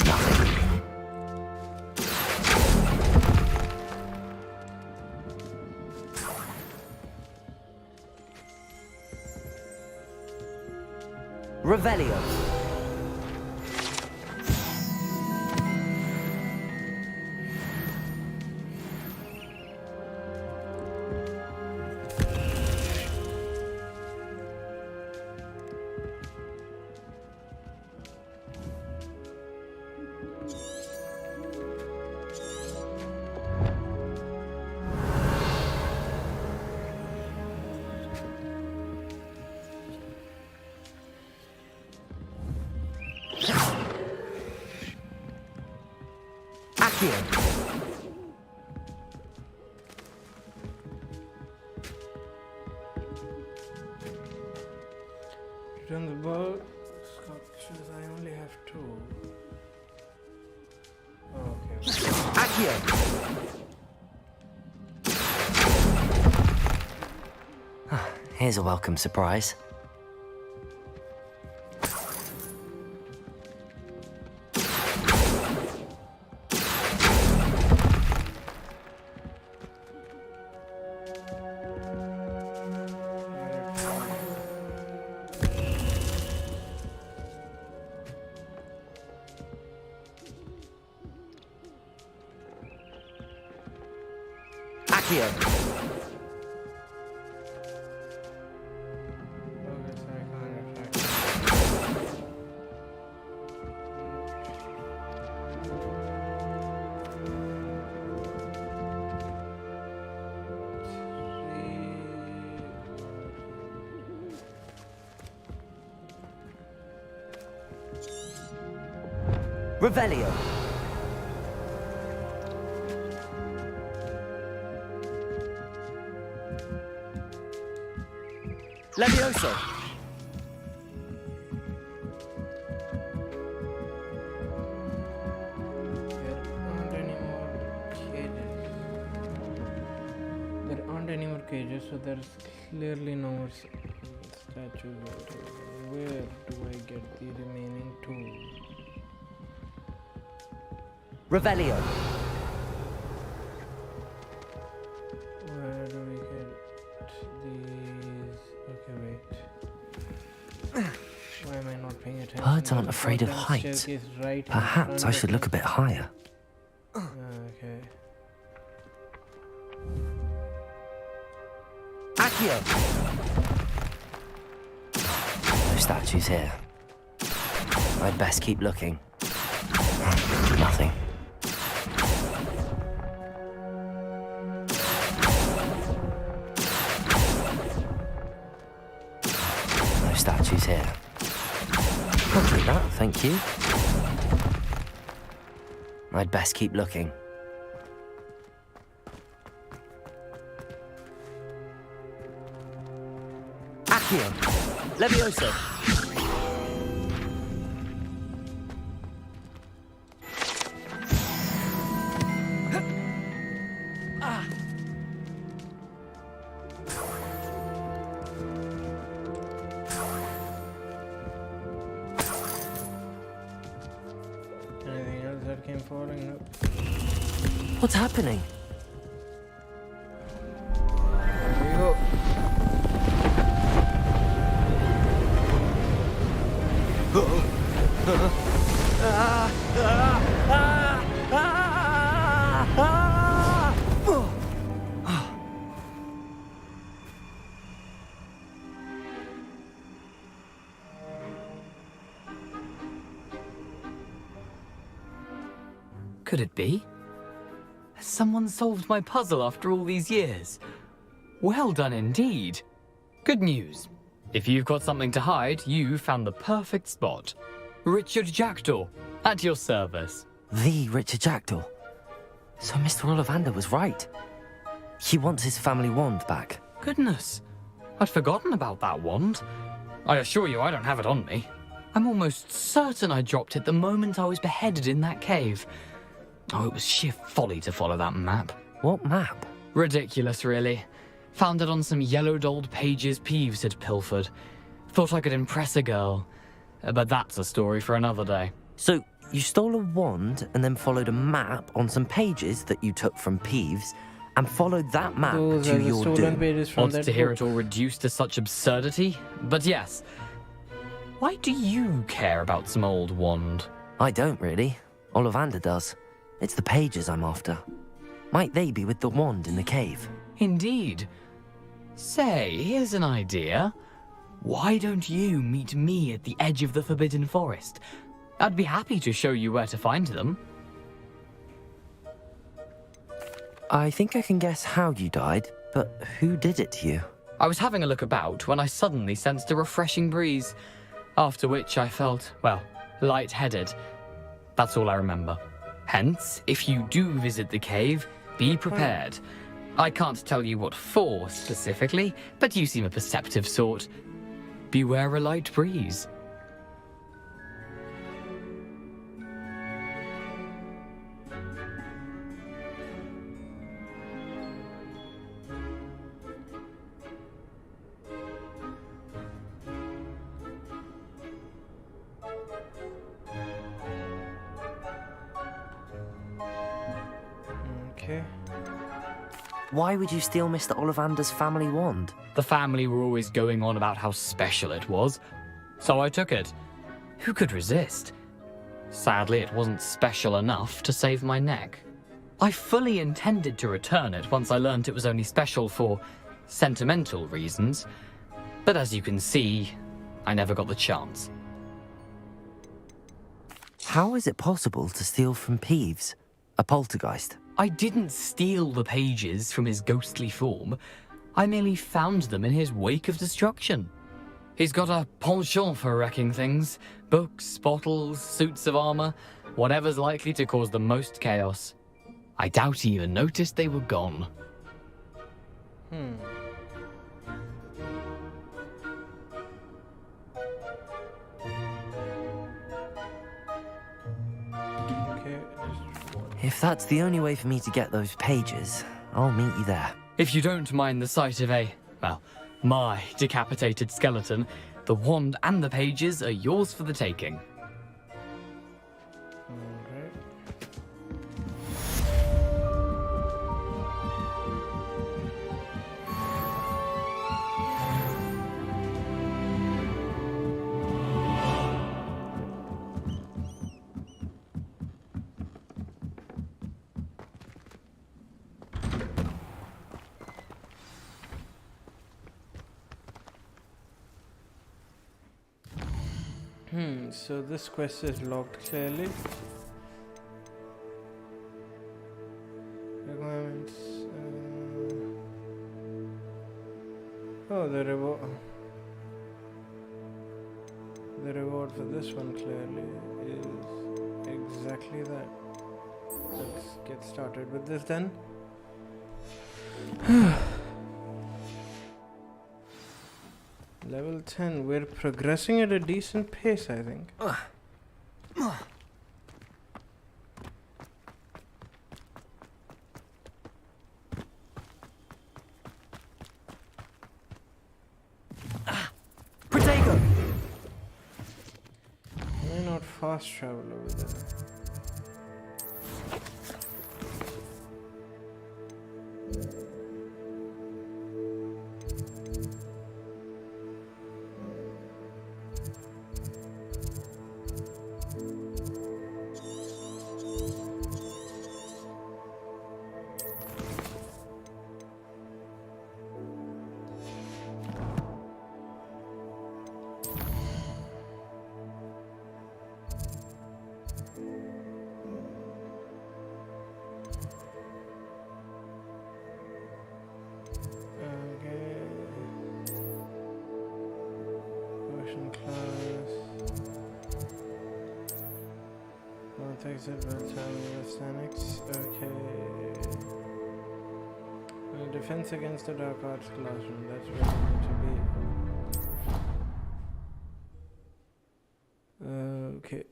Nothing. Revelio. Return the bird sculptures. I only have 2. Oh, okay. Here's a welcome surprise. Revelio. Levioso. There aren't any more cages, so there's clearly no more statues. Where do I get the remaining 2? Revelio. Where do we get these? Okay, wait. Why am I not paying attention. Birds aren't The afraid of bottom heights. staircase right in Perhaps front I of should look a us. bit higher. Okay. Accio! No statues here. I'd best keep looking. Nothing. No statues here. I'll take that, thank you. I'd best keep looking. Accio! Levioso! Anything else that came falling? Nope. What's happening? Here we go. Could it be? Has someone solved my puzzle after all these years? Well done indeed. Good news. If you've got something to hide, you found the perfect spot. Richard Jackdaw, at your service. The Richard Jackdaw. So Mr. Ollivander was right. He wants his family wand back. Goodness, I'd forgotten about that wand. I assure you I don't have it on me. I'm almost certain I dropped it the moment I was beheaded in that cave. Oh, it was sheer folly to follow that map. What map? Ridiculous, really. Found it on some yellowed old pages Peeves had pilfered. Thought I could impress a girl. But that's a story for another day. So, you stole a wand and then followed a map on some pages that you took from Peeves and followed that map Those to are the your stolen doom. pages from Odd that to hear book. it all reduced to such absurdity. But yes. Why do you care about some old wand? I don't really. Ollivander does. It's the pages I'm after. Might they be with the wand in the cave? Indeed. Say, here's an idea. Why don't you meet me at the edge of the Forbidden Forest? I'd be happy to show you where to find them. I think I can guess how you died, but who did it to you? I was having a look about when I suddenly sensed a refreshing breeze, after which I felt, well, lightheaded. That's all I remember. Hence, if you do visit the cave, be prepared. I can't tell you what for specifically, but you seem a perceptive sort. Beware a light breeze. Okay. Why would you steal Mr. Ollivander's family wand? The family were always going on about how special it was, so I took it. Who could resist? Sadly, it wasn't special enough to save my neck. I fully intended to return it once I learned it was only special for sentimental reasons, but as you can see, I never got the chance. How is it possible to steal from Peeves, a poltergeist? I didn't steal the pages from his ghostly form. I merely found them in his wake of destruction. He's got a penchant for wrecking things. Books, bottles, suits of armor, whatever's likely to cause the most chaos. I doubt he even noticed they were gone. Okay. If that's the only way for me to get those pages, I'll meet you there. If you don't mind the sight of my decapitated skeleton, the wand and the pages are yours for the taking. Alright. So this quest is locked clearly. Requirements. Oh, the reward for this one clearly is exactly that. Let's get started with this then. Level 10. We're progressing at a decent pace, I think. Protego! Why not fast travel over there? Okay. Defense against the dark arts classroom. That's where I need to be. Okay.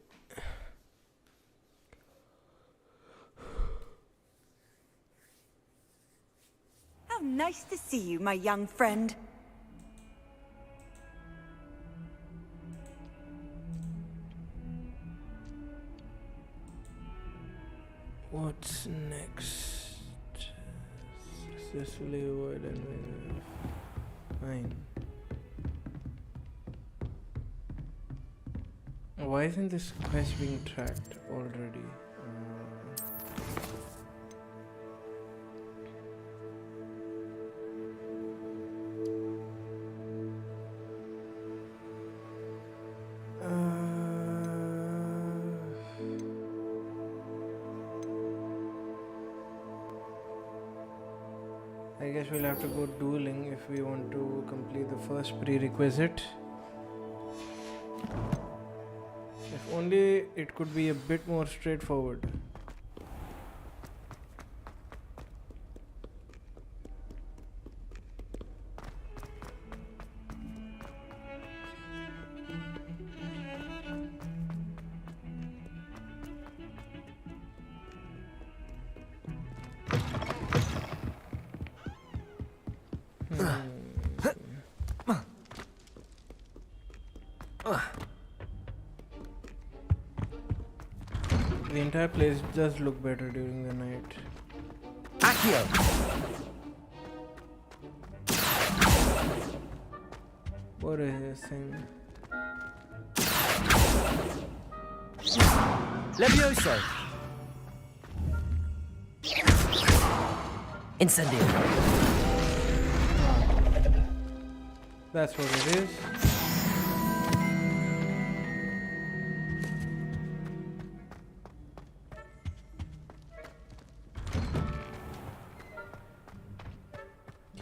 How nice to see you, my young friend. What's next? Successfully avoid and fine. Why isn't this quest being tracked already? I guess we'll have to go dueling if we want to complete the first prerequisite. If only it could be a bit more straightforward. The entire place does look better during the night. Accio! What is this thing? Levioso! Incendio! That's what it is.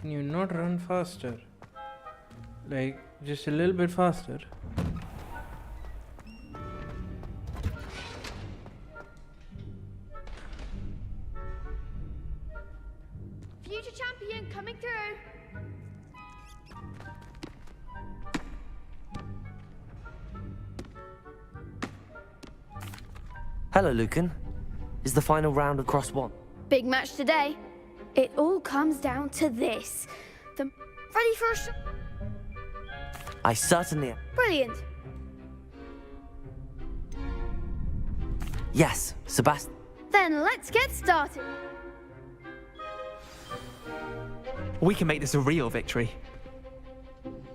Can you not run faster? Like, just a little bit faster. Future champion coming through. Hello, Lucan. Is the final round across one? Big match today. It all comes down to this. Ready for a shot? I certainly am. Brilliant. Yes, Sebastian. Then let's get started. We can make this a real victory.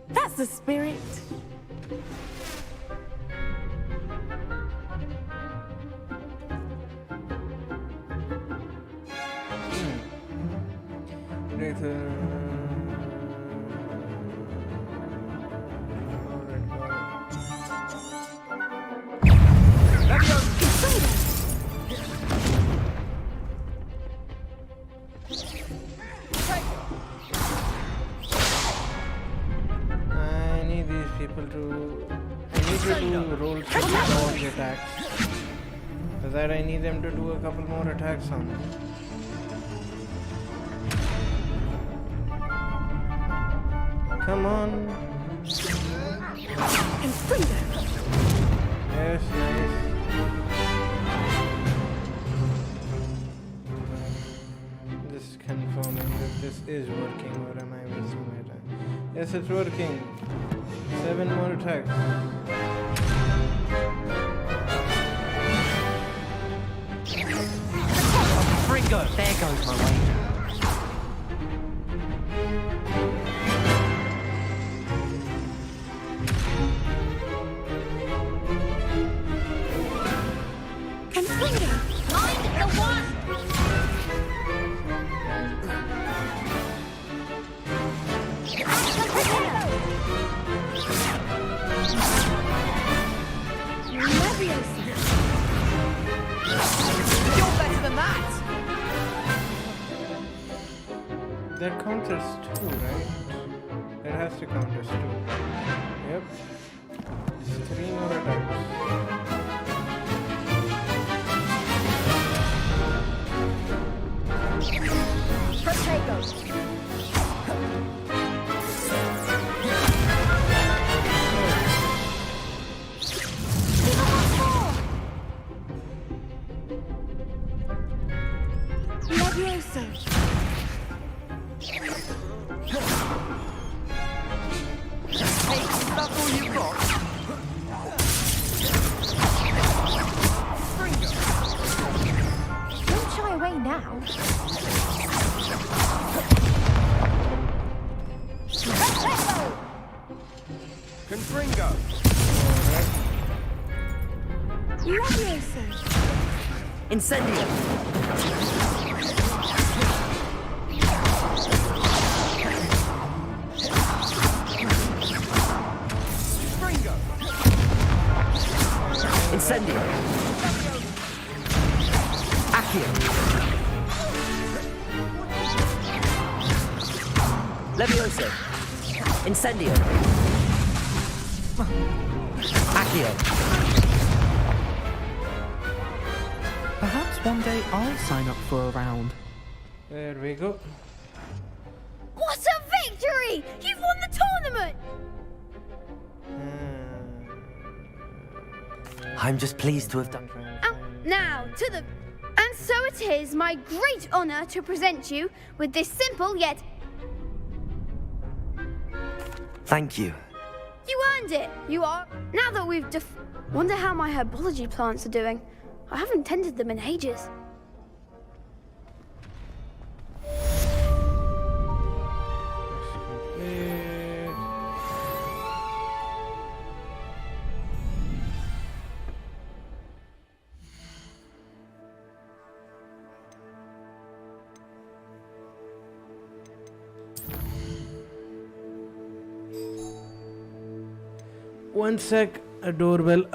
That's the spirit. people to. I need to do roll check dodge attacks. For that, I need them to do a couple more attacks on me. Come on. Yes, nice. Just confirming that this is working, or am I wasting my time? Yes, it's working. 7 more attacks. Fringo! There goes my way. That counts as 2, right? That has to count as 2. Yep. Just 3 more attacks. Protego. Incendio! Incendio! Accio! Levioso! Incendio! Accio! Perhaps one day I'll sign up for a round. There we go. What a victory! You've won the tournament! I'm just pleased to have done. Now, to the... And so it is my great honor to present you with this simple yet... Thank you. You earned it! You are... Now that we've Wonder how my herbology plants are doing. I haven't tended them in ages. One sec, a doorbell.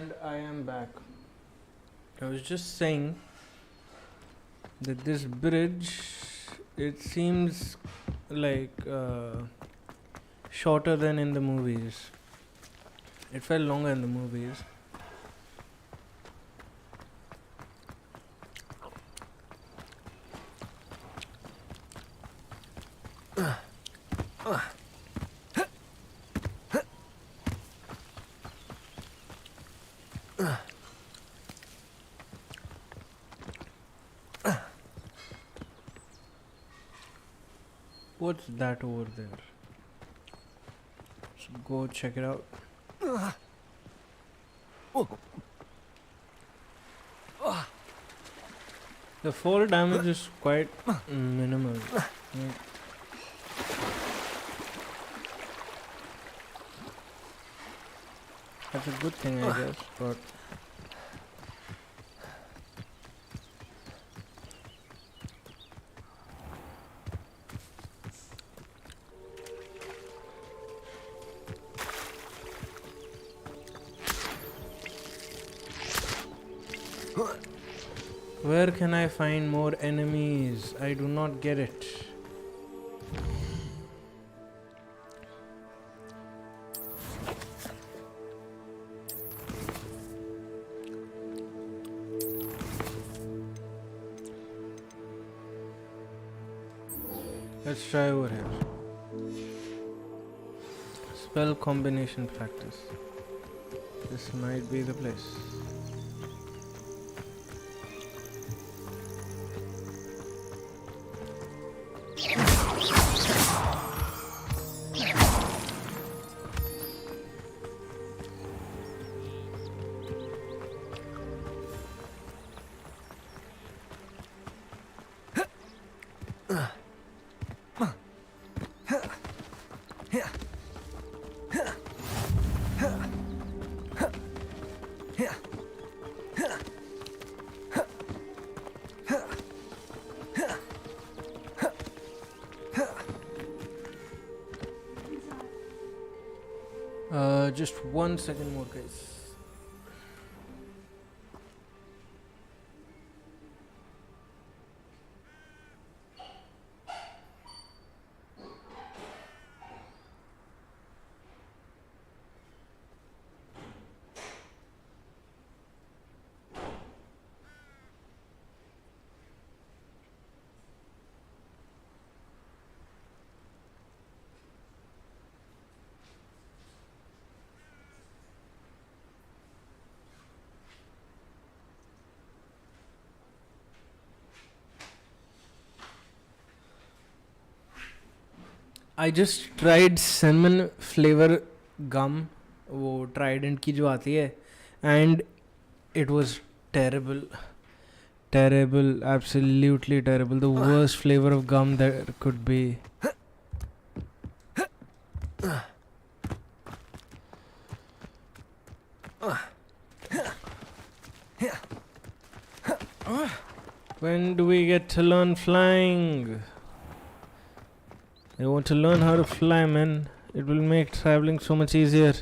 And I am back. I was just saying that this bridge, it seems like shorter than in the movies. It felt longer in the movies. What's that over there? Let's go check it out. The fall damage is quite minimal. That's a good thing, I guess, but where can I find more enemies? I do not get it. Let's try over here. Spell combination practice. This might be the place. Just 1 second more, guys. I just tried cinnamon flavor gum, वो Trident की जो आती है, and it was terrible, absolutely terrible, the worst flavor of gum there could be. When do we get to learn flying? I want to learn how to fly, man. It will make traveling so much easier.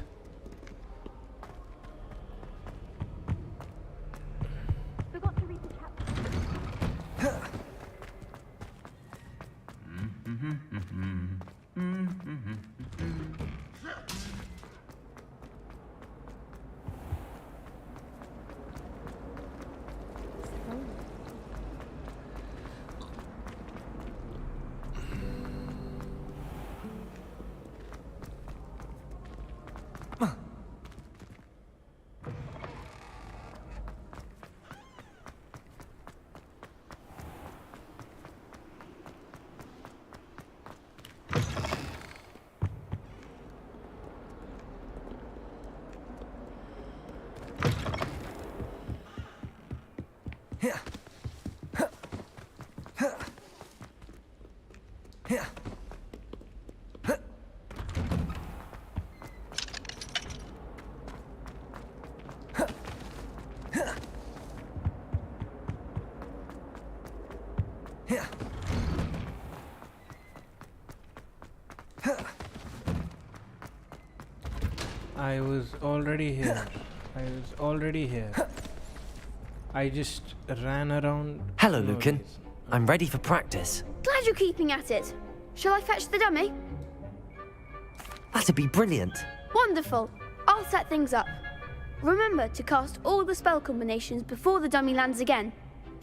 I was already here. I was already here. I just ran around. Hello, for no Lucan. reason. I'm ready for practice. Glad you're keeping at it. Shall I fetch the dummy? That'd be brilliant. Wonderful. I'll set things up. Remember to cast all the spell combinations before the dummy lands again.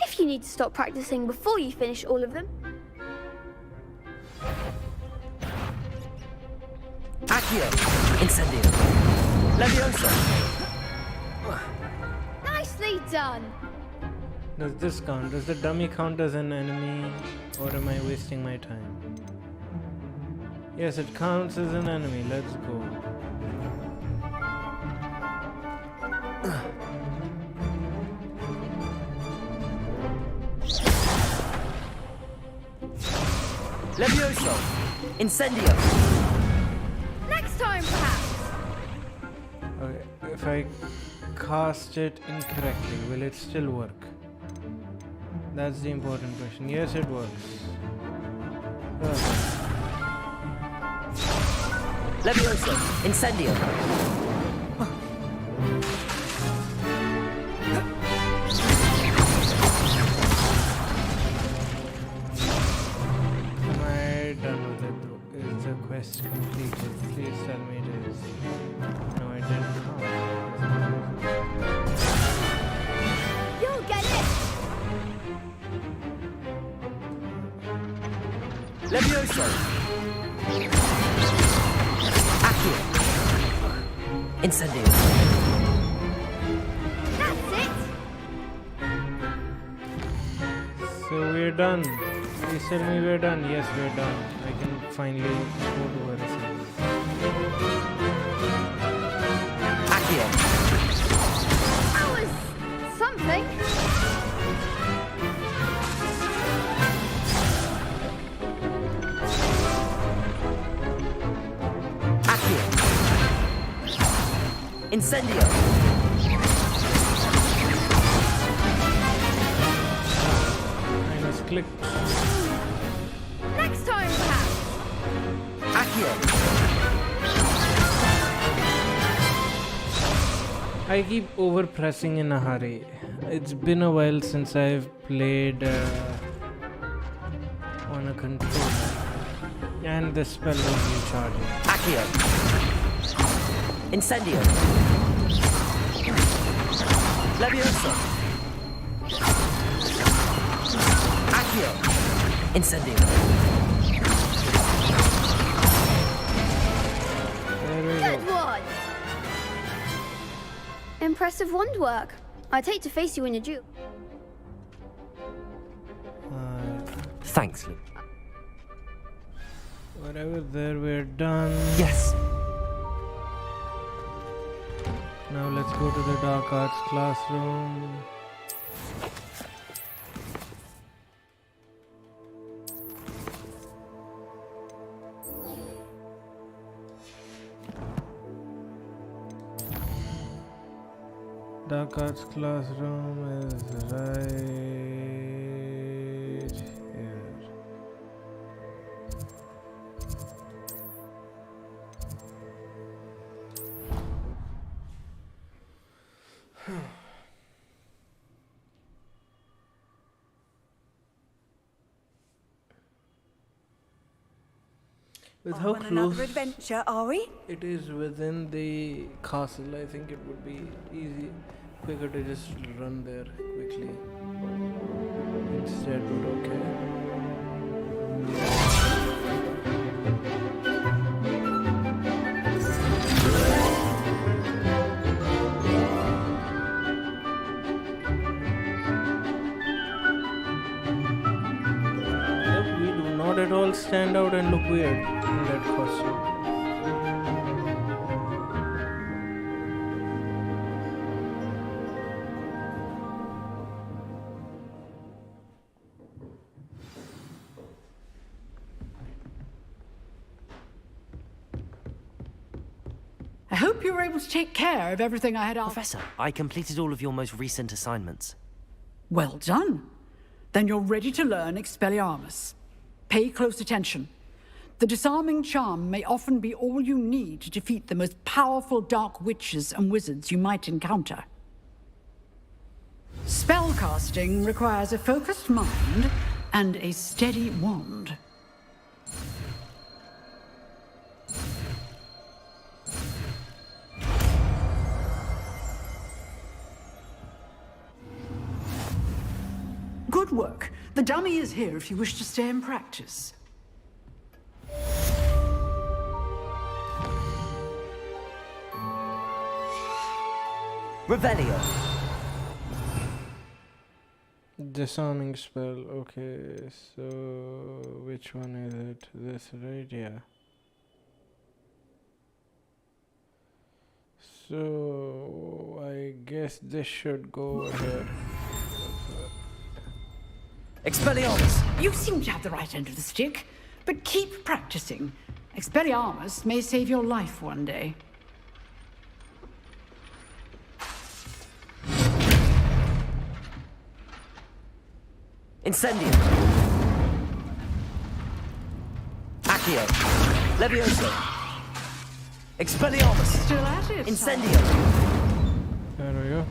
If you need to stop practicing before you finish all of them. Accio! Incendio! Leviosa! Nicely done. Does this count? Does the dummy count as an enemy, or am I wasting my time? Yes, it counts as an enemy. Let's go. Levioso! Incendio! Next time, perhaps. Okay, if I cast it incorrectly, will it still work? That's the important question. Yes, it works. Levioso! Incendio! Am I done with it though? Is the quest completed? Please tell me it is. No, I didn't. You'll get it. Levioso! Accio! Incendio! That's it. So we're done. Please tell me we're done. Yes, we're done. I can finally go to where it is. Accio! That was something. Accio! Incendio! I must click. Next time, perhaps. Accio! I keep over pressing in a hurry. It's been a while since I've played on a controller. And the spell was recharging. Accio! Incendio! Levioso! Accio! Incendio! There we Good go. one. Impressive wand work. I'd hate to face you in a duel. Thanks, Luke. Whatever, there we're done. Yes! Now let's go to the dark arts classroom. Dark arts classroom is right here. With how On another close adventure, are we? it is within the castle, I think it would be quicker to just run there quickly. Instead, but okay. Yep, we do not at all stand out and look weird in that costume. I hope you were able to take care of everything I had asked. Professor, I completed all of your most recent assignments. Well done. Then you're ready to learn Expelliarmus. Pay close attention. The disarming charm may often be all you need to defeat the most powerful dark witches and wizards you might encounter. Spellcasting requires a focused mind and a steady wand. Good work. The dummy is here if you wish to stay and practice. Revelio. Disarming spell. Okay, so which one is it? This right? Yeah. So I guess this should go ahead. Expelliarmus! You seem to have the right end of the stick, but keep practicing. Expelliarmus may save your life one day. Incendio. Accio. Levioso. Expelliarmus. Still at it. Incendio. There we go.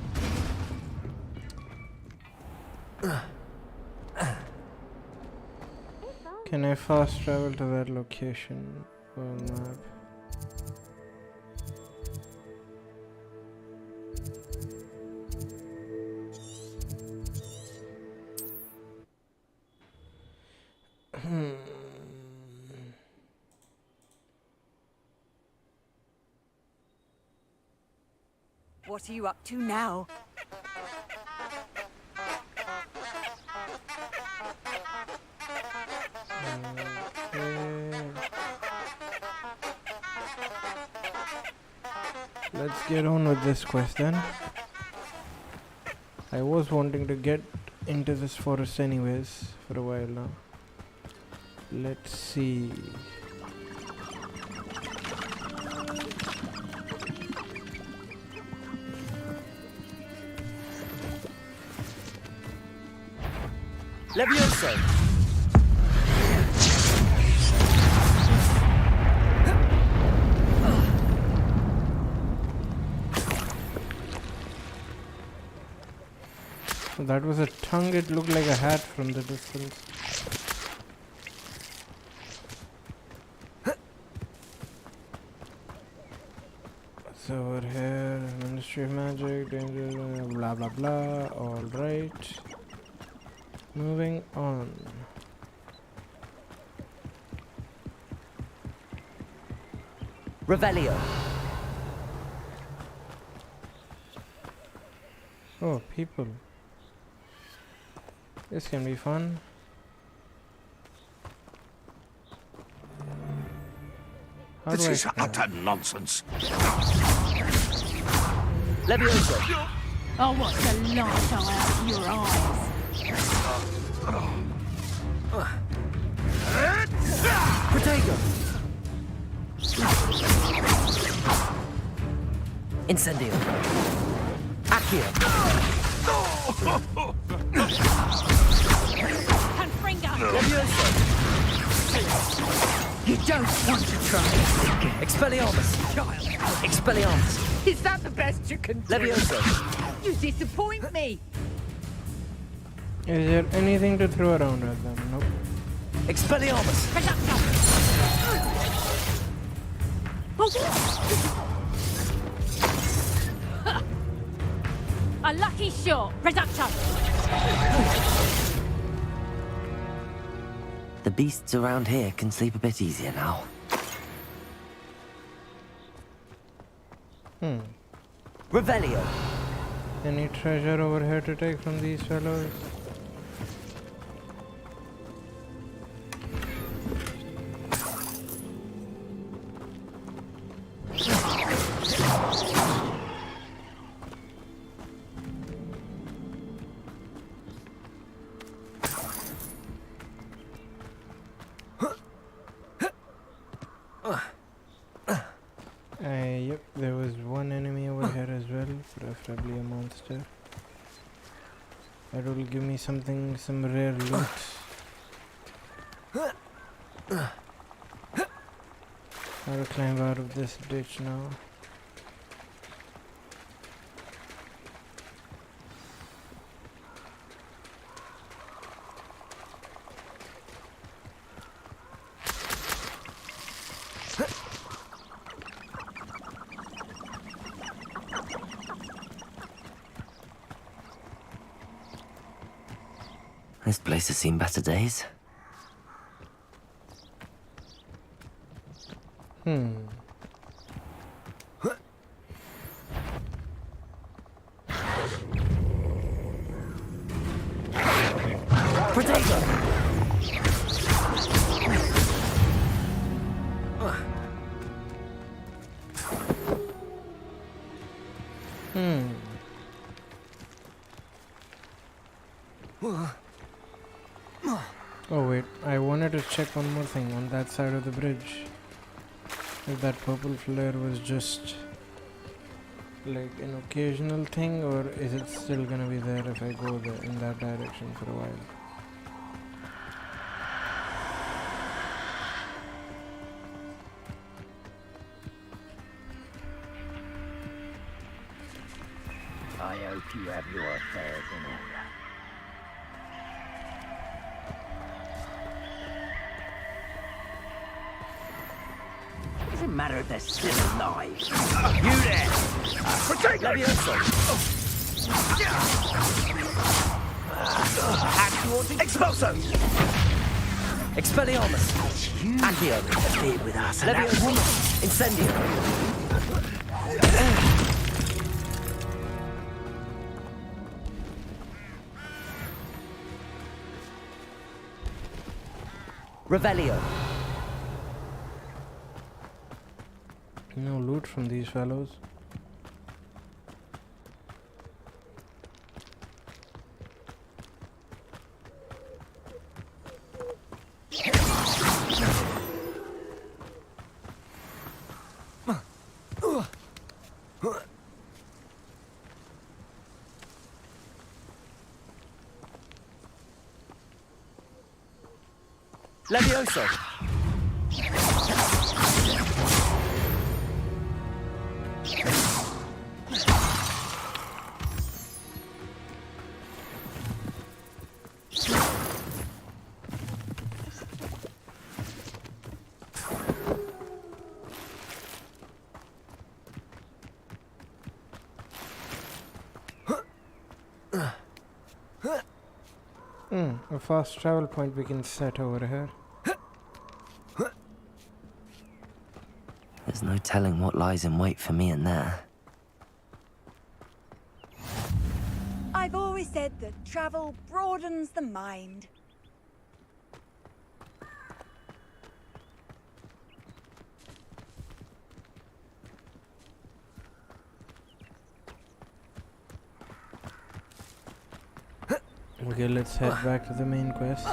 Can I fast travel to that location on map? What are you up to now? Let's get on with this quest then. I was wanting to get into this forest anyways for a while now. Let's see. Levioso. That was a tongue. It looked like a hat from the distance. So over here, Ministry of Magic, danger, blah blah blah. All right. Moving on. Revelio. Oh, people. This can be fun. How This do I is spell? utter nonsense. Levioso. Oh, what's the light out of your eyes? Protego. Incendio. Accio. Levioso. You don't want to try. Expelliarmus. Expelliarmus. Is that the best you can do? Levioso. You disappoint me. Is there anything to throw around at them? Nope. Expelliarmus. A lucky shot. Reducto. The beasts around here can sleep a bit easier now. Revelio. Any treasure over here to take from these fellows? Yep, there was one enemy over here as well, preferably a monster. That will give me something, some rare loot. How to climb out of this ditch now? This place has seen better days. Potato! Oh wait, I wanted to check one more thing on that side of the bridge. If that purple flare was just like an occasional thing, or is it still gonna be there if I go in that direction for a while? I hope you have your affairs in order. Doesn't matter if they're still alive. You there! Levioso! Expulso! Expelliarmus! Accio! Interfered with us and that Levioso! woman. Incendio! Revelio! No loot from these fellows. Levioso! A fast travel point we can set over here. There's no telling what lies in wait for me in there. I've always said that travel broadens the mind. Okay, let's head back to the main quest.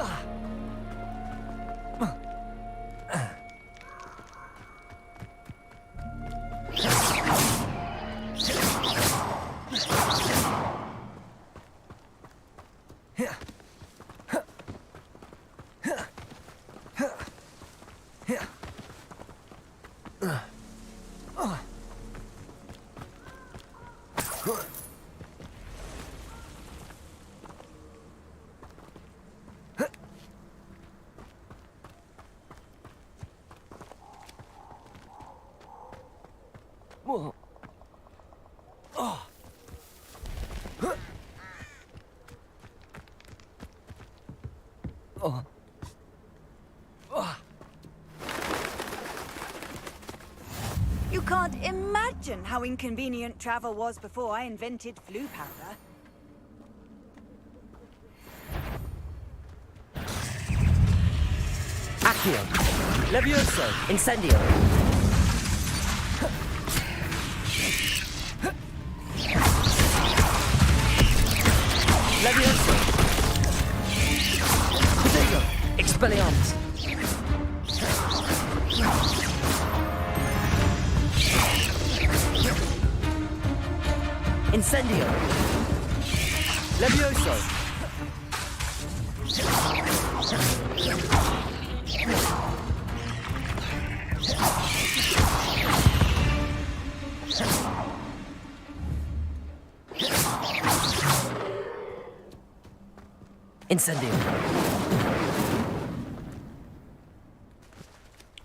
You can't imagine how inconvenient travel was before I invented flu powder. Accio! Levioso! Incendio! Levioso! Potato! Expelliarmus! Incendio! Levioso! Incendio.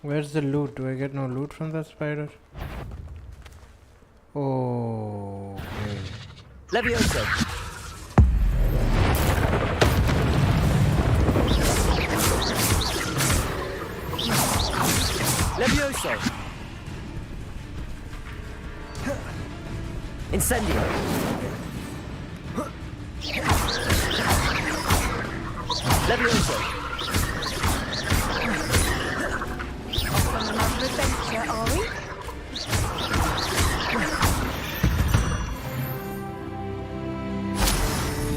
Where's the loot? Do I get no loot from that spider? Oh, okay. Levioso. Levioso. Incendio. Levioso. Off on another adventure, are we?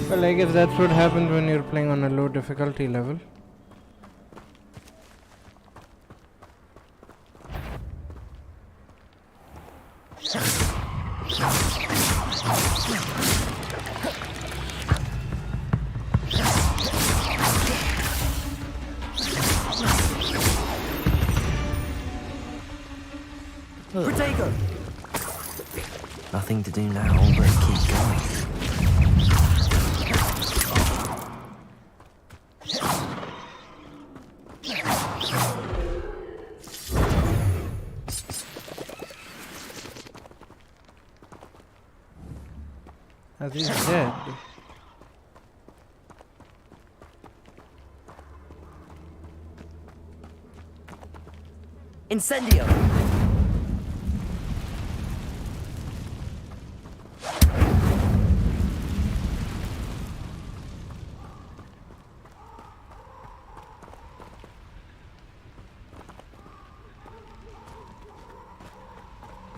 Well, I guess that's what happens when you're playing on a low difficulty level. Protego. Nothing to do now but keep going. As he's dead. Incendio.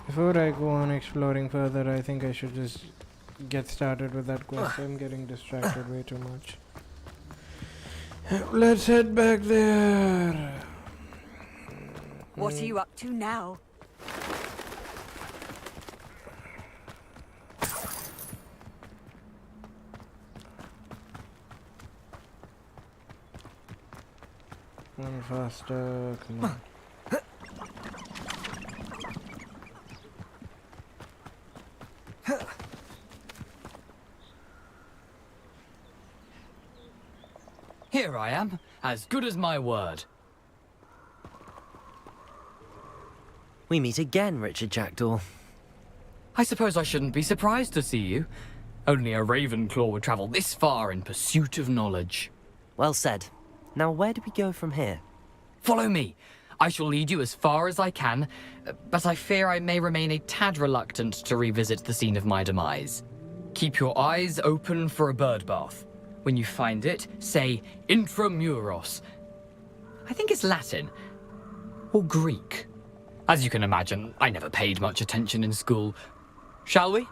Before I go on exploring further, I think I should just get started with that quest. I'm getting distracted way too much. Let's head back there. What are you up to now? Run faster, come on. Here I am, as good as my word. We meet again, Richard Jackdaw. I suppose I shouldn't be surprised to see you. Only a Ravenclaw would travel this far in pursuit of knowledge. Well said. Now where do we go from here? Follow me. I shall lead you as far as I can, but I fear I may remain a tad reluctant to revisit the scene of my demise. Keep your eyes open for a bird bath. When you find it, say intramuros. I think it's Latin. Or Greek. As you can imagine, I never paid much attention in school. Shall we?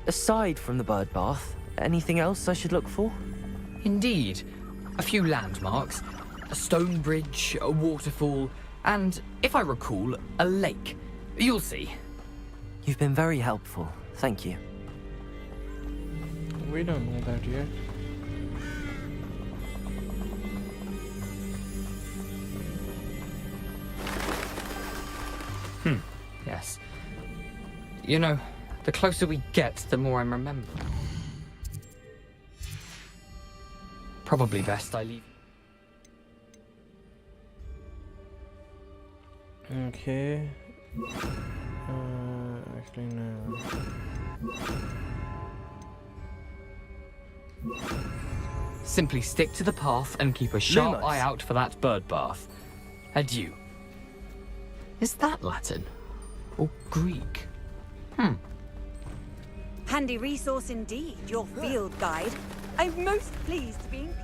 Aside from the bird bath, anything else I should look for? Indeed. A few landmarks. A stone bridge, a waterfall, and, if I recall, a lake. You'll see. You've been very helpful. Thank you. We don't know that yet. Yes. You know, the closer we get, the more I'm remembering. Probably best I leave. Okay. Actually, no. Simply stick to the path and keep a sharp Lumos. eye out for that bird bath. Adieu. Is that Latin? Or Greek? Handy resource indeed, your field guide. I'm most pleased to be included.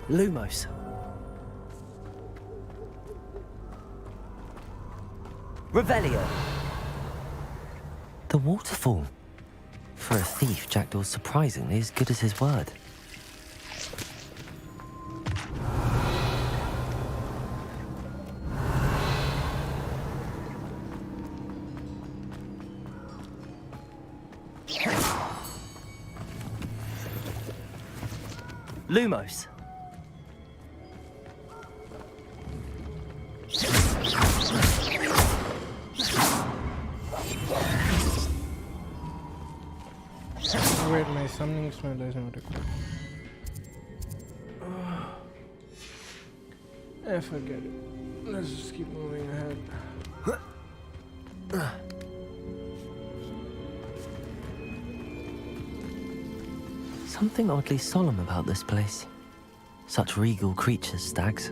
Lumos. Revelio. The waterfall. For a thief, Jackdaw's surprisingly as good as his word. Lumos. Wait, my summoning spell is not required. I forget it. Let's just keep moving ahead. Something oddly solemn about this place. Such regal creatures, stags.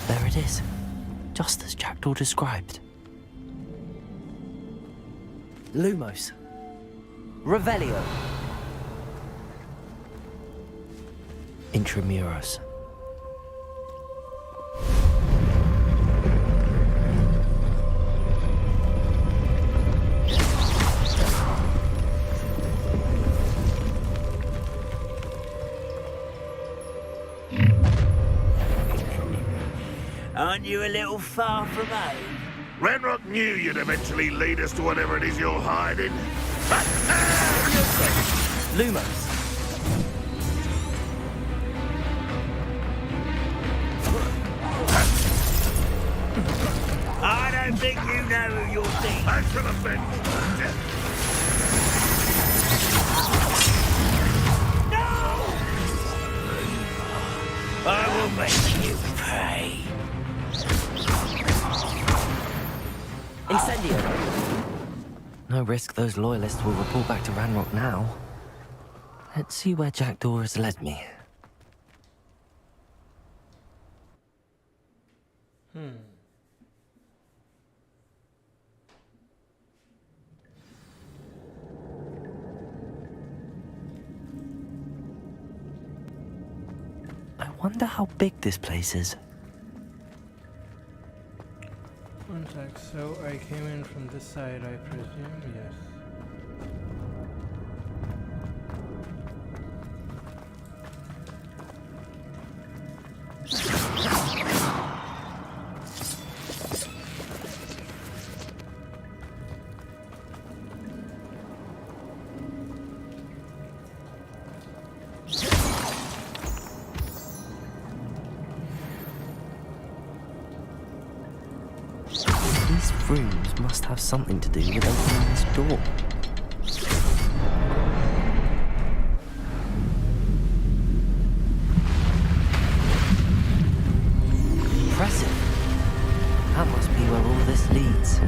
There it is, just as Jackdaw described. Lumos. Revelio. Intramuros. Aren't you a little far from home? Ranrock knew you'd eventually lead us to whatever it is you're hiding. Lumos. I don't think you know who you're seeing. I should have been. No! I will make you pay. Incendio. No risk those loyalists will report back to Ranrock now. Let's see where Jackdaw has led me. I wonder how big this place is. One sec, so I came in from this side, I presume, yes. These rooms must have something to do with opening this door. Impressive. That must be where all this leads.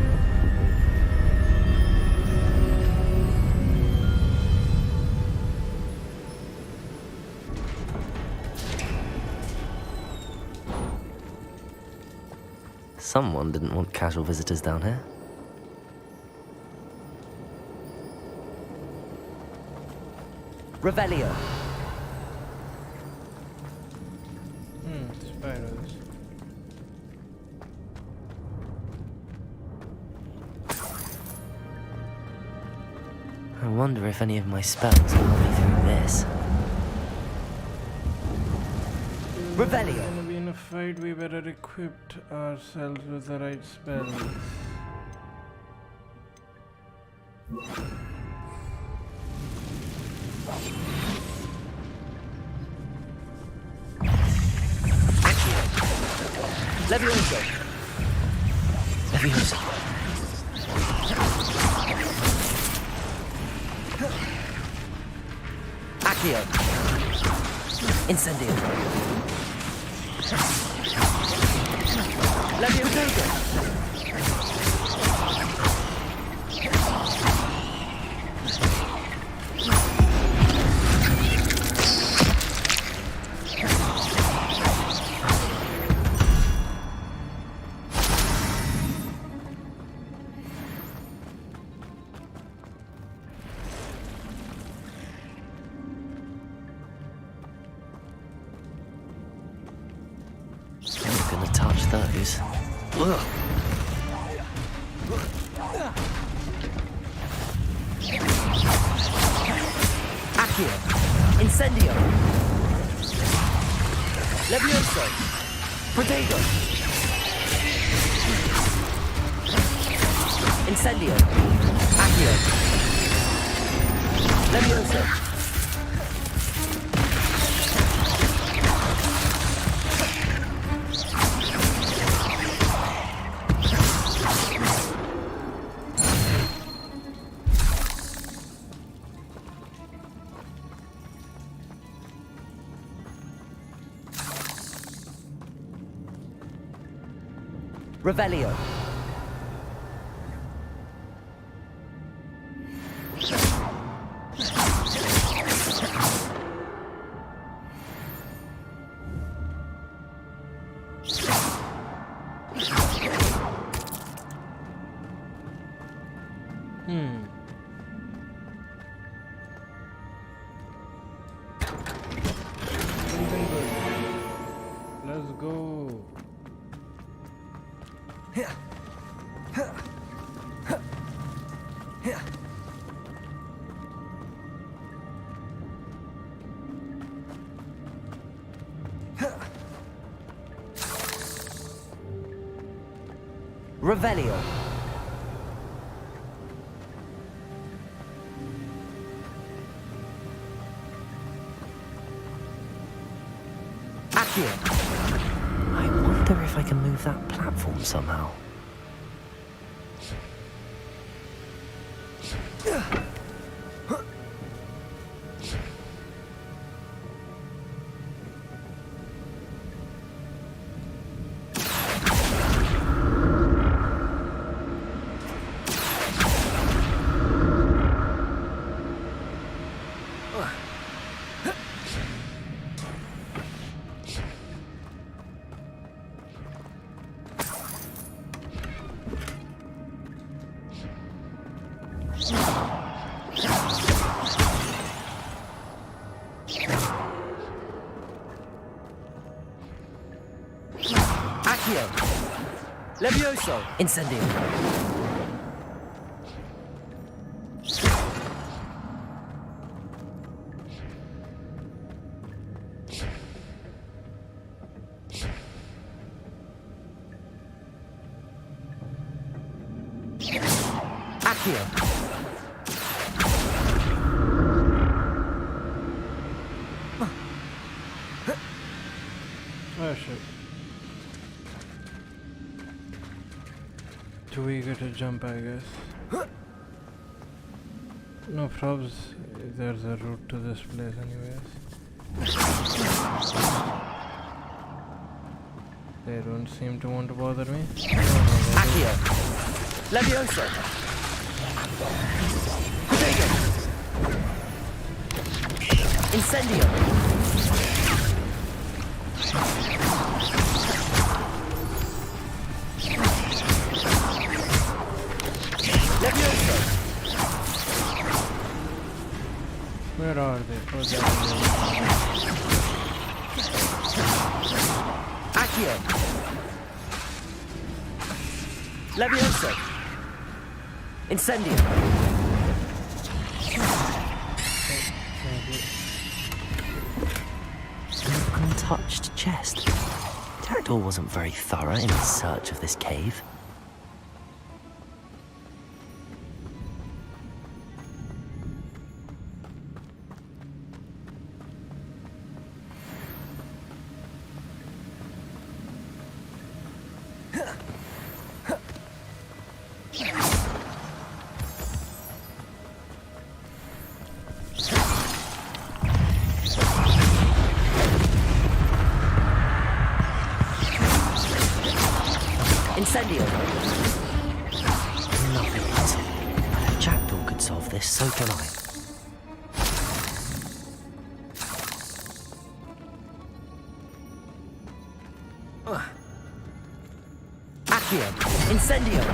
Someone didn't want casual visitors down here. Revelio. Spiders. I wonder if any of my spells will help me through this. Revelio. We're gonna be in a fight, we better equip ourselves with the right spells. Levioso. Levioso. Accio. Incendio. Levioso. I'm gonna touch those. Ugh. Accio. Incendio. Levioso. Protego! Incendio! Accio! Levioso! Revelio. Let's go. Revelio. Accio. I wonder if I can move that platform somehow. Accio. Levioso. Incendio. Accio. Oh shit. Do we get a jump, I guess? No probs. There's a route to this place anyways. They don't seem to want to bother me. Accio. Levioso. Protego. Incendio. Levioso. Where are they? Oh, there Accio. Levioso. Incendio. An untouched chest. Pterodor wasn't very thorough in his search of this cave. Incendio! Nothing else. But if Jackdaw could solve this, so can I. Accio! Incendio!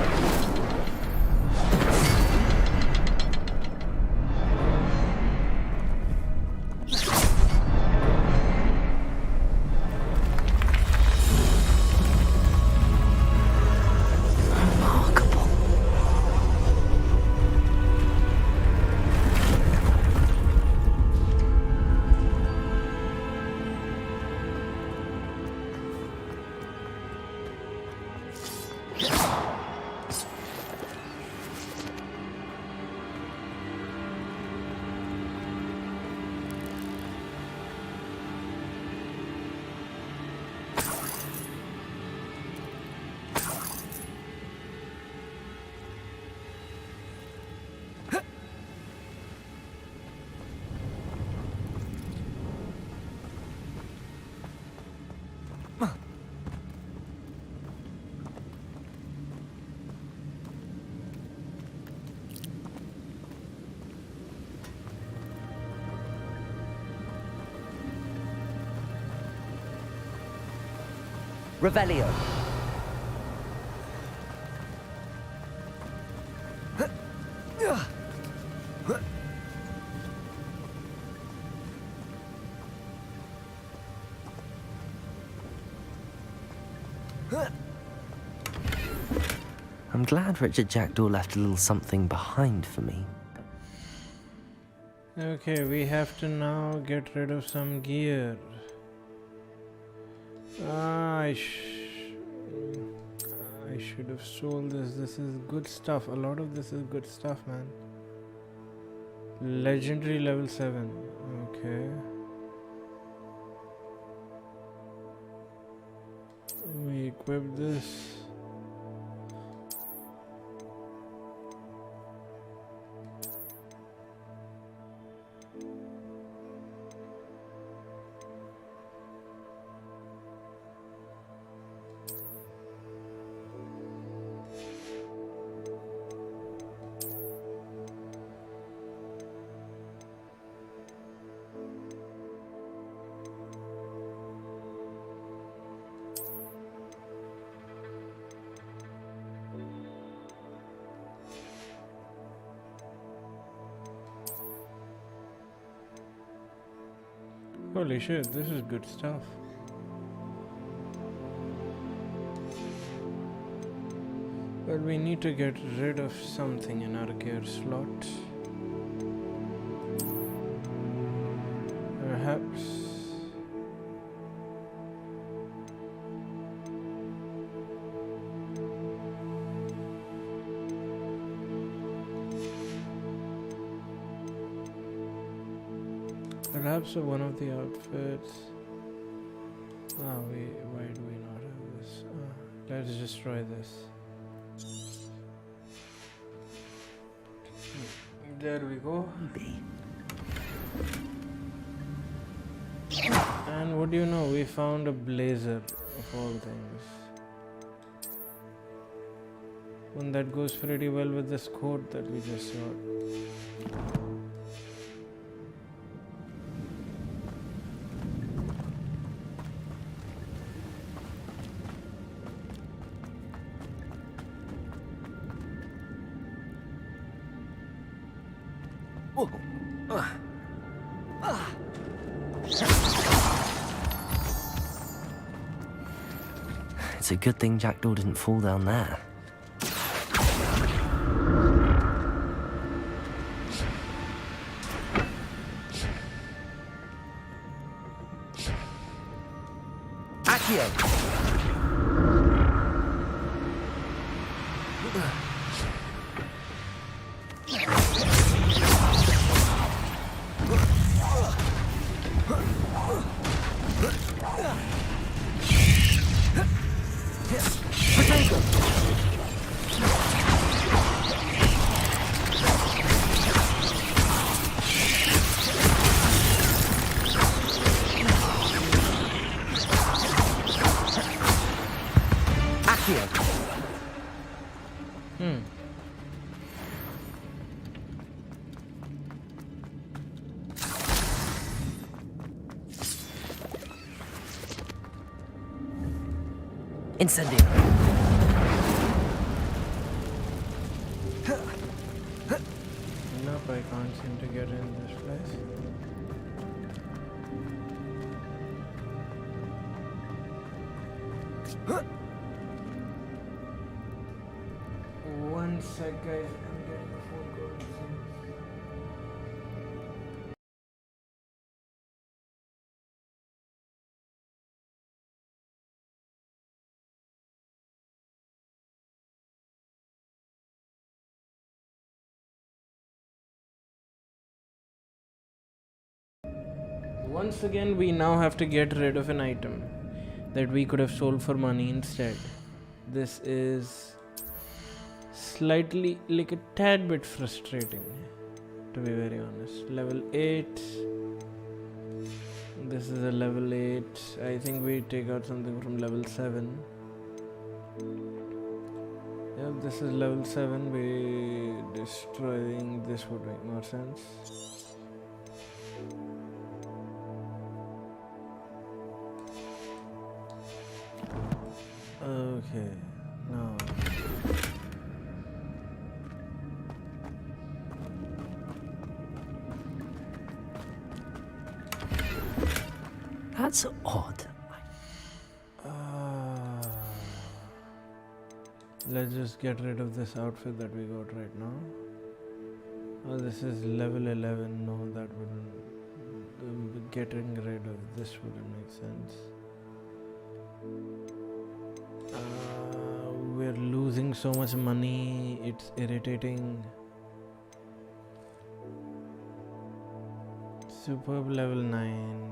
Revelio. I'm glad Richard Jackdaw left a little something behind for me. Okay, we have to now get rid of some gear. I should have sold this. This is good stuff. A lot of this is good stuff, man. Legendary level 7. Okay. We equip this. Holy shit, this is good stuff. But we need to get rid of something in our gear slot. Perhaps. Perhaps one of the outfits. Why do we not have this? Let's destroy this. There we go. And what do you know? We found a blazer of all things. One that goes pretty well with this coat that we just saw. It's a good thing Jackdaw didn't fall down there. Accio! Incendio. Nope, I can't seem to get in this place. One sec, guys. I'm getting a phone call. Once again, we now have to get rid of an item that we could have sold for money instead. This is slightly, like a tad bit frustrating, to be very honest. Level 8. This is a level 8. I think we take out something from level 7. Yep, this is level 7. We destroying this would make more sense. Okay, now. That's odd. Let's just get rid of this outfit that we got right now. Oh, this is level 11. No, that wouldn't. Getting rid of this wouldn't make sense. We're losing so much money. It's irritating. Superb level 9.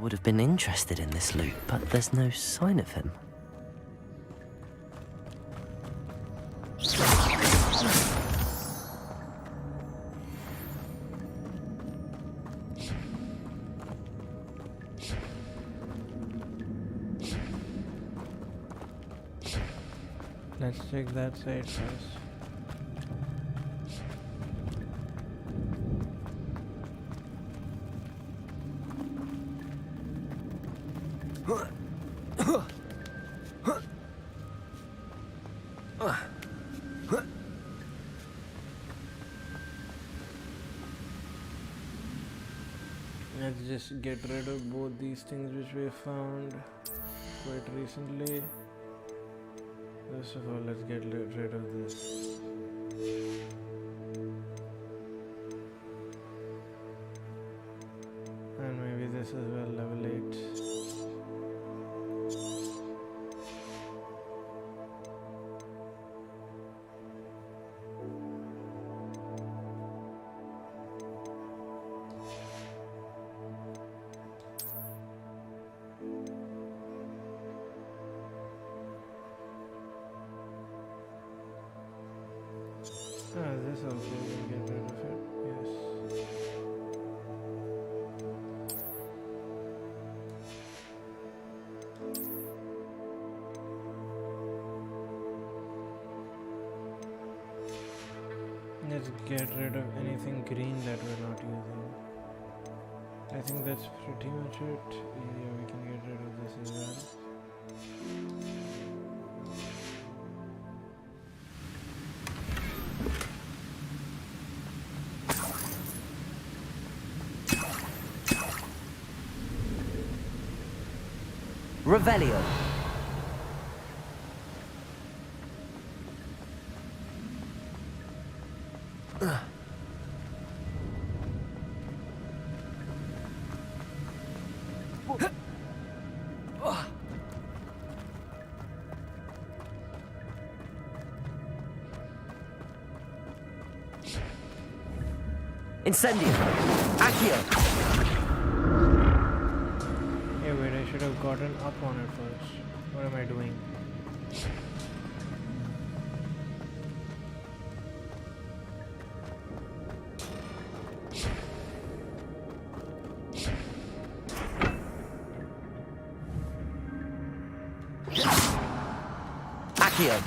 Would have been interested in this loot, but there's no sign of him. Let's check that side first. Let's just get rid of both these things which we found quite recently. First of all, let's get rid of this. And maybe this as well, level 8. This also will get rid of it, yes. Let's get rid of anything green that we're not using. I think that's pretty much it. Yeah, we can get rid of this as well. Revelio. Incendio. Accio. Hey, wait, I should have gotten up on it first. What am I doing? Accio.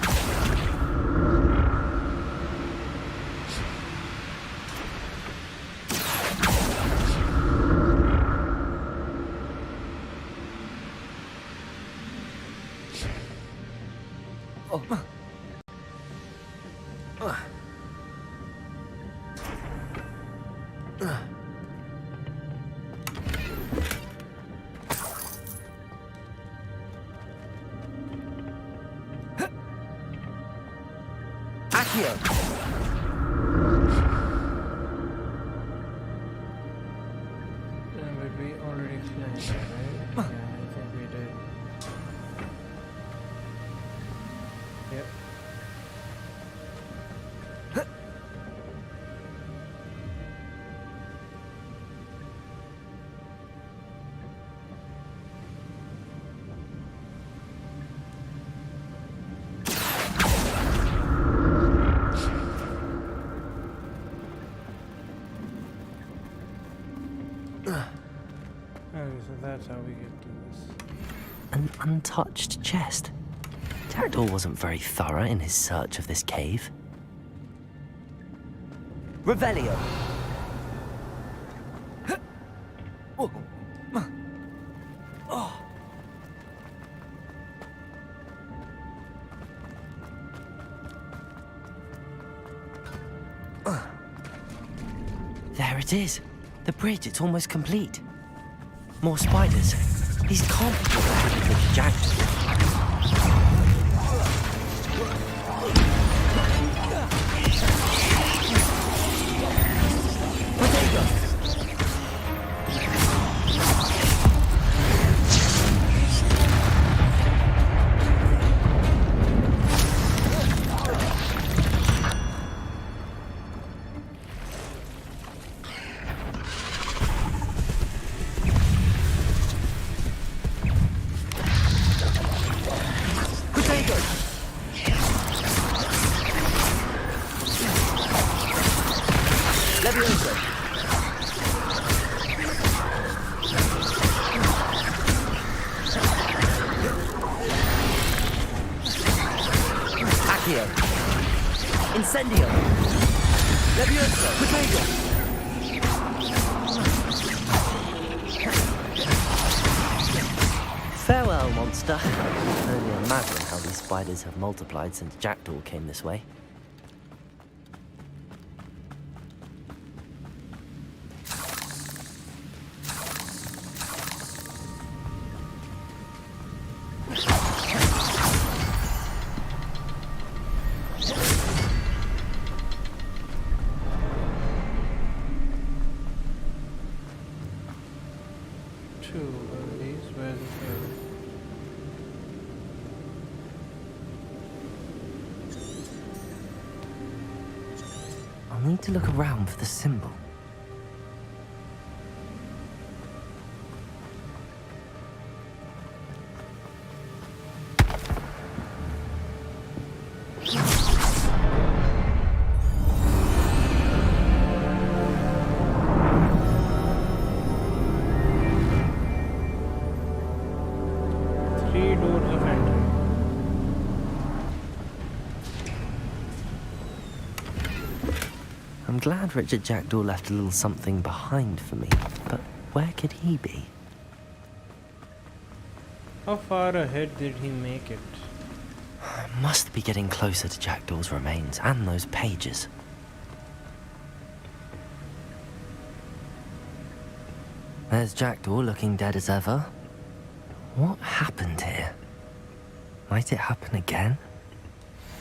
But we already planned it, right? Yeah, I think we did. Yep. Okay, so that's how we get to this. An untouched chest. Jackdaw wasn't very thorough in his search of this cave. Revelio. There it is. The bridge, it's almost complete. More spiders. These can't be related to Jackdaw. Incendio. Levioso. Potato. Farewell, monster. I can only imagine how these spiders have multiplied since Jackdaw came this way. I need to look around for the symbol. I'm glad Richard Jackdaw left a little something behind for me, but where could he be? How far ahead did he make it? I must be getting closer to Jackdaw's remains and those pages. There's Jackdaw looking dead as ever. What happened here? Might it happen again?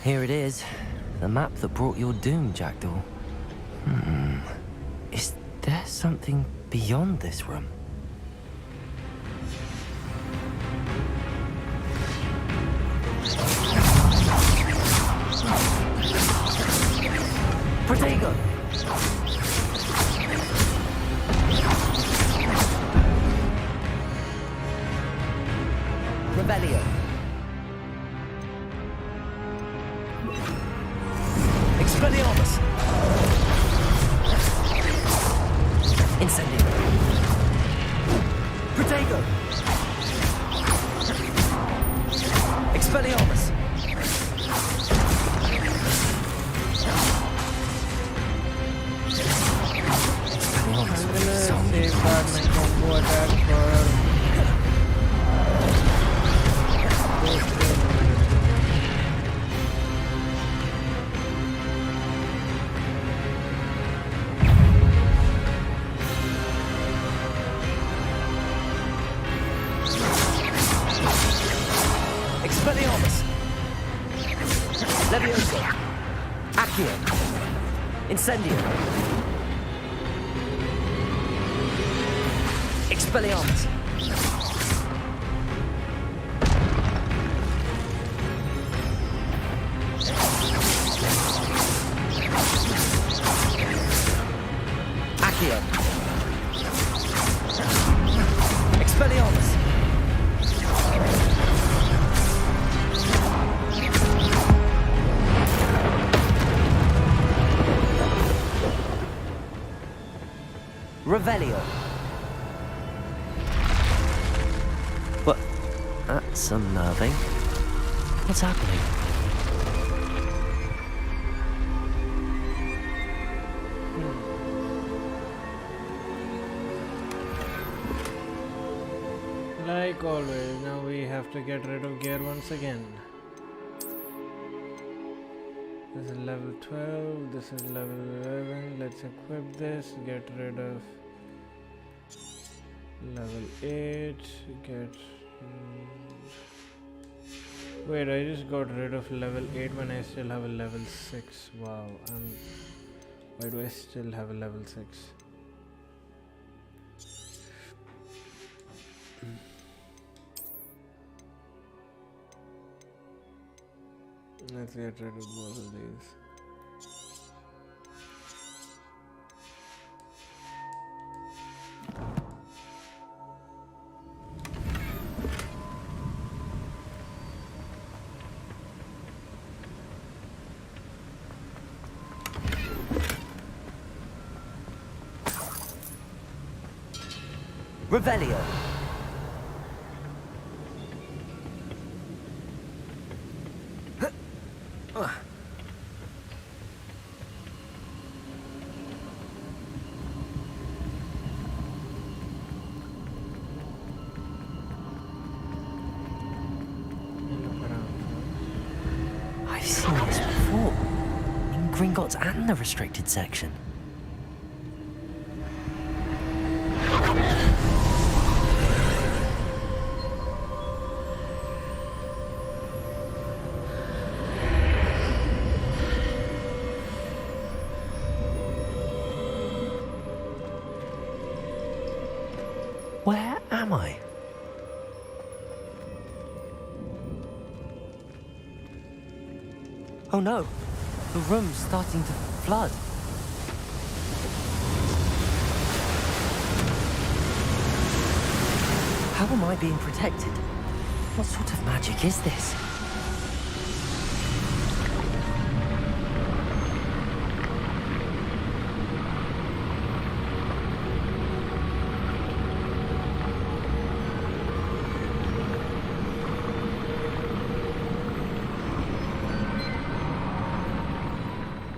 Here it is, the map that brought your doom, Jackdaw. Is there something beyond this room? Protego. Rebellion. Expelliarmus. Incendio. Protego. Expelliarmus. I'm gonna safeguard my combo attack for Expelliarmus. Levioso. Accio. Incendio. Expelliarmus. Accio. Expelliarmus. Revelio. What? That's unnerving. What's happening? Like always, now we have to get rid of gear once again. This is level 12, this is level 11. Let's equip this, get rid of level 8, get... Wait, I just got rid of level 8 when I still have a level 6. Wow, why do I still have a level 6? Let's get rid of both of these. Revelio. I've seen this before. In Gringotts and the restricted section. Where am I? Oh no, the room's starting to flood. How am I being protected? What sort of magic is this?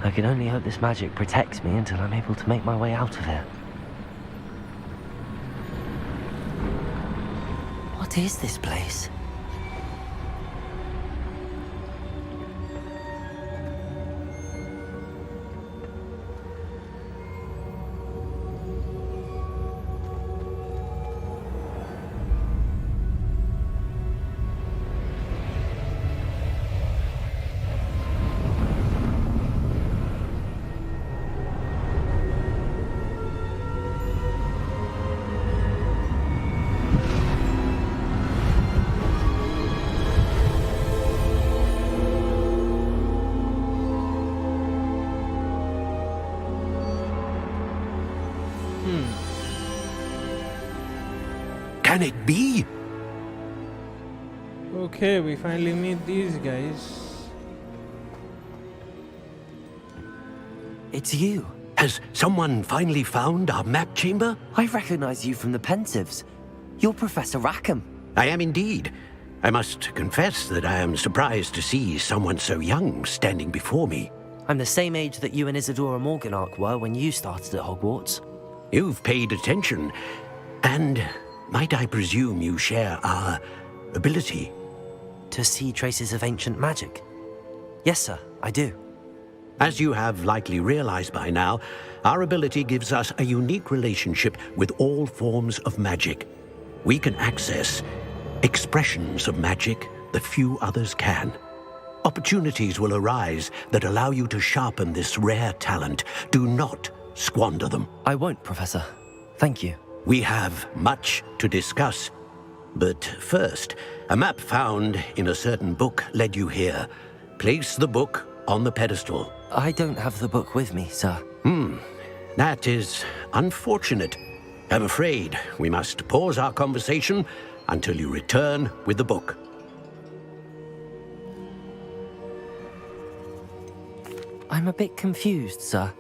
I can only hope this magic protects me until I'm able to make my way out of here. What is this place? Can it be? Okay, we finally meet these guys. It's you. Has someone finally found our map chamber? I recognize you from the Pensives. You're Professor Rackham. I am indeed. I must confess that I am surprised to see someone so young standing before me. I'm the same age that you and Isadora Morganach were when you started at Hogwarts. You've paid attention, and might I presume you share our ability? To see traces of ancient magic? Yes, sir, I do. As you have likely realized by now, our ability gives us a unique relationship with all forms of magic. We can access expressions of magic that few others can. Opportunities will arise that allow you to sharpen this rare talent. Do not squander them. I won't, Professor. Thank you. We have much to discuss. But first, a map found in a certain book led you here. Place the book on the pedestal. I don't have the book with me, sir. That is unfortunate. I'm afraid we must pause our conversation until you return with the book. I'm a bit confused, sir.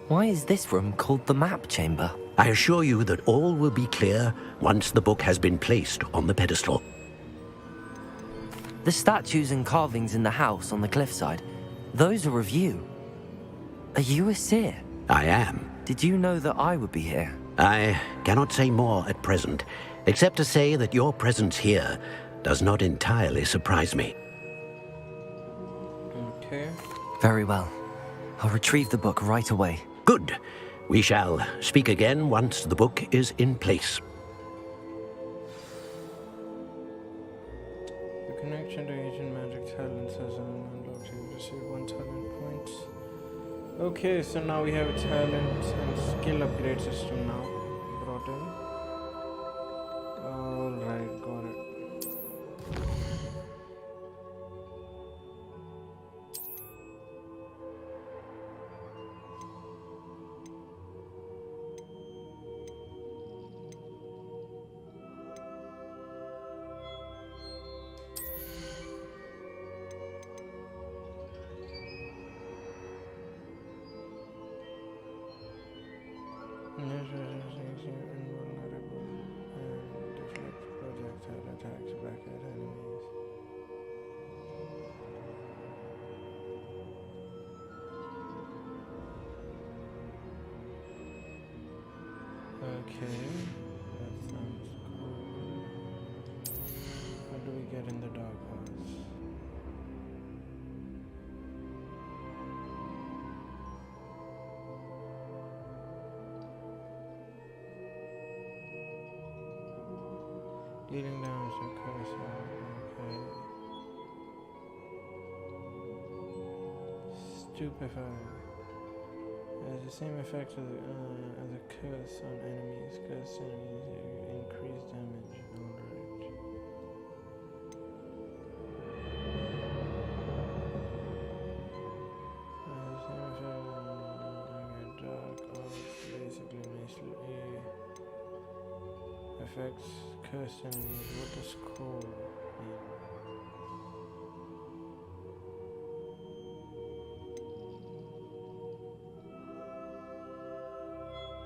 Why is this room called the map chamber? I assure you that all will be clear once the book has been placed on the pedestal. The statues and carvings in the house on the cliffside, those are of you. Are you a seer? I am. Did you know that I would be here? I cannot say more at present, except to say that your presence here does not entirely surprise me. Okay. Very well. I'll retrieve the book right away. Good. We shall speak again once the book is in place. The connection to ancient magic talents has unlocked. You receive 1 talent point. Okay, so now we have a talent and skill upgrade system now brought in. Alright, got it. Invulnerable and deflect projectile attacks back at enemies. Okay, that sounds cool. What do we get in the doghouse? Dealing damage to curse. Okay. Stupefy. Has the same effect as a curse on enemies. Cursed enemies increase damage. Alright. Dark arts basically affects cursed enemies. What does cold mean?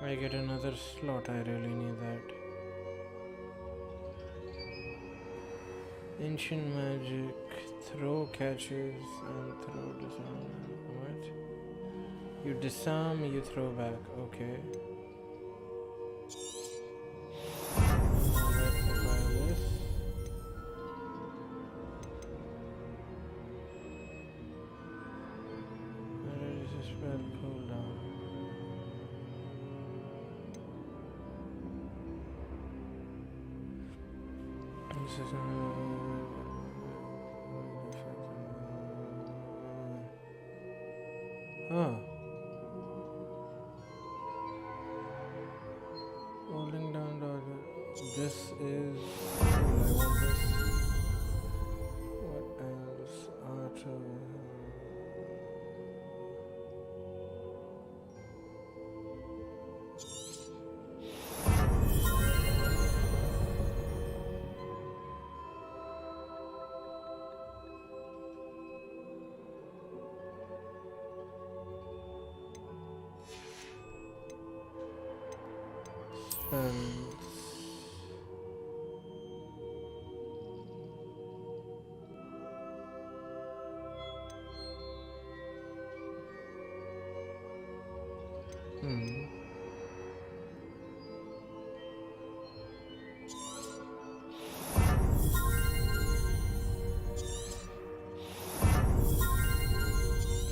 I get another slot, I really need that. Ancient magic, throw catches and throw disarm. What? You disarm, you throw back, okay. Let's apply this. There is a spell cooldown. This is Holding down dodge. This is cool. I want this. What else? Auto.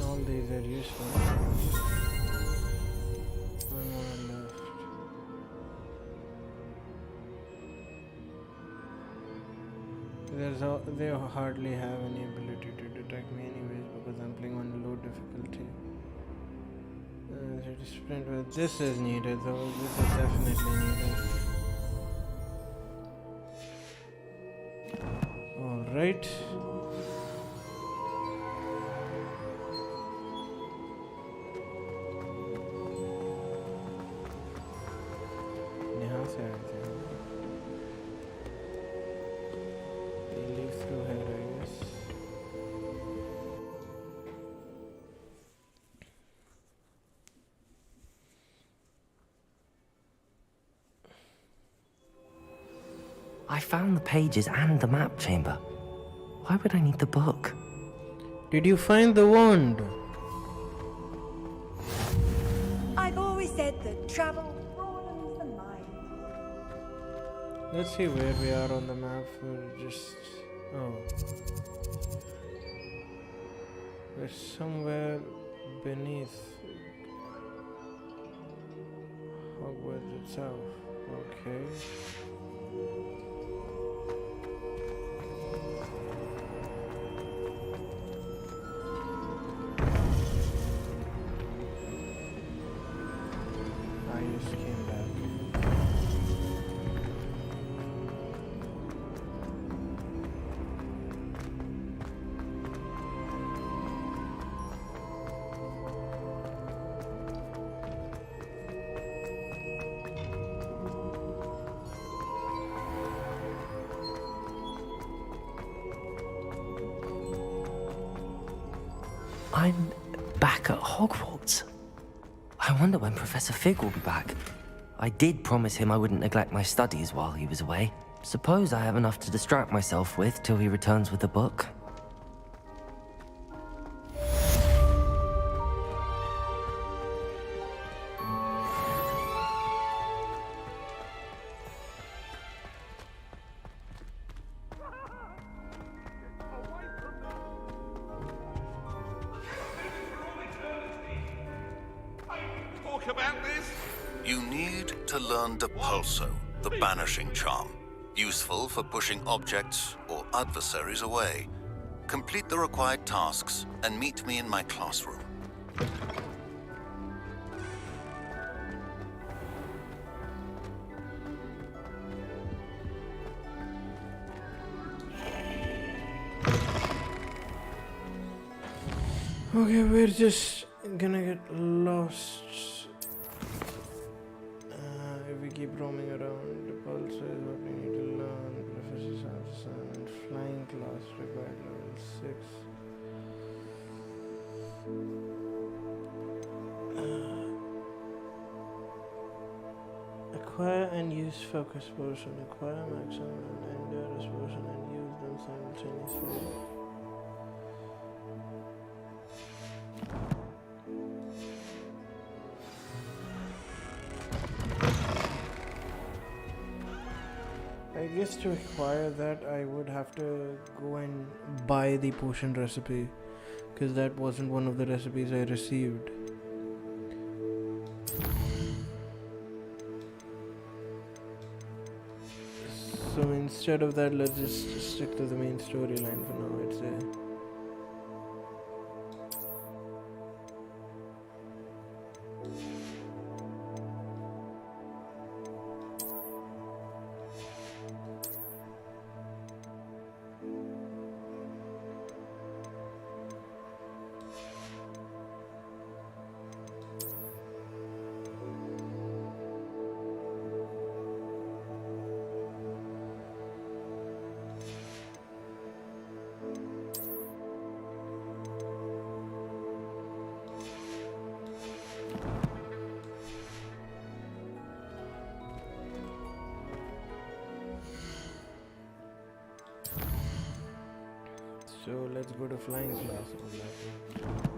All these are useful. One more left. They hardly have any ability to detect me anyways because I'm playing on low difficulty. So to sprint with this is needed though. This is definitely needed. Alright. यहाँ से आते हैं. We live through here, I guess. I found the pages and the map chamber. Why would I need the book? Did you find the wand? I've always said that travel broadens the mind. Let's see where we are on the map. We're just... oh. We're somewhere beneath Hogwarts itself. Okay. I just came back. I'm back at Hogwarts. I wonder when Professor Fig will be back. I did promise him I wouldn't neglect my studies while he was away. Suppose I have enough to distract myself with till he returns with the book. Talk about this? You need to learn Depulso, the banishing charm. Useful for pushing objects or adversaries away. Complete the required tasks and meet me in my classroom. Okay, we're just gonna get lost if we keep roaming around. The pulse is what we need to learn. Professor's assignment, flying class required level 6. Acquire and use focus potion. Acquire maximum and endurance potion and use them simultaneously. I guess to acquire that I would have to go and buy the potion recipe, because that wasn't one of the recipes I received. So instead of that, let's just stick to the main storyline for now, I'd say. So let's go to flying class on that one.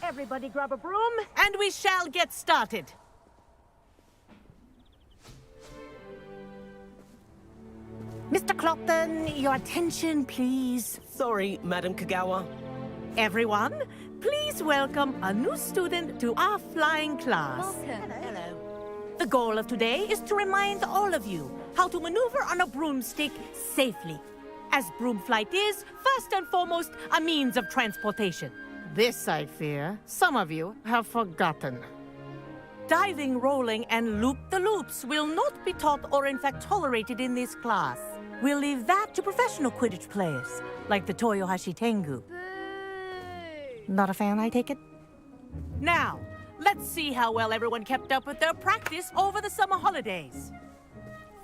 Everybody grab a broom, and we shall get started. Mr. Clopton, your attention, please. Sorry, Madam Kagawa. Everyone, please welcome a new student to our flying class. Welcome. Hello. The goal of today is to remind all of you how to maneuver on a broomstick safely, as broom flight is, first and foremost, a means of transportation. This, I fear, some of you have forgotten. Diving, rolling, and loop-the-loops will not be taught or in fact tolerated in this class. We'll leave that to professional Quidditch players, like the Toyohashi Tengu. Not a fan, I take it? Now, let's see how well everyone kept up with their practice over the summer holidays.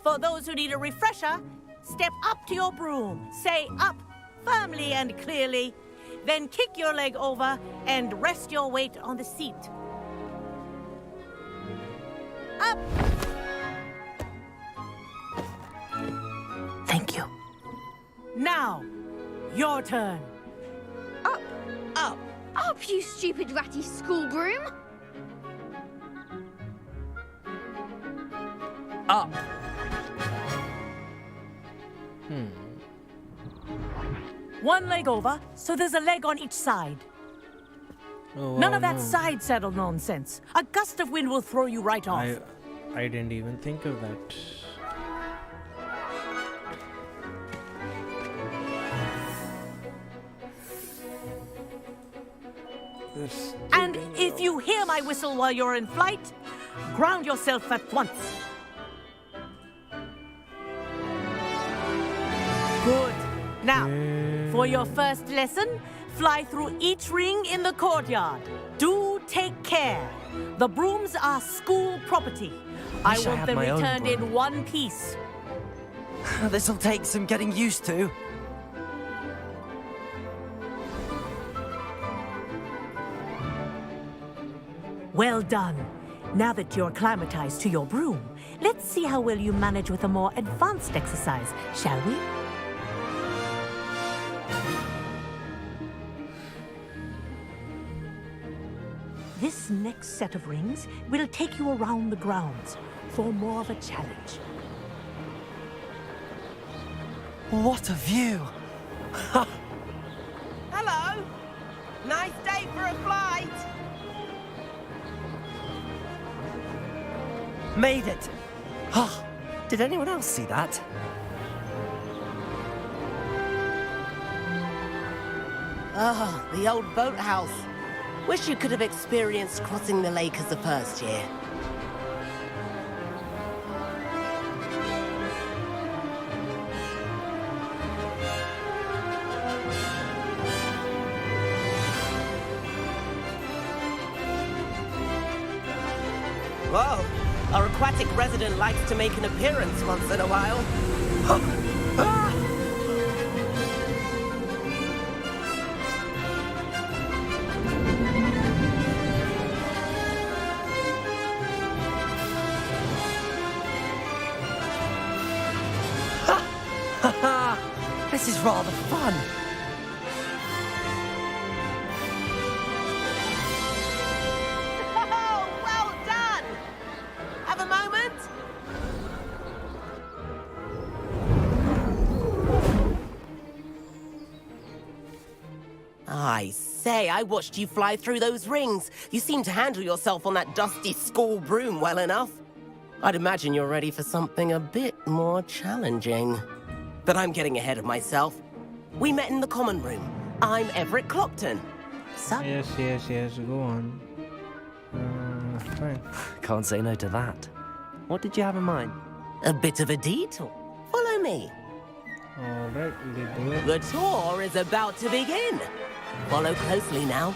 For those who need a refresher, step up to your broom, say up firmly and clearly, then kick your leg over and rest your weight on the seat. Up! Thank you. Now, your turn. Up! Up! Up, you stupid ratty school broom! Up. One leg over, so there's a leg on each side. Oh, None wow, of that no. side saddle nonsense. A gust of wind will throw you right off. I didn't even think of that. And if you hear my whistle while you're in flight, ground yourself at once. Good. Now, for your first lesson, fly through each ring in the courtyard. Do take care. The brooms are school property. I Wish I want had them my own returned broom. in one piece. This'll take some getting used to. Well done. Now that you're acclimatized to your broom, let's see how well you manage with a more advanced exercise, shall we? This next set of rings will take you around the grounds for more of a challenge. What a view! Hello! Nice day for a flight! Made it! Ah, did anyone else see that? Oh, the old boathouse. Wish you could have experienced crossing the lake as a first year. Whoa! Our aquatic resident likes to make an appearance once in a while. This is rather fun. Oh, well done! Have a moment? I say, I watched you fly through those rings. You seem to handle yourself on that dusty school broom well enough. I'd imagine you're ready for something a bit more challenging. But I'm getting ahead of myself. We met in the common room. I'm Everett Clopton. So... Yes, go on. Fine. Can't say no to that. What did you have in mind? A bit of a detour. Follow me. Alright, we do it. The tour is about to begin. Follow closely now.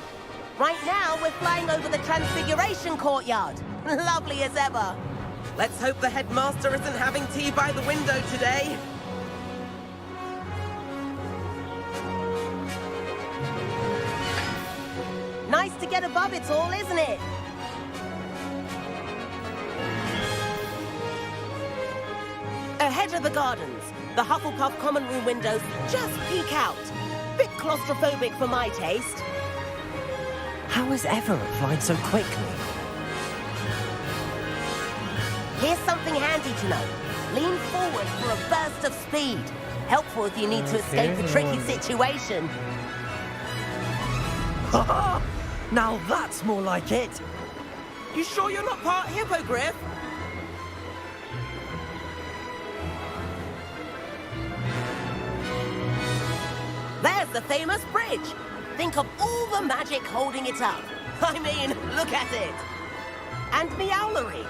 Right now, we're flying over the Transfiguration Courtyard. Lovely as ever. Let's hope the headmaster isn't having tea by the window today. Nice to get above it all, isn't it? Ahead of the gardens, the Hufflepuff common room windows just peek out. Bit claustrophobic for my taste. How is Everett flying so quickly? Here's something handy to know. Lean forward for a burst of speed. Helpful if you need to escape a tricky situation. Now that's more like it. You sure you're not part hippogriff? There's the famous bridge. Think of all the magic holding it up. I mean, look at it. And Meowlery.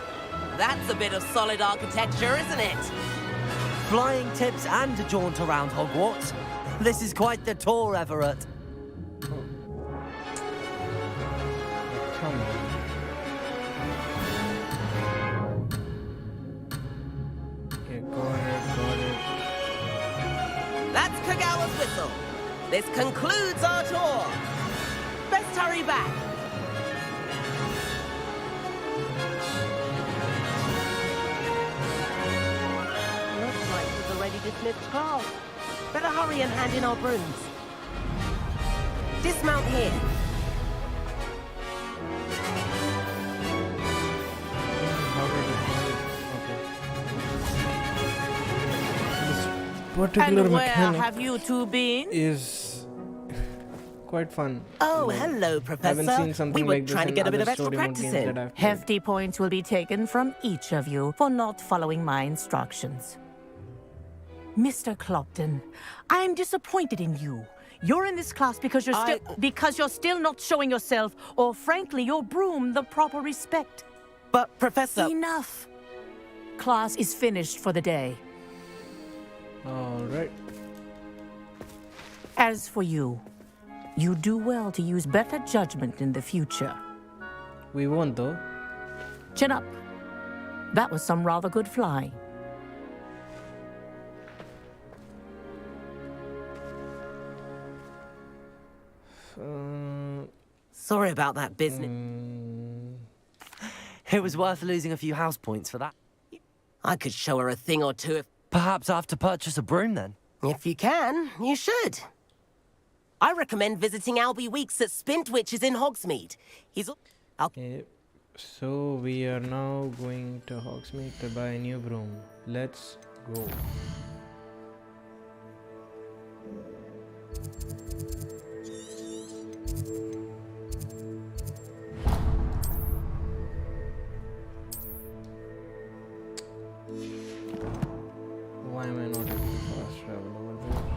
That's a bit of solid architecture, isn't it? Flying tips and a jaunt around Hogwarts. This is quite the tour, Everett. Come on. Okay, got it. That's Kagawa's whistle. This concludes our tour. Best hurry back. Looks like we've already dismissed class. Better hurry and hand in our brooms. Dismount here. Particular And where mechanic have you two been? is quite fun. Oh, Like, hello, Professor. Haven't seen something We were like this trying to in get a bit other of extra story mode practice games in. that I've played. Hefty points will be taken from each of you for not following my instructions. Mr. Clopton, I am disappointed in you. You're in this class because you're still not showing yourself, or frankly, your broom the proper respect. But, Professor... Enough. Class is finished for the day. All right. As for you, you do well to use better judgment in the future. We won't, though. Chin up. That was some rather good flying. Sorry about that business. It was worth losing a few house points for that. I could show her a thing or two if... Perhaps I have to purchase a broom then? If you can, you should. I recommend visiting Albie Weeks at Spintwitches in Hogsmeade. He's... Okay, so we are now going to Hogsmeade to buy a new broom. Let's go. Why am I not able to fast travel over there?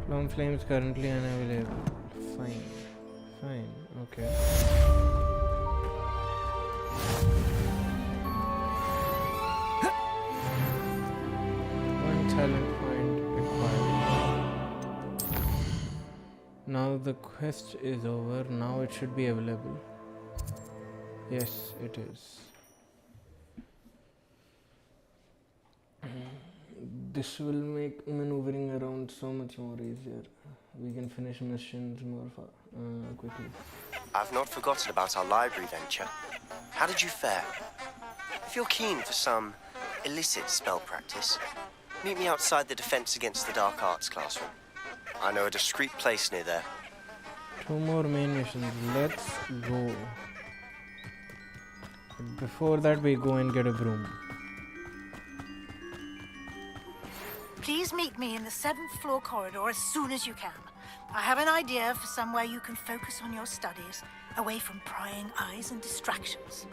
Plum Flames currently unavailable. Fine, okay. One talent point required. Now the quest is over. Now it should be available. Yes, it is. This will make maneuvering around so much more easier. We can finish missions more quickly. I've not forgotten about our library venture. How did you fare? If you're keen for some illicit spell practice, meet me outside the Defense Against the Dark Arts classroom. I know a discreet place near there. 2 more main missions. Let's go. But before that, we go and get a broom. Please meet me in the 7th floor corridor as soon as you can. I have an idea for somewhere you can focus on your studies, away from prying eyes and distractions.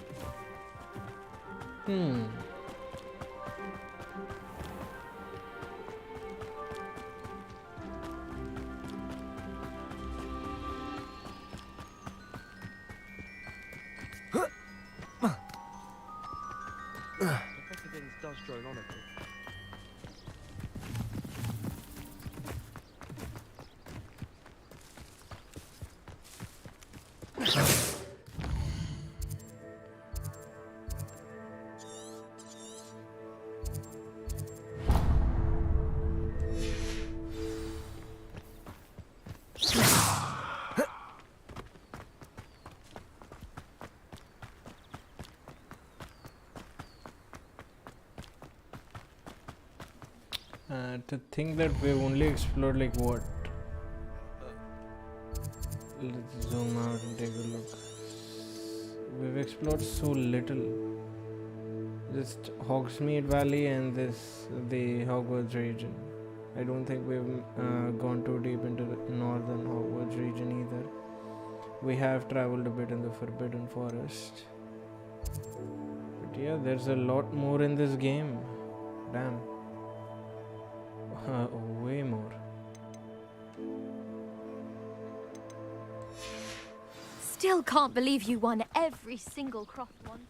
Does drone on it. To think that we've only explored like what? Let's zoom out and take a look. We've explored so little. Just Hogsmeade Valley and the Hogwarts region. I don't think we've gone too deep into the northern Hogwarts region either. We have traveled a bit in the Forbidden Forest. But yeah, there's a lot more in this game. Damn. Way more. Still can't believe you won every single cross one.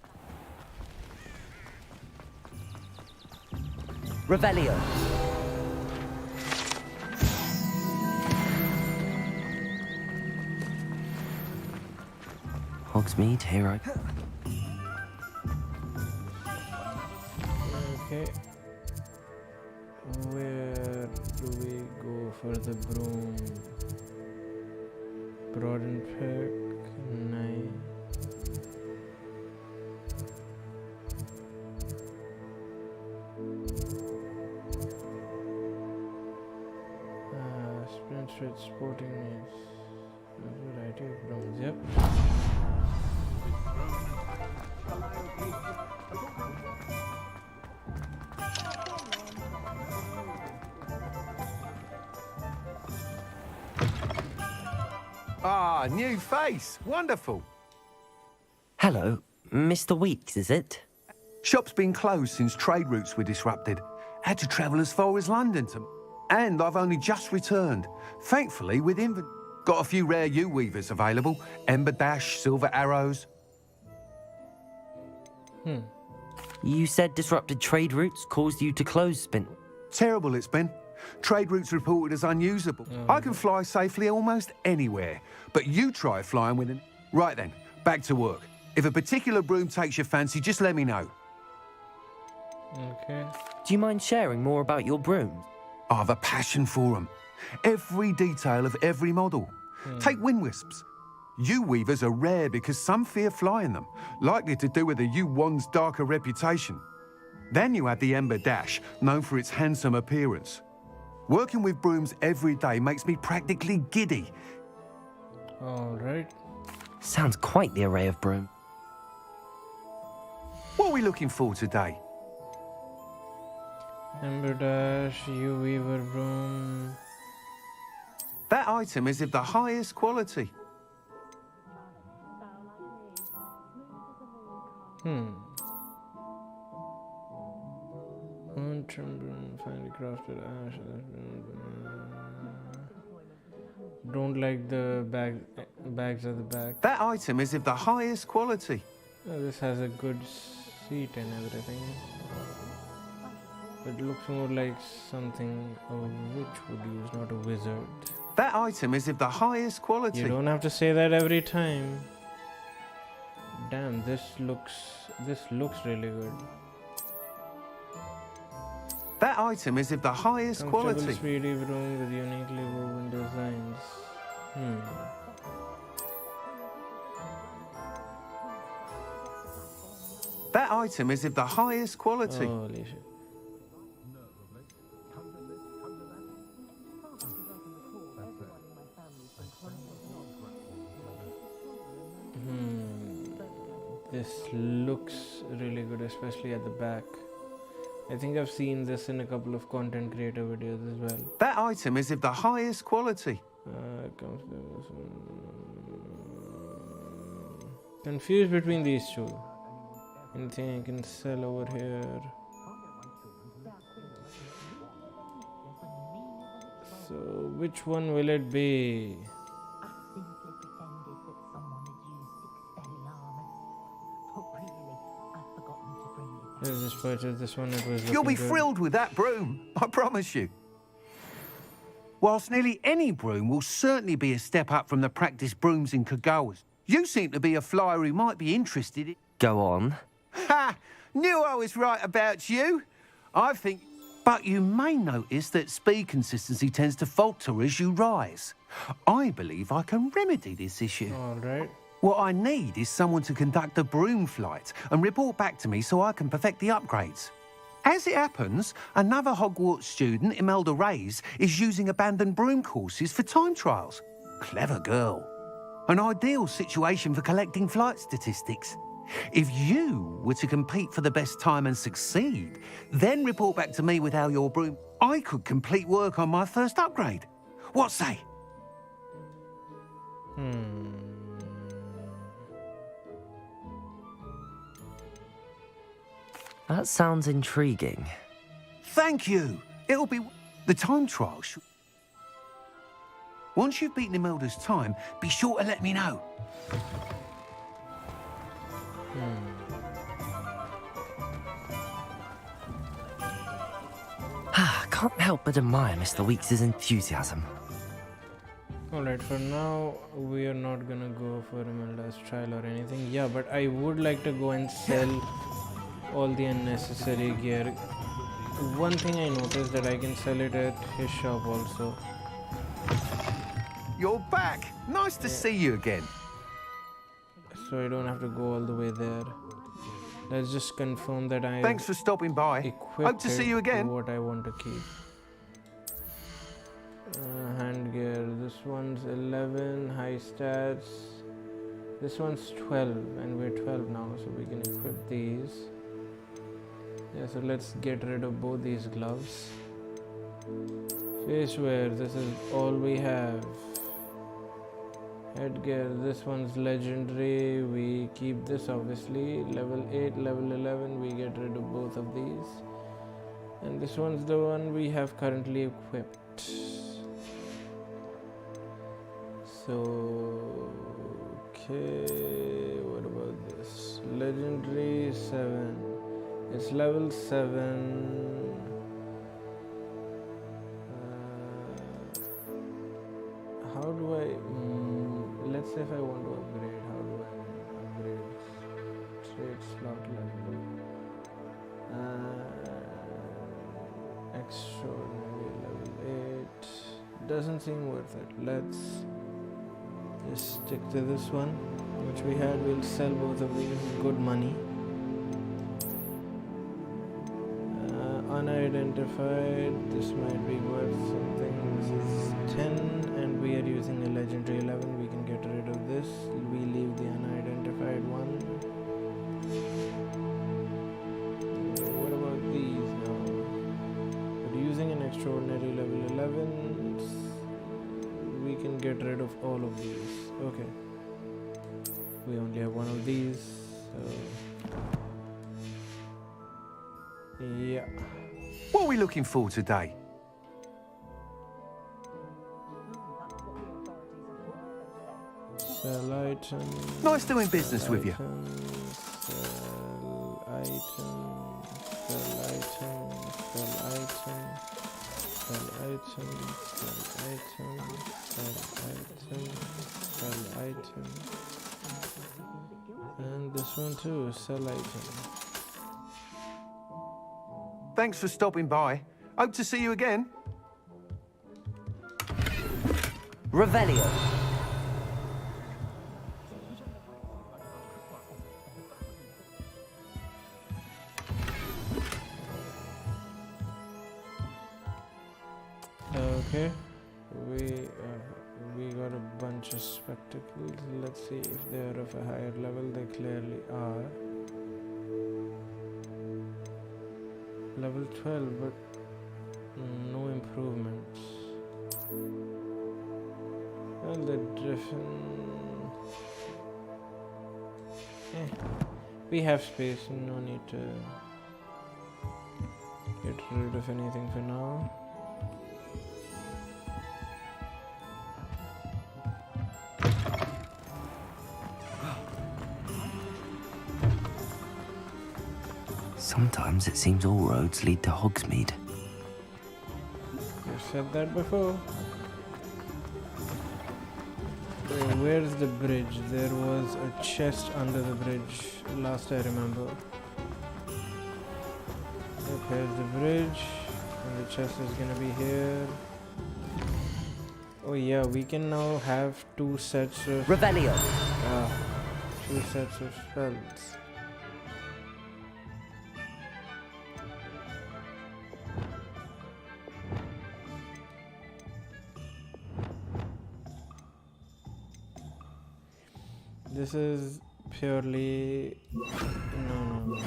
Revelio. Hogsmeade, hero. Okay. Where do we go for the broom? Broadenpeck, nice. Sprint Street Sporting needs a variety of brooms. Yep. Ah, new face. Wonderful. Hello, Mr. Weeks, is it? Shop's been closed since trade routes were disrupted. Had to travel as far as London to... And I've only just returned. Thankfully, with got a few rare U-weavers available. Ember Dash, Silver Arrows. You said disrupted trade routes caused you to close Spin. Terrible it's been. Trade routes reported as unusable. I can fly safely almost anywhere, but you try flying with an... Right then, back to work. If a particular broom takes your fancy, just let me know. Okay. Do you mind sharing more about your brooms? I've a passion for them. Every detail of every model. Take wind wisps. U-weavers are rare because some fear flying them, likely to do with the U-wand's darker reputation. Then you have the Ember Dash, known for its handsome appearance. Working with brooms every day makes me practically giddy. All right. Sounds quite the array of broom. What are we looking for today? Ember Dash, U-weaver broom. That item is of the highest quality. Broom, finely crafted ash. Don't like the bags at the back. That item is of the highest quality. This has a good seat and everything. It looks more like something a witch would use, not a wizard. That item is of the highest quality. You don't have to say that every time. Damn, this looks really good. That item is of the highest quality. Speedy broom with uniquely woven designs. That item is of the highest quality. Holy shit. This looks really good, especially at the back. I think I've seen this in a couple of content creator videos as well. That item is of the highest quality. Confused between these two. Anything I can sell over here? So, which one will it be? Let's just purchase this one. It was You'll be good. thrilled with that broom, I promise you. Whilst nearly any broom will certainly be a step up from the practice brooms in Kagawa's, you seem to be a flyer who might be interested in... Go on. Ha! Knew I was right about you. I think... But you may notice that speed consistency tends to falter as you rise. I believe I can remedy this issue. All right. What I need is someone to conduct a broom flight and report back to me so I can perfect the upgrades. As it happens, another Hogwarts student, Imelda Reyes, is using abandoned broom courses for time trials. Clever girl. An ideal situation for collecting flight statistics. If you were to compete for the best time and succeed, then report back to me with how your broom... I could complete work on my first upgrade. What say? That sounds intriguing. Thank you. It'll be... The time trial should... Once you've beaten Imelda's time, be sure to let me know. Can't help but admire Mr. Weeks' enthusiasm. Alright, for now, we are not gonna go for Imelda's trial or anything. Yeah, but I would like to go and sell all the unnecessary gear. One thing I noticed that I can sell it at his shop also. You're back! Nice to see you again. So I don't have to go all the way there. Let's just confirm that I Thanks for stopping by. Hope to see you again. What I want to keep. Hand gear. This one's 11. High stats. This one's 12, and we're 12 now, so we can equip these. Yeah, so let's get rid of both these gloves. Face wear. This is all we have. Headgear, this one's legendary, we keep this obviously. Level 8, level 11, we get rid of both of these. And this one's the one we have currently equipped. So, okay, what about this? Legendary 7, it's level 7. How do I... let's say if I want to upgrade, how do I upgrade? Trade slot level. Extraordinary level 8. Doesn't seem worth it. Let's just stick to this one, which we had. We'll sell both of these. Good money. Unidentified. This might be worth something. This is 10, and we are using a legendary 11. We can get rid of this. We leave the unidentified one. What about these now? But using an extraordinary level 11, we can get rid of all of these. Okay. We only have one of these. So yeah. What are we looking for today? Sell items. Nice doing business with you. Sell items. Sell items. Sell items. Sell items. Sell items. Sell items. Sell items. And this one too. Sell items. Thanks for stopping by. Hope to see you again. Revelio. Okay, we got a bunch of spectacles. Let's see if they're of a higher level. They clearly are. Level 12, but no improvements. Well, the driven. We have space. No need to get rid of anything for now. Sometimes it seems all roads lead to Hogsmeade. You've said that before. Where's the bridge? There was a chest under the bridge, last I remember. Okay, there's the bridge, and the chest is gonna be here. Oh yeah, we can now have 2 sets of... Revelio. 2 sets of spells. This is purely... No.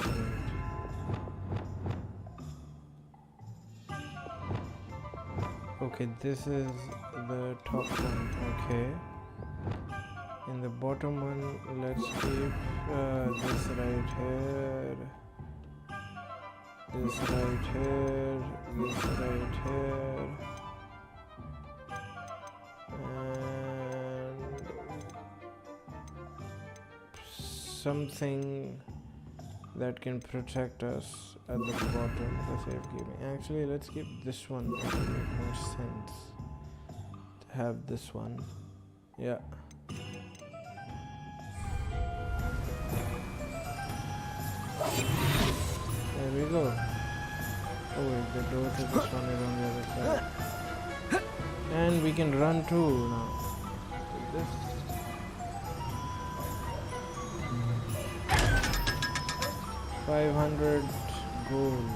Okay, this is the top one. Okay. In the bottom one, let's keep this right here. This right here. This right here. something that can protect us at the bottom for safekeeping. Actually, let's keep this one. It will make more sense to have this one. Yeah. There we go. Oh wait, the door to this one is on the other side. And we can run too now. With this. 500 gold.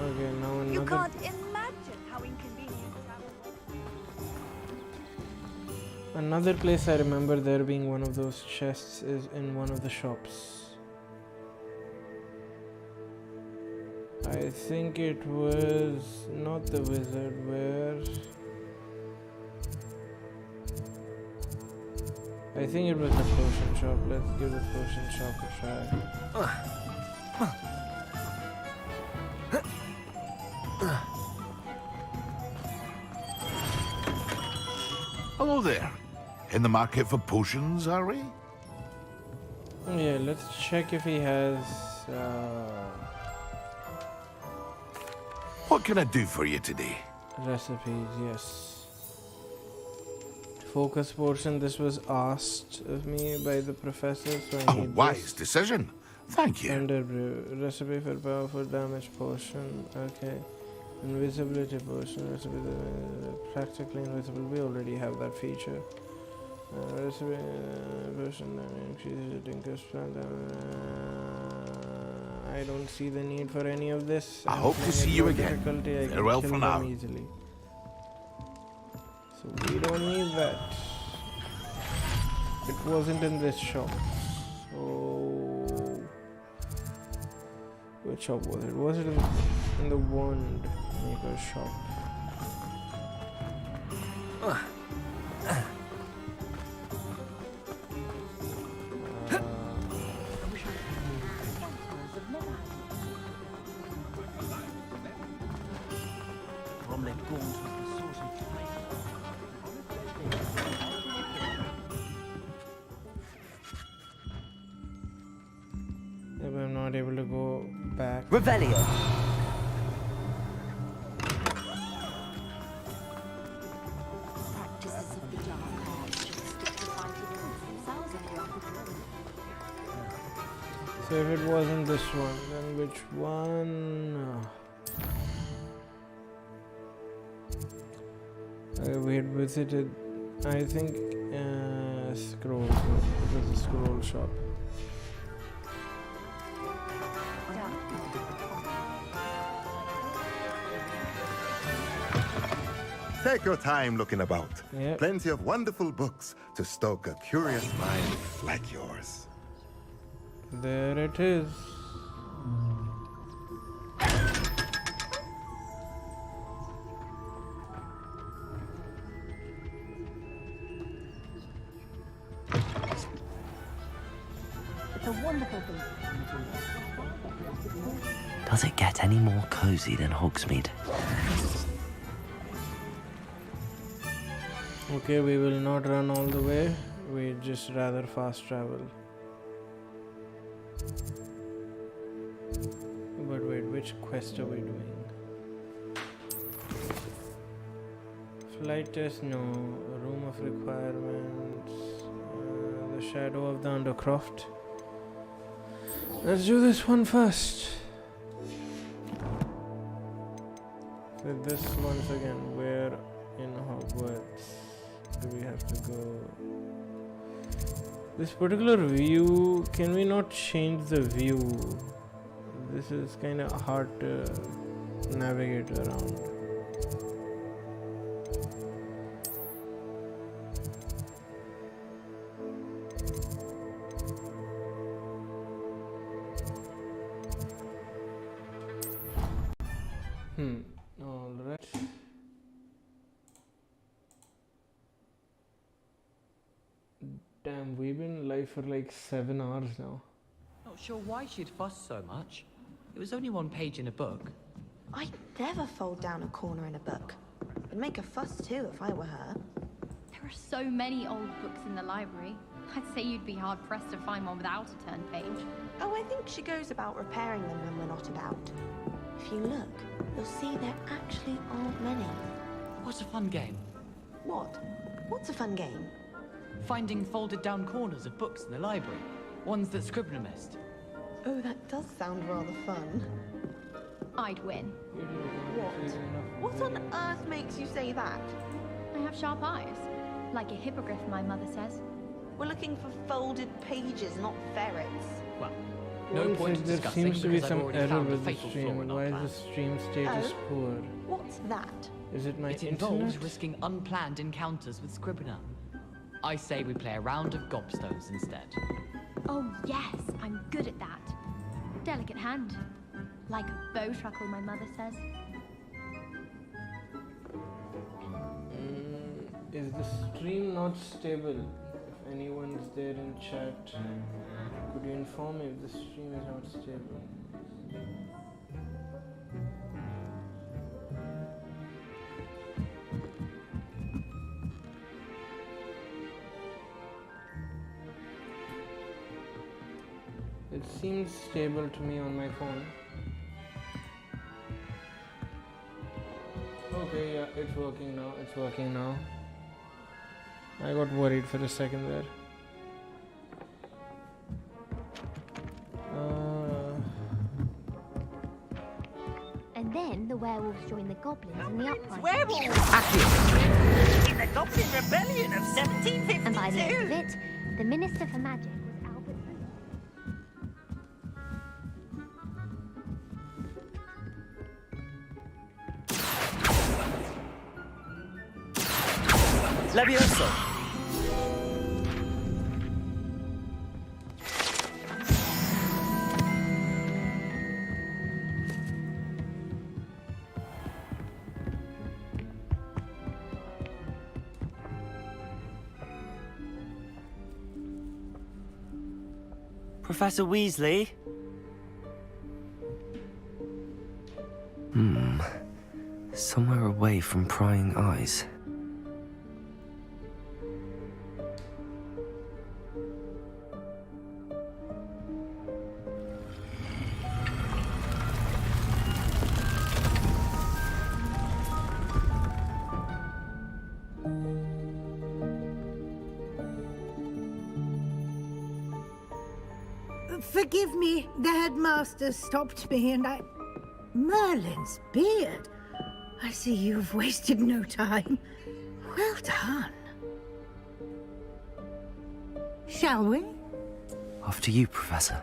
Okay, now another. You can't imagine how inconvenient travel was. Another place I remember there being one of those chests is in one of the shops. I think it was not the wizard, where I think it was the potion shop. Let's give the potion shop a try. Hello there. In the market for potions, are we? Yeah, let's check if he has What can I do for you today? recipes. Yes. Focus potion. This was asked of me by the professor, so I need Wise this. decision. Thank you. Underbrew. Recipe for powerful damage potion. Okay. Invisibility potion. Recipe practically invisible. We already have that feature. Recipe potion that increases the increase plant. I don't see the need for any of this. I hope to see you again. Difficulty, I can Farewell kill for them now. easily. So we don't need that. It wasn't in this shop. So which shop was it? Was it in the wand maker shop? If I'm not able to go back. Revelio. So if it wasn't this one, then which one? We had visited, I think, scroll. It was a scroll shop. Take your time looking about. Yep. Plenty of wonderful books to stoke a curious mind like yours. There it is. It's a wonderful thing. Does it get any more cozy than Hogsmeade? Okay, we will not run all the way. We just rather fast travel. But wait, which quest are we doing? Flight test, no. Room of requirements. The shadow of the Undercroft. Let's do this one first. So this once again, where in Hogwarts do we have to go? This particular view, can we not change the view? This is kind of hard to navigate around. Alright. Damn, we've been live for like 7 hours now. Not sure why she'd fuss so much. It was only one page in a book. I'd never fold down a corner in a book. I'd make a fuss too if I were her. There are so many old books in the library. I'd say you'd be hard-pressed to find one without a turn page. Oh, I think she goes about repairing them when we're not about. If you look, you'll see there actually aren't many. What a fun game. What? What's a fun game? Finding folded down corners of books in the library. Ones that Scribner missed. Oh, that does sound rather fun. I'd win. What on earth makes you say that? I have sharp eyes. Like a hippogriff, my mother says. We're looking for folded pages, not ferrets. Well, Well, no point in there discussing seems to be because I've some already error found a with the fatal flaw stream. in our Why is plan. the stream status poor? What's that? Is it my It internet? involves risking unplanned encounters with Scribner. I say we play a round of gobstones instead. Oh, yes, I'm good at that. Delicate hand. Like a bow truckle, my mother says. Is the stream not stable? If anyone's there in chat, could you inform me if the stream is not stable? It seems stable to me on my phone. Okay, yeah, it's working now. It's working now. I got worried for a second there. And then the werewolves join the goblins in the uprising. In the Goblin Rebellion of 1752. And by the end of it, the Minister for Magic was Albert. Levioso! Professor Weasley? Somewhere away from prying eyes. Forgive me, the headmaster stopped me and I... Merlin's beard. I see you've wasted no time. Well done. Shall we? After you, Professor.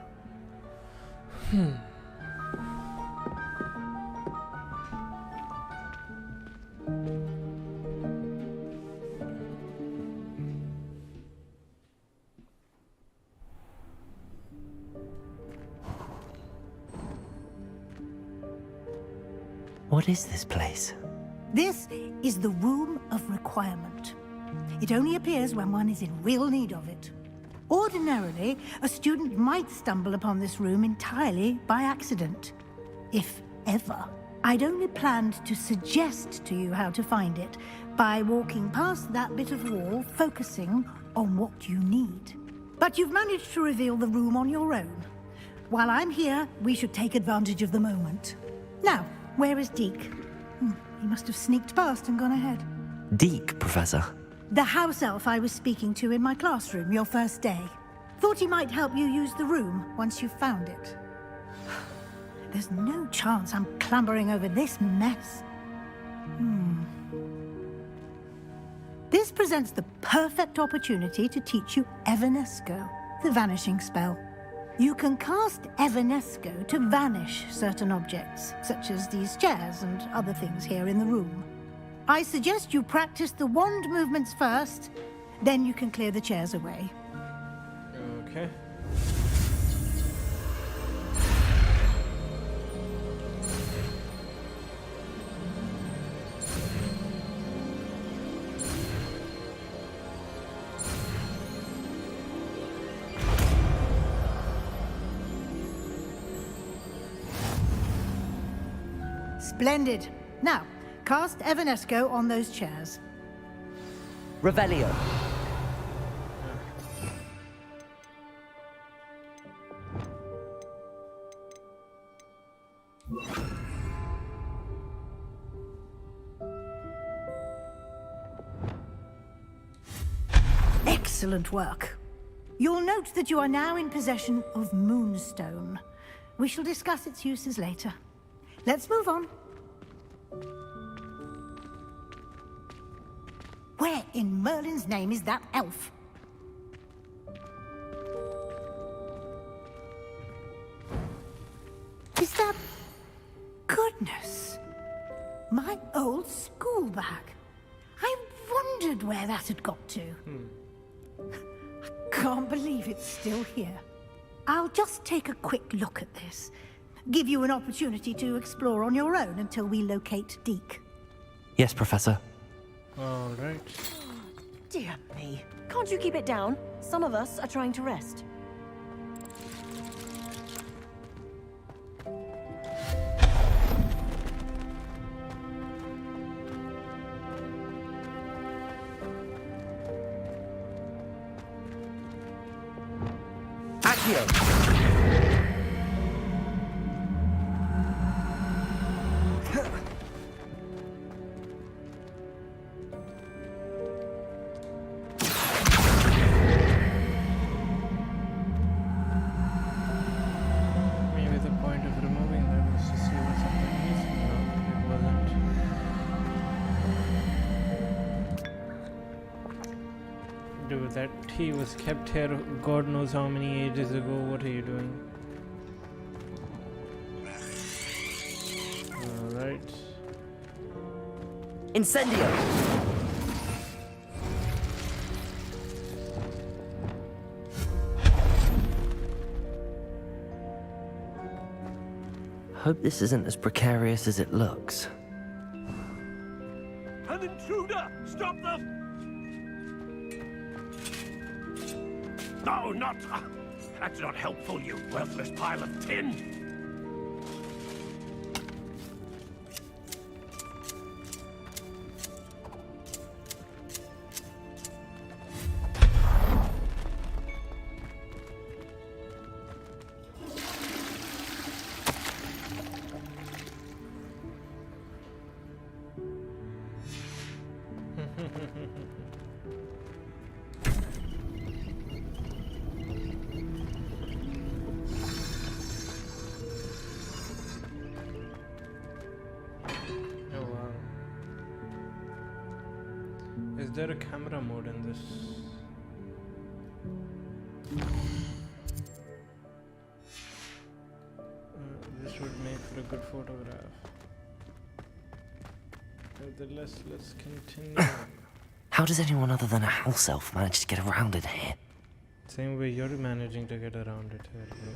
What is this place? This is the Room of Requirement. It only appears when one is in real need of it. Ordinarily, a student might stumble upon this room entirely by accident. If ever. I'd only planned to suggest to you how to find it by walking past that bit of wall, focusing on what you need. But you've managed to reveal the room on your own. While I'm here, we should take advantage of the moment. Now, where is Deke? He must have sneaked past and gone ahead. Deke, Professor. The house elf I was speaking to in my classroom your first day. Thought he might help you use the room once you found it. There's no chance I'm clambering over this mess. This presents the perfect opportunity to teach you Evanesco, the vanishing spell. You can cast Evanesco to vanish certain objects, such as these chairs and other things here in the room. I suggest you practice the wand movements first, then you can clear the chairs away. Okay. Splendid. Now, cast Evanesco on those chairs. Revelio. Excellent work. You'll note that you are now in possession of Moonstone. We shall discuss its uses later. Let's move on. Where in Merlin's name is that elf? Is that... Goodness! My old school bag. I wondered where that had got to. I can't believe it's still here. I'll just take a quick look at this. Give you an opportunity to explore on your own until we locate Deke. Yes, Professor. All right. Dear me. Can't you keep it down? Some of us are trying to rest. Maybe the point of removing that was to see what something is. No, it wasn't. Dude, that tea was kept here God knows how many ages ago. What are you doing? Alright. Incendio! Hope this isn't as precarious as it looks. An intruder! Stop them! No, not... that's not helpful, you worthless pile of tin! Is there a camera mode in this? This would make for a good photograph. Nevertheless, let's continue. How does anyone other than a house elf manage to get around in here? Same way you're managing to get around it here, bro.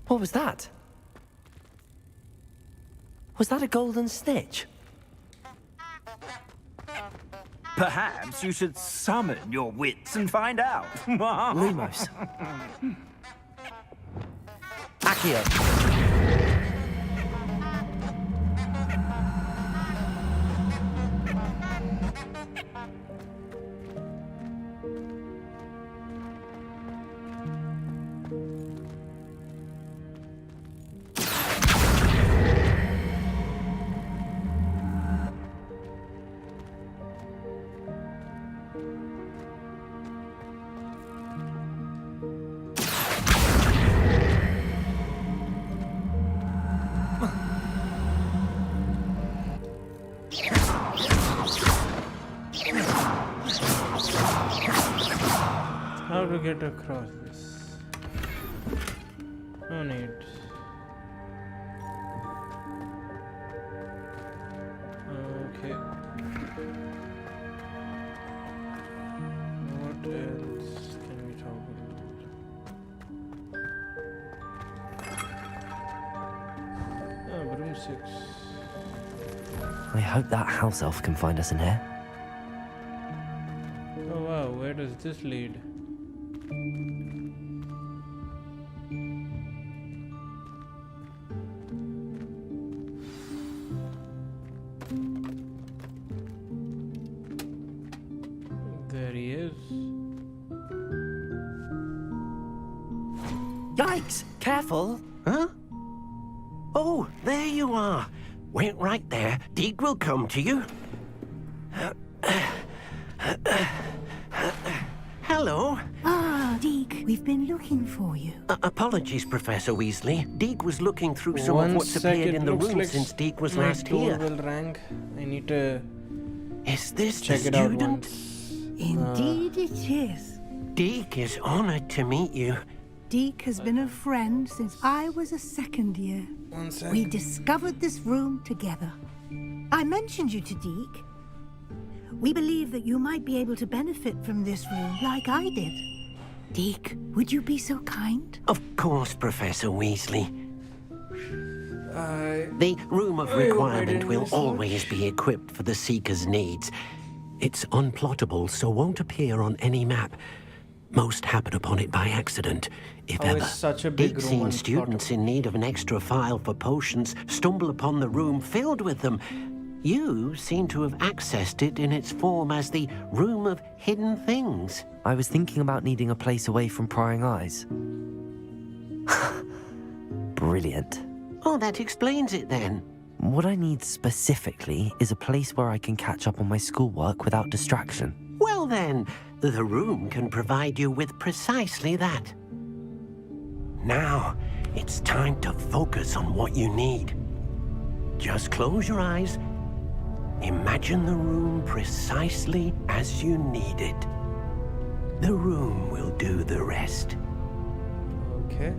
What was that? Was that a golden snitch? Perhaps you should summon your wits and find out. Lumos. Accio. How to get across this? No need. Okay. What else can we talk about? Oh, broomsticks. I hope that house elf can find us in here. Oh wow, where does this lead? There he is. Yikes! Careful! Huh? Oh, there you are. Wait right there. Deek will come to you. Hello. Ah, Deek, we've been looking for you. Apologies, Professor Weasley. Deek was looking through some of what's appeared in the room since Deek was last here. Will rank. I need to. Is this check the it out student? once. Indeed it is. Deek is honored to meet you. Deek has been a friend since I was a second year. One sec. We discovered this room together. I mentioned you to Deek. We believe that you might be able to benefit from this room like I did. Deek, would you be so kind? Of course, Professor Weasley. The Room of Requirement will always be equipped for the Seeker's needs. It's unplottable, so won't appear on any map. Most happen upon it by accident, if Oh, ever. it's such a big Deek's room, seen students in need of an extra file for potions stumble upon the room filled with them. You seem to have accessed it in its form as the Room of Hidden Things. I was thinking about needing a place away from prying eyes. Brilliant. Oh, that explains it then. What I need specifically is a place where I can catch up on my schoolwork without distraction. Well then, the room can provide you with precisely that. Now, it's time to focus on what you need. Just close your eyes. Imagine the room precisely as you need it. The room will do the rest. Okay.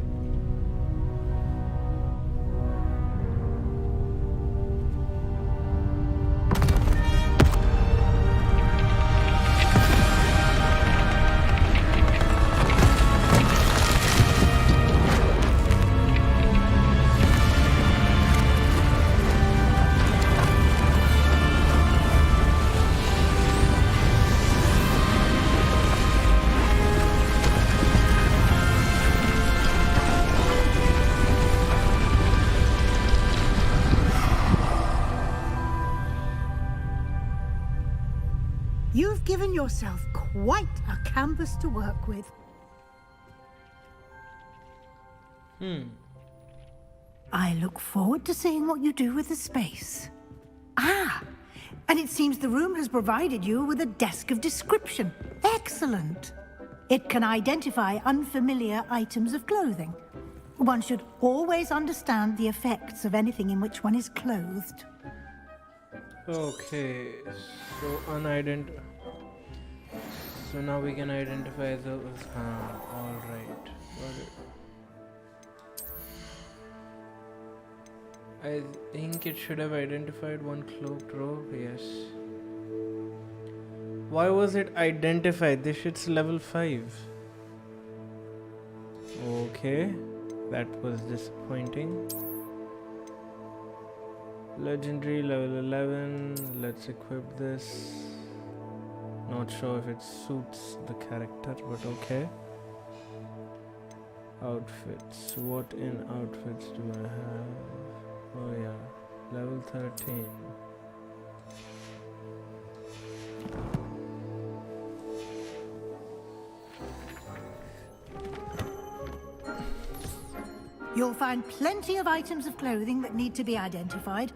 You've given yourself quite a canvas to work with. I look forward to seeing what you do with the space. Ah, and it seems the room has provided you with a desk of description. Excellent. It can identify unfamiliar items of clothing. One should always understand the effects of anything in which one is clothed. Okay, so So now we can identify those. All right. Got it. I think it should have identified one cloaked robe. Yes. Why was it identified? This shit's level 5. Okay, that was disappointing. Legendary level 11. Let's equip this. Not sure if it suits the character, but okay. Outfits. What in outfits do I have? Oh yeah, level 13. You'll find plenty of items of clothing that need to be identified.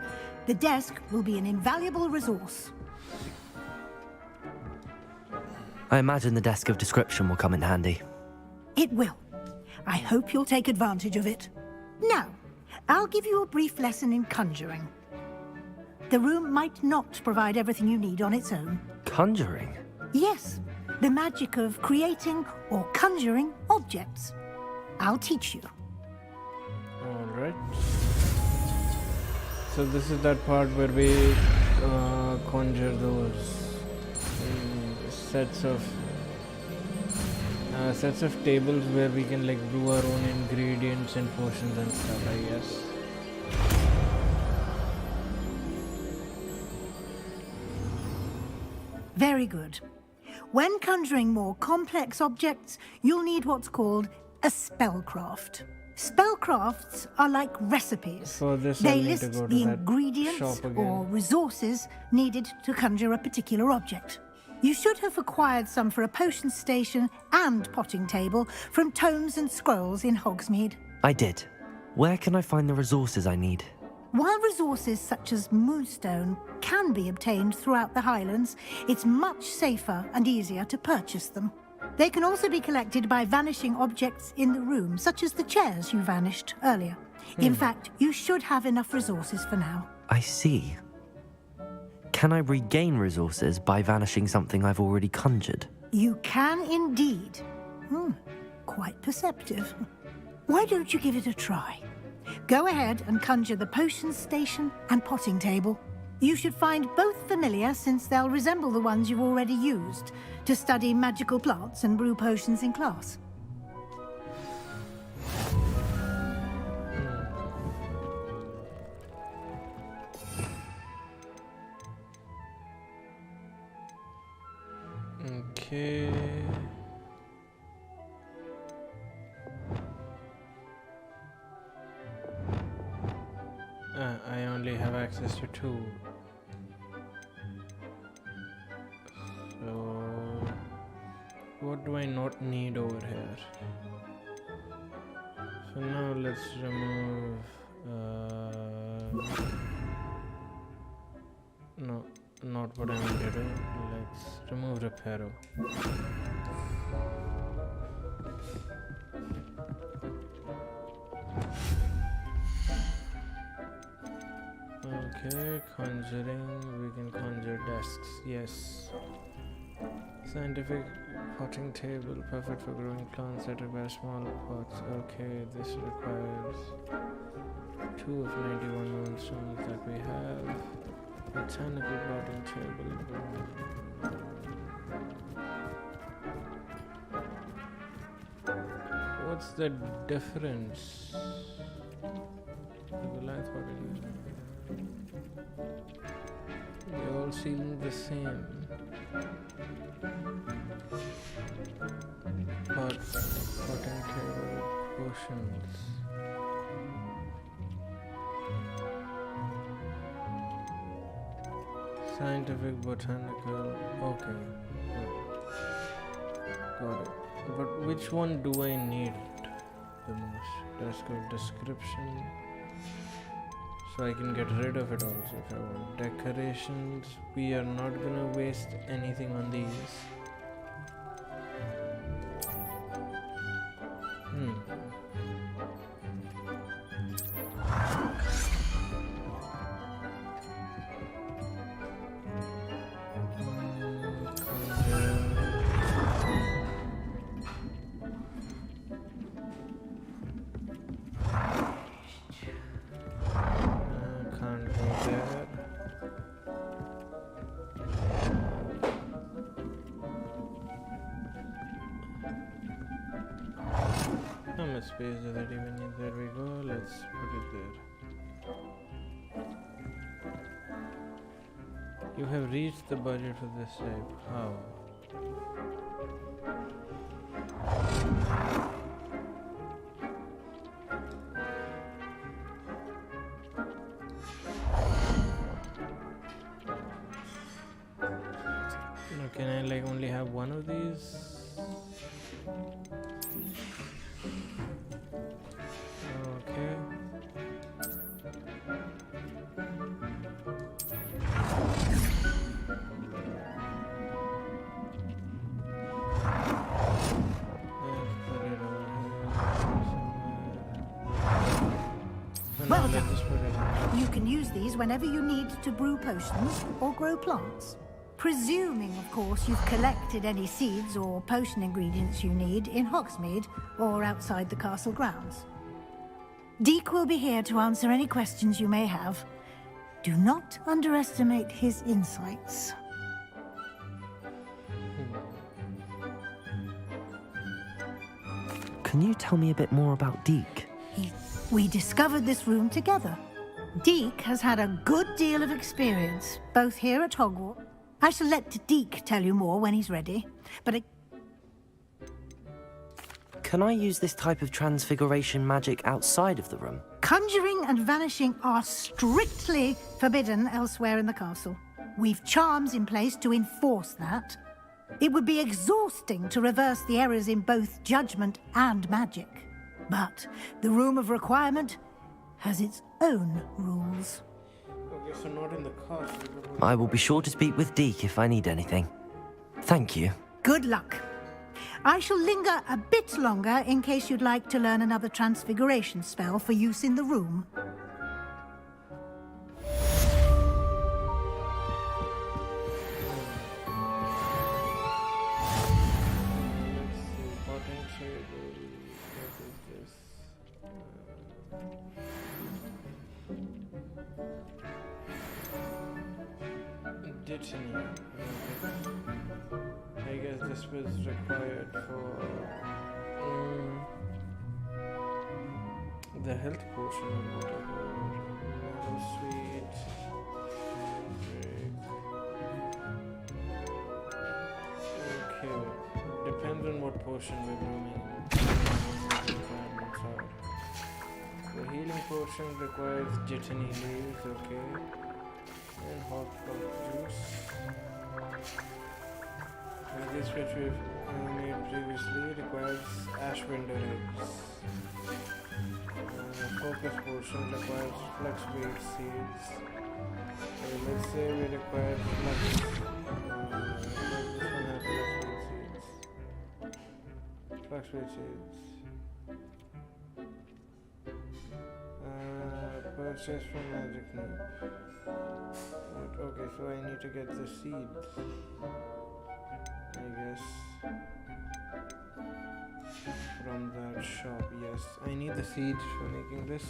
The desk will be an invaluable resource. I imagine the desk of description will come in handy. It will. I hope you'll take advantage of it. Now, I'll give you a brief lesson in conjuring. The room might not provide everything you need on its own. Conjuring? Yes, the magic of creating or conjuring objects. I'll teach you. Alright. So this is that part where we conjure those sets of tables where we can like brew our own ingredients and potions and stuff, I guess. Very good. When conjuring more complex objects, you'll need what's called a spellcraft. Spellcrafts are like recipes. For this, they I'll need to list go to the that ingredients shop again. or resources needed to conjure a particular object. You should have acquired some for a potion station and potting table from tomes and scrolls in Hogsmeade. I did. Where can I find the resources I need? While resources such as moonstone can be obtained throughout the Highlands, it's much safer and easier to purchase them. They can also be collected by vanishing objects in the room, such as the chairs you vanished earlier. In fact, you should have enough resources for now. I see. Can I regain resources by vanishing something I've already conjured? You can indeed. Quite perceptive. Why don't you give it a try? Go ahead and conjure the potions station and potting table. You should find both familiar, since they'll resemble the ones you've already used to study magical plants and brew potions in class. Okay. I only have access to 2. So, what do I not need over here? So now let's remove. No, not what I want to do. Let's remove Reparo. Okay, conjuring. We can conjure desks. Yes. Scientific potting table, perfect for growing plants that require small pots. Okay, this requires 2 of 91 moonstones that we have. Botanical potting table. What's the difference? They all seem the same. Potting table, potions. Scientific, botanical. Okay. Got it. But which one do I need the most? Let's go description. So I can get rid of it also if I want. Decorations. We are not gonna waste anything on these. How much space does that even need? There we go. Let's put it there. You have reached the budget for this type. How? Now, can I like only have one of these? Okay. Well done. You can use these whenever you need to brew potions or grow plants. Presuming, of course, you've collected any seeds or potion ingredients you need in Hogsmeade or outside the castle grounds. Deek will be here to answer any questions you may have. Do not underestimate his insights. Can you tell me a bit more about Deek? We discovered this room together. Deek has had a good deal of experience, both here at Hogwarts. I shall let Deek tell you more when he's ready, but Can I use this type of transfiguration magic outside of the room? conjuring and vanishing are strictly forbidden elsewhere in the castle. We've charms in place to enforce that. It would be exhausting to reverse the errors in both judgment and magic. But the Room of Requirement has its own rules. Okay, so not in the cast. I will be sure to speak with Deke if I need anything. Thank you. Good luck. I shall linger a bit longer in case you'd like to learn another transfiguration spell for use in the room. I guess this was required for the health potion or whatever. Valo sweet. Okay, depends on what potion we're brewing. Requirements are. The healing potion requires jitney leaves, okay. And hot juice. This which we've made previously requires ashwinder eggs. Focus potion requires fluxweed seeds. Let's say we require fluxweed seeds. Purchase from Magic Nook. Okay, so I need to get the seeds, I guess, from that shop. Yes, I need the seeds for making this.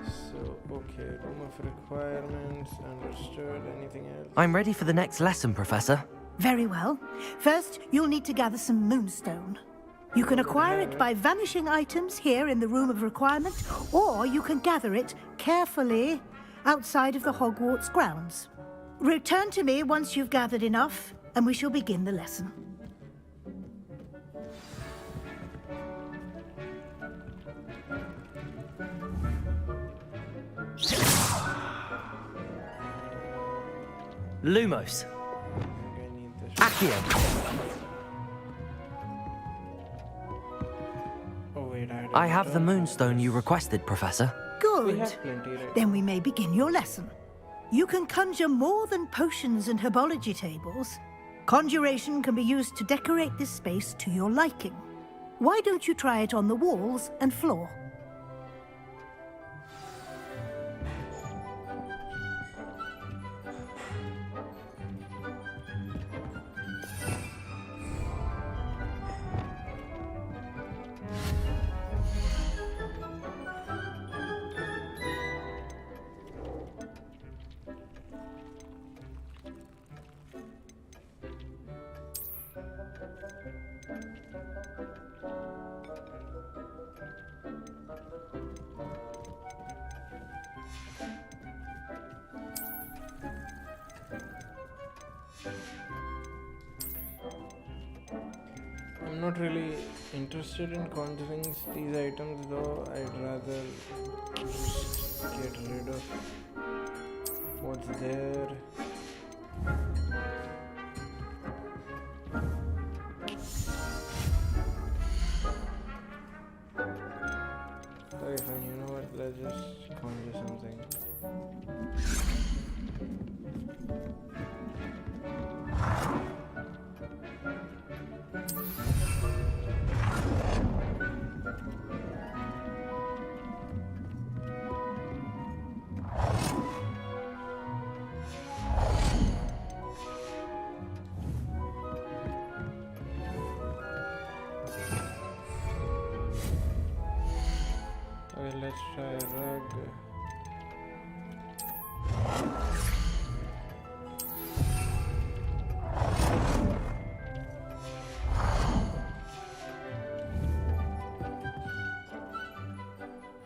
So, okay, room of requirements, understood. Anything else? I'm ready for the next lesson, Professor. Very well. First, you'll need to gather some moonstone. You can acquire it by vanishing items here in the Room of Requirement, or you can gather it carefully outside of the Hogwarts grounds. Return to me once you've gathered enough, and we shall begin the lesson. Lumos. Accio. I have the moonstone you requested, Professor. Good. Then we may begin your lesson. You can conjure more than potions and herbology tables. Conjuration can be used to decorate this space to your liking. Why don't you try it on the walls and floor? I'm not really interested in conjuring these items though. I'd rather just get rid of what's there. Okay, fine, you know what, let's just conjure something. Okay, let's try a rug.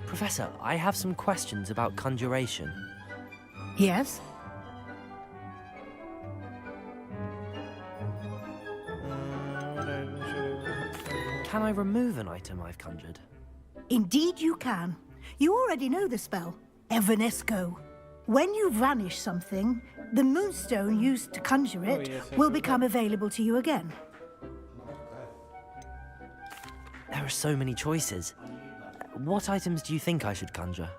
Professor, I have some questions about conjuration. Yes? Can I remove an item I've conjured? Indeed you can. You already know the spell, Evanesco. When you vanish something, the moonstone used to conjure it will become available to you again. There are so many choices. What items do you think I should conjure?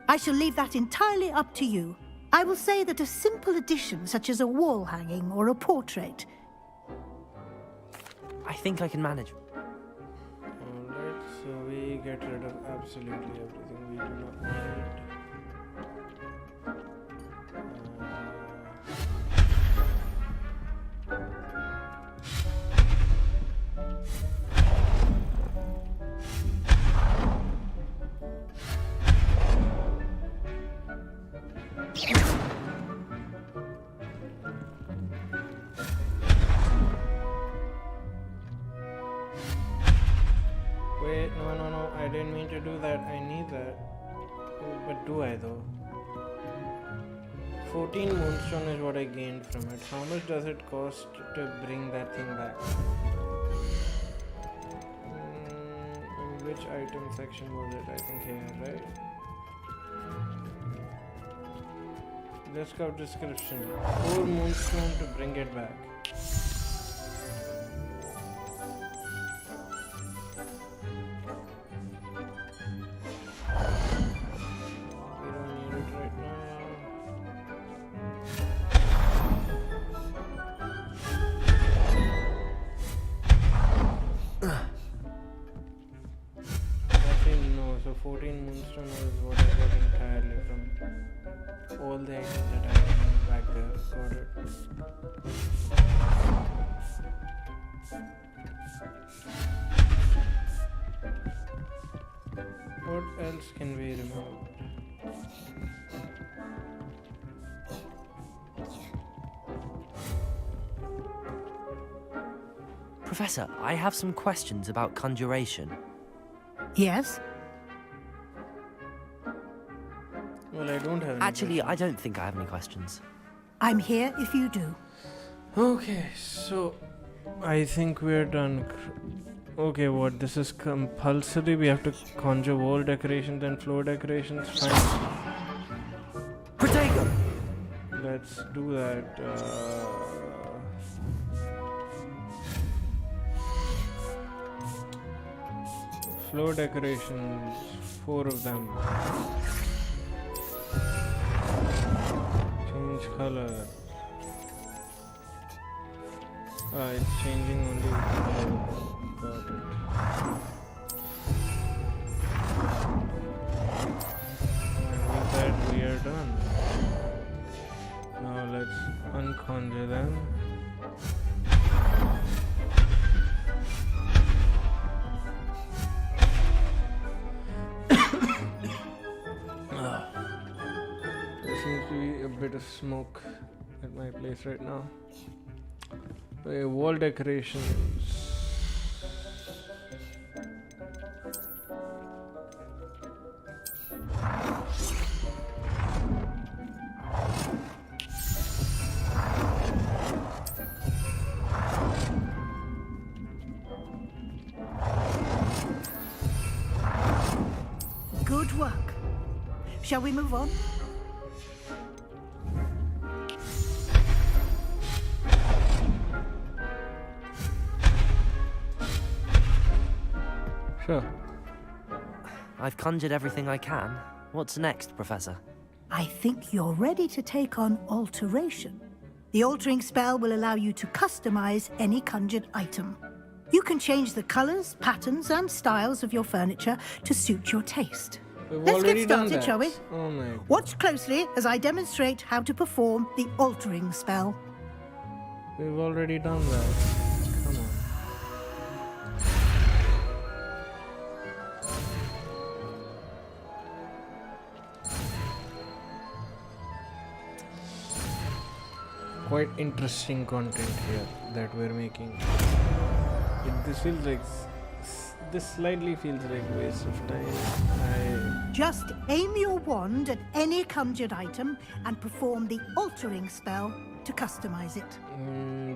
I shall leave that entirely up to you. I will say that a simple addition, such as a wall hanging or a portrait. I think I can manage. Alright, so we get rid of absolutely everything we do not need. Wait, no, I didn't mean to do that. I need that. But do I though? 14 moonstone is what I gained from it. How much does it cost to bring that thing back? In which item section was it? I think here, right? Let's go description. 4 moonstone to bring it back. Actually, no. So 14 moonstone was what I got entirely from all the items that I had back there. Got it. What else can we remove? Professor, I have some questions about conjuration. Yes? Well, I don't have any Actually, I don't think I have any questions. I'm here if you do. Okay, so I think we're done. Okay, what? This is compulsory. We have to conjure wall decorations and floor decorations. Fine. Protego! Let's do that. Floor decorations, 4 of them. Change color. It's changing only the color. Got it. And with that we are done. Now let's unconjure them. There seems to be a bit of smoke at my place right now. Wall decorations. Good work. Shall we move on? Sure. I've conjured everything I can. What's next, Professor? I think you're ready to take on alteration. The altering spell will allow you to customize any conjured item. You can change the colors, patterns, and styles of your furniture to suit your taste. Let's get started, shall we? Oh my. Watch closely as I demonstrate how to perform the altering spell. We've already done that. Come on. Quite interesting content here that we're making. This feels like this slightly feels like waste of time. Just aim your wand at any conjured item and perform the altering spell to customize it.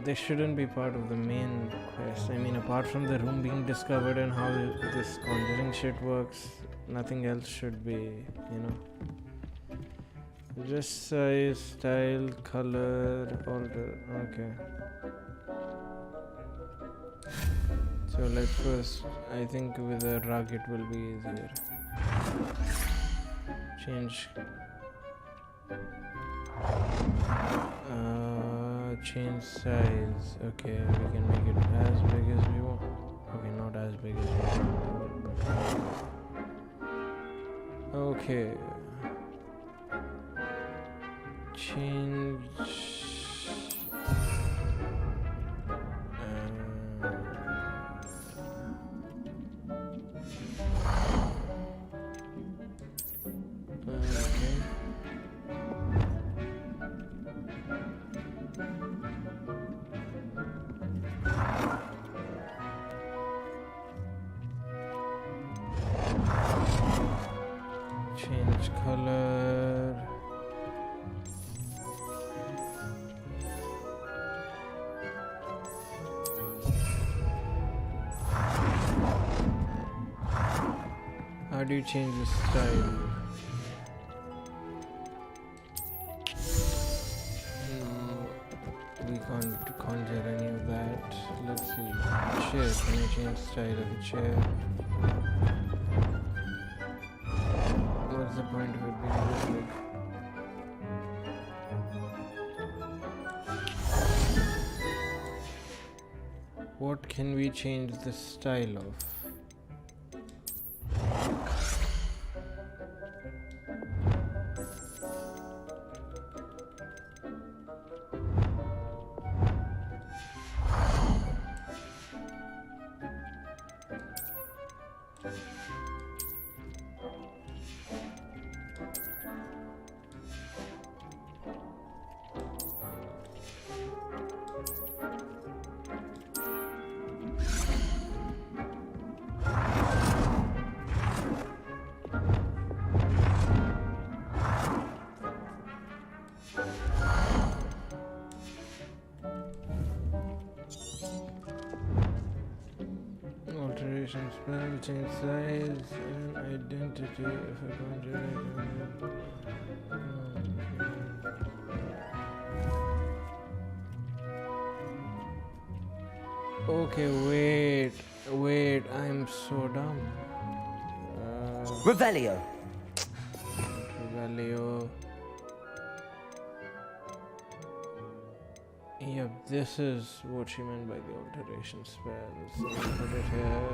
This shouldn't be part of the main quest. I mean, apart from the room being discovered and how this conjuring shit works, nothing else should be, you know. Just size, style, color, alter. Okay. So let's first, I think with a rug it will be easier. Change size. Okay, we can make it as big as we want. Okay, not as big as we want. Okay. Change. Change color. How do you change the style? We can't conjure any of that. Let's see. Chair. Can I change style of the chair? What's the point of it being this big? What can we change the style of? Alteration spell, change size and identity if I conjure it. Okay, wait, I'm so dumb. Revelio. Yep, this is what she meant by the alteration spells. So put it here.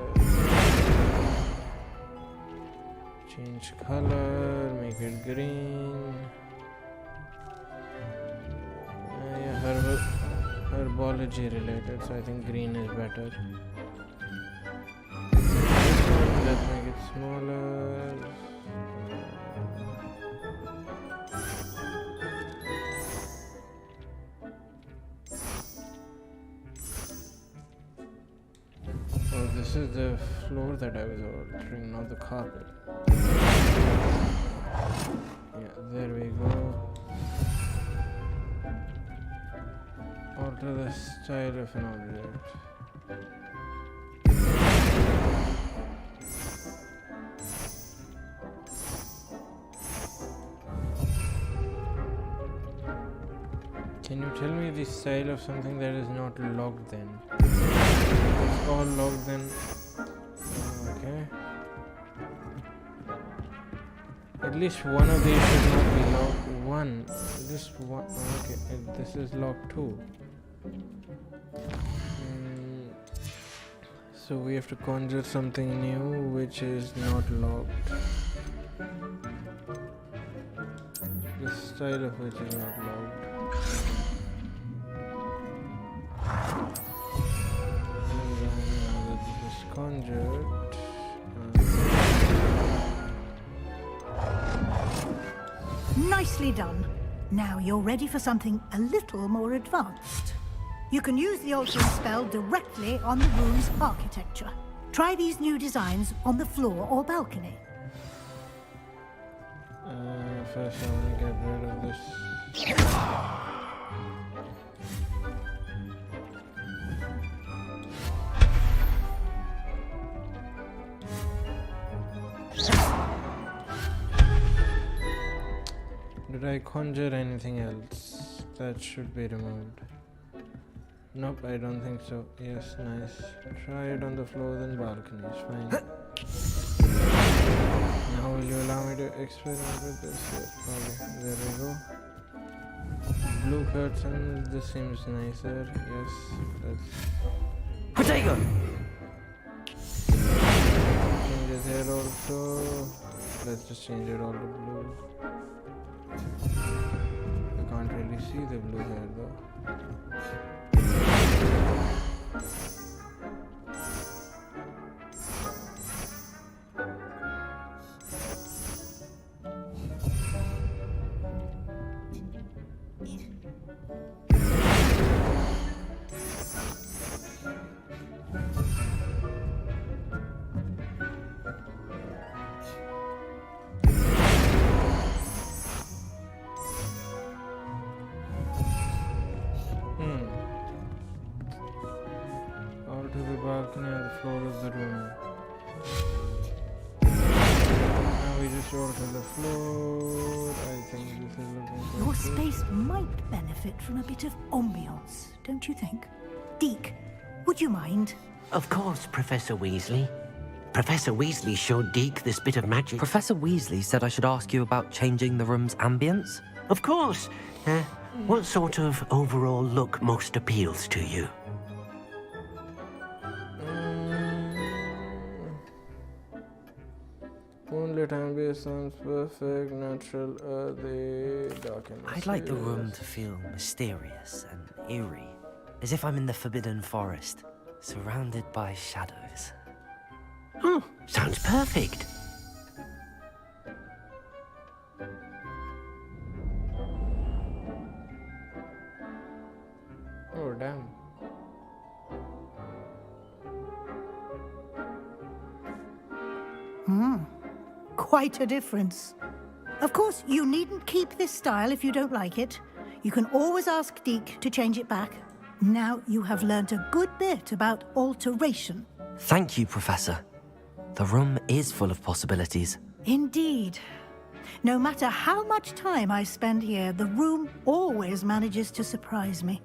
Change color, make it green. Yeah, herbology related, so I think green is better. Let's make it smaller. Oh, this is the floor that I was altering, not the carpet. Yeah, there we go. Alter the style of an object. Can you tell me the style of something that is not locked then? It's all locked then. Okay. At least one of these should not be locked. One. Just one. Okay. This is locked too. So we have to conjure something new which is not locked. The style of which is not locked. Conjured. Nicely done. Now you're ready for something a little more advanced. You can use the altering spell directly on the room's architecture. Try these new designs on the floor or balcony. First I want to get rid of this. Did I conjure anything else? That should be removed. Nope, I don't think so. Yes, nice. Try it on the floor, then balconies. Fine. Now will you allow me to experiment with this? Yes. Okay, there we go. Blue curtain, this seems nicer. Yes, let's... Potato! Change his hair also. Let's just change it all to blue. I can't really see the blue hair though. To the balcony on the floor of the room. Now we just roll to the floor. I think this is looking Your good. space might benefit from a bit of ambiance, don't you think? Deke, would you mind? Of course, Professor Weasley. Professor Weasley showed Deke this bit of magic. Professor Weasley said I should ask you about changing the room's ambience? Of course. What sort of overall look most appeals to you? Moonlit ambience sounds perfect, natural, earthy, dark and I'd like the room to feel mysterious and eerie, as if I'm in the Forbidden Forest, surrounded by shadows. Oh, sounds perfect. Oh, damn. Quite a difference. Of course, you needn't keep this style if you don't like it. You can always ask Deke to change it back. Now you have learnt a good bit about alteration. Thank you, Professor. The room is full of possibilities. Indeed. No matter how much time I spend here, the room always manages to surprise me.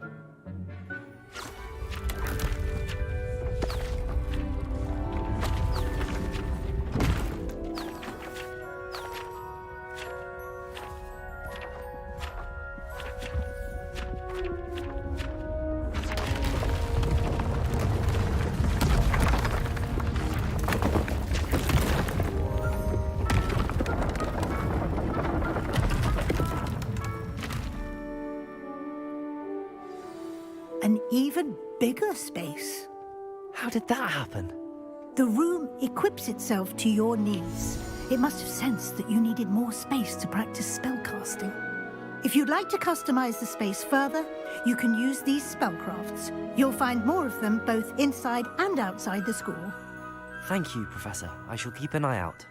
An even bigger space. How did that happen? The room equips itself to your needs. It must have sensed that you needed more space to practice spellcasting. If you'd like to customize the space further, you can use these spellcrafts. You'll find more of them both inside and outside the school. Thank you, Professor. I shall keep an eye out.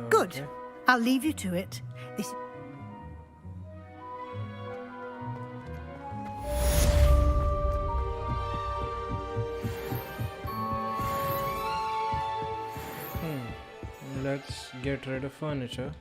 Good. I'll leave you to it. This... Let's get rid of furniture.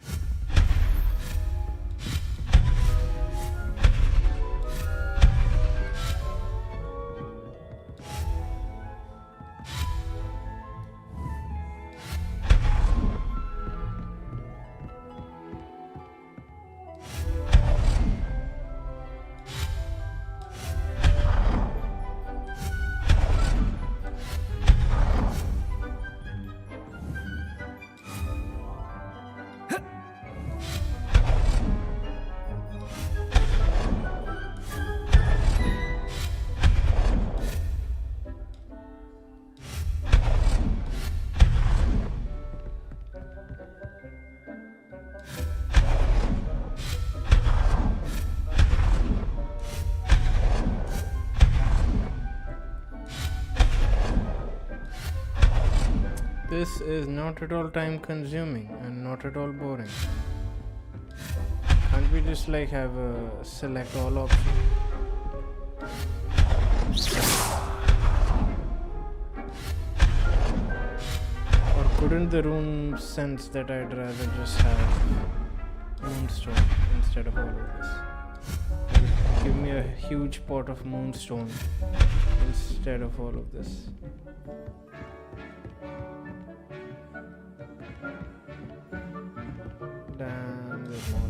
This is not at all time consuming and not at all boring. Can't we just like have a select all option? Or couldn't the room sense that I'd rather just have Moonstone instead of all of this? give me a huge pot of moonstone instead of all of this. Damn, there's more.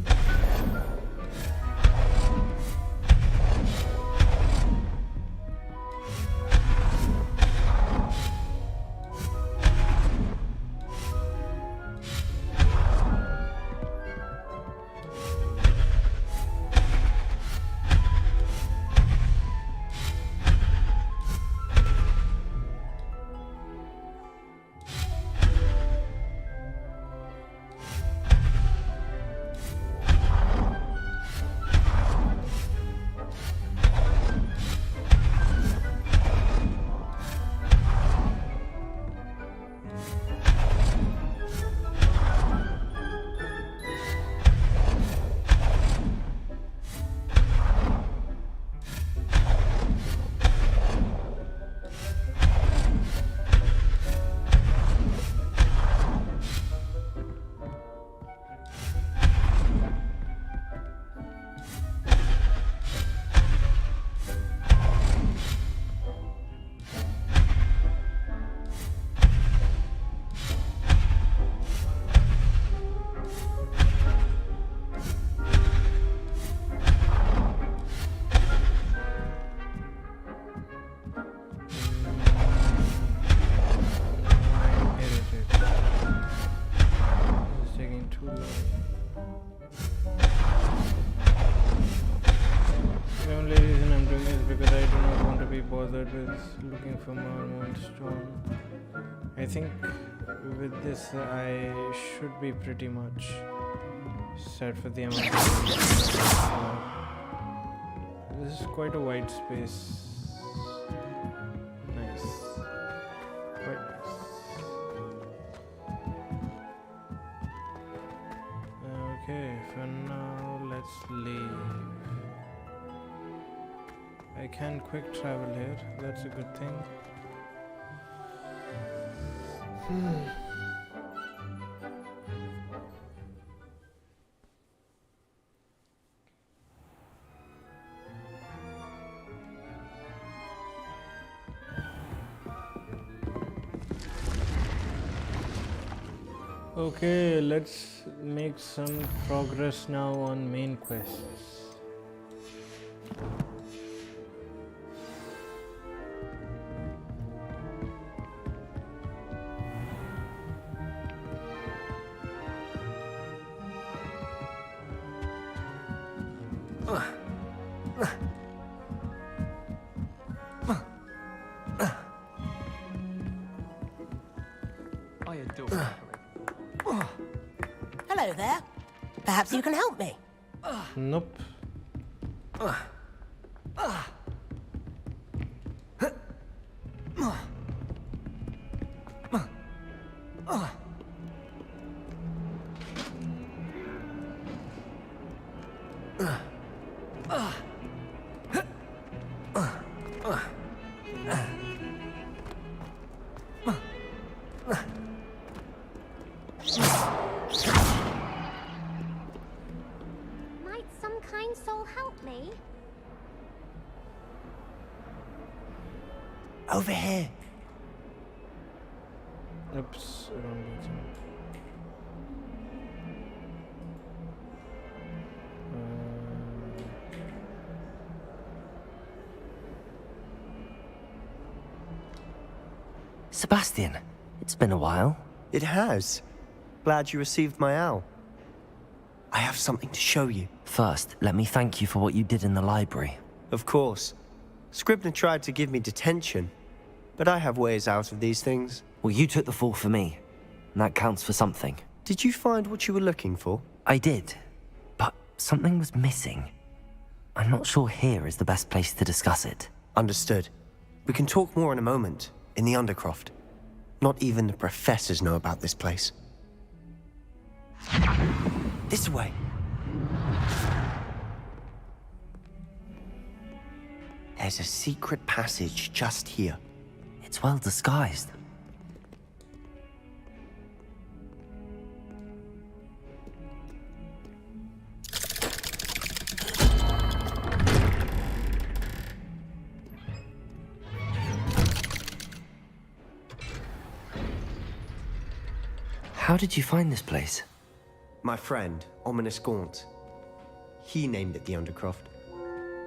Looking for more moonstone. I think with this I should be pretty much set for the amount of this is quite a wide space. Nice. Quite nice. Okay, for now let's leave. I can quick travel here, that's a good thing. Okay, let's make some progress now on main quests. Hello there. Perhaps you can help me. Nope. Might some kind soul help me? Over here. Oops, wrong button. Sebastian, it's been a while. It has. Glad you received my owl. I have something to show you. First, let me thank you for what you did in the library. Of course. Scribner tried to give me detention, but I have ways out of these things. Well, you took the fall for me, and that counts for something. Did you find what you were looking for? I did, but something was missing. I'm not sure here is the best place to discuss it. Understood. We can talk more in a moment, in the Undercroft. Not even the professors know about this place. This way. There's a secret passage just here. It's well disguised. How did you find this place? My friend, Ominous Gaunt. He named it the Undercroft.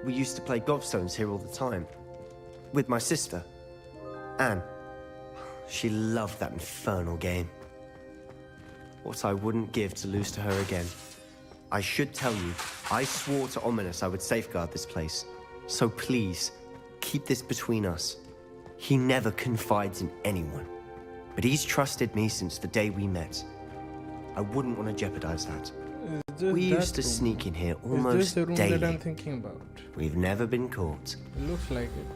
We used to play gobstones here all the time. With my sister, Anne. She loved that infernal game. What I wouldn't give to lose to her again. I should tell you, I swore to Ominous I would safeguard this place. So please, keep this between us. He never confides in anyone. But he's trusted me since the day we met. I wouldn't want to jeopardize that. We used to sneak in here almost Is this the room daily. that I'm thinking about? We've never been caught. It looks like it.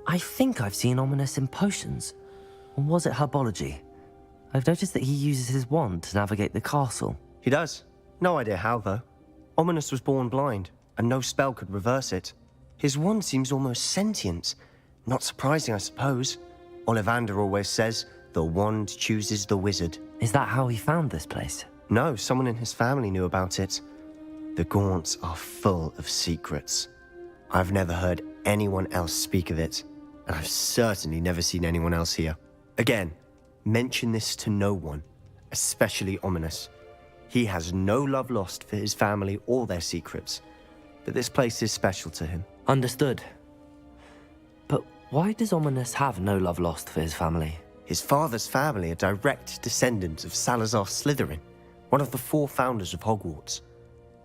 I think I've seen Ominous in potions. Or was it herbology? I've noticed that he uses his wand to navigate the castle. He does. No idea how, though. Ominous was born blind, and no spell could reverse it. His wand seems almost sentient. Not surprising, I suppose. Ollivander always says, the wand chooses the wizard. Is that how he found this place? No, someone in his family knew about it. The Gaunts are full of secrets. I've never heard anyone else speak of it, and I've certainly never seen anyone else here. Again, mention this to no one, especially Ominous. He has no love lost for his family or their secrets, but this place is special to him. Understood. But why does Ominous have no love lost for his family? His father's family are direct descendants of Salazar Slytherin, one of the 4 founders of Hogwarts.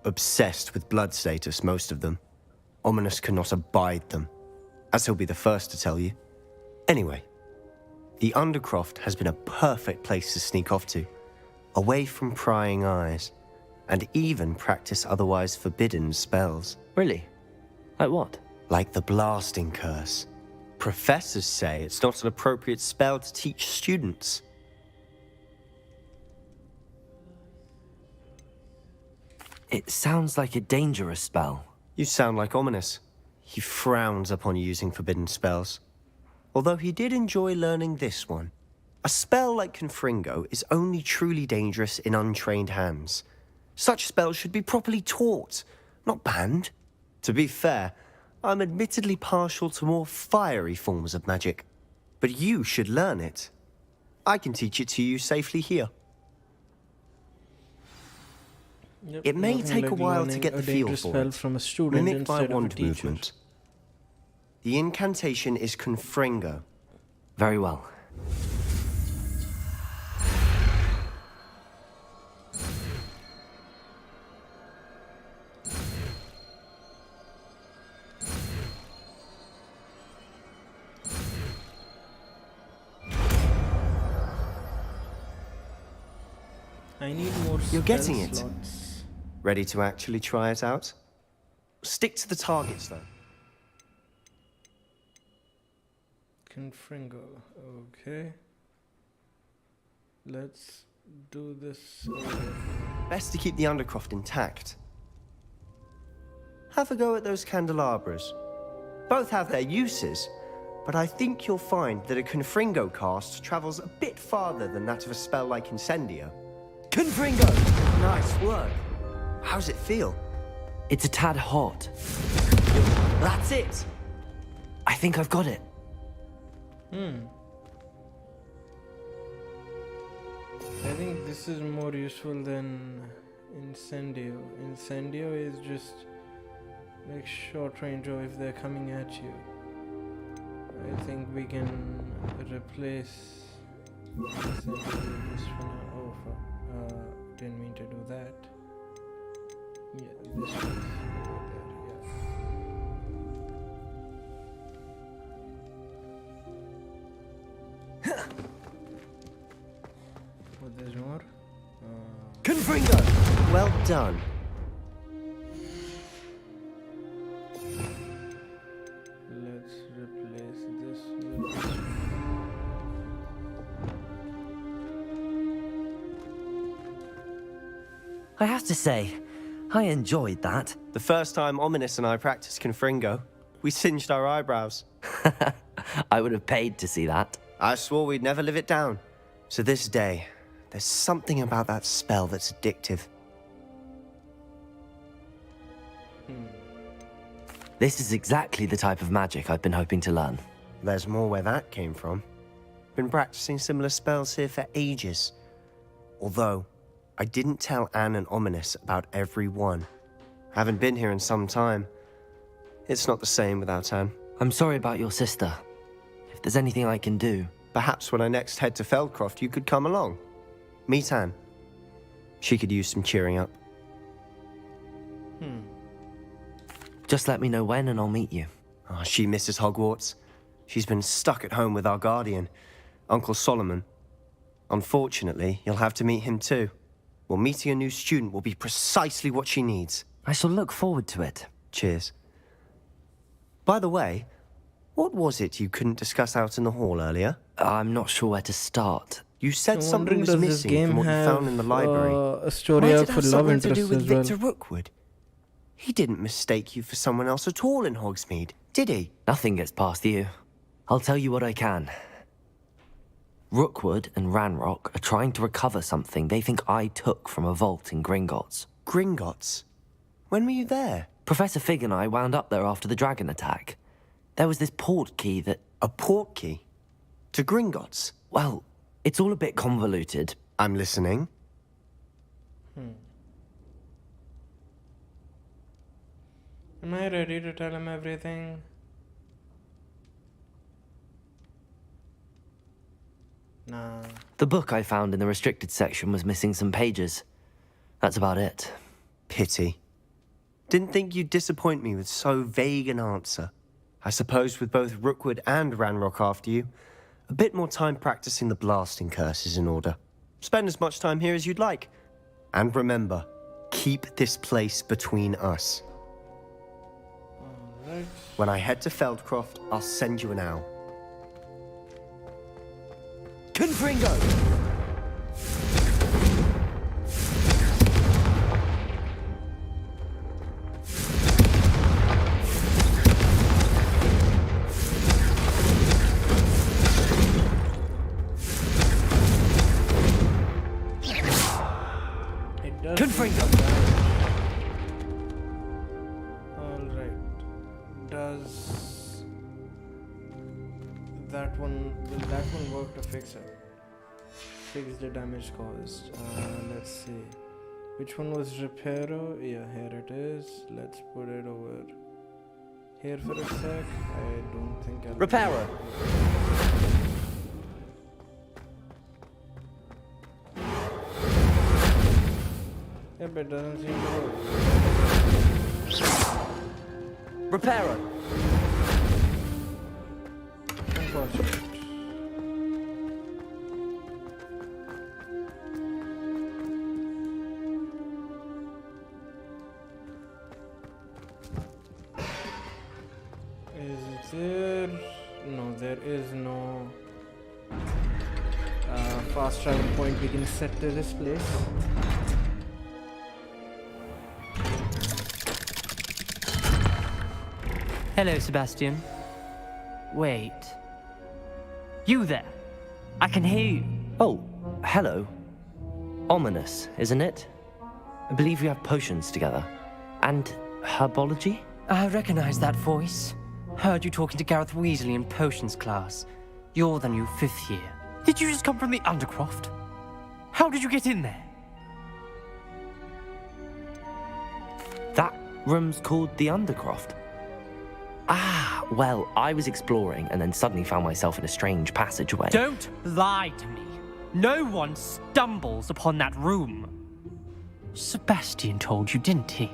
Obsessed with blood status, most of them. Ominous cannot abide them, as he'll be the first to tell you. Anyway, the Undercroft has been a perfect place to sneak off to, away from prying eyes, and even practice otherwise forbidden spells. Really? Like what? Like the blasting curse. Professors say it's not an appropriate spell to teach students. It sounds like a dangerous spell. You sound like Ominous. He frowns upon using forbidden spells. Although he did enjoy learning this one. A spell like Confringo is only truly dangerous in untrained hands. Such spells should be properly taught, not banned. To be fair, I'm admittedly partial to more fiery forms of magic. But you should learn it. I can teach it to you safely here. Yep, It may nothing take a like while to learning get the a feel dangerous for spell it. from a student Mimic my instead of a wand teacher. movement. The incantation is Confringo. Very well. I need more You're getting it. slots. Ready to actually try it out? Stick to the targets, though. Confringo. Okay. Let's do this. Best to keep the Undercroft intact. Have a go at those candelabras. Both have their uses, but I think you'll find that a Confringo cast travels a bit farther than that of a spell like Incendio. Confringo! Nice work. How's it feel? It's a tad hot. That's it! I think I've got it. I think this is more useful than Incendio. Incendio is just like short range, or if they're coming at you. I think we can replace Incendio with this for now. Oh, fuck. Didn't mean to do that. Yeah, this one is over there, yeah. But there's more. Confringo! Well done. Let's replace this with this one. I have to say, I enjoyed that. The first time Ominous and I practiced Confringo, we singed our eyebrows. I would have paid to see that. I swore we'd never live it down. To this day, there's something about that spell that's addictive. This is exactly the type of magic I've been hoping to learn. There's more where that came from. Been practicing similar spells here for ages. Although, I didn't tell Anne and Ominous about every one. Haven't been here in some time. It's not the same without Anne. I'm sorry about your sister. If there's anything I can do... Perhaps when I next head to Feldcroft, you could come along. Meet Anne. She could use some cheering up. Just let me know when and I'll meet you. Oh, she misses Hogwarts. She's been stuck at home with our guardian, Uncle Solomon. Unfortunately, you'll have to meet him too. Well, meeting a new student will be precisely what she needs. I shall look forward to it. Cheers. By the way, what was it you couldn't discuss out in the hall earlier? I'm not sure where to start. You said I'm something was wondering, does this missing game from what you have, found in the library. a story Might arc it have for love something to interest do with as well? Victor Rookwood? He didn't mistake you for someone else at all in Hogsmeade, did he? Nothing gets past you. I'll tell you what I can. Rookwood and Ranrock are trying to recover something they think I took from a vault in Gringotts. Gringotts? When were you there? Professor Fig and I wound up there after the dragon attack. There was this port key that... A port key? To Gringotts? Well, it's all a bit convoluted. I'm listening. Am I ready to tell him everything? Nah. The book I found in the restricted section was missing some pages. That's about it. Pity. Didn't think you'd disappoint me with so vague an answer. I suppose with both Rookwood and Ranrock after you, a bit more time practicing the blasting curse is in order. Spend as much time here as you'd like. And remember, keep this place between us. Alright. When I head to Feldcroft, I'll send you an owl. Confringo! It does. Confringo! Alright. Does that one, will that one work to fix it? Fix the damage caused. Let's see. Which one was Reparo? Yeah, here it is. Let's put it over here for a sec. I don't think I'll... Reparo! Yeah, but it doesn't seem to work. Reparo! Unfortunate. Is there... No, there is no fast travel point we can set to this place. Hello, Sebastian. Wait. You there? I can hear you. Oh, hello. Ominous, isn't it? I believe we have potions together. And herbology? I recognize that voice. Heard you talking to Gareth Weasley in potions class. You're the new 5th year. Did you just come from the Undercroft? How did you get in there? That room's called the Undercroft. Ah, well, I was exploring and then suddenly found myself in a strange passageway. Don't lie to me. No one stumbles upon that room. Sebastian told you, didn't he?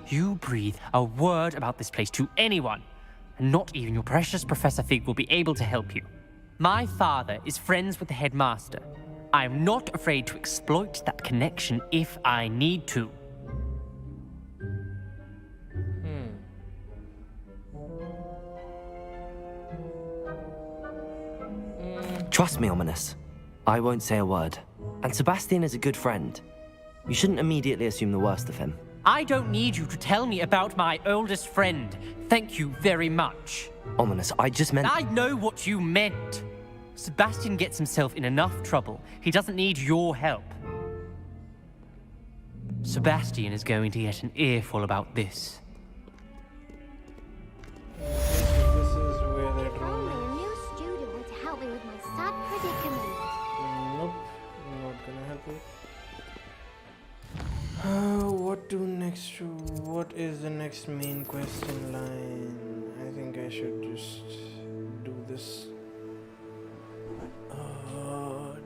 You breathe a word about this place to anyone, and not even your precious Professor Fig will be able to help you. My father is friends with the headmaster. I am not afraid to exploit that connection if I need to. Trust me, Ominous. I won't say a word. And Sebastian is a good friend. You shouldn't immediately assume the worst of him. I don't need you to tell me about my oldest friend. Thank you very much. Ominous, I just meant... I know what you meant. Sebastian gets himself in enough trouble. He doesn't need your help. Sebastian is going to get an earful about this. This is where they're Only a new student would help me with my sad predicament. Nope, I'm not gonna help you. What to next? What is the next main question line? I think I should just do this.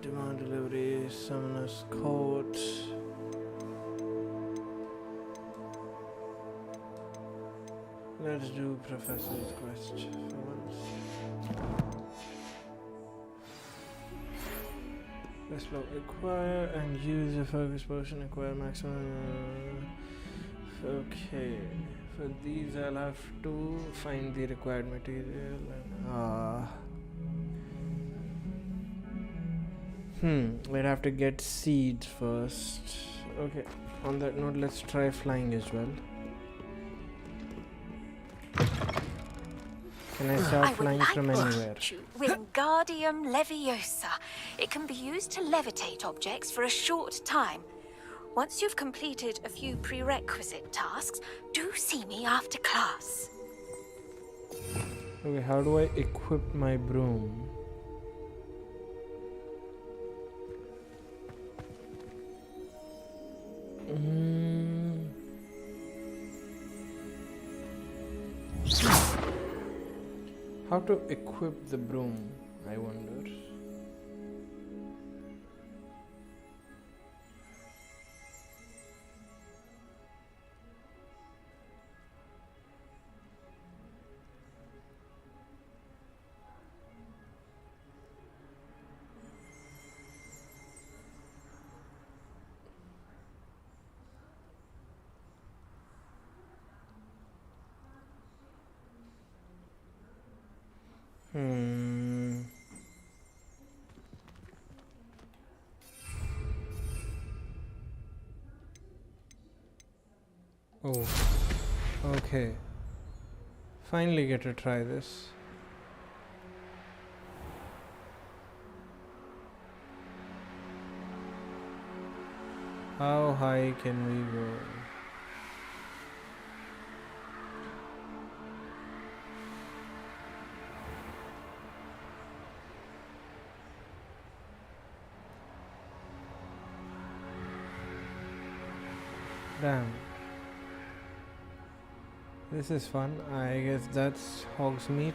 Demand delivery, summoner's court. Let's do Professor's quest for once. Explore, acquire and use a focus potion, acquire maximum. Okay, for these I'll have to find the required material and we'd have to get seeds first. Okay, on that note, let's try flying as well. Can I start flying from anywhere? Wingardium Leviosa. It can be used to levitate objects for a short time. Once you've completed a few prerequisite tasks, do see me after class. Okay, how do I equip my broom? How to equip the broom, I wonder. Oh, okay. Finally get to try this. How high can we go? Damn. This is fun. I guess that's Hogsmeade.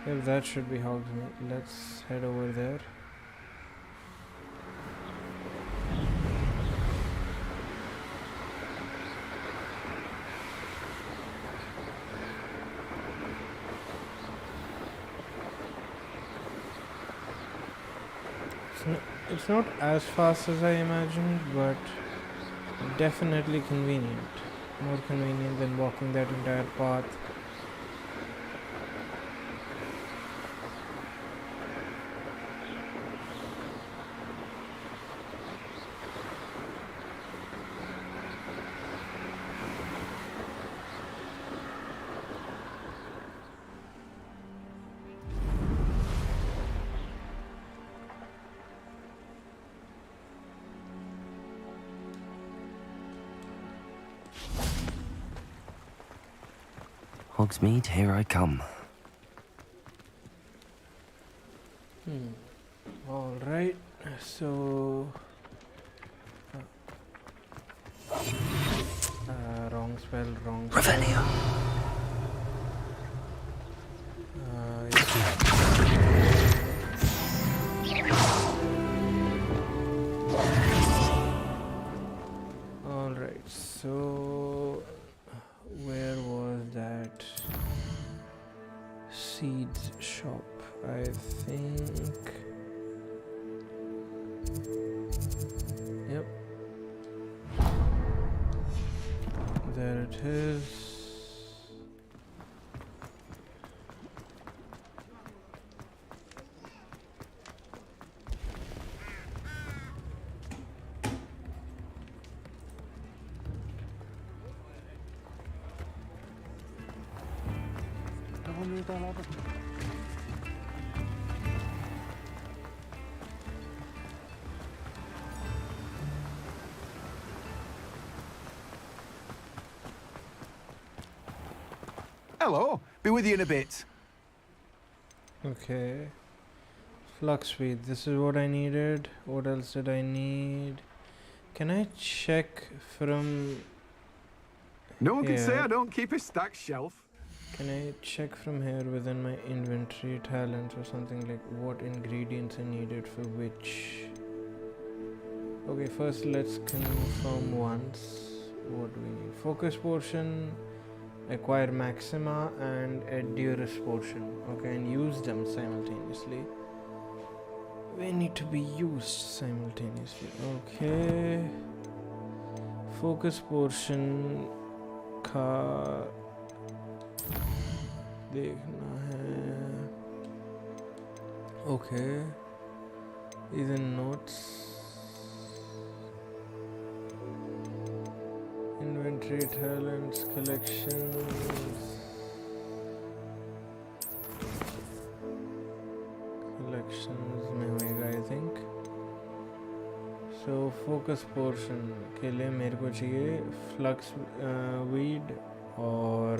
Yep, that should be Hogsmeade. Let's head over there. It's not as fast as I imagined, but definitely convenient. More convenient than walking that entire path. Hogsmeade, here I come. Alright, so... wrong spell, wrong spell. Revelio. Alright, so... where was that seeds shop? I think... Yep. There it is. Hello, be with you in a bit. Okay. Flux speed. This is what I needed. What else did I need? Can I check from No one can say here? I don't keep a stacked shelf. Can I check from here within my inventory talents or something, like what ingredients I needed for which? Okay, first let's confirm once. What do we need? Focus potion, acquire maxima, and endurance potion. Okay, and use them simultaneously. They need to be used simultaneously. Okay. Focus potion का देखना है. Okay. Is in notes. Inventory talents, collections. Collections में होएगा I think. So focus portion के लिए मेरे को चाहिए flux weed और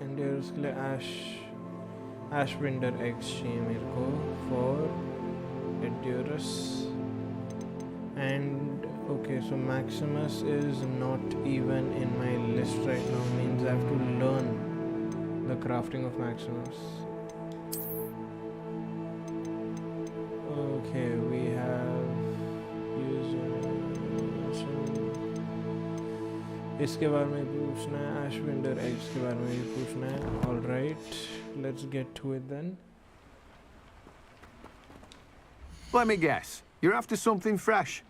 endurance के लिए ashwinder eggs चाहिए मेरे को for endurance. And okay, so Maximus is not even in my list right now, means I have to learn the crafting of Maximus. Okay, we have इसके बारे में पूछना है, ashwinder eggs के बारे में भी पूछना है. All right, let's get to it then. Let me guess. You're after something fresh.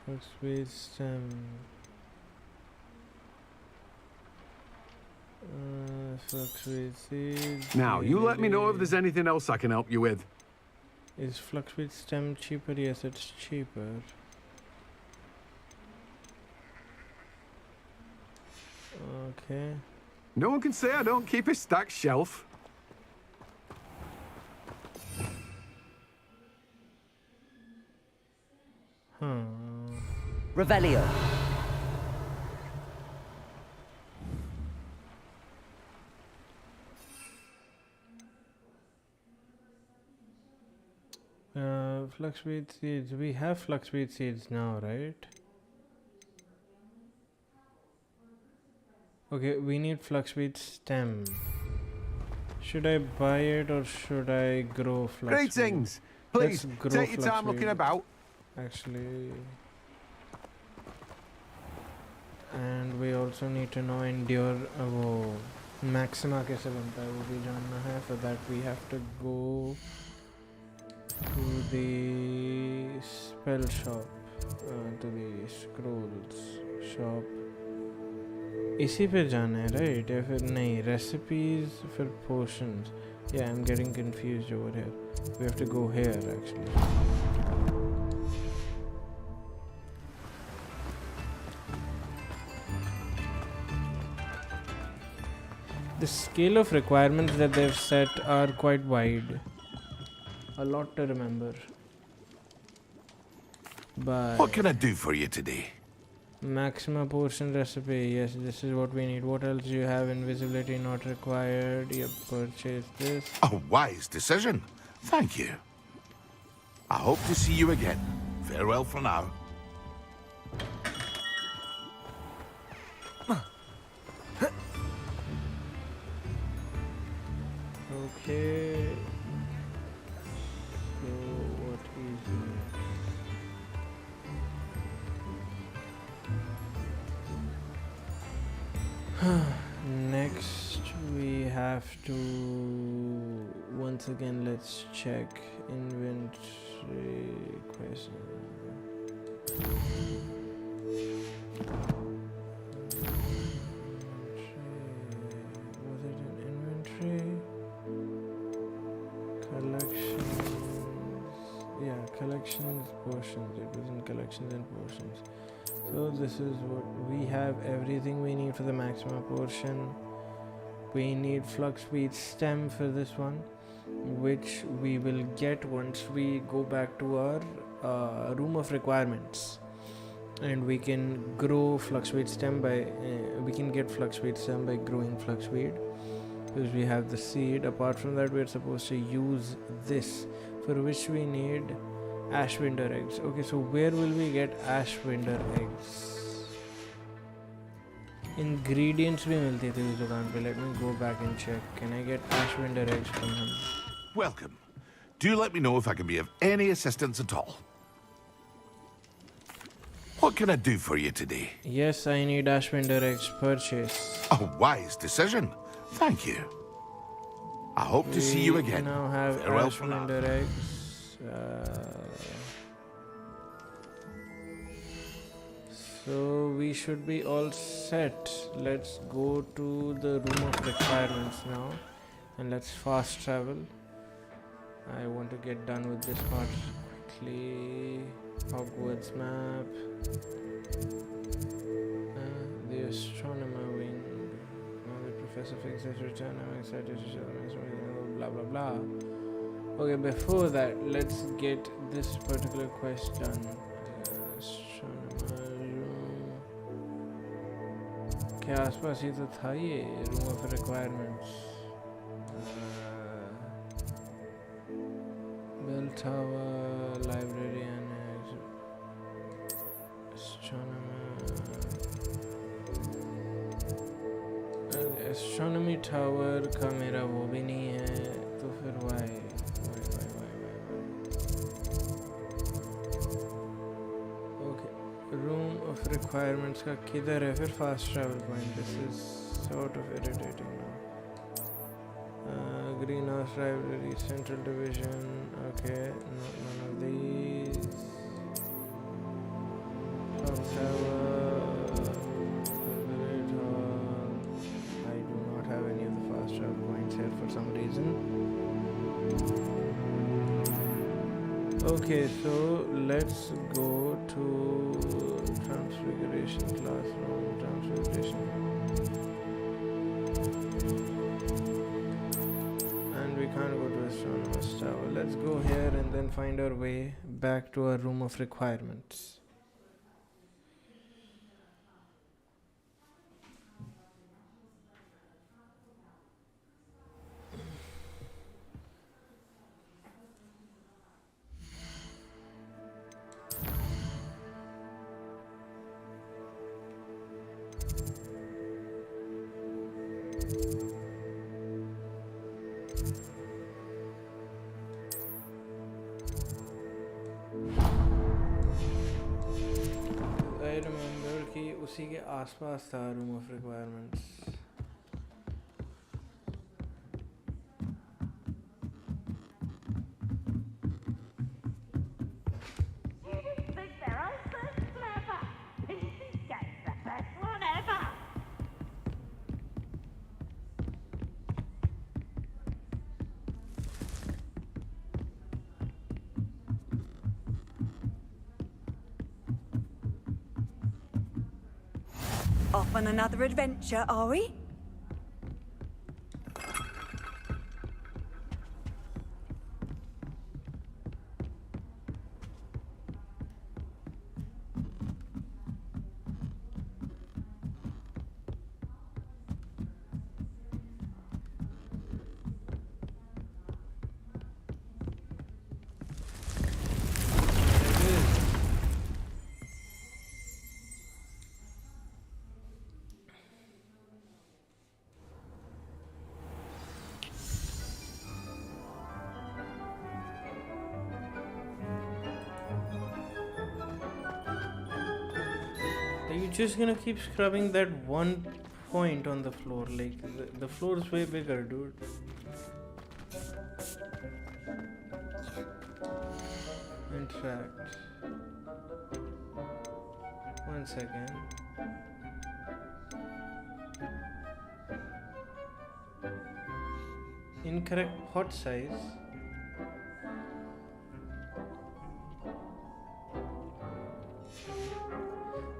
Fluxweed stem. Fluxweed seeds. Now, you let me know if there's anything else I can help you with. Is fluxweed stem cheaper? Yes, it's cheaper. Okay. No one can say I don't keep a stacked shelf. Revelio. Fluxweed seeds. We have fluxweed seeds now, right? Okay, we need fluxweed stem. Should I buy it or should I grow fluxweed? Greetings. Please, take your time looking about. Actually. And we also need to know endure वो maxima कैसे बनता है वो भी जानना है. For that we have to go to the spell shop, to the scrolls shop. इसी पे जाना है, right? या फिर नहीं, recipes फिर potions. Yeah, I'm getting confused over here. We have to go here actually. The scale of requirements that they've set are quite wide. A lot to remember. But what can I do for you today? Maxima portion recipe. Yes, this is what we need. What else do you have? Invisibility not required. Yep, purchase this. A wise decision. Thank you. I hope to see you again. Farewell for now. Okay. So what is next? Next we have to once again let's check inventory question. Collections, portions. It was in collections and portions. So this is what we have. Everything we need for the maxima portion. We need fluxweed stem for this one, which we will get once we go back to our room of requirements. And we can grow fluxweed stem by we can get fluxweed stem by growing fluxweed because we have the seed. Apart from that, we're supposed to use this, for which we need ashwinder eggs. Okay, so where will we get ashwinder eggs? Ingredients भी मिलते थे उस दुकान पे. Let me go back and check. Can I get ashwinder eggs from him? Welcome. Do let me know if I can be of any assistance at all. What can I do for you today? Yes, I need ashwinder eggs. Purchase. A wise decision. Thank you. I hope to see you again. We now have Farewell for now. ashwinder eggs. So we should be all set. Let's go to the room of requirements now, and let's fast travel. I want to get done with this part quickly. Hogwarts map. The astronomer wing. The professor fixes return. I'm excited to show them. Blah blah blah. Okay, before that, let's get this particular quest done. Astronomer room. क्या आसपास ही तो था ये room of requirements. Bell tower, library and astronomer. Astronomy tower का मेरा वो भी नहीं है, तो फिर why? Okay, room of requirements का किधर है फिर fast travel point? This is sort of irritating now. Greenhouse library, central division. Okay, none of these. Clock tower, village hall. I do not have any of the fast travel points here for some reason. Okay, so let's go to transfiguration classroom. Transfiguration. We can't go to astronomer's tower. Let's go here and then find our way back to our room of requirements. उसी के आसपास था room of requirements. Off on another adventure, are we? Just gonna keep scrubbing that one point on the floor. Like the floor is way bigger, dude. Interact. 1 second. Incorrect pot size.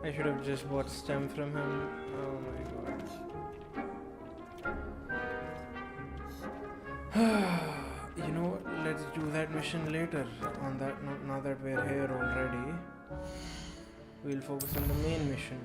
I should have just bought stem from him. Oh my god. You know what? Let's do that mission later. On that note, now that we're here already. We'll focus on the main mission.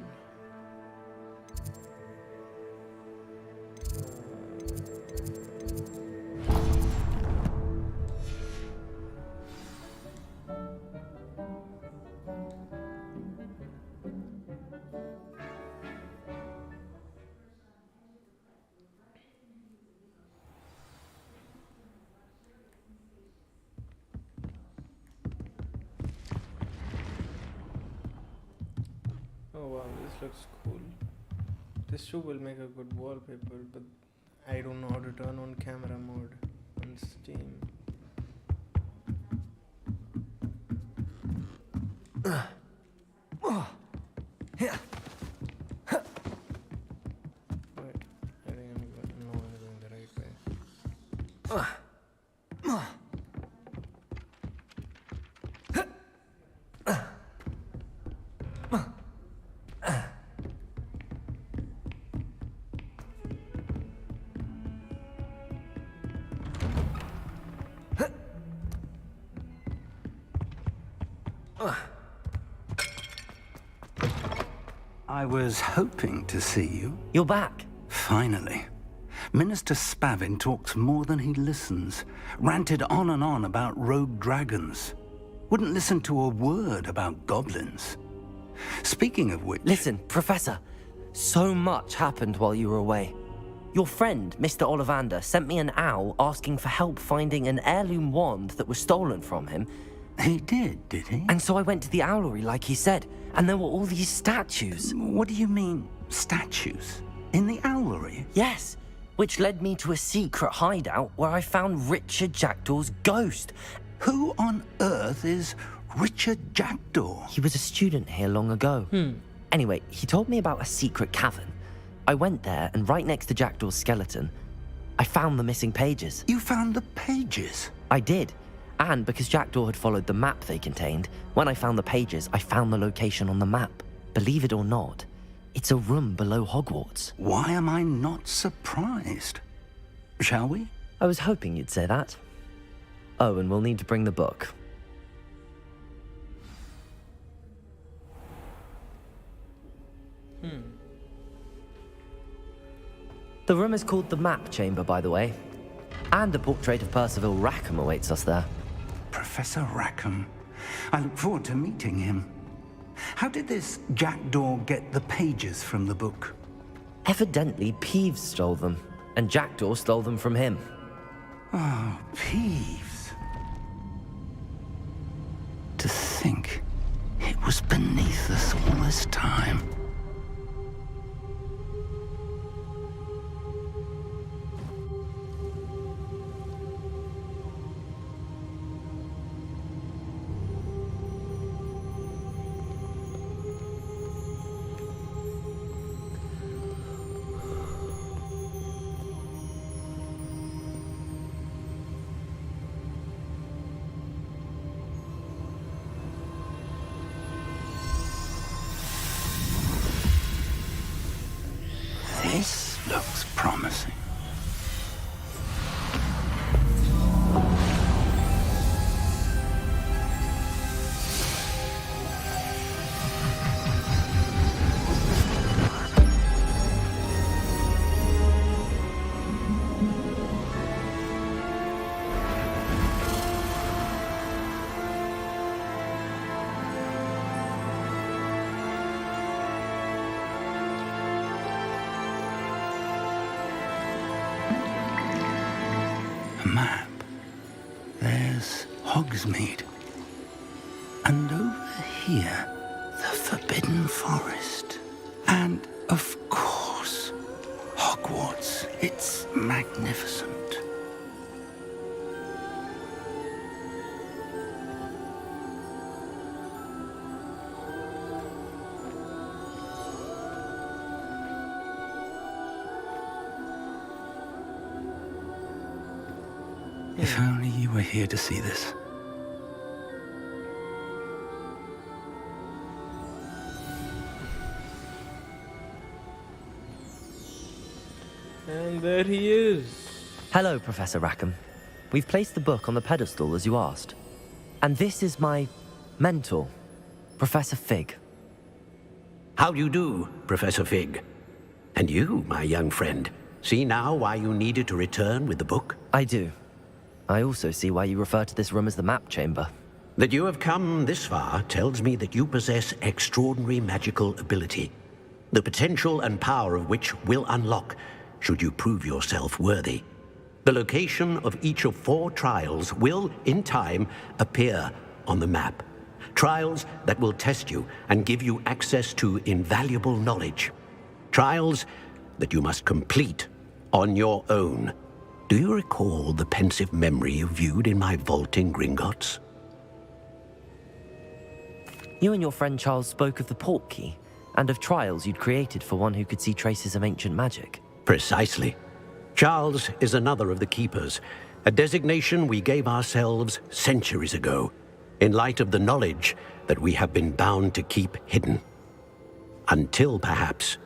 Oh wow, this looks cool. This too will make a good wallpaper, but I don't know how to turn on camera mode on Steam. Wait, I think I'm going the right way. I was hoping to see you. You're back. Finally. Minister Spavin talks more than he listens. Ranted on and on about rogue dragons. Wouldn't listen to a word about goblins. Speaking of which... Listen, Professor. So much happened while you were away. Your friend, Mr. Ollivander, sent me an owl asking for help finding an heirloom wand that was stolen from him. He did he? And so I went to the owlery like he said, and there were all these statues. What do you mean, statues? In the owlery? Yes, which led me to a secret hideout where I found Richard Jackdaw's ghost. Who on earth is Richard Jackdaw? He was a student here long ago. Anyway, he told me about a secret cavern. I went there, and right next to Jackdaw's skeleton, I found the missing pages. You found the pages? I did. And because Jackdaw had followed the map they contained, when I found the pages, I found the location on the map. Believe it or not, it's a room below Hogwarts. Why am I not surprised? Shall we? I was hoping you'd say that. Oh, and we'll need to bring the book. The room is called the Map Chamber, by the way. And a portrait of Percival Rackham awaits us there. Professor Rackham. I look forward to meeting him. How did this Jackdaw get the pages from the book? Evidently, Peeves stole them, and Jackdaw stole them from him. Oh, Peeves. To think it was beneath us all this time. This looks promising. Map. There's Hogsmeade. And over here, the Forbidden Forest. And, of course, Hogwarts. It's magnificent. If only you were here to see this. And there he is. Hello, Professor Rackham. We've placed the book on the pedestal as you asked. And this is my mentor, Professor Fig. How do you do, Professor Fig? And you, my young friend, see now why you needed to return with the book? I do. I also see why you refer to this room as the map chamber. That you have come this far tells me that you possess extraordinary magical ability, the potential and power of which will unlock should you prove yourself worthy. The location of each of 4 trials will, in time, appear on the map. Trials that will test you and give you access to invaluable knowledge. Trials that you must complete on your own. Do you recall the pensive memory you viewed in my vault in Gringotts? You and your friend Charles spoke of the port key, and of trials you'd created for one who could see traces of ancient magic. Precisely. Charles is another of the Keepers, a designation we gave ourselves centuries ago, in light of the knowledge that we have been bound to keep hidden. Until perhaps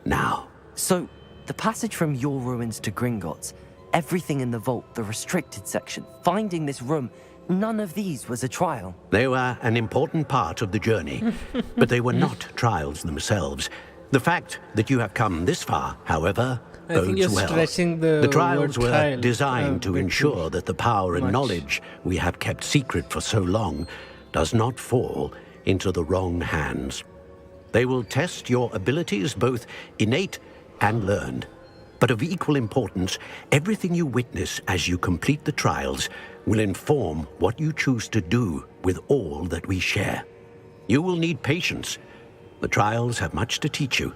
now. So, the passage from your ruins to Gringotts, everything in the vault, the restricted section, finding this room, none of these was a trial. They were an important part of the journey, but they were not trials themselves. The fact that you have come this far, however, I think you're bodes well. stretching the trials word were trial designed a to bit ensure that the power and much. knowledge we have kept secret for so long does not fall into the wrong hands. They will test your abilities, both innate and learned. But of equal importance, everything you witness as you complete the trials will inform what you choose to do with all that we share. You will need patience. The trials have much to teach you.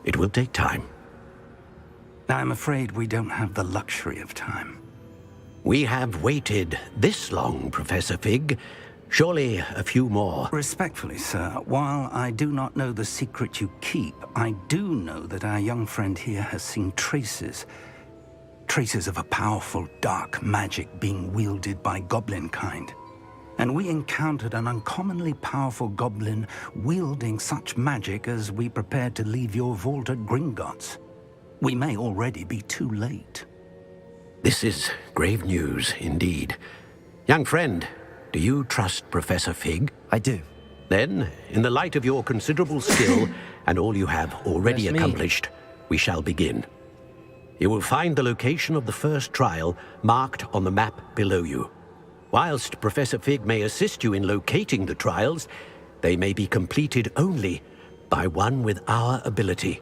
It will take time. I'm afraid we don't have the luxury of time. We have waited this long, Professor Fig. Surely a few more. Respectfully, sir, while I do not know the secret you keep, I do know that our young friend here has seen traces of a powerful dark magic being wielded by goblin kind. And we encountered an uncommonly powerful goblin wielding such magic as we prepared to leave your vault at Gringotts. We may already be too late. This is grave news indeed. Young friend, do you trust Professor Fig? I do. Then, in the light of your considerable skill and all you have already That's me. accomplished, we shall begin. You will find the location of the first trial marked on the map below you. Whilst Professor Fig may assist you in locating the trials, they may be completed only by one with our ability.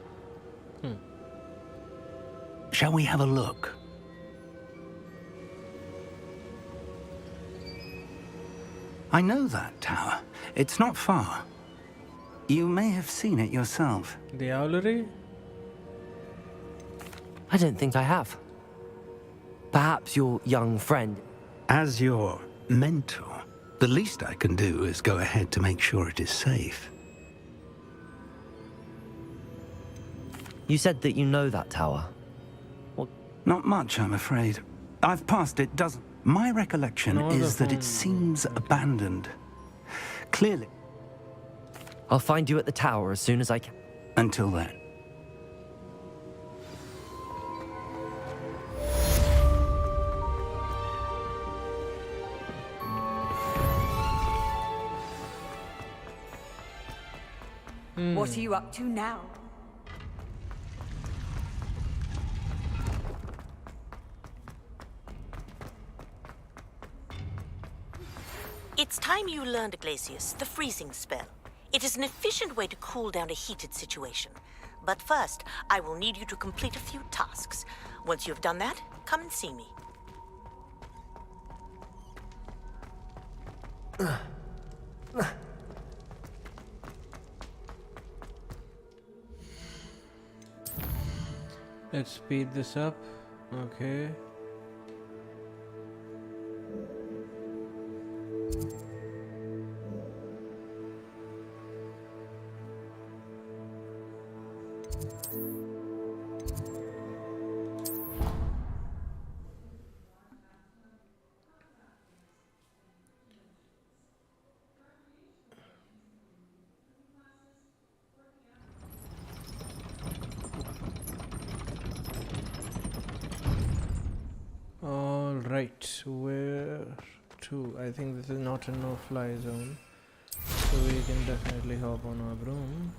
Shall we have a look? I know that tower. It's not far. You may have seen it yourself. The Owlery? I don't think I have. Perhaps your young friend... As your mentor, the least I can do is go ahead to make sure it is safe. You said that you know that tower. Not much, I'm afraid. I've passed it dozens. My recollection is that it seems abandoned. Clearly. I'll find you at the tower as soon as I can. Until then. What are you up to now? It's time you learned, Glacius, the freezing spell. It is an efficient way to cool down a heated situation. But first, I will need you to complete a few tasks. Once you've done that, come and see me. Let's speed this up. Okay. Alright, where to? I think this is not a no-fly zone, so we can definitely hop on our broom.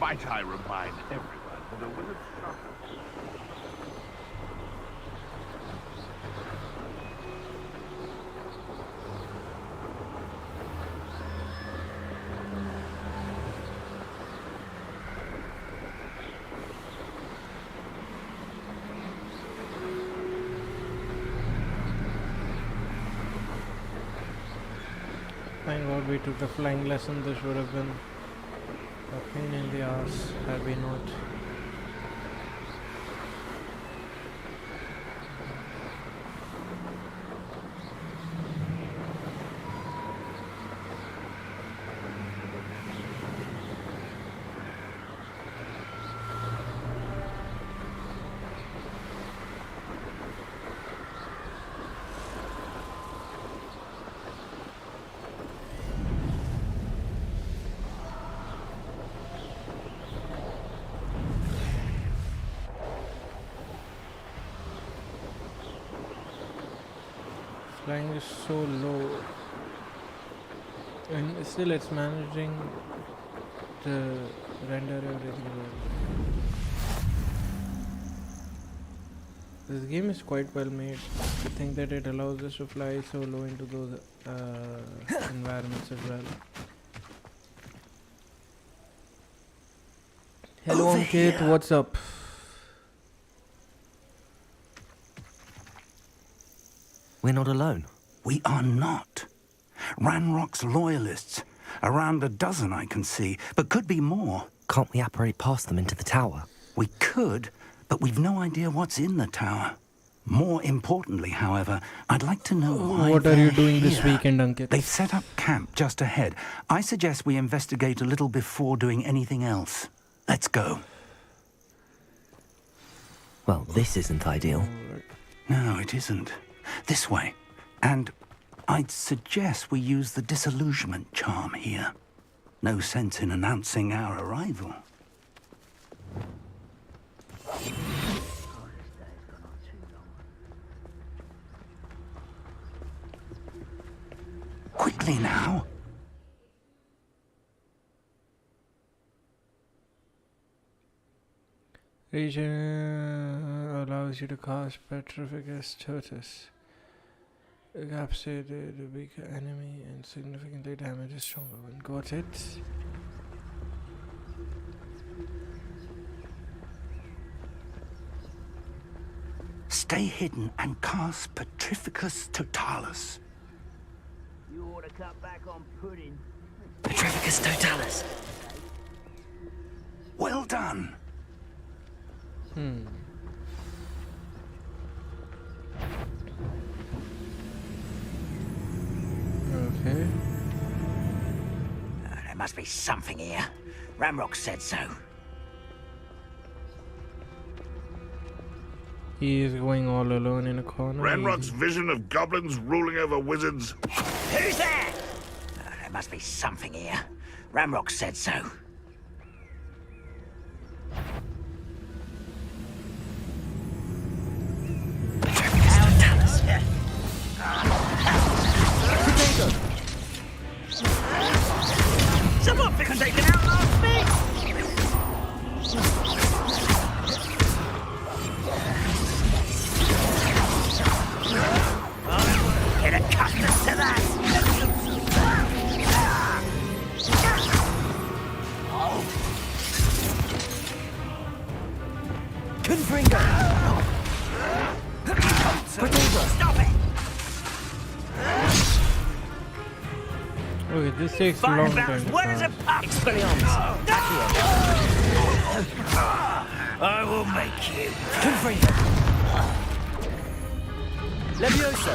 Might I remind everyone that a wizard's Thank God we took the flying lesson. This would have been a pain in the ass had we not. Flying is so low, and still it's managing to render everything well. This game is quite well made. I think that it allows us to fly so low into those environments as well. Hello Over Ankit, here. what's up? We're not alone. We are not. Ranrock's loyalists. Around a dozen I can see, but could be more. Can't we apparate past them into the tower? We could, but we've no idea what's in the tower. More importantly, however, I'd like to know why What are you they're doing this here. weekend, Ankit? They've set up camp just ahead. I suggest we investigate a little before doing anything else. Let's go. Well, this isn't ideal. No, it isn't. This way. And I'd suggest we use the disillusionment charm here. No sense in announcing our arrival. Quickly now. Region allows you to cast Petrificus Totus. Capture the weaker enemy and significantly damage a stronger one. Got it? Stay hidden and cast Petrificus Totalis. You ought to cut back on pudding. Petrificus Totalis. Well done. Okay. There must be something here. Ramrock said so. He is going all alone in a corner. Ranrock's vision of goblins ruling over wizards. Who's there? There must be something here. Ramrock said so. Someone fixed taken out last week! Get accustomed to that! Confringo! Stop it! Okay, this takes a long time to Where is pass. a pup? Expelliarmus! I will make you. Confringo! Levioso!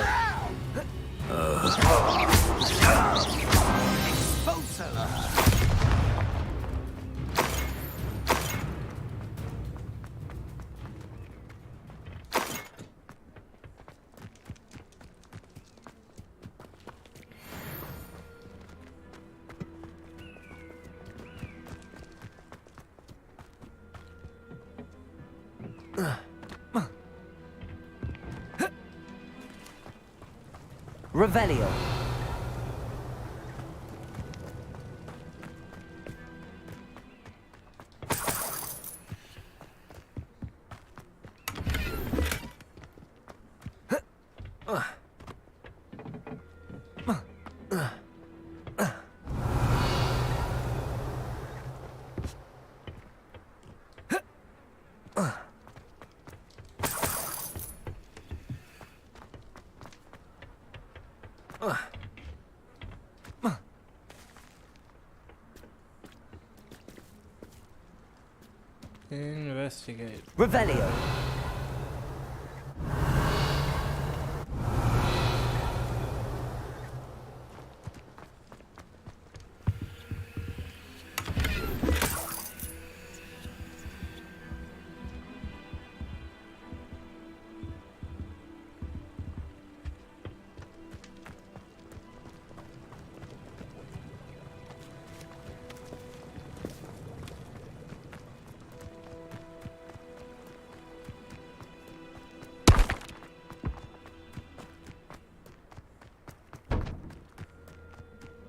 Revelio. Investigate. Revelio.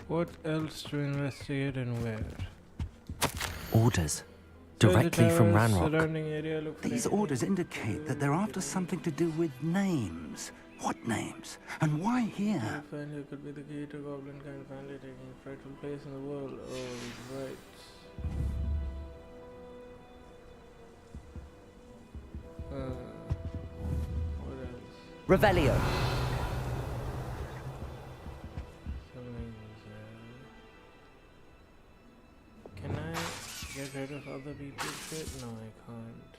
What else to investigate and where? Orders. Directly from Ranrock. Surrounding area, look for These any- orders indicate that they're after something to do with names. What names? And why here? Finally, could be the key to goblin kind finally taking a frightful place in the world. Oh, right. What else? Revelio. Can I get rid of other people's shit? No, I can't.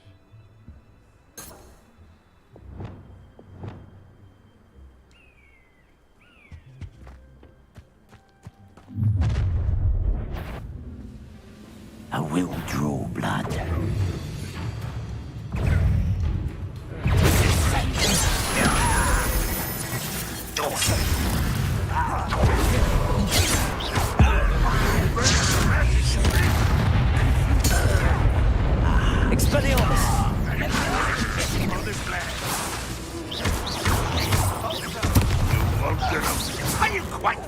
I will draw blood. Expelliarmus. Are you quite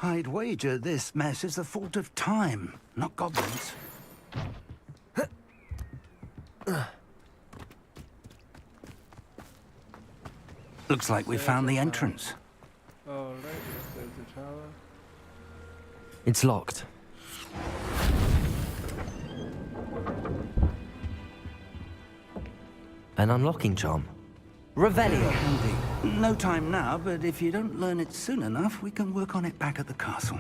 I'd wager this mess is the fault of time, not goblins. Looks like we found the entrance. Alright, there's the tower. It's locked. An unlocking charm. Revelio. Handy. No time now, but if you don't learn it soon enough, we can work on it back at the castle.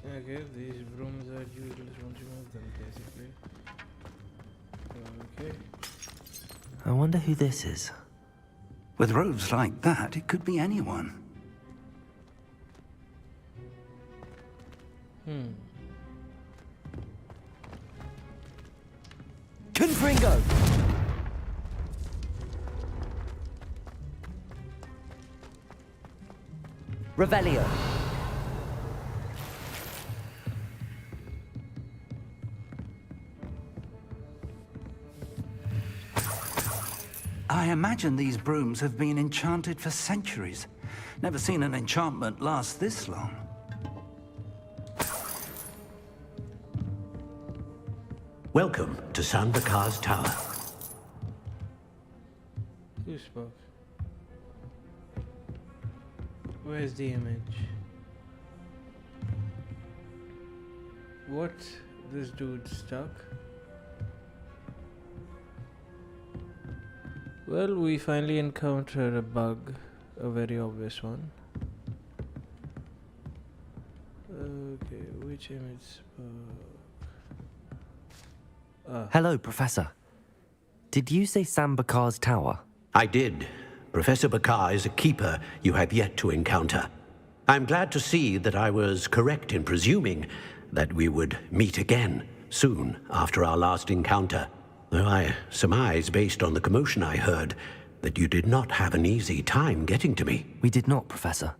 Okay, these brooms are useless once you move them, basically. Okay. I wonder who this is. With robes like that, it could be anyone. Confringo! Revelio. I imagine these brooms have been enchanted for centuries. Never seen an enchantment last this long. Welcome to San Bakar's Tower. Who spoke? Where's the image? What? This dude stuck? Well, we finally encountered a bug, a very obvious one. Okay, which image spoke? Hello, Professor. Did you say San Bakar's Tower? I did. Professor Bakar is a keeper you have yet to encounter. I'm glad to see that I was correct in presuming that we would meet again soon after our last encounter. Though I surmise, based on the commotion I heard, that you did not have an easy time getting to me. We did not, Professor.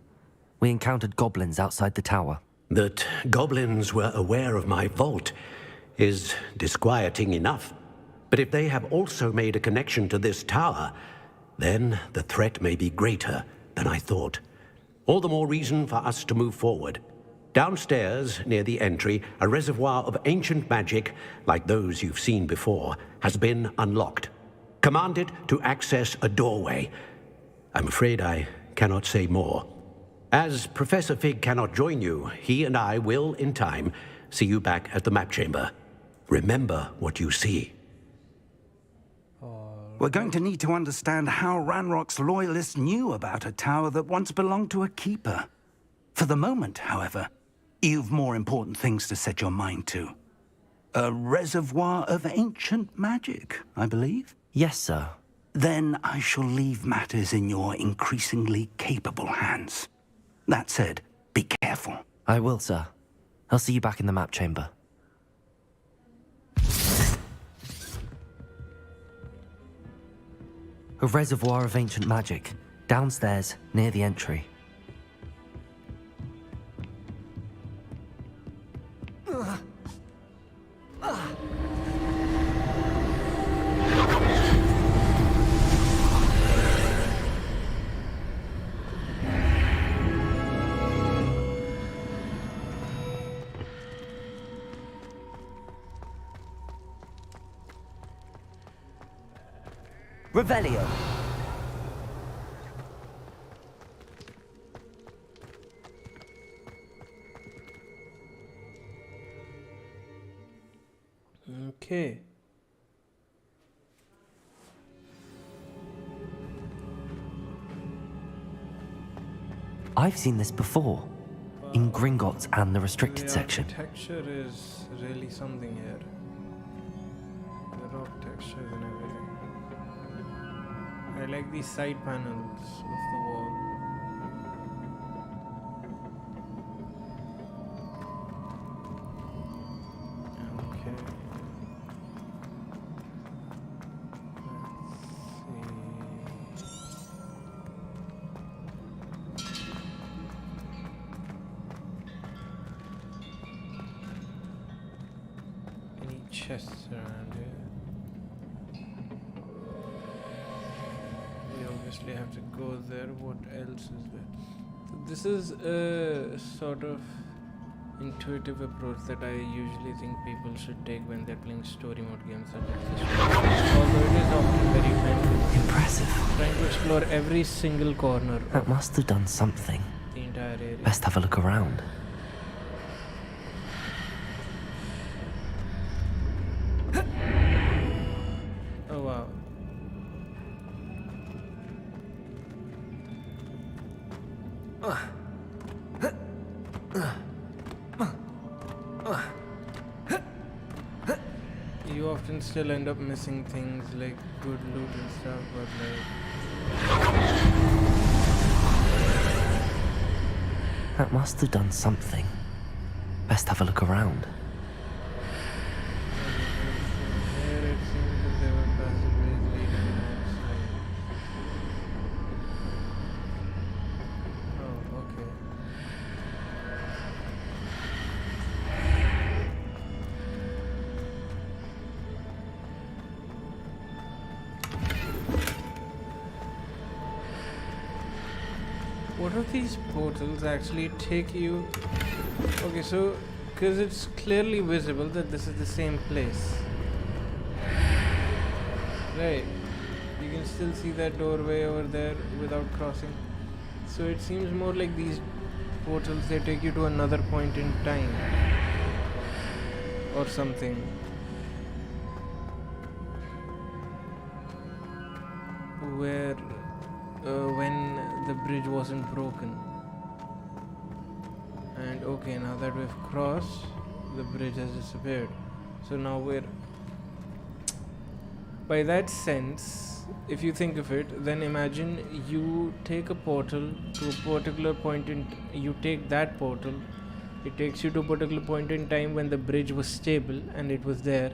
We encountered goblins outside the tower. That goblins were aware of my vault is disquieting enough. But if they have also made a connection to this tower, then the threat may be greater than I thought. All the more reason for us to move forward. Downstairs, near the entry, a reservoir of ancient magic, like those you've seen before, has been unlocked. Command it to access a doorway. I'm afraid I cannot say more. As Professor Fig cannot join you, he and I will, in time, see you back at the map chamber. Remember what you see. We're going to need to understand how Ranrock's loyalists knew about a tower that once belonged to a keeper. For the moment, however, you've more important things to set your mind to. A reservoir of ancient magic, I believe? Yes, sir. Then I shall leave matters in your increasingly capable hands. That said, be careful. I will, sir. I'll see you back in the map chamber. A reservoir of ancient magic, downstairs, near the entry. Revelio. Okay. I've seen this before, in Gringotts and the restricted The section. architecture is really something here. The rock textures and everything. I like these side panels of the wall. Okay. Let's see. Any chests around here? We obviously have to go there. What else is there? So this is a sort of intuitive approach that I usually think people should take when they're playing story mode games. Although it is often very time-consuming. Impressive. Trying to explore every single corner That of must have done something. the entire area. Best have a look around. Oh wow. You often still end up missing things like good loot and stuff, but That must have done something. Best have a look around. here it seems that there were passageways leading outside. Oh, okay. What do these portals actually take you? Okay, so because it's clearly visible that this is the same place, right? You can still see that doorway over there without crossing. So it seems more like these portals, they take you to another point in time or something. Where when the bridge wasn't broken. And okay, now that we've crossed, the bridge has disappeared. So now we're... By that sense, if you think of it, then imagine you take a portal to a particular point in... You take that portal, it takes you to a particular point in time when the bridge was stable and it was there.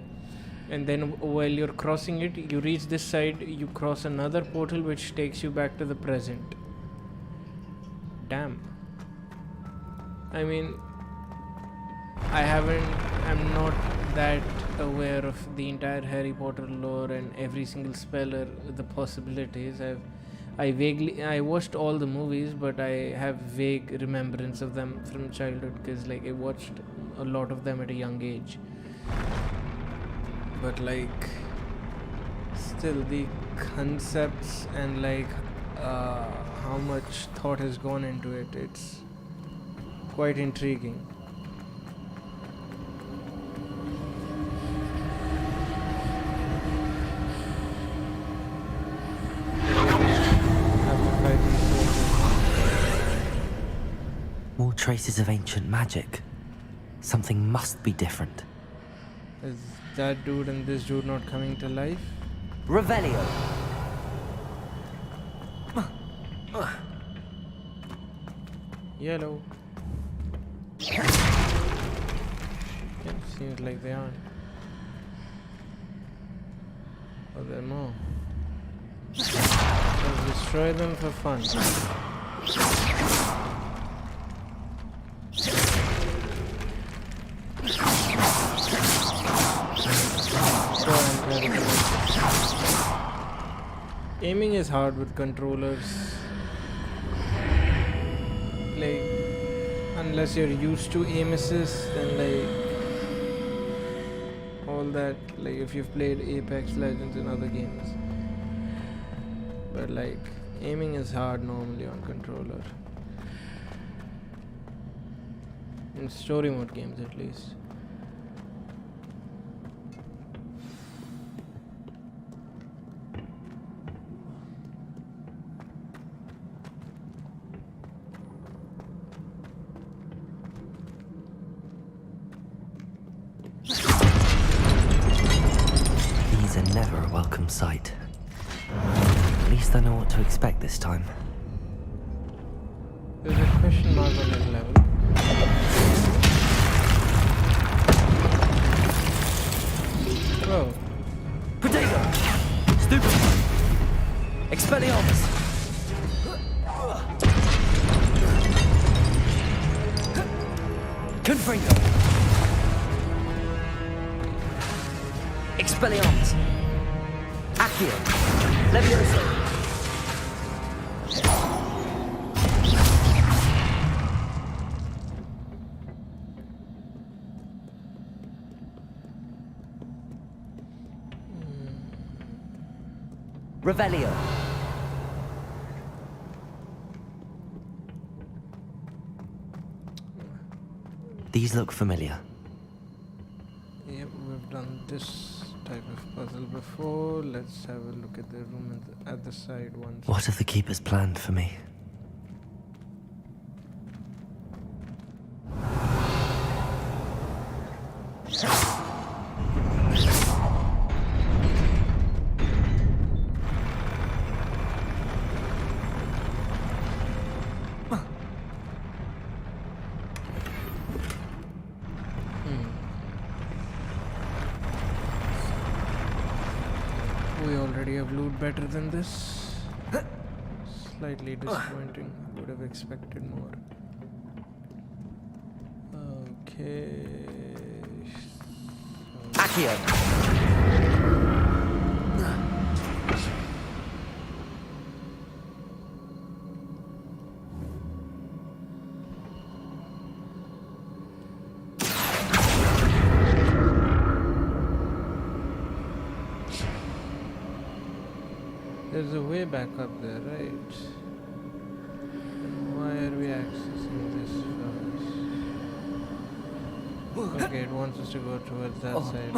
And then while you're crossing it, you reach this side, you cross another portal which takes you back to the present. Damn. I mean, I'm not that aware of the entire Harry Potter lore and every single spell or the possibilities. I watched all the movies, but I have vague remembrance of them from childhood because like I watched a lot of them at a young age. But like still the concepts and like how much thought has gone into it, it's quite intriguing. More traces of ancient magic. Something must be different. Is that dude and this dude not coming to life? Revelio! Yellow. It seems like they aren't. Oh, there are more. Let's destroy them for fun. Aiming is hard with controllers. Like, unless you're used to aim assist and like all that, like if you've played Apex Legends and other games. But like, aiming is hard normally on controller. In story mode games at least. These are never a welcome sight. At least I know what to expect this time. There's a question mark on that level. Whoa. Protego! Stupefy! Expelliarmus! Confringo! Expelliarmus! Accio! Levioso! Revelio. These look familiar. Yep, we've done this type of puzzle before. Let's have a look at the room at the side once. What have the keepers planned for me? We already have loot better than this. Slightly disappointing. Would have expected more. Okay. Accio. There's a way back up there, right? Why are we accessing this first? Okay, it wants us to go towards that side.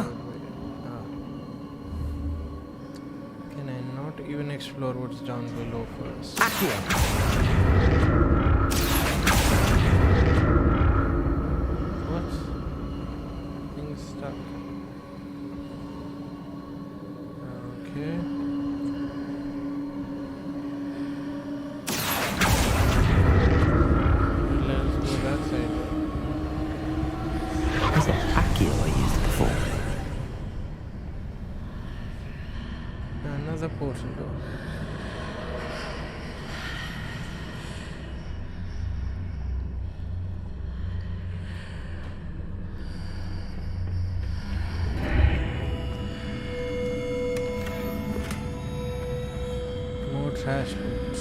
Can I not even explore what's down below first? What? Thing's stuck. Okay. Another portal door. More trash boots.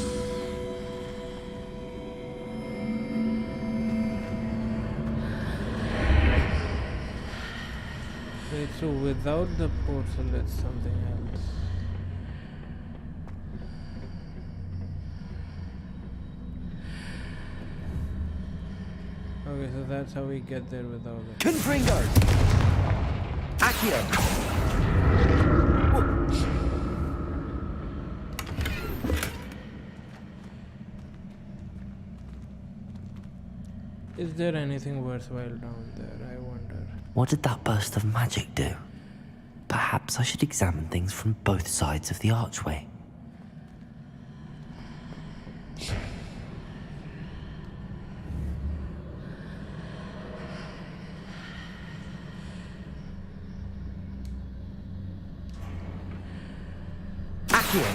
Wait, so without the portal, it's something else. Okay, so that's how we get there without it. Confringo! Accio! Is there anything worthwhile down there, I wonder? What did that burst of magic do? Perhaps I should examine things from both sides of the archway. Accio!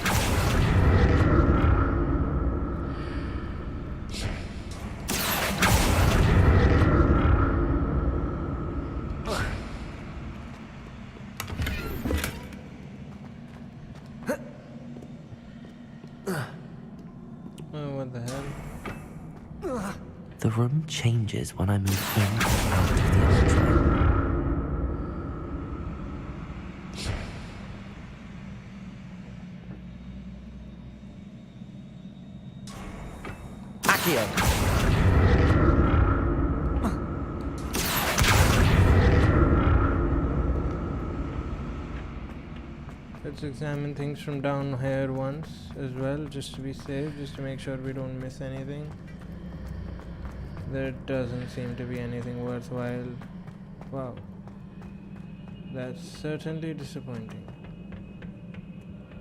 What the hell? The room changes when I move in and out of the archway. Accio! Let's examine things from down here once as well, just to be safe, just to make sure we don't miss anything. There doesn't seem to be anything worthwhile. Wow. That's certainly disappointing.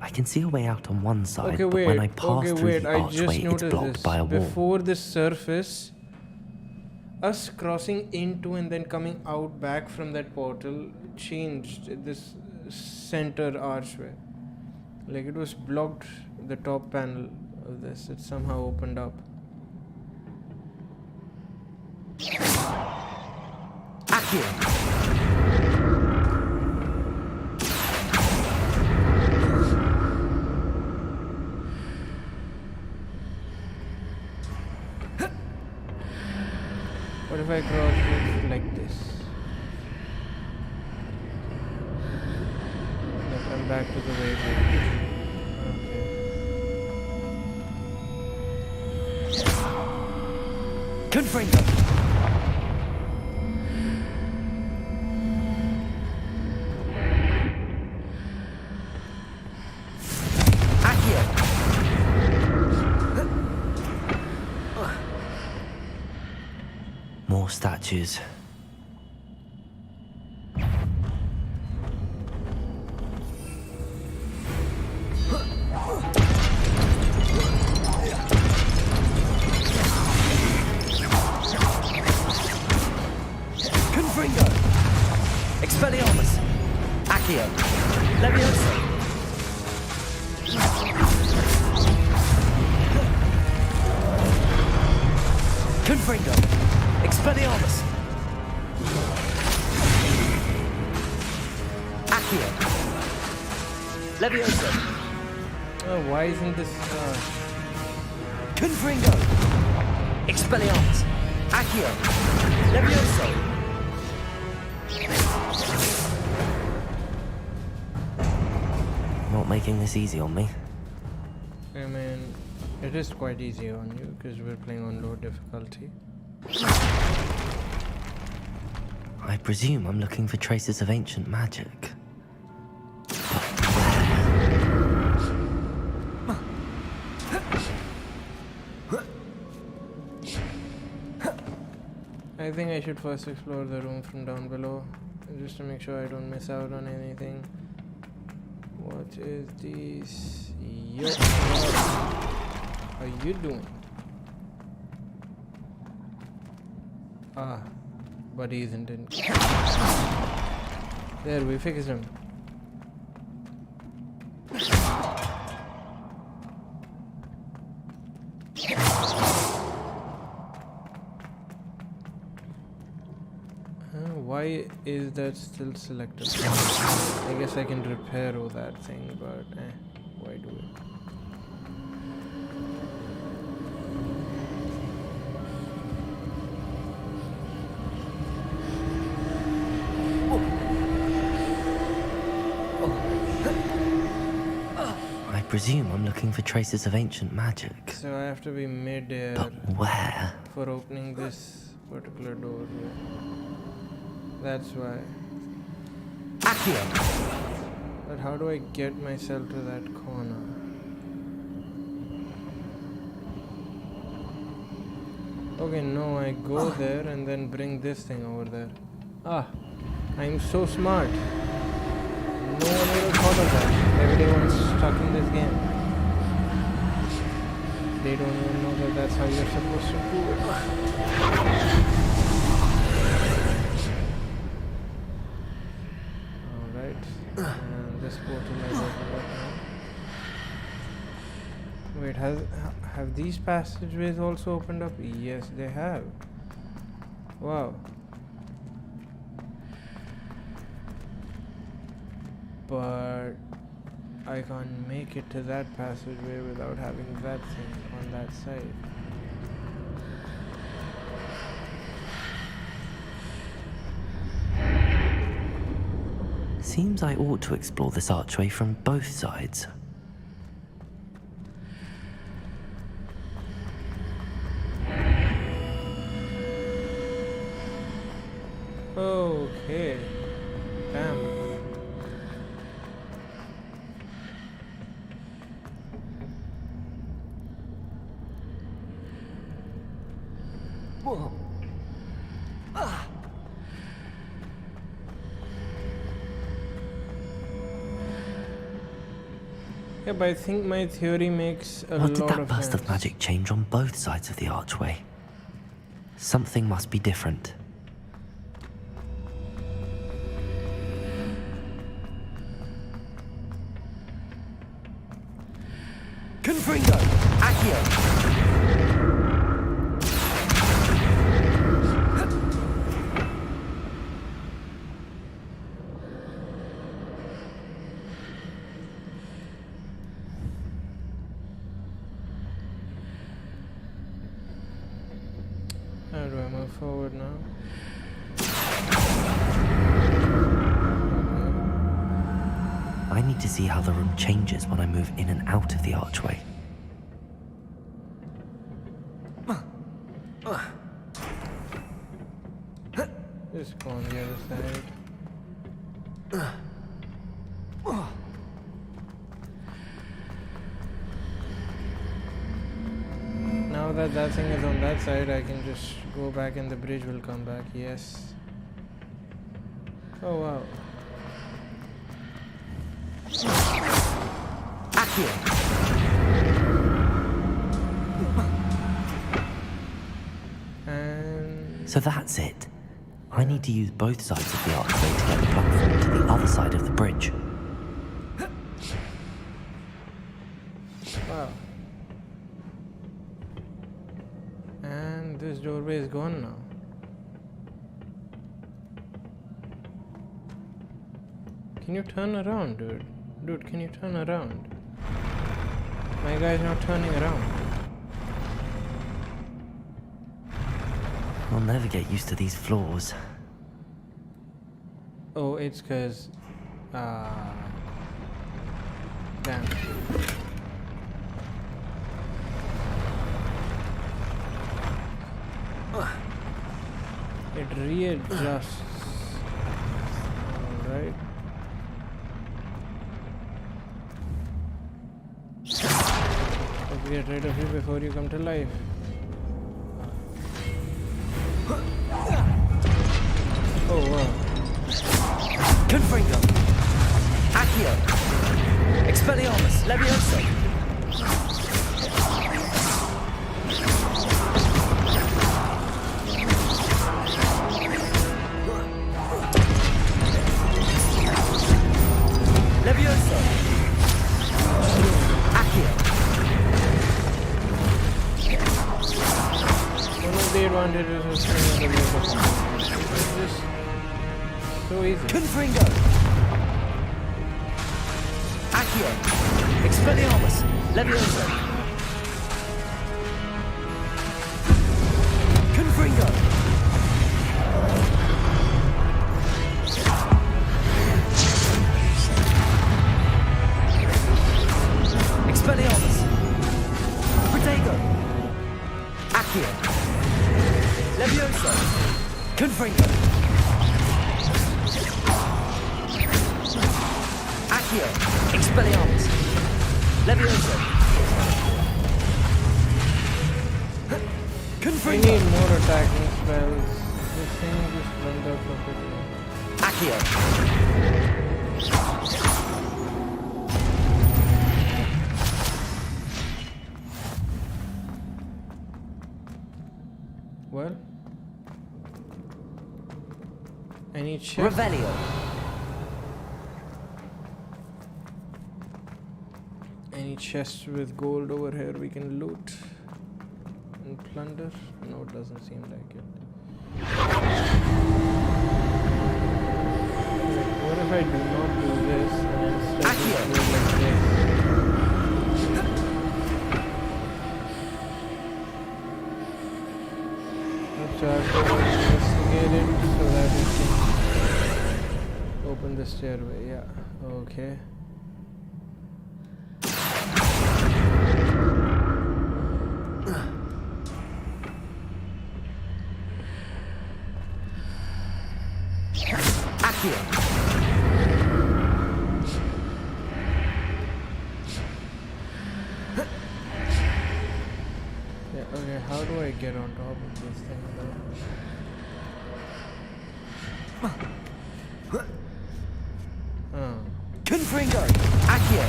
I can see a way out on one side, Okay, but wait. when I pass through the I just archway, it's noticed blocked this. by a wall. Before this surface, us crossing into and then coming out back from that portal changed this center archway. Like it was blocked, the top panel of this. It somehow opened up. Accio! What if I cross it like this? Look, I'm back to the way it was. Okay. Confringo! More statues. Confringo! Expelliarmus! Accio! Leviosa! Confringo! Expelliarmus! Accio! Leviosa! Oh, why isn't this... Confringo! Expelliarmus! Accio! Leviosa! Not making this easy on me. I mean, it is quite easy on you because we're playing on low difficulty. I presume I'm looking for traces of ancient magic. I think I should first explore the room from down below, just to make sure I don't miss out on anything. What is this? Yo, how you doing? Ah, but he isn't in. There, we fixed him. Why is that still selected? I guess I can repair all that thing, but why do it? presume I'm looking for traces of ancient magic. So I have to be mid-air. But where? For opening this particular door here. That's why. Accio! But how do I get myself to that corner? Okay, no, I go there and then bring this thing over there. Ah, I'm so smart. No one ever thought of that. Everyone's stuck in this game. They don't even know that that's how you're supposed to do it. Alright. And this portal I don't know what now. Wait, have these passageways also opened up? Yes, they have. Wow. But I can't make it to that passageway without having that thing on that side. Seems I ought to explore this archway from both sides. Okay. Damn. Whoa. Ah. Yeah, but I think my theory makes a lot of What sense. did that burst of magic change on both sides of the archway? Something must be different. Confringo! Accio! How do I move forward now? I need to see how the room changes when I move in and out of the archway. Just go on the other side. Now that that thing is on that side, I can just go back and the bridge will come back. Yes. Oh wow. So that's it. I need to use both sides of the archway to get the platform to the other side of the bridge. Wow. And this doorway is gone now. Can you turn around, dude? Dude, can you turn around? My guy's not turning around. I'll never get used to these floors. Oh, it's cause... damn. It readjusts. Alright. Let's get rid of you before you come to life. Oh wow. Confringo! Accio! Expelliarmus! Levioso! Levioso! Accio! One of the advantages of playing the it's just so easy. Confringo! Accio! Expelliarmus! Levioso! Confringo! Accio! Expelliarmus! Levioso! I need more attacking spells. This thing just runs out completely. Accio! Well, I need chest. Revelio! Any chests with gold over here we can loot and plunder? No, it doesn't seem like it. What if I do not do this and instead just go like this? So I have to investigate it so that we can open the stairway. Yeah, okay. Yeah, okay, how do I get on top of this thing though? Confringo! Accio!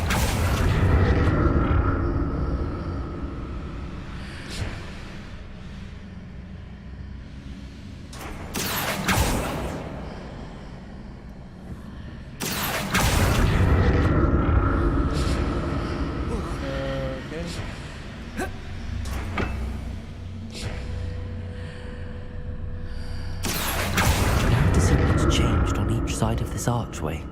Side of this archway.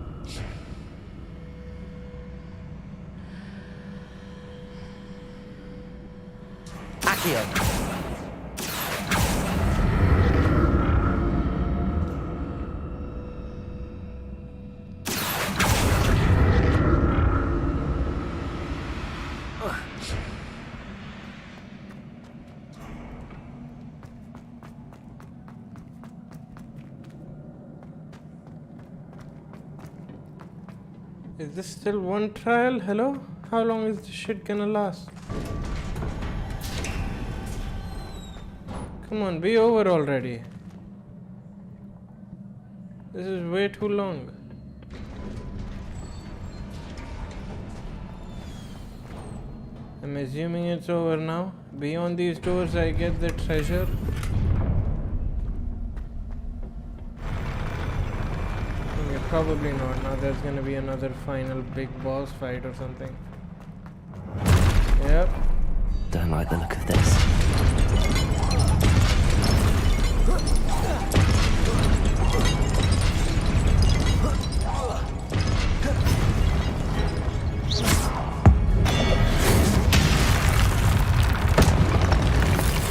Accio! Is this still one trial? Hello? How long is this shit gonna last? Come on, be over already. This is way too long. I'm assuming it's over now. Beyond these doors I get the treasure. Probably not. Now there's gonna be another final big boss fight or something. Yep. Don't like the look of this.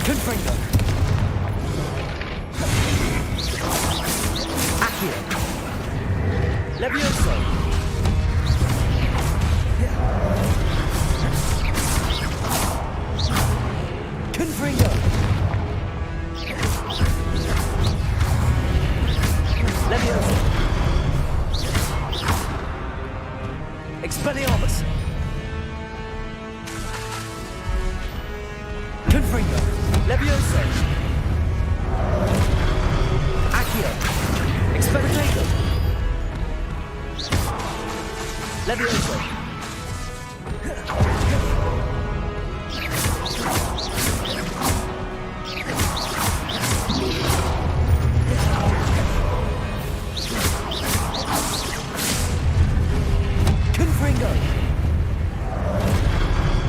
Confringo! Accio! Levioso! Confringo! Levioso! Expelliarmus! Confringo! Levioso! Accio! Expelliarmus! Levioso! Confringo!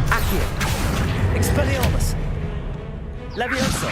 Accio! Expelliarmus! Levioso!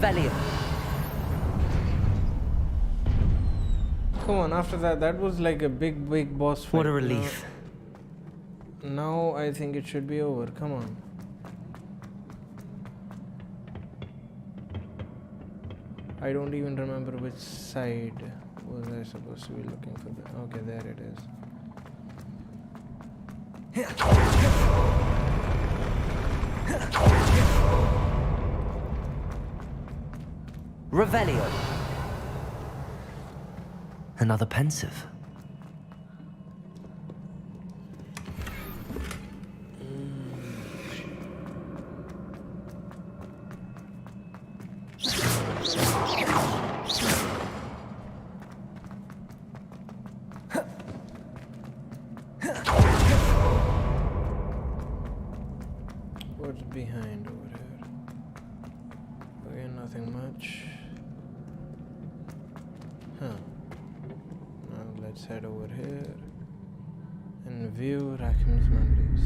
Revelio. Come on, after that was like a big boss fight. What a relief. Now I think it should be over. Come on. I don't even remember which side was I supposed to be looking for. Okay, there it is. Revelio. Another pensive. What's behind over here? Okay, nothing much. Huh. Now let's head over here and view Rackham's memories.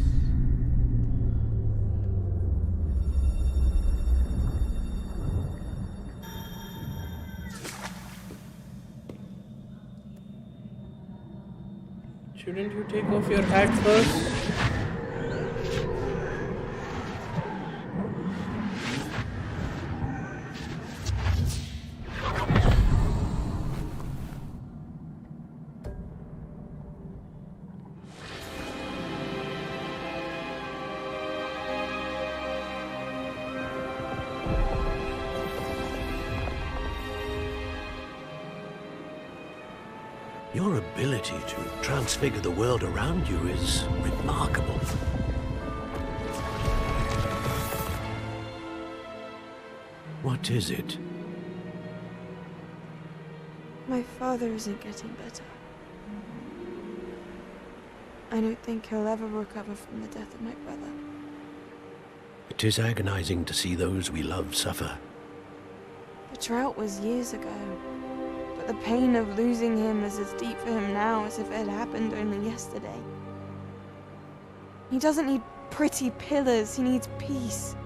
Shouldn't you take off your hat first? Your ability to transfigure the world around you is remarkable. What is it? My father isn't getting better. I don't think he'll ever recover from the death of my brother. It is agonizing to see those we love suffer. The drought was years ago. The pain of losing him is as deep for him now as if it had happened only yesterday. He doesn't need pretty pillars, he needs peace.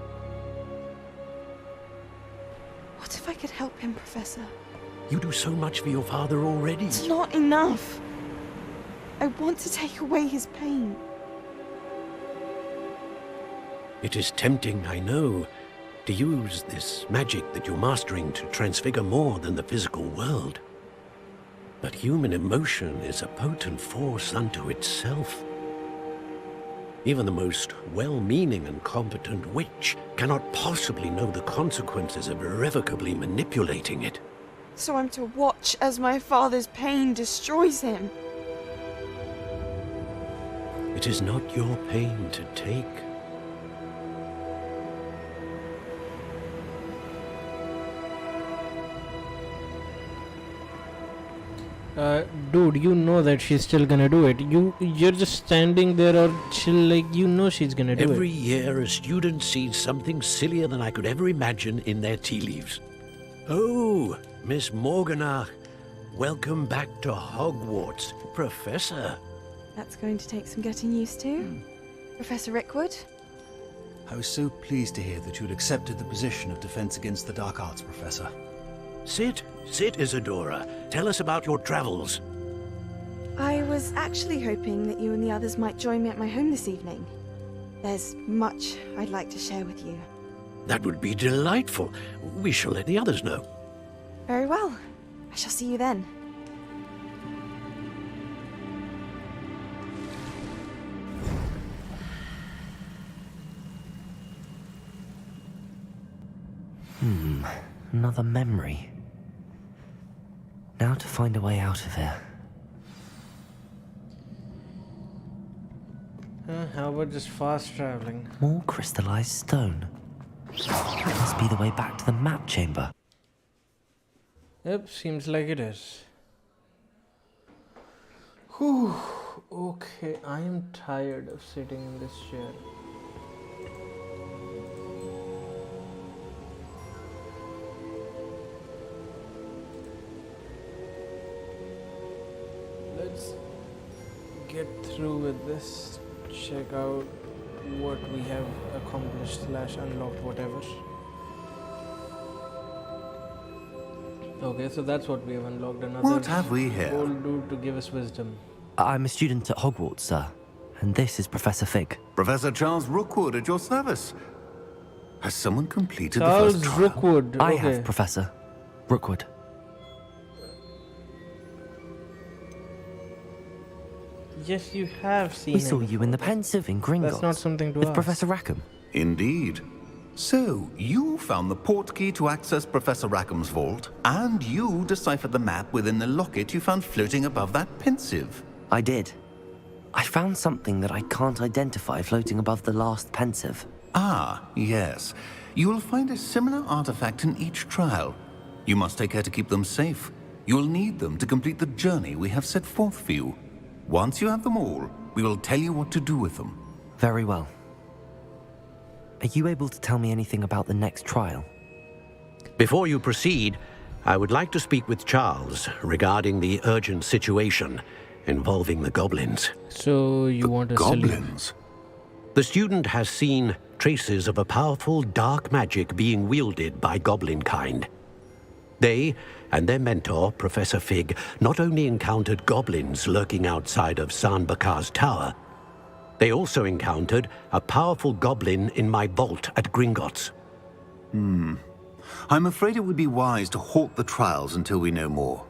What if I could help him, Professor? You do so much for your father already. It's not enough. I want to take away his pain. It is tempting, I know, to use this magic that you're mastering to transfigure more than the physical world. But human emotion is a potent force unto itself. Even the most well-meaning and competent witch cannot possibly know the consequences of irrevocably manipulating it. So I'm to watch as my father's pain destroys him. It is not your pain to take. Dude, you know that she's still gonna do it. You're just standing there or chill, like you know she's gonna do it. Every year a student sees something sillier than I could ever imagine in their tea leaves. Oh, Miss Morganach, welcome back to Hogwarts, Professor. That's going to take some getting used to. Professor Rickwood? I was so pleased to hear that you had accepted the position of Defense Against the Dark Arts, Professor. Sit, Isadora. Tell us about your travels. I was actually hoping that you and the others might join me at my home this evening. There's much I'd like to share with you. That would be delightful. We shall let the others know. Very well. I shall see you then. Another memory. Now to find a way out of here. How about just fast traveling? More crystallized stone. That must be the way back to the map chamber. Yep, seems like it is. Whew. Okay, I am tired of sitting in this chair. Let's get through with this. Check out what we have accomplished / unlocked, whatever. Okay, so that's what we have unlocked. Another What have we here? old dude to give us wisdom. I'm a student at Hogwarts, sir. And this is Professor Fig. Professor Charles Rookwood at your service. Has someone completed Charles the first trial? Rookwood. I okay. have, Professor. Rookwood. Yes, you have seen We him saw you in the Pensive in Gringotts. That's not something to with ask. Professor Rackham. Indeed. So, you found the portkey to access Professor Rackham's vault, and you deciphered the map within the locket you found floating above that Pensive. I did. I found something that I can't identify floating above the last Pensive. Ah, yes. You will find a similar artifact in each trial. You must take care to keep them safe. You will need them to complete the journey we have set forth for you. Once you have them all, we will tell you what to do with them. Very well. Are you able to tell me anything about the next trial? Before you proceed, I would like to speak with Charles regarding the urgent situation involving the goblins. So you want a Goblins? The student has seen traces of a powerful dark magic being wielded by goblin kind. They and their mentor, Professor Fig, not only encountered goblins lurking outside of Sanbakar's tower, they also encountered a powerful goblin in my vault at Gringotts. I'm afraid it would be wise to halt the trials until we know more.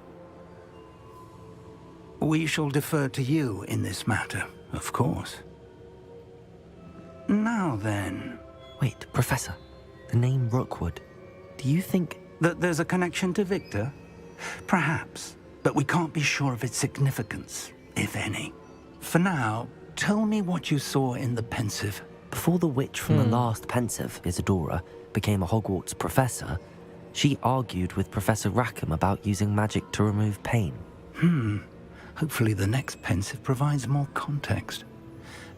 We shall defer to you in this matter, of course. Now then... Wait, Professor. The name Rookwood. Do you think... that there's a connection to Victor? Perhaps, but we can't be sure of its significance, if any. For now, tell me what you saw in the Pensive. Before the witch from the last Pensive, Isadora, became a Hogwarts professor, she argued with Professor Rackham about using magic to remove pain. Hopefully the next Pensive provides more context.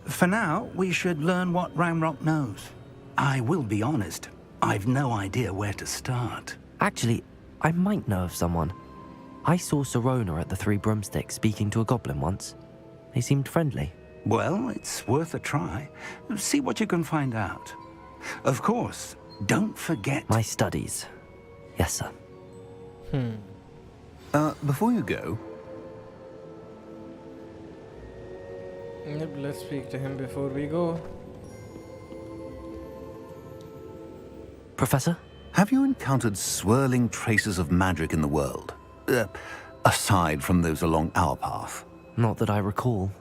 For now, we should learn what Ramrock knows. I will be honest, I've no idea where to start. Actually, I might know of someone. I saw Sirona at the Three Broomsticks speaking to a goblin once. They seemed friendly. Well, it's worth a try. See what you can find out. Of course, don't forget... My studies. Yes, sir. Before you go... Yep, let's speak to him before we go. Professor? Have you encountered swirling traces of magic in the world? Aside from those along our path? Not that I recall.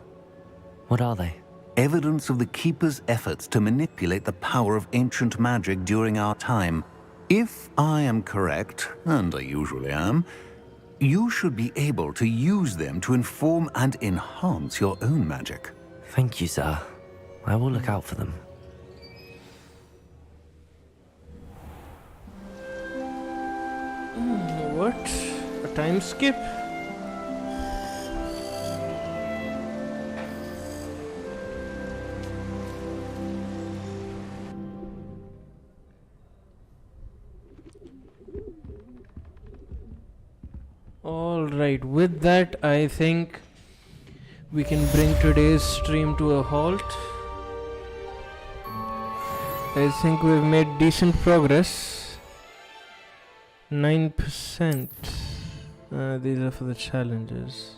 What are they? Evidence of the Keeper's efforts to manipulate the power of ancient magic during our time. If I am correct, and I usually am, you should be able to use them to inform and enhance your own magic. Thank you, sir. I will look out for them. What? A time skip? Alright, with that, I think we can bring today's stream to a halt. I think we've made decent progress. 9%. These are for the challenges.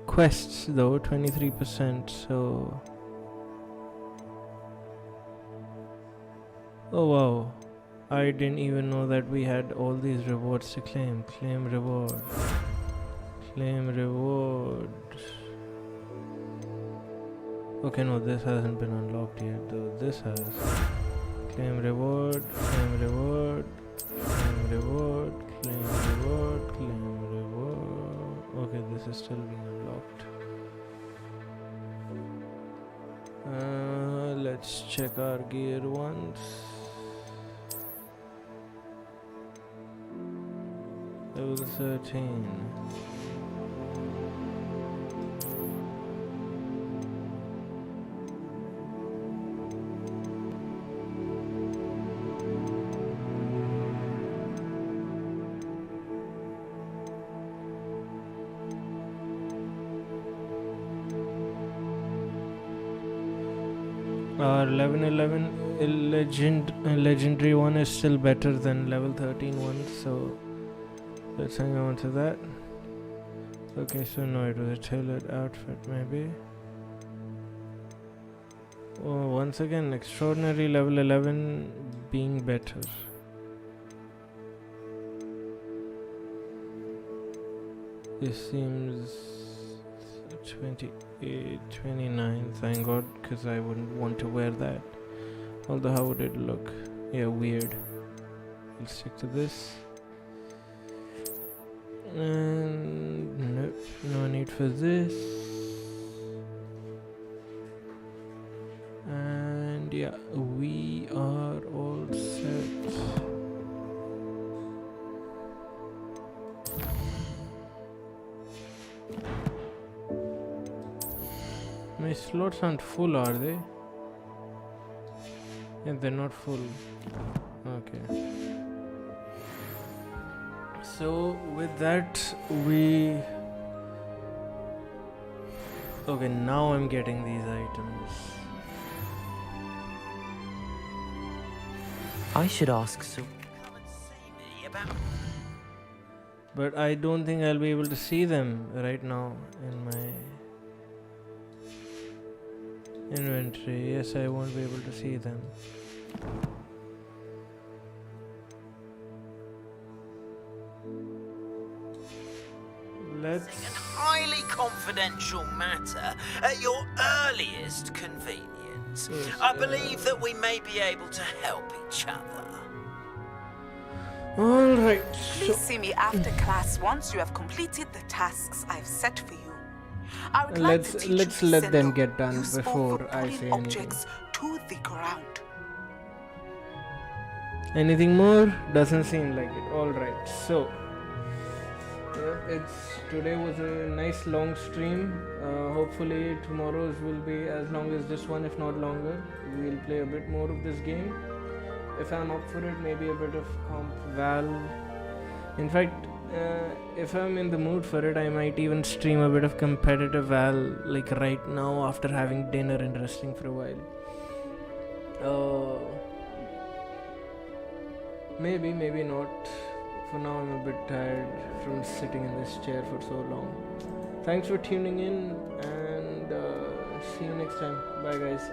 Quests though, 23%, so... Oh wow. I didn't even know that we had all these rewards to claim. Claim reward. Claim reward. Okay, no, this hasn't been unlocked yet, though. This has. Claim reward, claim reward, claim reward, claim reward, claim reward. Okay, this is still being unlocked. Let's check our gear once. Level 13. Our 1111 legendary one is still better than level 13 one, so Let's hang on to that. Okay, so no, it was a tailored outfit, maybe. Oh, once again, extraordinary level 11 being better. This seems 28, 29, thank God, because I wouldn't want to wear that. Although, how would it look? Yeah, weird. We'll stick to this. And nope, no need for this. And yeah, we are all set. My slots aren't full, are they? Yeah, they're not full. Okay. So with that, okay, now I'm getting these items. I should ask so. But I don't think I'll be able to see them right now in my inventory. Yes, I won't be able to see them. Let's an highly confidential matter at your earliest convenience. Yes, I believe that we may be able to help each other. Alright. Please see me after class once you have completed the tasks I've set for you. I would like to teach let's you let them Sendo, get done useful before for I pulling say anything. objects to the ground. Anything more? Doesn't seem like it. Alright, so yeah, today was a nice long stream. Hopefully tomorrow's will be as long as this one, if not longer. We'll play a bit more of this game. If I'm up for it, maybe a bit of comp Val. In fact, if I'm in the mood for it, I might even stream a bit of competitive Val, like right now after having dinner and resting for a while. Maybe, maybe not. For now, I'm a bit tired from sitting in this chair for so long. Thanks for tuning in, and see you next time. Bye, guys.